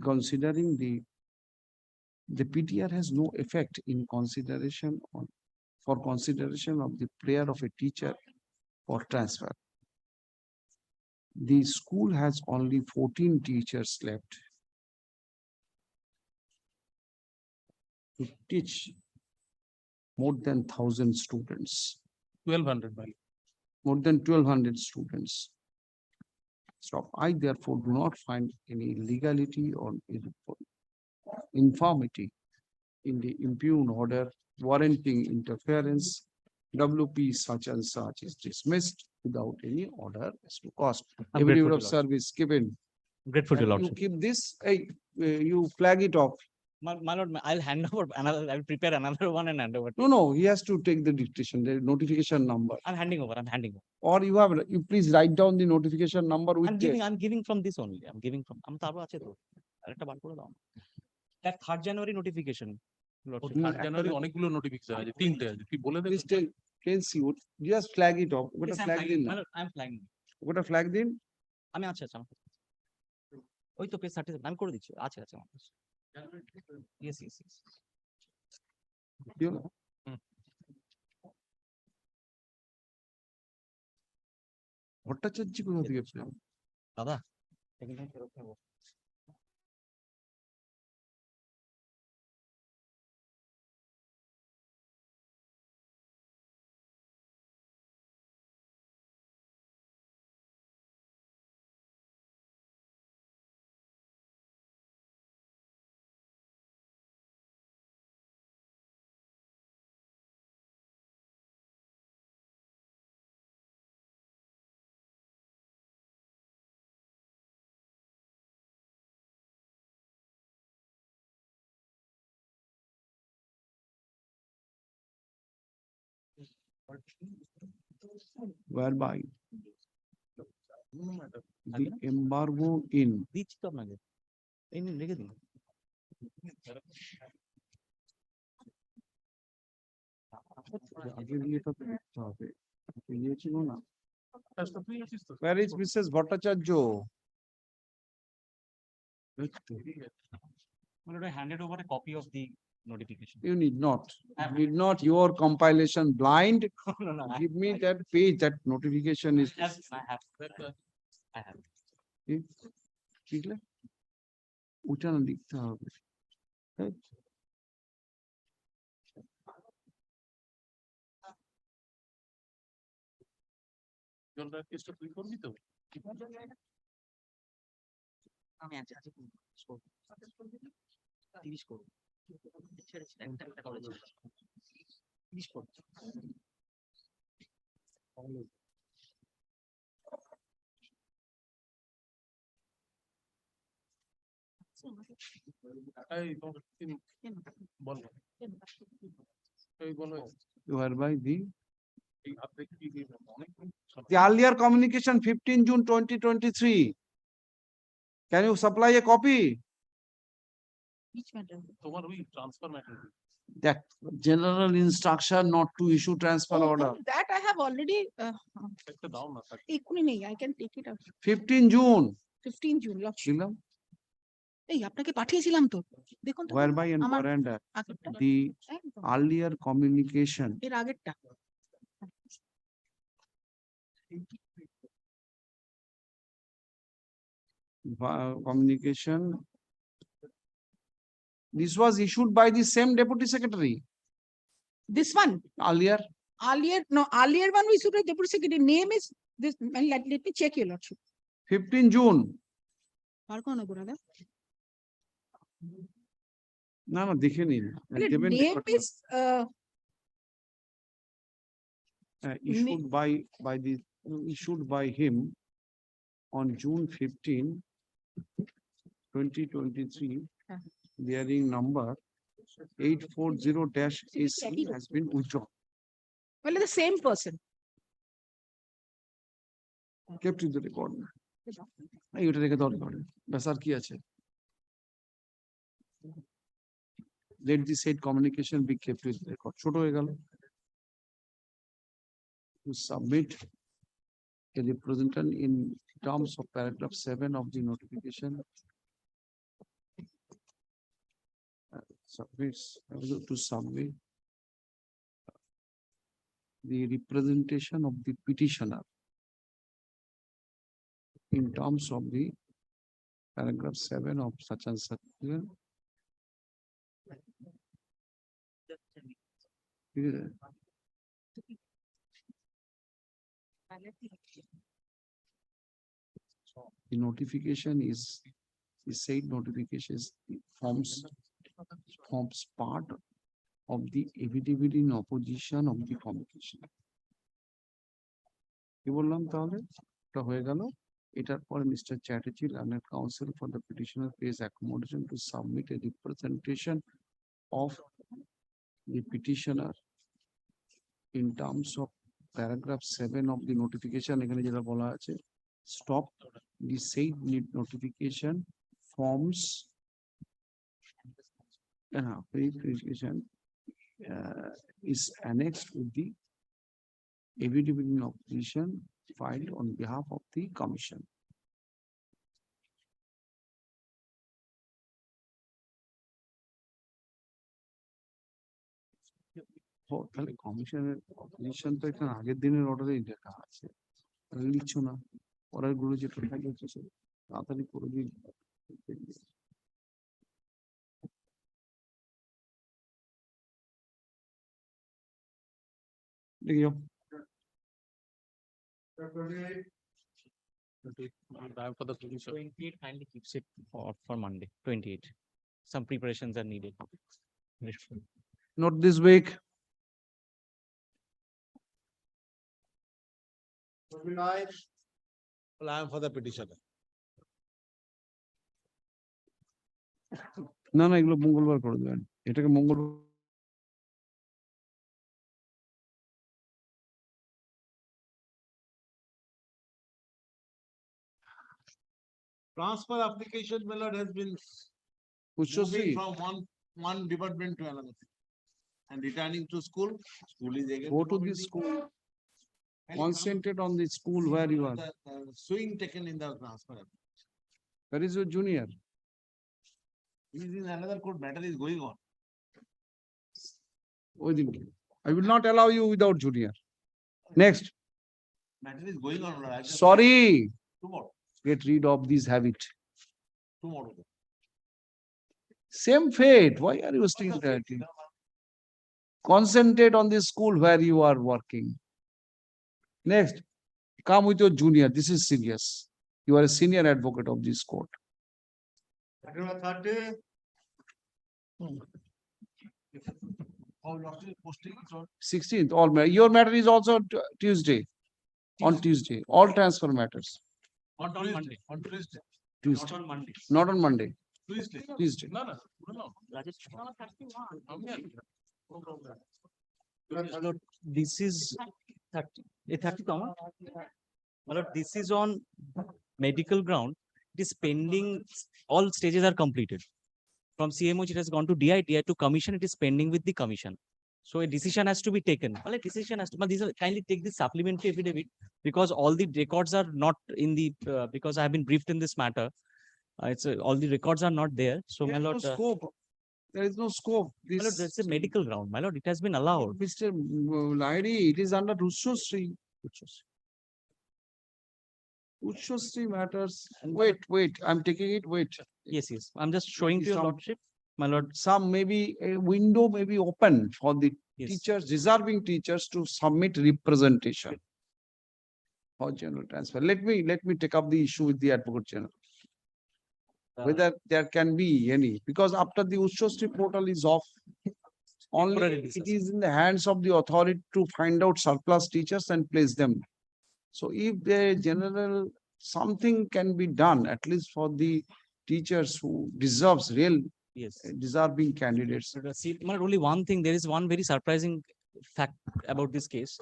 considering the PTR has no effect in consideration for consideration of the prayer of a teacher for transfer. The school has only 14 teachers left to teach more than 1,000 students. 1200 by. More than 1,200 students. Stop. I therefore do not find any legality or infirmity in the impugned order warranting interference. WP such and such is dismissed without any order as to cost. I'm Every grateful word to of Lordship. service given. Grateful to And you Lordship. keep this, hey, you flag it off. My lord, I'll hand over another, I'll prepare another one and hand over. No, he has to take the dictation, the notification number. I'm handing over. Or you please write down the notification number with the. I'm giving from this only. I'm giving from, that 3rd January notification. Lordship. 3rd January অনেকগুলো notification আছে, 3টে আছে, কি বলে দেবেন? Can see what, just flag it off. What a Yes, I'm flag flagging. din. My lord, I'm flagging. What a flag din. আমি আছে আছে আমার কাছে। ওই তো পেজ 37 আমি করে দিচ্ছি, আছে আছে আমার কাছে। Yes. You know. ভট্টাচার্য কোথা থেকে পেলেন? দাদা এখানে ফেরত নেবো। Whereby the embargo in দিচ্ছি তো আপনাকে। এই নিন রেখে দিন। আগে দিয়ে তো দেখতে হবে। পেয়েছিল না। Where is Mrs. Bhattacharya? I handed over a copy of the notification. You need not. Your compilation blind. No, Give me that page, that notification is. I have. ঠিক আছে? ওটা না লিখতে হবে। Right? জলটা কেসটা তুই করবি তো? আমি আছি 30 করব। একটা কলেজ 30 করব। এই তোমার বল। এই বলো। Whereby the এই আপনি কি অনেক The earlier communication 15 June 2023. Can you supply a copy? তোমার ওই transfer matter. That general instruction not to issue transfer order. That I have already, একটা দাও না। equally nahi, I can take it out. 15 June. 15 June, Lordship. দিলাম। এই আপনাকে পাঠিয়েছিলাম তো, দেখুন তো। Whereby and আমার surrender আগেরটা। the একদম। earlier communication এর আগেরটা। communication. This was issued by the same deputy secretary This one, earlier. earlier one we should have deputy secretary name is this, and let me check your Lordship. 15 June. আর কোন brother? না না দেখে নিন দেবেন name is, issued by the issued by him on June 15, 2023, bearing number 840-AC has been withdrawn. well, the same person. Kept in the record. এইটা রেখে দরকার করে ব্যাস আর কি আছে? Let the said communication be kept with the record. ছোট হয়ে গেল। To submit a representative in terms of paragraph 7 of the notification. Submits to submit the representation of the petitioner in terms of the paragraph 7 of such and such. The notification is, the said notification is forms part of the affidavit in opposition of the communication. কি বললাম তাহলে? এটা হয়ে গেল। এটার পরে Mr. Chatterjee and counsel for the petitioner pays accommodation to submit a representation of the petitioner in terms of paragraph 7 of the notification. এখানে যেটা বলা আছে, stop the said notification forms verification is annexed with the affidavit in opposition filed on behalf of the commission. তাহলে কমিশনের opposition তো এখানে আগের দিনের অর্ডারেই লেখা আছে, লিখছ না, অর্ডার গুলো যেটা থাকে তাড়াতাড়ি করে দিন। দেখিও For the 28, kindly keeps it for Monday, 28. Some preparations are needed. Not this week. Well, I am for the petitioner. না না এগুলো মঙ্গলবার করে দেবেন, এটাকে মঙ্গলবার। Transfer application, my lord, has been Ushashri, moving from one department to another. And returning to school, school is again. go to the school, concentrate on the school where you are. Swing taken in the transfer. Where is your junior? He is in another court, matter is going on. I will not allow you without junior. Next. Matter is going on. Lord. Sorry, Tomorrow, get rid of this habit. tomorrow. Same fate. Why are you still that? Concentrate on the school where you are working. Next, come with your junior. This is serious. You are a senior advocate of this court. Third day. Oh, lost his posting. 16th, your matter is also on Tuesday. On Tuesday, all transfer matters. On Monday. On Tuesday. Tuesday, Not on Monday. not on Monday. Tuesday. Tuesday. No. This is 30, 30, this is on medical ground. It is pending. All stages are completed. From CMOH, it has gone to DI to commission. It is pending with the commission. So a decision has to be taken. Well, a decision has to, but these are kindly take the supplementary affidavit because all the records are not in the, because I have been briefed in this matter. It's all the records are not there. So my lord, There is no scope. my lord, that's a medical ground. My lord, it has been allowed. Mr. Lahiri, it is under Ushashri. Ushashri matters. Wait, I'm taking it, wait. Yes. I'm just showing to your Some- lordship. My lord, Some maybe a window may be open for the yes. teachers, deserving teachers to submit representation for general transfer. Let me take up the issue with the Advocate General. whether there can be any, because after the Ushashri portal is off, only Temporary it is in the hands of the authority to find out surplus teachers and place them. So if the general, something can be done, at least for the teachers who deserves real Yes. deserving candidates. See, only one thing, there is one very surprising fact about this case,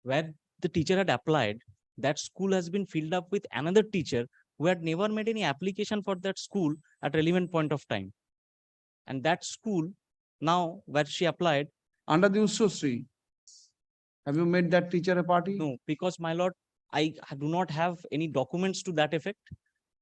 where the teacher had applied, that school has been filled up with another teacher who had never made any application for that school at relevant point of time. And that school, now where she applied, Under the Ushashri, have you made that teacher a party? no, because my lord, I do not have any documents to that effect,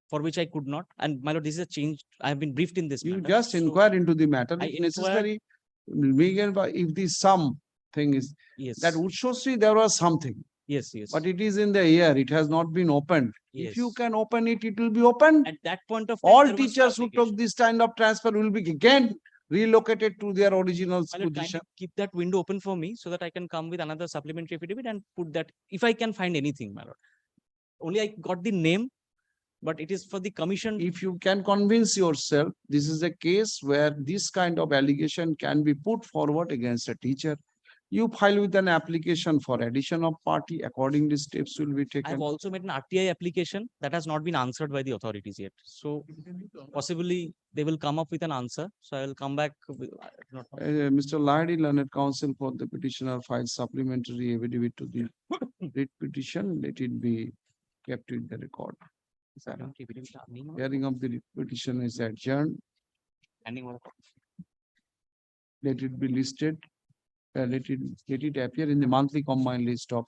for which I could not. And my lord, this is a change. I have been briefed in this You matter. just So inquire into the matter. I If inquired- necessary, if the some thing is yes, that Ushashri, there was something. yes, yes. But it is in the air, it has not been opened. If you Yes. can open it, it will be opened. At that point of time, All there was no teachers who application. took this kind of transfer will be again relocated to their original My lord, position. kindly keep that window open for me so that I can come with another supplementary affidavit and put that, if I can find anything, my lord. Only I got the name, but it is for the commission. If you can convince yourself, this is a case where this kind of allegation can be put forward against a teacher. You file with an application for addition of party, accordingly steps will be I taken. have also made an RTI application that has not been answered by the authorities yet. So possibly they will come up with an answer. So I will come back with, Mr. Lahadi, learned counsel for the petitioner filed supplementary affidavit to the writ petition, let it be kept in the record. Hearing of the writ petition is adjourned, let it be listed, let it appear in the monthly combined list of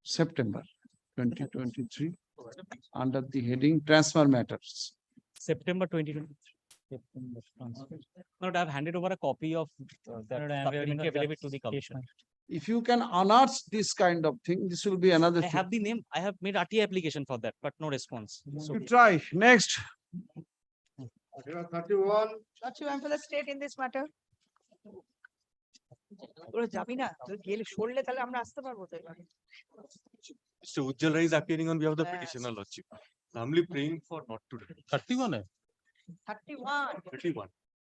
September 2023 under the heading transfer matters. September 2023. Lord, I have handed over a copy of that supplementary affidavit to the commission. If you can unearth this kind of thing, this will be another I thing. have the name. I have made RTI application for that, but no response. So You try, next. 31. Lordship, I'm for the state in this matter. ওরা যাবি না তুই গেলে সরলে তাহলে আমরা আসতে পারবো তো এবার Mr. Ujjwal Rai is appearing on behalf of the Yes. petitioner, Lordship. Humbly praying for not to. 31 31 31.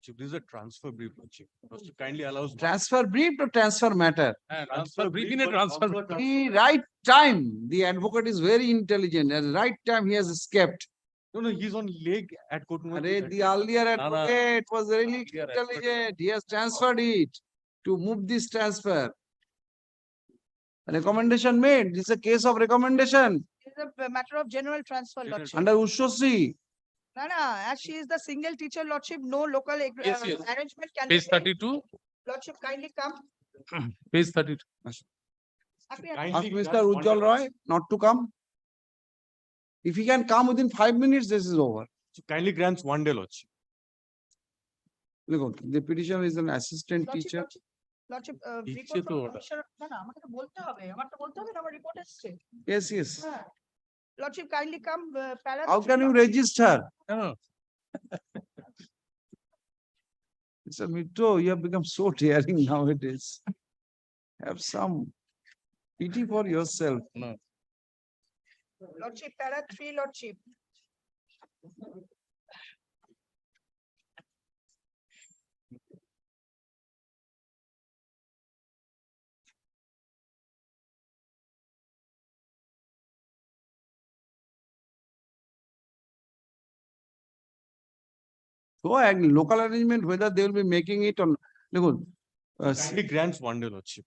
Chief, this is a transfer brief, Lordship. Lordship kindly allows. Transfer brief to transfer matter. transfer brief in a transfer. The right time, the advocate is very intelligent. At the right time, he has escaped. No, no, he's on leg at court. The earlier advocate was really intelligent. He has transferred it to move this transfer. Recommendation made. This is a case of recommendation It is a matter of general transfer, Lordship. under Ushashri. No, no, as she is the single teacher, Lordship, no local Yes, yes. arrangement can be Page made. 32, Lordship, kindly come. page 32. Happy Ask Mr. Ujjwal Roy not to come. If he can come within 5 minutes, this is over. Kindly grants 1 day, Lordship. Look, the petitioner is an assistant Lordship, teacher. Lordship, দিচ্ছে report তো from ওটা। commissioner, না না আমাকে তো বলতে হবে, আমার তো বলতে হবে না আমার রিপোর্ট এসছে। Yes, yes. হ্যাঁ। Lordship, kindly come, para. How can you register? No. Mr. Mitro, you have become so daring nowadays. Have some pity for yourself. No. Lordship, para 3, Lordship. So, local arrangement, whether they will be making it on, look, Kindly grants 1 day, Lordship.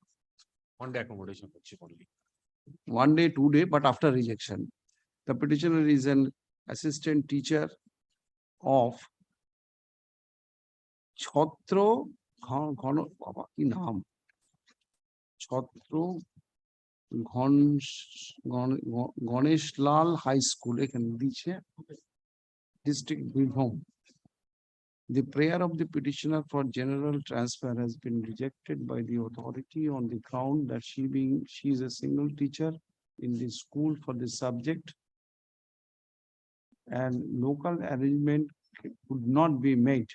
1 day accommodation, Lordship only. 1 day, 2 day, but after rejection. The petitioner is an assistant teacher of Chhatro কি নাম ছত্র গণেশ লাল high school এখানে দিচ্ছে district Birbhum. The prayer of the petitioner for general transfer has been rejected by the authority on the ground that she is a single teacher in the school for the subject, and local arrangement could not be made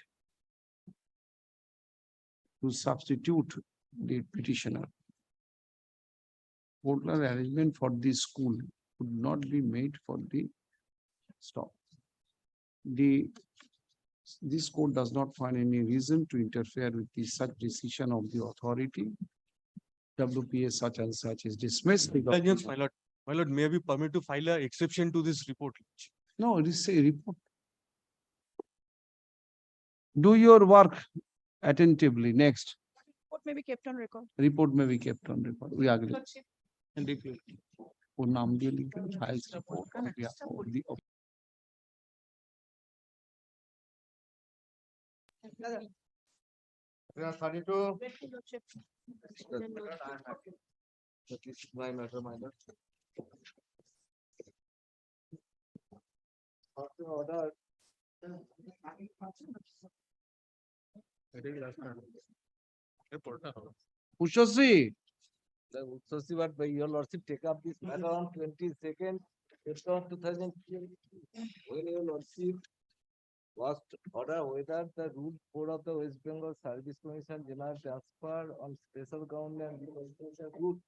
to substitute the petitioner. Local arrangement for this school would not be made for the stop. This court does not find any reason to interfere with the such decision of the authority. WPA such and such is dismissed. Yes, my lord. My lord, may we permit to file a exception to this report? No, it is a report. Do your work attentively. Next, What may be kept on record? report may be kept on record. We agree. Lordship. And repeat. वो नाम दिए लिख के files report on behalf of the Lordship. That is my matter, my lord. Order. Ushasri. But by your lordship take up this matter on 22nd, April 2000. When your lordship was to order whether the rule 4 of the West Bengal Service Commission General transfer on special ground and rule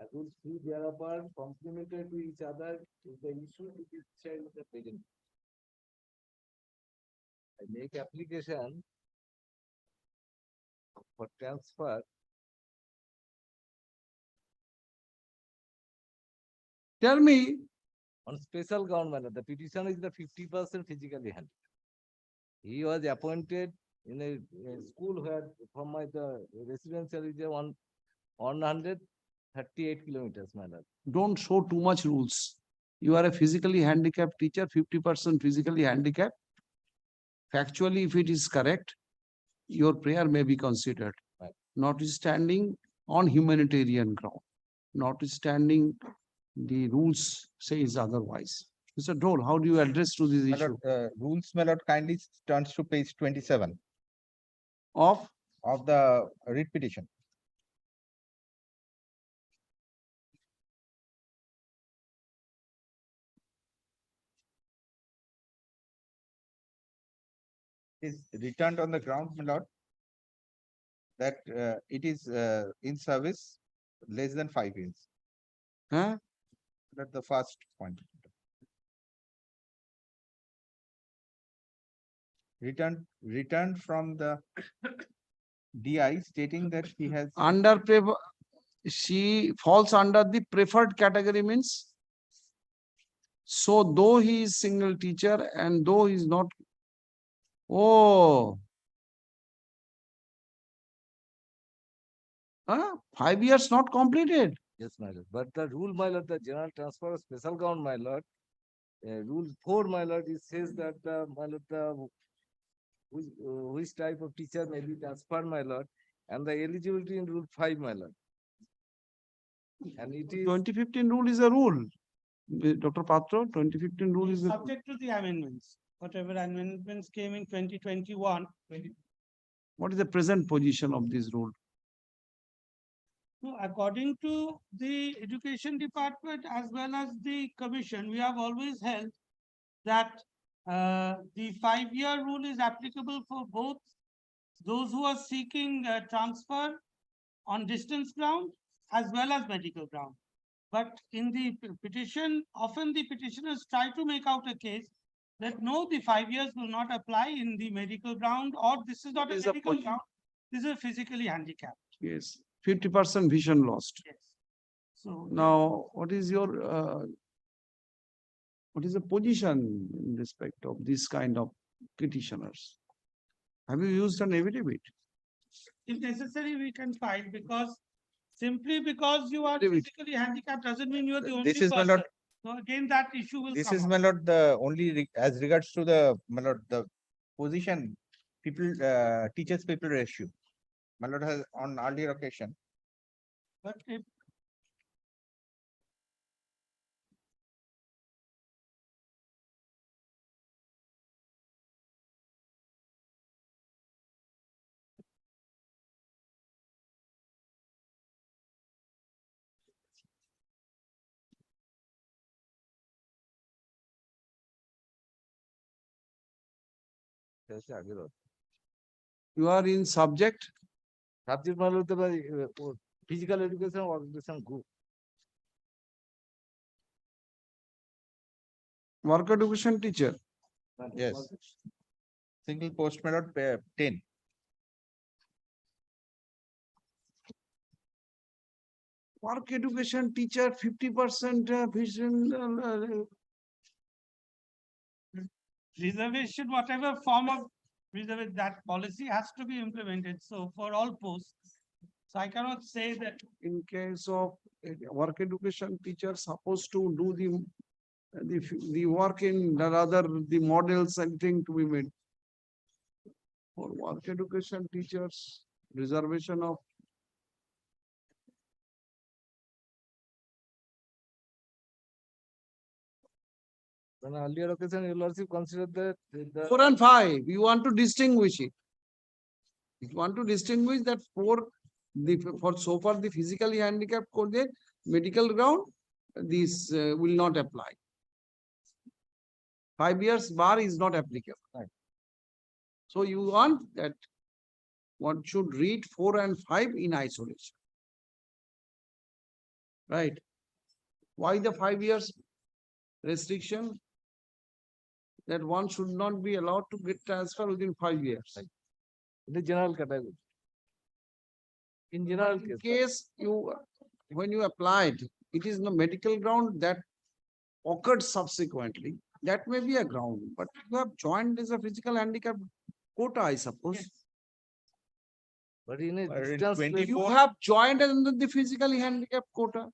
and rules 3 thereupon complementary to each other is the issue which is shared with the present. I make application for transfer. Tell me. On special ground manner, the petition is the 50% physically handicapped. He was appointed in a school where from the residential is 138 kilometers, my lord. Don't show too much rules. You are a physically handicapped teacher, 50% physically handicapped. Factually, if it is correct, your prayer may be considered. Right. Notwithstanding on humanitarian ground, notwithstanding the rules says otherwise. Mr. Dole, how do you address to this issue? Rules, my lord, kindly turns to page 27 Of the writ petition. Is returned on the ground, my lord, that it is in service less than 5 years. Huh? That's the first point. Returned from the DI stating that he has she falls under the preferred category means. So though he is single teacher and though he is not. Oh. 5 years not completed. Yes, my lord. But the rule, my lord, the general transfer of special ground, my lord, rule 4, my lord, it says that my lord, which type of teacher may be transferred, my lord, and the eligibility in rule 5, my lord. And it is 2015 rule is a rule. Dr. Patro, 2015 rule is a Subject to the amendments, whatever amendments came in 2021. What is the present position of this rule? No, according to the education department as well as the commission, we have always held that the 5-year rule is applicable for both those who are seeking transfer on distance ground as well as medical ground. But in the petition, often the petitioners try to make out a case that no, the 5 years will not apply in the medical ground, or this is not a medical ground, this is a physically handicapped. Yes, 50% vision lost. Yes. So now, what is your what is the position in respect of this kind of petitioners? Have you used an affidavit? if necessary, we can file, because simply because you are physically handicapped doesn't mean you are the only This is, my person. lord, So again, that issue will this come is, up. my lord, the only as regards to the, my lord, the position people, teachers people ratio. My lord has on earlier occasion. But if You are in subject? Subject, my lord, the physical education or education group. work education teacher. Yes. Single post, my lord, 10. Work education teacher, 50% vision. Reservation, whatever form of reservation, that policy has to be implemented. So for all posts. So I cannot say that. In case of work education teacher supposed to do the work in rather the models and thing to be made. For work education teachers, reservation of On earlier occasion, your lordship considered that 4 and 5, you want to distinguish it. If you want to distinguish that for so far the physically handicapped code, medical ground, this will not apply. 5 years bar is not applicable. Right. So you want that one should read 4 and 5 in isolation. Right. Why the 5 years restriction? That one should not be allowed to get transfer within 5 years. Right. the general category. In general case when you applied, it is the medical ground that occurred subsequently. That may be a ground, but you have joined as a physical handicap quota, I suppose. Yes. But in a in distance, 24 You have joined under the physically handicapped quota.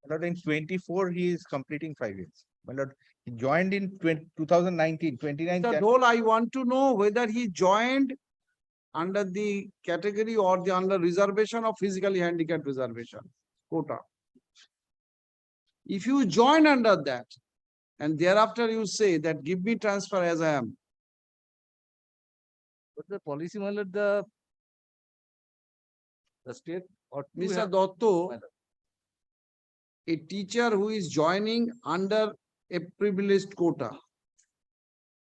my lord, in 24, he is completing 5 years. My lord, he joined in 2019, 29. The whole I want to know whether he joined under the category or the under reservation of physically handicapped reservation quota. If you join under that, and thereafter you say that give me transfer as I am. But the policy, my lord, the state or Mr. Dotto, a teacher who is joining under a privileged quota,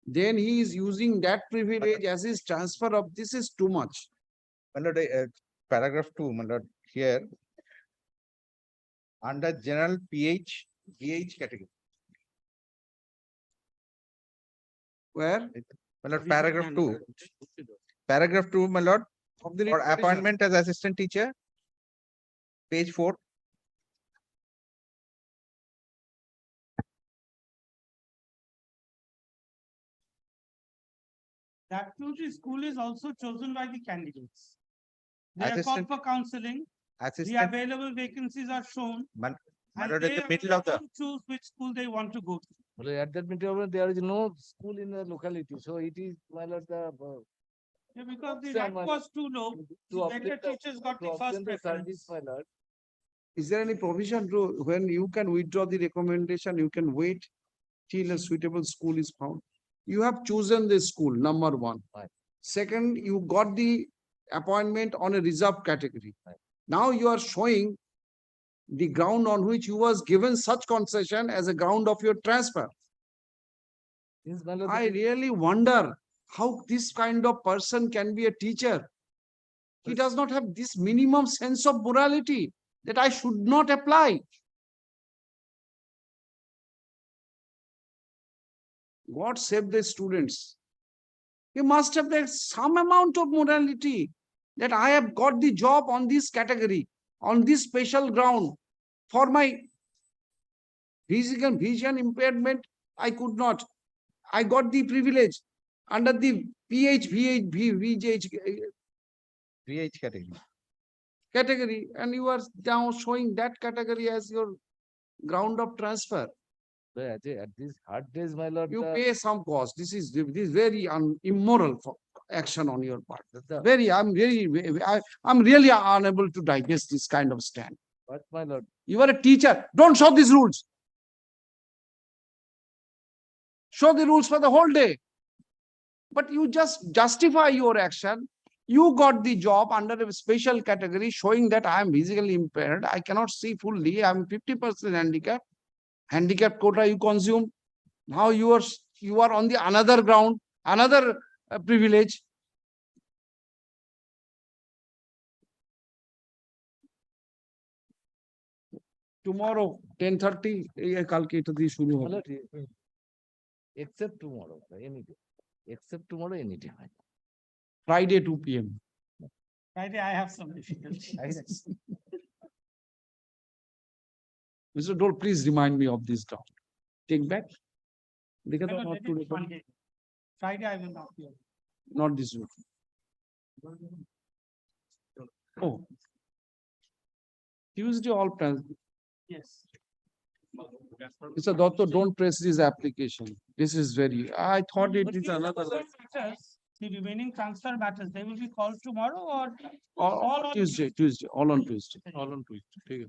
then he is using that privilege as his transfer of this is too much. My lord, paragraph 2, my lord, here. Under general PH, BH category. Where? My lord, paragraph 2. Paragraph 2, my lord, Of the for recommendation. appointment as assistant teacher. Page 4. That the school is also chosen by the candidates. They are called Assistant- for counseling. The Assistant, available vacancies are shown. my And lord, at they the middle of the, have to choose which school they want to go to. Well, at that meeting, there is no school in the locality, so it is, my lord, Yeah, because the Sir, rank my- was too low, to the obtain better the- teachers got to the obtain first the preference. service, my lord. Is there any provision to when you can withdraw the recommendation, you can wait till a suitable school is found? You have chosen the school, number one. Right. Second, you got the appointment on a reserved category. Right. Now you are showing the ground on which you was given such concession as a ground of your transfer. Yes, my lord, I really wonder how this kind of person can be a teacher. He does not have this minimum sense of morality that I should not apply. God save the students. You must have that some amount of morality that I have got the job on this category, on this special ground. For my physical vision impairment, I could not. I got the privilege under the VH category, and you are now showing that category as your ground of transfer. at these hard days, my lord. You pay some cost. This is very immoral action on your part. I'm really unable to digest this kind of stand. But my lord, You are a teacher. Don't show these rules. Show the rules for the whole day. But you just justify your action. You got the job under a special category showing that I am physically impaired. I cannot see fully. I am 50% handicapped. Handicap quota you consume. Now you are on the another ground, another privilege. Tomorrow 10:30 কালকে এটা দিয়ে শুরু হবে। Except tomorrow, any day. Except tomorrow, any day. Friday, 2 PM. Friday, I have some difficulty. Mr. Dole, please remind me of this doubt. Take back. Because No, of no, not that is today, Monday. Friday, I will not be able. not this week. Oh. Tuesday, all plans. Yes. Mr. Dotto, don't press this application. This is very, I thought it But is these another. other matters, the remaining transfer matters, they will be called tomorrow or? All on Tuesday, all on Tuesday. All on Tuesday.